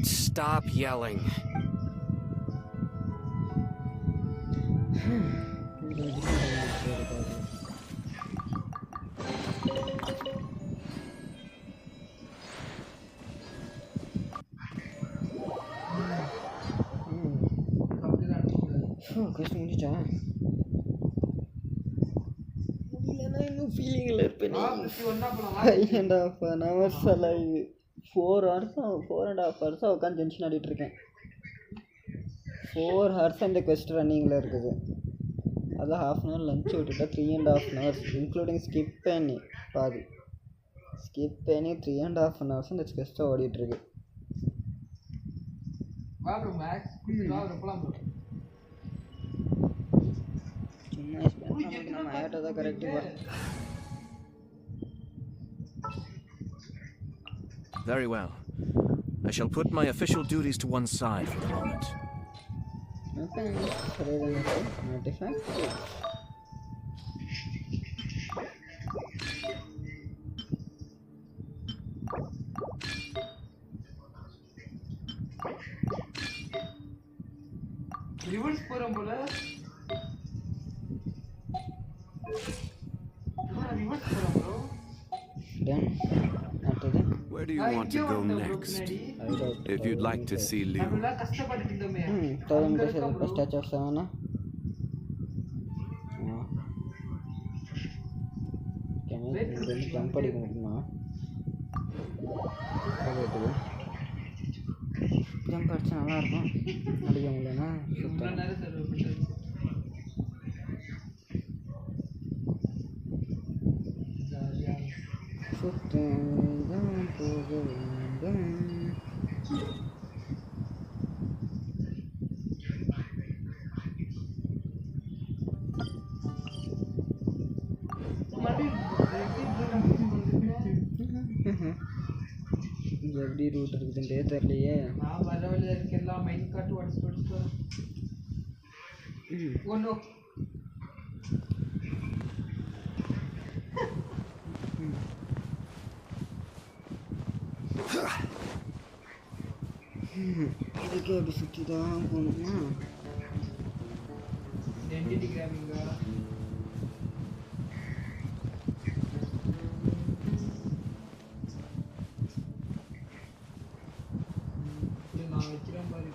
Stop yelling. Quest முடிச்சா இல்லைன்னா இன்னும் ஃபீலிங்கில் இருப்பேன் 5.5 hours alive 4 and 1/2 hours உட்காந்து tension ஆடிட்டு இருக்கேன் 4 hours இந்த quest ரன்னிங்கில் இருக்குது அதான் half an hour லஞ்ச் விட்டுட்டா 3.5 hours இன்க்ளூடிங் ஸ்கிப் பண்ணி பாதி ஸ்கிப் பண்ணி 3.5 hours இந்த quest ஓடிட்டு இருக்கு Very well. I shall put my official duties to one side for the moment. you want to go next? If you'd like to see Liu. First touch of 7. Can I jump? Jump அடிச்சா நல்லா இருக்கும். அடிக்க முடியலனா சுத்தம் போக வேண்டும். எப்படி root இருக்குதுன்றே தெரியலையே. நான் வர வழியில இருக்கலாம் மைன் காட் ஒன்ஸ் ஓ நோ இதுக்கு அப்படி சுற்றி தான் போகணுமா? ஐடென்டிட்டி கிராபிங்கா? நான் வைக்கிறேன் பாரு.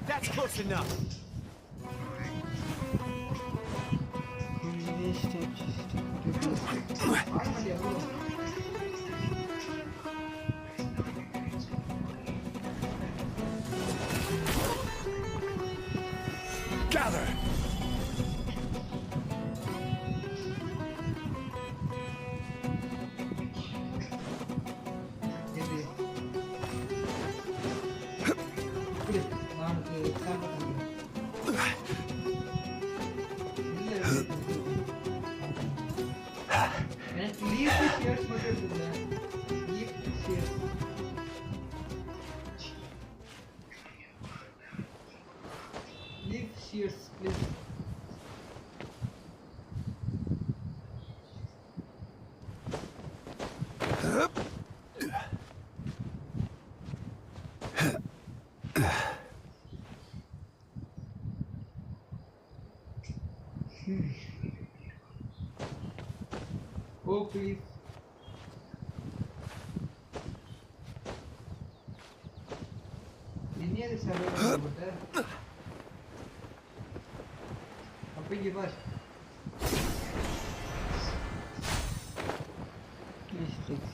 That's close enough. Gather. Oh, please. Ini ada salah betul. Apa yang bas? Mistake.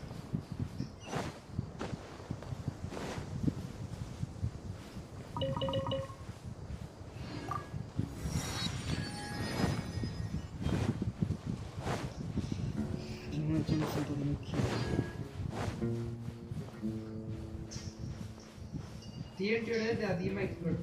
TNT அதிகமாக எக்ஸ்ப்ளோர்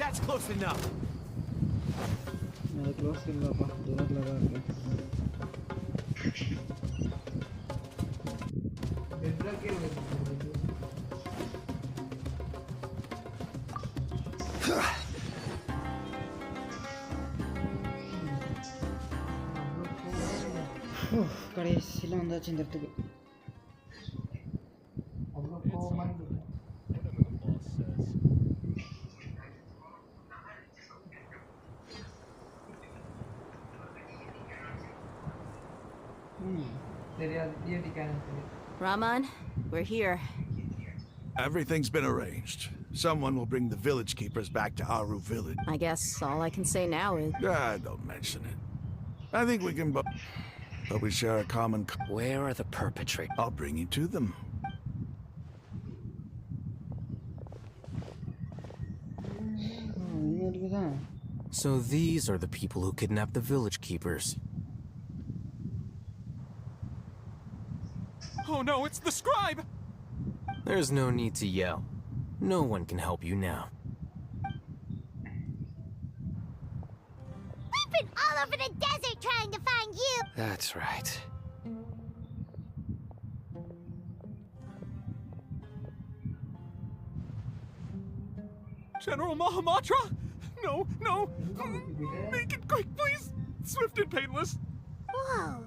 That's close enough. मैं क्लोज कर लगा दूर लगा के बेड्रा के கடைசியில் வந்தாச்சு இந்த இடத்துக்கு. அவ்வளோ கோவமாக Raman, we're here. Everything's been arranged. someone will bring the village keepers back to Aru village. I guess all I can say now is... Don't mention it. I think we can but we share a common... Where are the perpetrators? I'll bring you to them. So these are the people who kidnapped the village keepers. Oh no, it's the scribe! There's no need to yell. No one can help you now. We've been all over the desert trying to find you! That's right. General Mahamatra? No, no! Make it quick, please! Swift and painless! Whoa!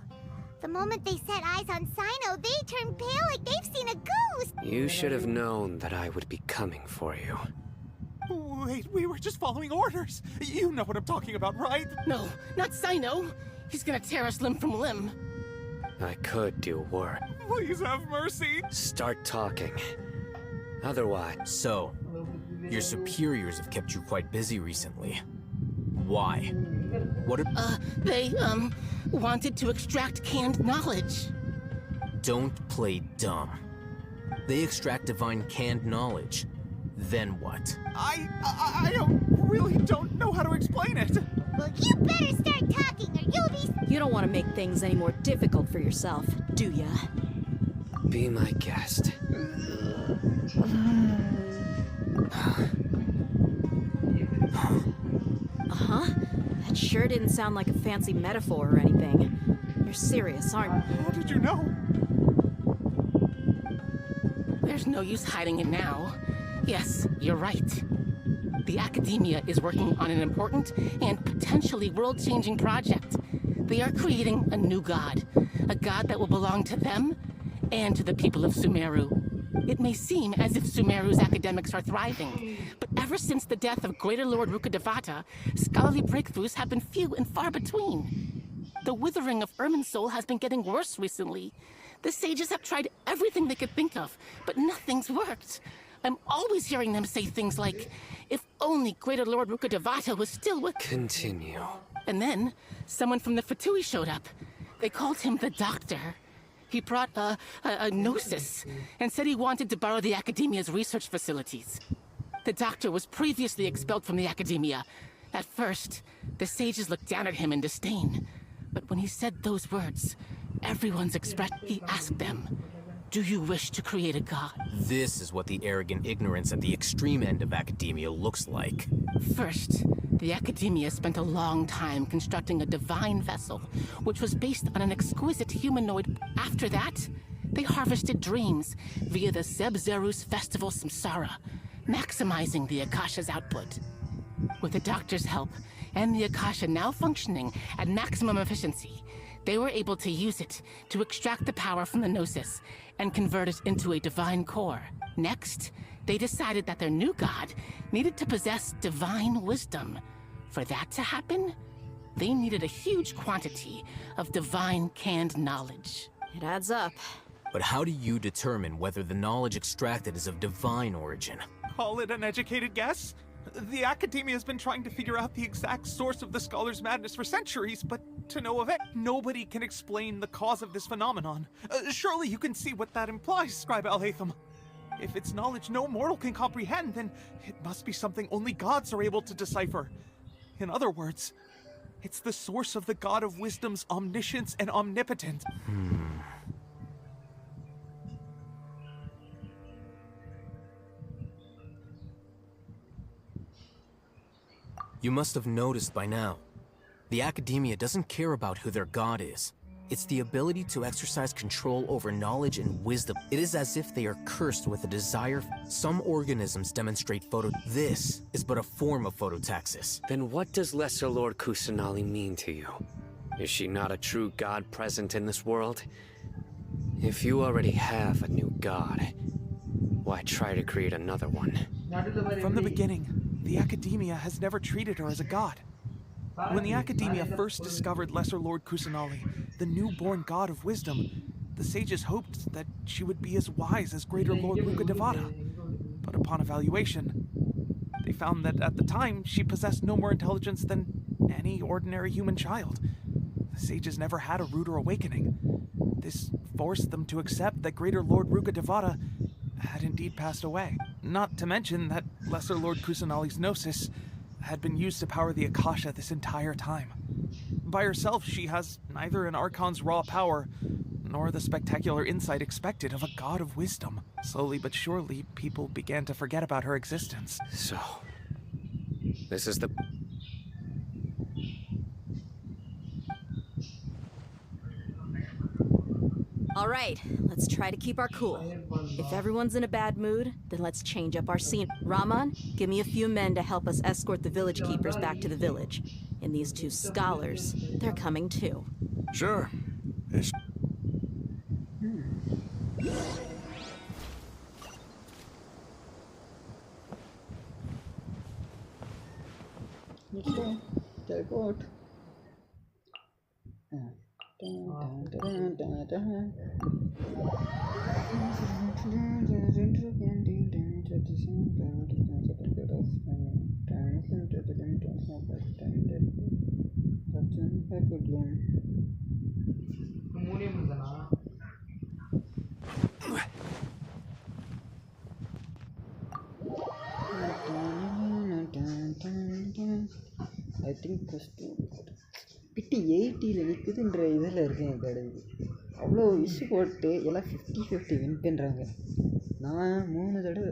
The moment they set eyes on Sino, they turn pale like they've seen a ghost! You should have known that I would be coming for you. Wait, we were just following orders. You know what I'm talking about, right? No, not Sino. He's gonna tear us limb from limb. I could do work. Please have mercy. Start talking. Otherwise... So, your superiors have kept you quite busy recently. Why? What They, wanted to extract canned knowledge. Don't play dumb. They extract divine canned knowledge. Then what? I really don't know how to explain it. Well, you better start talking or you'll be... You don't want to make things any more difficult for yourself, do ya? Be my guest. Uh-huh. That sure didn't sound like a fancy metaphor or anything. You're serious, aren't you? How did you know? There's no use hiding it now. Yes, you're right. The Academia is working on an important and potentially world-changing project. They are creating a new god. A god that will belong to them and to the people of Sumeru. It may seem as if Sumeru's academics are thriving, but ever since the death of Greater Lord Rukkhadevata, scholarly breakthroughs have been few and far between. The withering of Irminsul has been getting worse recently. The sages have tried everything they could think of, but nothing's worked. I'm always hearing them say things like, if only Greater Lord Rukkhadevata was still with... Continue. And then, someone from the Fatui showed up. They called him the Doctor. He brought a gnosis and said he wanted to borrow the Academia's research facilities. The Doctor was previously expelled from the Academia. At first, the sages looked down at him in disdain. But when he said those words, everyone's expressed... He asked them, do you wish to create a god? This is what the arrogant ignorance at the extreme end of academia looks like. First, the Academia spent a long time constructing a divine vessel, which was based on an exquisite humanoid. After that, they harvested dreams via the Zeb-Zerus Festival Samsara, maximizing the Akasha's output. With the Doctor's help, and the Akasha now functioning at maximum efficiency, they were able to use it to extract the power from the Gnosis and convert it into a divine core. Next, they decided that their new god needed to possess divine wisdom. For that to happen, they needed a huge quantity of divine canned knowledge. It adds up. But how do you determine whether the knowledge extracted is of divine origin? Call it an educated guess? The Academia has been trying to figure out the exact source of the Scholar's madness for centuries, but to no avail. Nobody can explain the cause of this phenomenon. Surely you can see what that implies, Scribe Alhaitham. If it's knowledge no mortal can comprehend, then it must be something only gods are able to decipher. In other words, it's the source of the God of Wisdom's omniscience and omnipotence. You must have noticed by now. The Academia doesn't care about who their god is. It's the ability to exercise control over knowledge and wisdom. It is as if they are cursed with a desire. Some organisms demonstrate This is but a form of phototaxis. Then what does Lesser Lord Kusanali mean to you? Is she not a true god present in this world? If you already have a new god, why try to create another one? From the beginning, the Academia has never treated her as a god. When the Academia first discovered Lesser Lord Kusanali, the newborn god of wisdom, the sages hoped that she would be as wise as Greater Lord Rukkhadevata. but upon evaluation, they found that at the time she possessed no more intelligence than any ordinary human child. The sages never had a ruder awakening. This forced them to accept that Greater Lord Ruka Devata had indeed passed away. Not to mention that Lesser Lord Kusanali's gnosis had been used to power the Akasha this entire time. By herself, she has neither an Archon's raw power, nor the spectacular insight expected of a god of wisdom. Slowly but surely, people began to forget about her existence. So, this is the... All right, let's try to keep our cool. If everyone's in a bad mood, then let's change up our scene. Raman, give me a few men to help us escort the village keepers back to the village. And these two scholars, they're coming too. Sure. It's... Let's go. Teleport. I think பிட்டி 80ல் நிற்குதுன்ற இதில் இருக்கேன் கடைக்கு. அவ்வளோ wish போட்டு எல்லாம் 50-50 win பண்ணுறாங்க. நான் 3 தடவை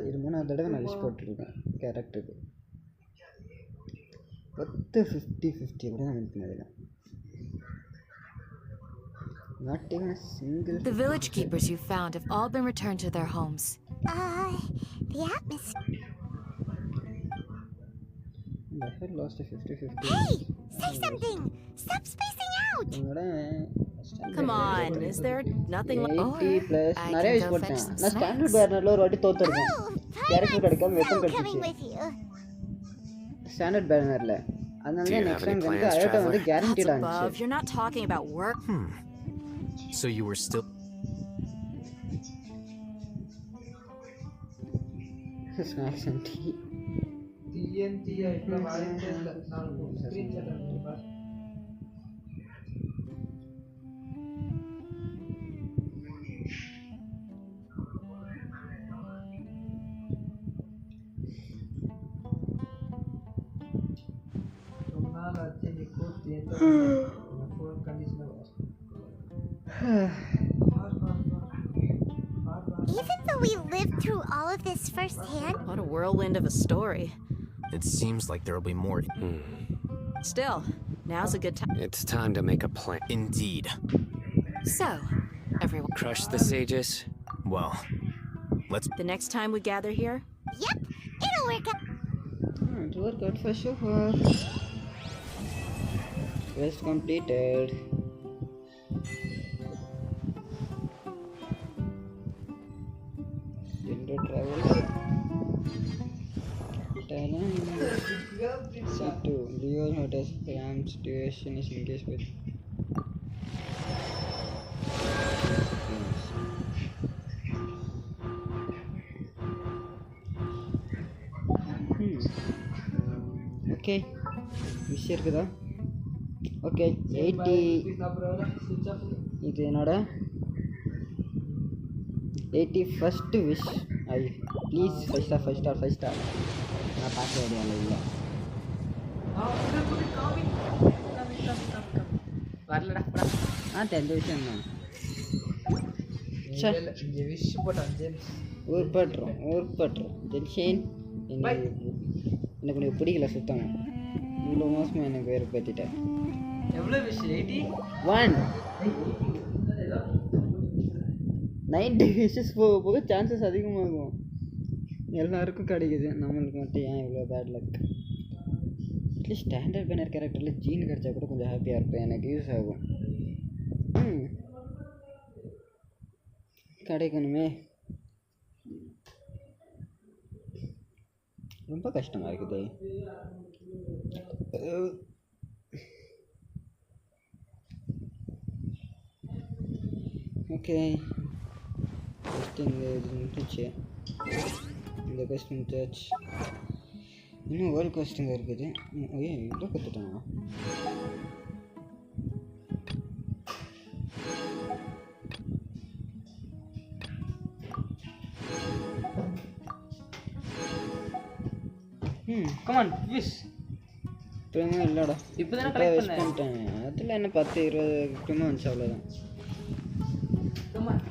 இது 3ஆவது தடவை நான் விஷ் போட்டுருக்கேன் கேரக்டருக்கு. 50-50 கூட நான் வின் பண்ணதில்லை. Not even a single. The village keepers you found have all been returned to their homes. The atmosphere. I had lost a 50-50. Hey! Say something! Stop spacing out! Come on, is there nothing like... 80 plus. நிறைய wish போட்டேன். நான் standard பேனர்ல ஒரு வாட்டி தோத்துறேன். Character கிடைக்காம weapon கிடைச்சிச்சு. Standard பேனர்ல. அதனால தான் next time வந்து ஐட்டா வந்து கேரண்டீட் ஆச்சு. You're not talking about work. So you were still... Snacks and tea. TNT item வாங்கிட்டேன்ல நான் ஸ்கிரீன்ஷாட் அனுப்புறேன். ரொம்ப நாள் ஆச்சு நீ கோட் எந்த ஃபோன் கண்டிஷன்ல Even though we lived through all of this firsthand, What a whirlwind of a story. It seems like there'll be more. Still, now's a good time. It's time to make a plan. Indeed. So, everyone... Crush the sages? Well, let's... The next time we gather here? Yep, it'll work out. It worked out for sure. Quest completed. Window travel. C2. Leo notice Ram situation is engaged with. Okay. Wish இருக்குதா? Okay. 80. இது என்னோட 81st wish. Please 5 star. நான் பார்க்க வேண்டிய இல்லை. வரலடா தெரிஞ்ச விஷயம் தான். இங்க விஷ் போட்டான் ஜேம்ஸ். ஊர்பட்டுரும் ஜென்ஷன் எனக்கு உனக்கு பிடிக்கல சுத்தம். இவ்வளோ மோசமாக எனக்கு வேறு பற்றிட்டேன். எவ்வளோ விஷ் 81 90 விஷஸ் போக போக சான்சஸ் அதிகமாகும். எல்லாருக்கும் கிடைக்குது, நம்மளுக்கு மட்டும் ஏன் இவ்வளோ bad luck? At least standard banner கேரக்டரில் ஜீன் கிடச்சா கூட கொஞ்சம் ஹாப்பியாக இருப்பேன், எனக்கு யூஸ் ஆகும். கிடைக்கணுமே, ரொம்ப கஷ்டமாக இருக்குது. ஓகே, இங்கே இருந்துச்சு. இந்த quest முடிச்சாச்சு. இன்னும் ஒரு quest இங்க இருக்குது. ஏய் இவ்வளோ கத்துட்டானா? come on yes இப்போமே இல்லைடா. இப்போதானே கலெக்ட் பண்ணிட்டேன். அதில் என்ன 10-20 கிட்டமே வந்துச்சு அவ்வளோதான்.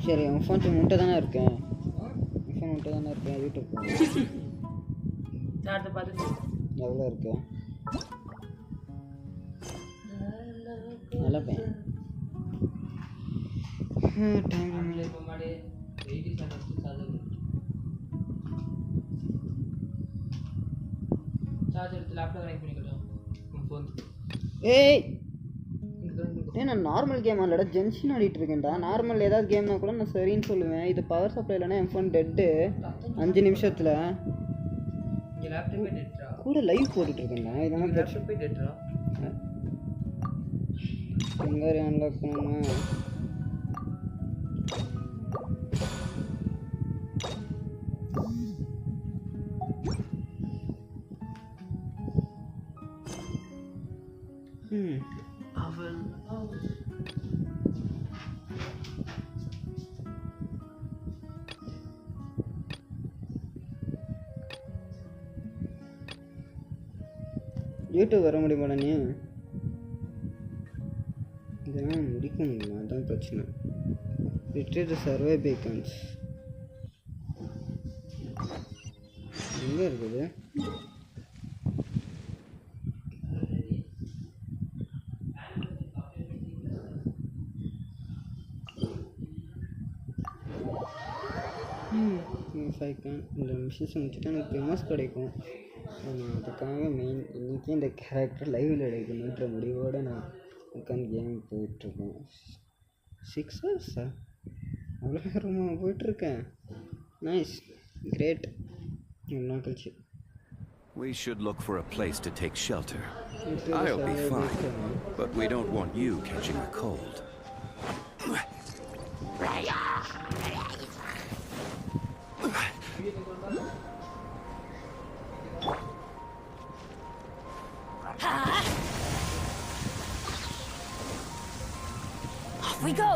சரி உன் ஃபோன் முட்டை தானே இருக்கேன். உன் ஃபோன் முட்டை தானே இருக்கேன். யூடியூப் சார்ஜ் பார்த்துட்டு எவ்வளோ இருக்கு? நல்ல பையன். டைம் சார்ஜ் எடுத்து லேப்டாப் கனெக்ட் பண்ணிக்கலாம் உன் ஃபோன். ஏய் நான் நார்மல் கேம் ஆடலடா, ஜென்ஷன் ஆடிட்டு இருக்கேன்டா. நார்மல் ஏதாவது கேம்னா கூட நான் சரின்னு சொல்லுவேன். இது பவர் சப்ளை இல்லைன்னா என் ஃபோன் டெட்டு 5 நிமிஷத்தில். இங்கே லேப்டாப்பே டெட்ரா கூட லைவ் போட்டுட்டு இருக்கேன்டா. இதெல்லாம் லேப்டாப்பே டெட்ரா எங்கே அன்லாக் பண்ணுமா? யூடியூப் வர முடியுமாடா நீ? இதெல்லாம் முடிக்க முடியல, அதான் பிரச்சனை. ரிட்ரீவ் தி சர்வே பீக்கன்ஸ் எங்கே இருக்குது? இந்த மிஷின்ஸ் முடிச்சுட்டு எனக்கு ஃபேமஸ் கிடைக்கும். அதுக்காக மெயின் இன்றைக்கி இந்த கேரக்டர் லைவில் எடுக்கணுன்ற முடிவோடு நான் உட்காந்து கேம் போயிட்டுருக்கேன். 6 ஹவர்ஸா? அவ்வளோ நேரமாக போயிட்டுருக்கேன். Nice, great. என்ன கழிச்சு We should look for a place to take shelter. I'll be fine, but we don't want you catching a cold. Off we go!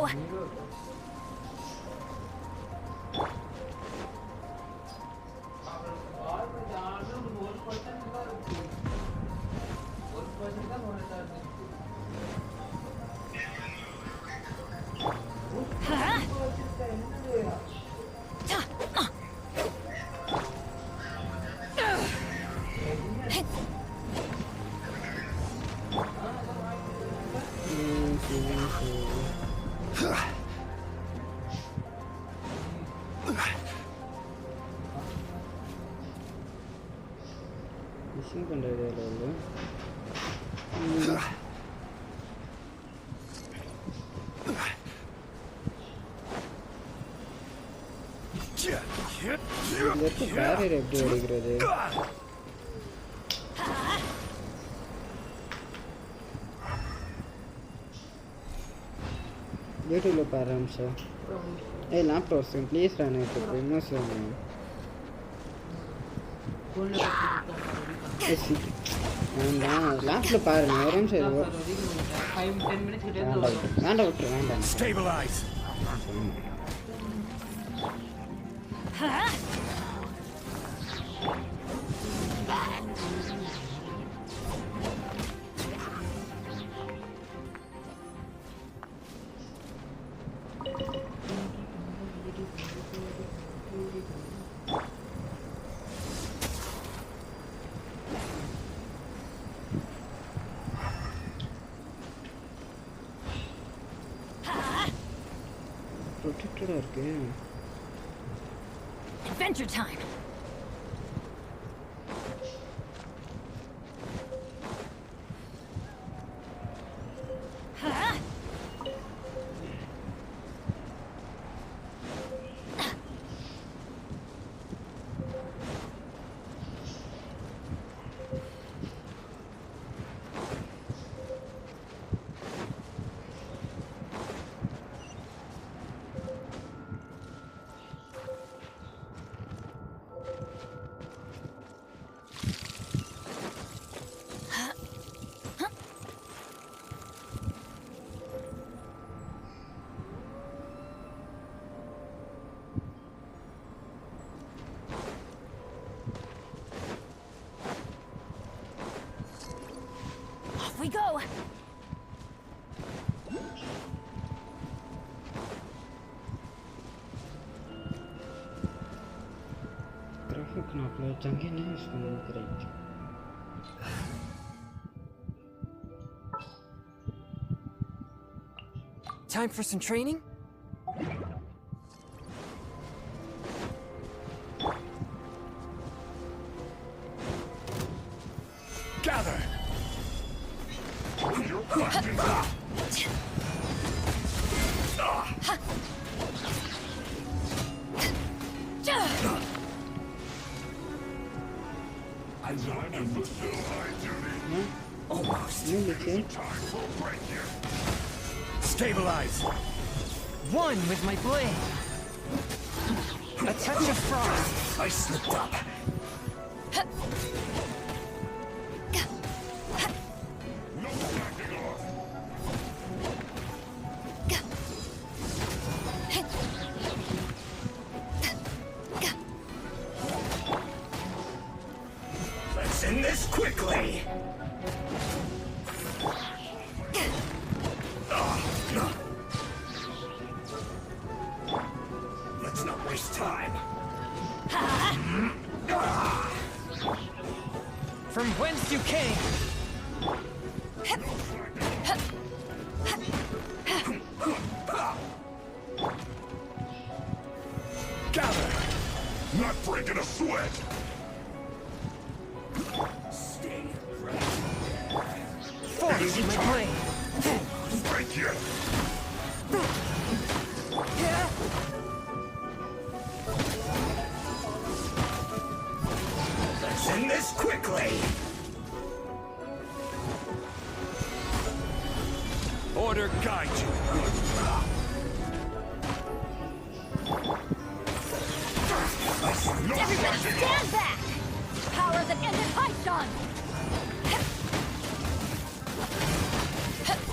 Machine பண்ணுறது இல்லை. பேரியர் எப்படி அடிக்கிறது? யூடியூப்பில் பாரு அம்சா. ஏய் லேப்டாப் ப்ளீஸ் நான் இப்போ ஃபேமஸ் வேணும். வேண்டாம் லேப்டாப்பில் பாரு. நான் ஒரு நிமிஷம் வேண்டாம் விட்டுரு வேண்டாம். ப்ரொடெக்டடாக இருக்கு. Adventure time! we go. Graphic knapla jangin is great. Time for some training? Gather! I will end fulfill my duty. Almost. Time will break you. Stabilize! One with my blade. A touch of frost. I slipped up. No backing off. Let's end this quickly! Let's not waste time. From whence you came. Gather! Not breaking a sweat. Stay ready. Force my blade. Break you. Let's end this quickly! Order guide you. Everybody stand back! Power that ended Python!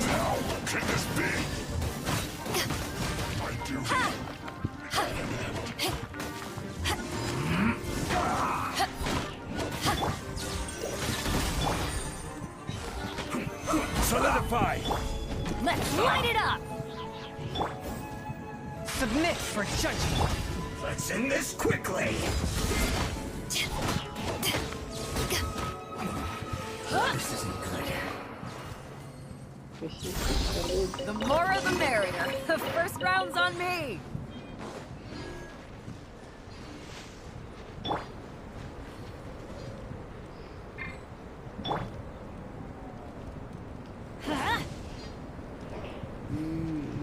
How can this be? My duty. Solidify! Let's light it up! Submit for judgment. Let's end this quickly! This isn't good. The more the merrier. The first round's on me.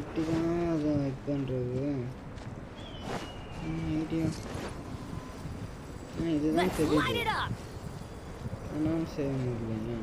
இப்படிதான் அதை இது பண்ணுறது idea இதுதான் தெரியுது ஆனால் செய்ய முடியல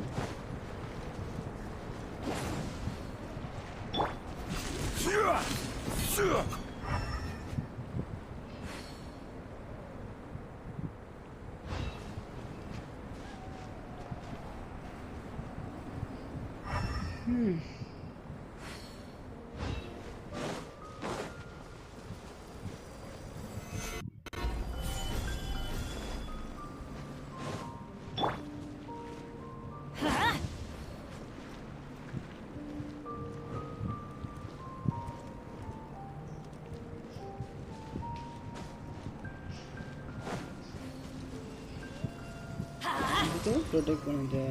protect பண்ணுது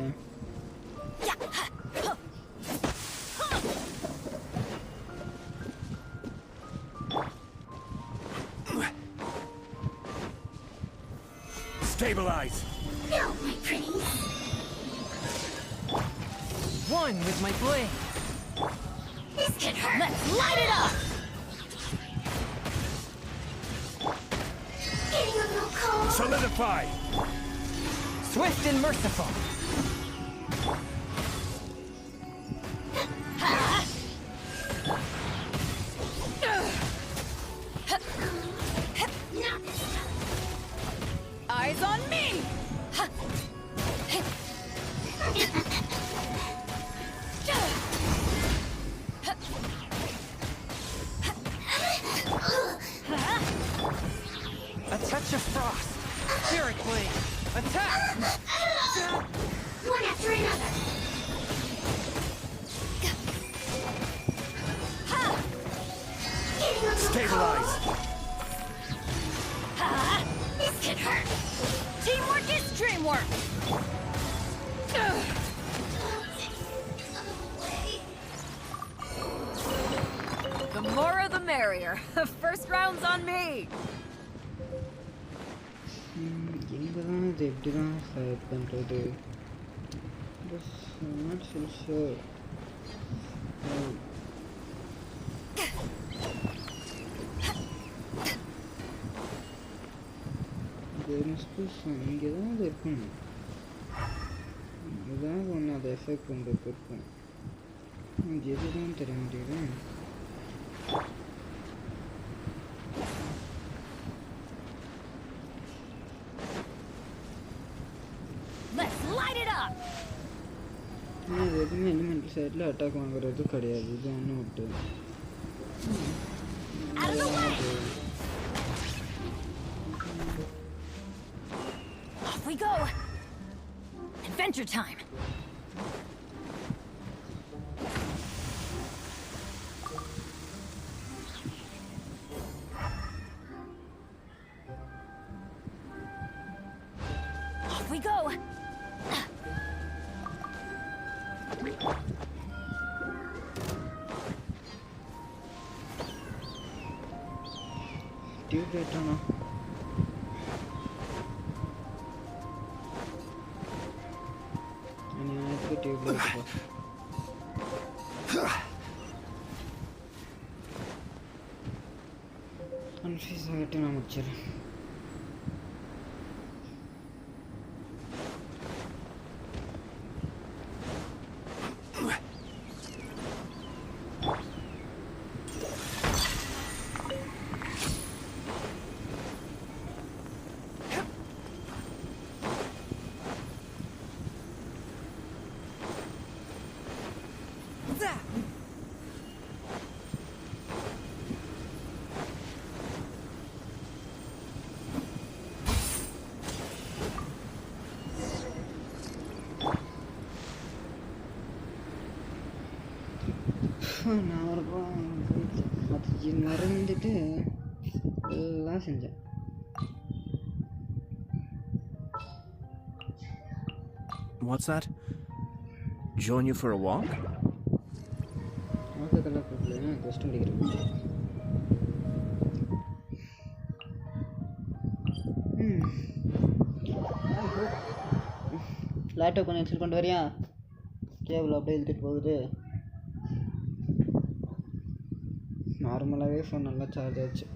Stabilize! No, my pretties. One with my blade. This can hurt. Let's light it up! Getting a little cold. Solidify! Swift and merciful. Eyes on me! A touch of frost. Spirit blade. Attack! One after another. Stabilize! This could hurt! Teamwork is dreamwork! The more the merrier. First round's on me. எங்கதான் இது எப்படிதான் fire பண்ணுறது? Not so sure. இங்கே தான் அது இருக்கணும். ஏதாவது ஒன்று அதை எஃபெக்ட் பண்ணுறது இருக்கும். எதுதான் தெரிய முடியுது. Let's light it up! இது எதுவுமே எலிமெண்ட் சைடில் அட்டாக் வாங்குறது கிடையாது. இது ஒன்று விட்டு Off we go! Adventure time! Off we go! Tube லைட்டானா எனக்கு டியூப் லைட் கன்ஃபியூஸ் ஆகிட்டு நான் முடிச்சிடறேன். நான் ஒரு அது மறந்துட்டு எல்லாம் செஞ்சேன். What's that? Join you for a walk? அதெல்லாம் கூப்பிடல, கொஸ்டின் அடிக்கிறேன். லேப்டாப் கொஞ்சம் இன்ஸ்டால் கொண்டு வரியா? கேபிள் அப்படியே இழுத்துட்டு போகுது. நார்மலாகவே ஃபோன் நல்லா சார்ஜ் ஆச்சு.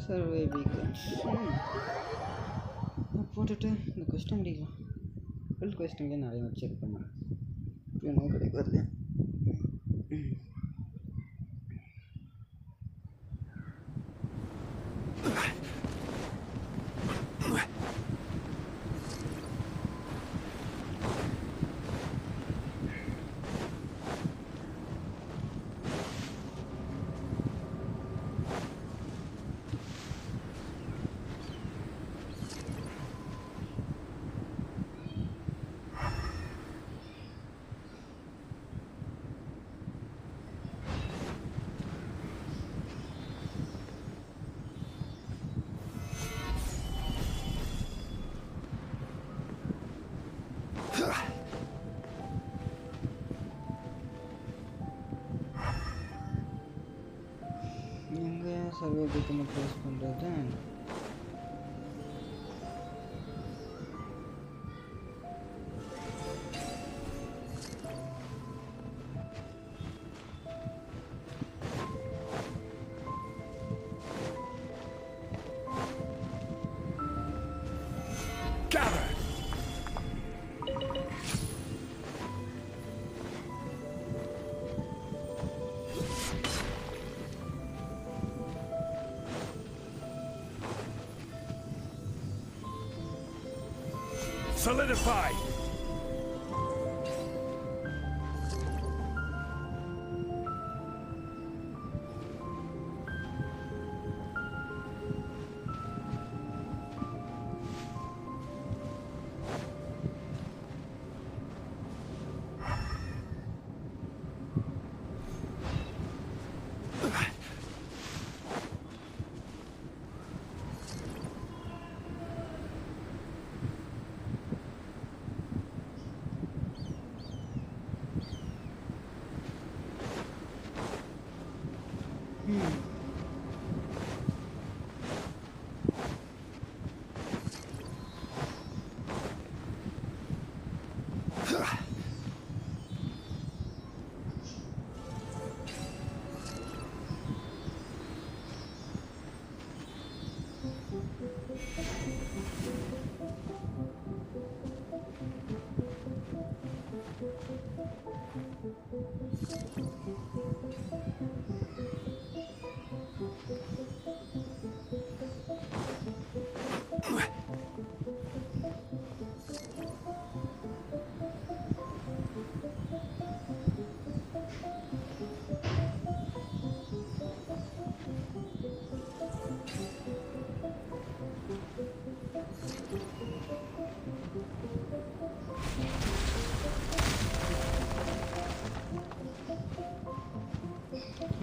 சர்வே வீக்கெண்ட்ஸ் போட்டுட்டு இந்த கொஸ்டின் முடிக்கலாம். ஃபுல் கொஸ்டின்லேயே நிறைய வச்சுருப்பேன் நான். இன்னும் கிடைக்காது. சர்வே வீக்கெண்ட் க்ளோஸ் பண்ணுறது. Solidify!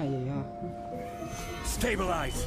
ஐயோ Stabilize!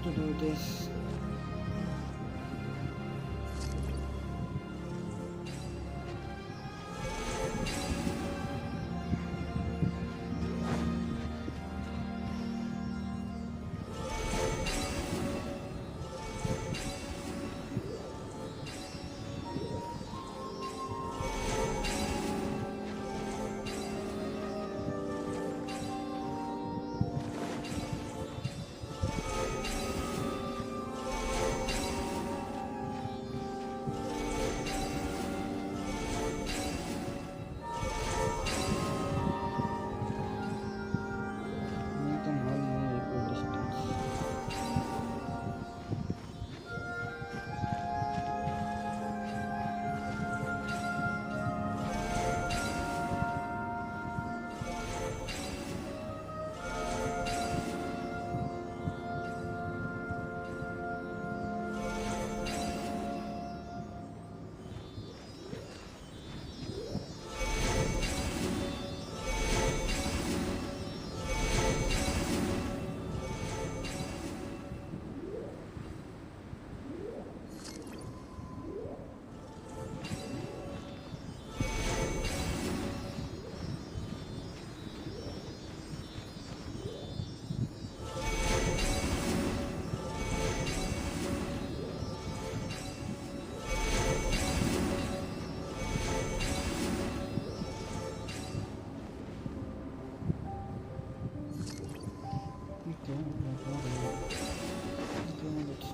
to do this.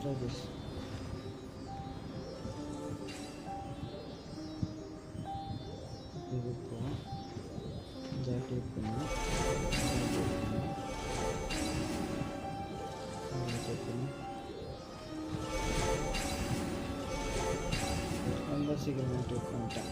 Destroy this. இது போகும் ஜாக்டிவேட் பண்ணி ரொம்ப சீக்கிரம் ஆக்டிவேட் பண்ணிட்டேன்.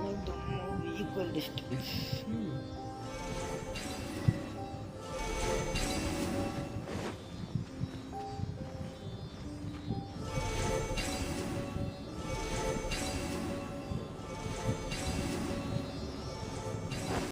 Make the move equal distance.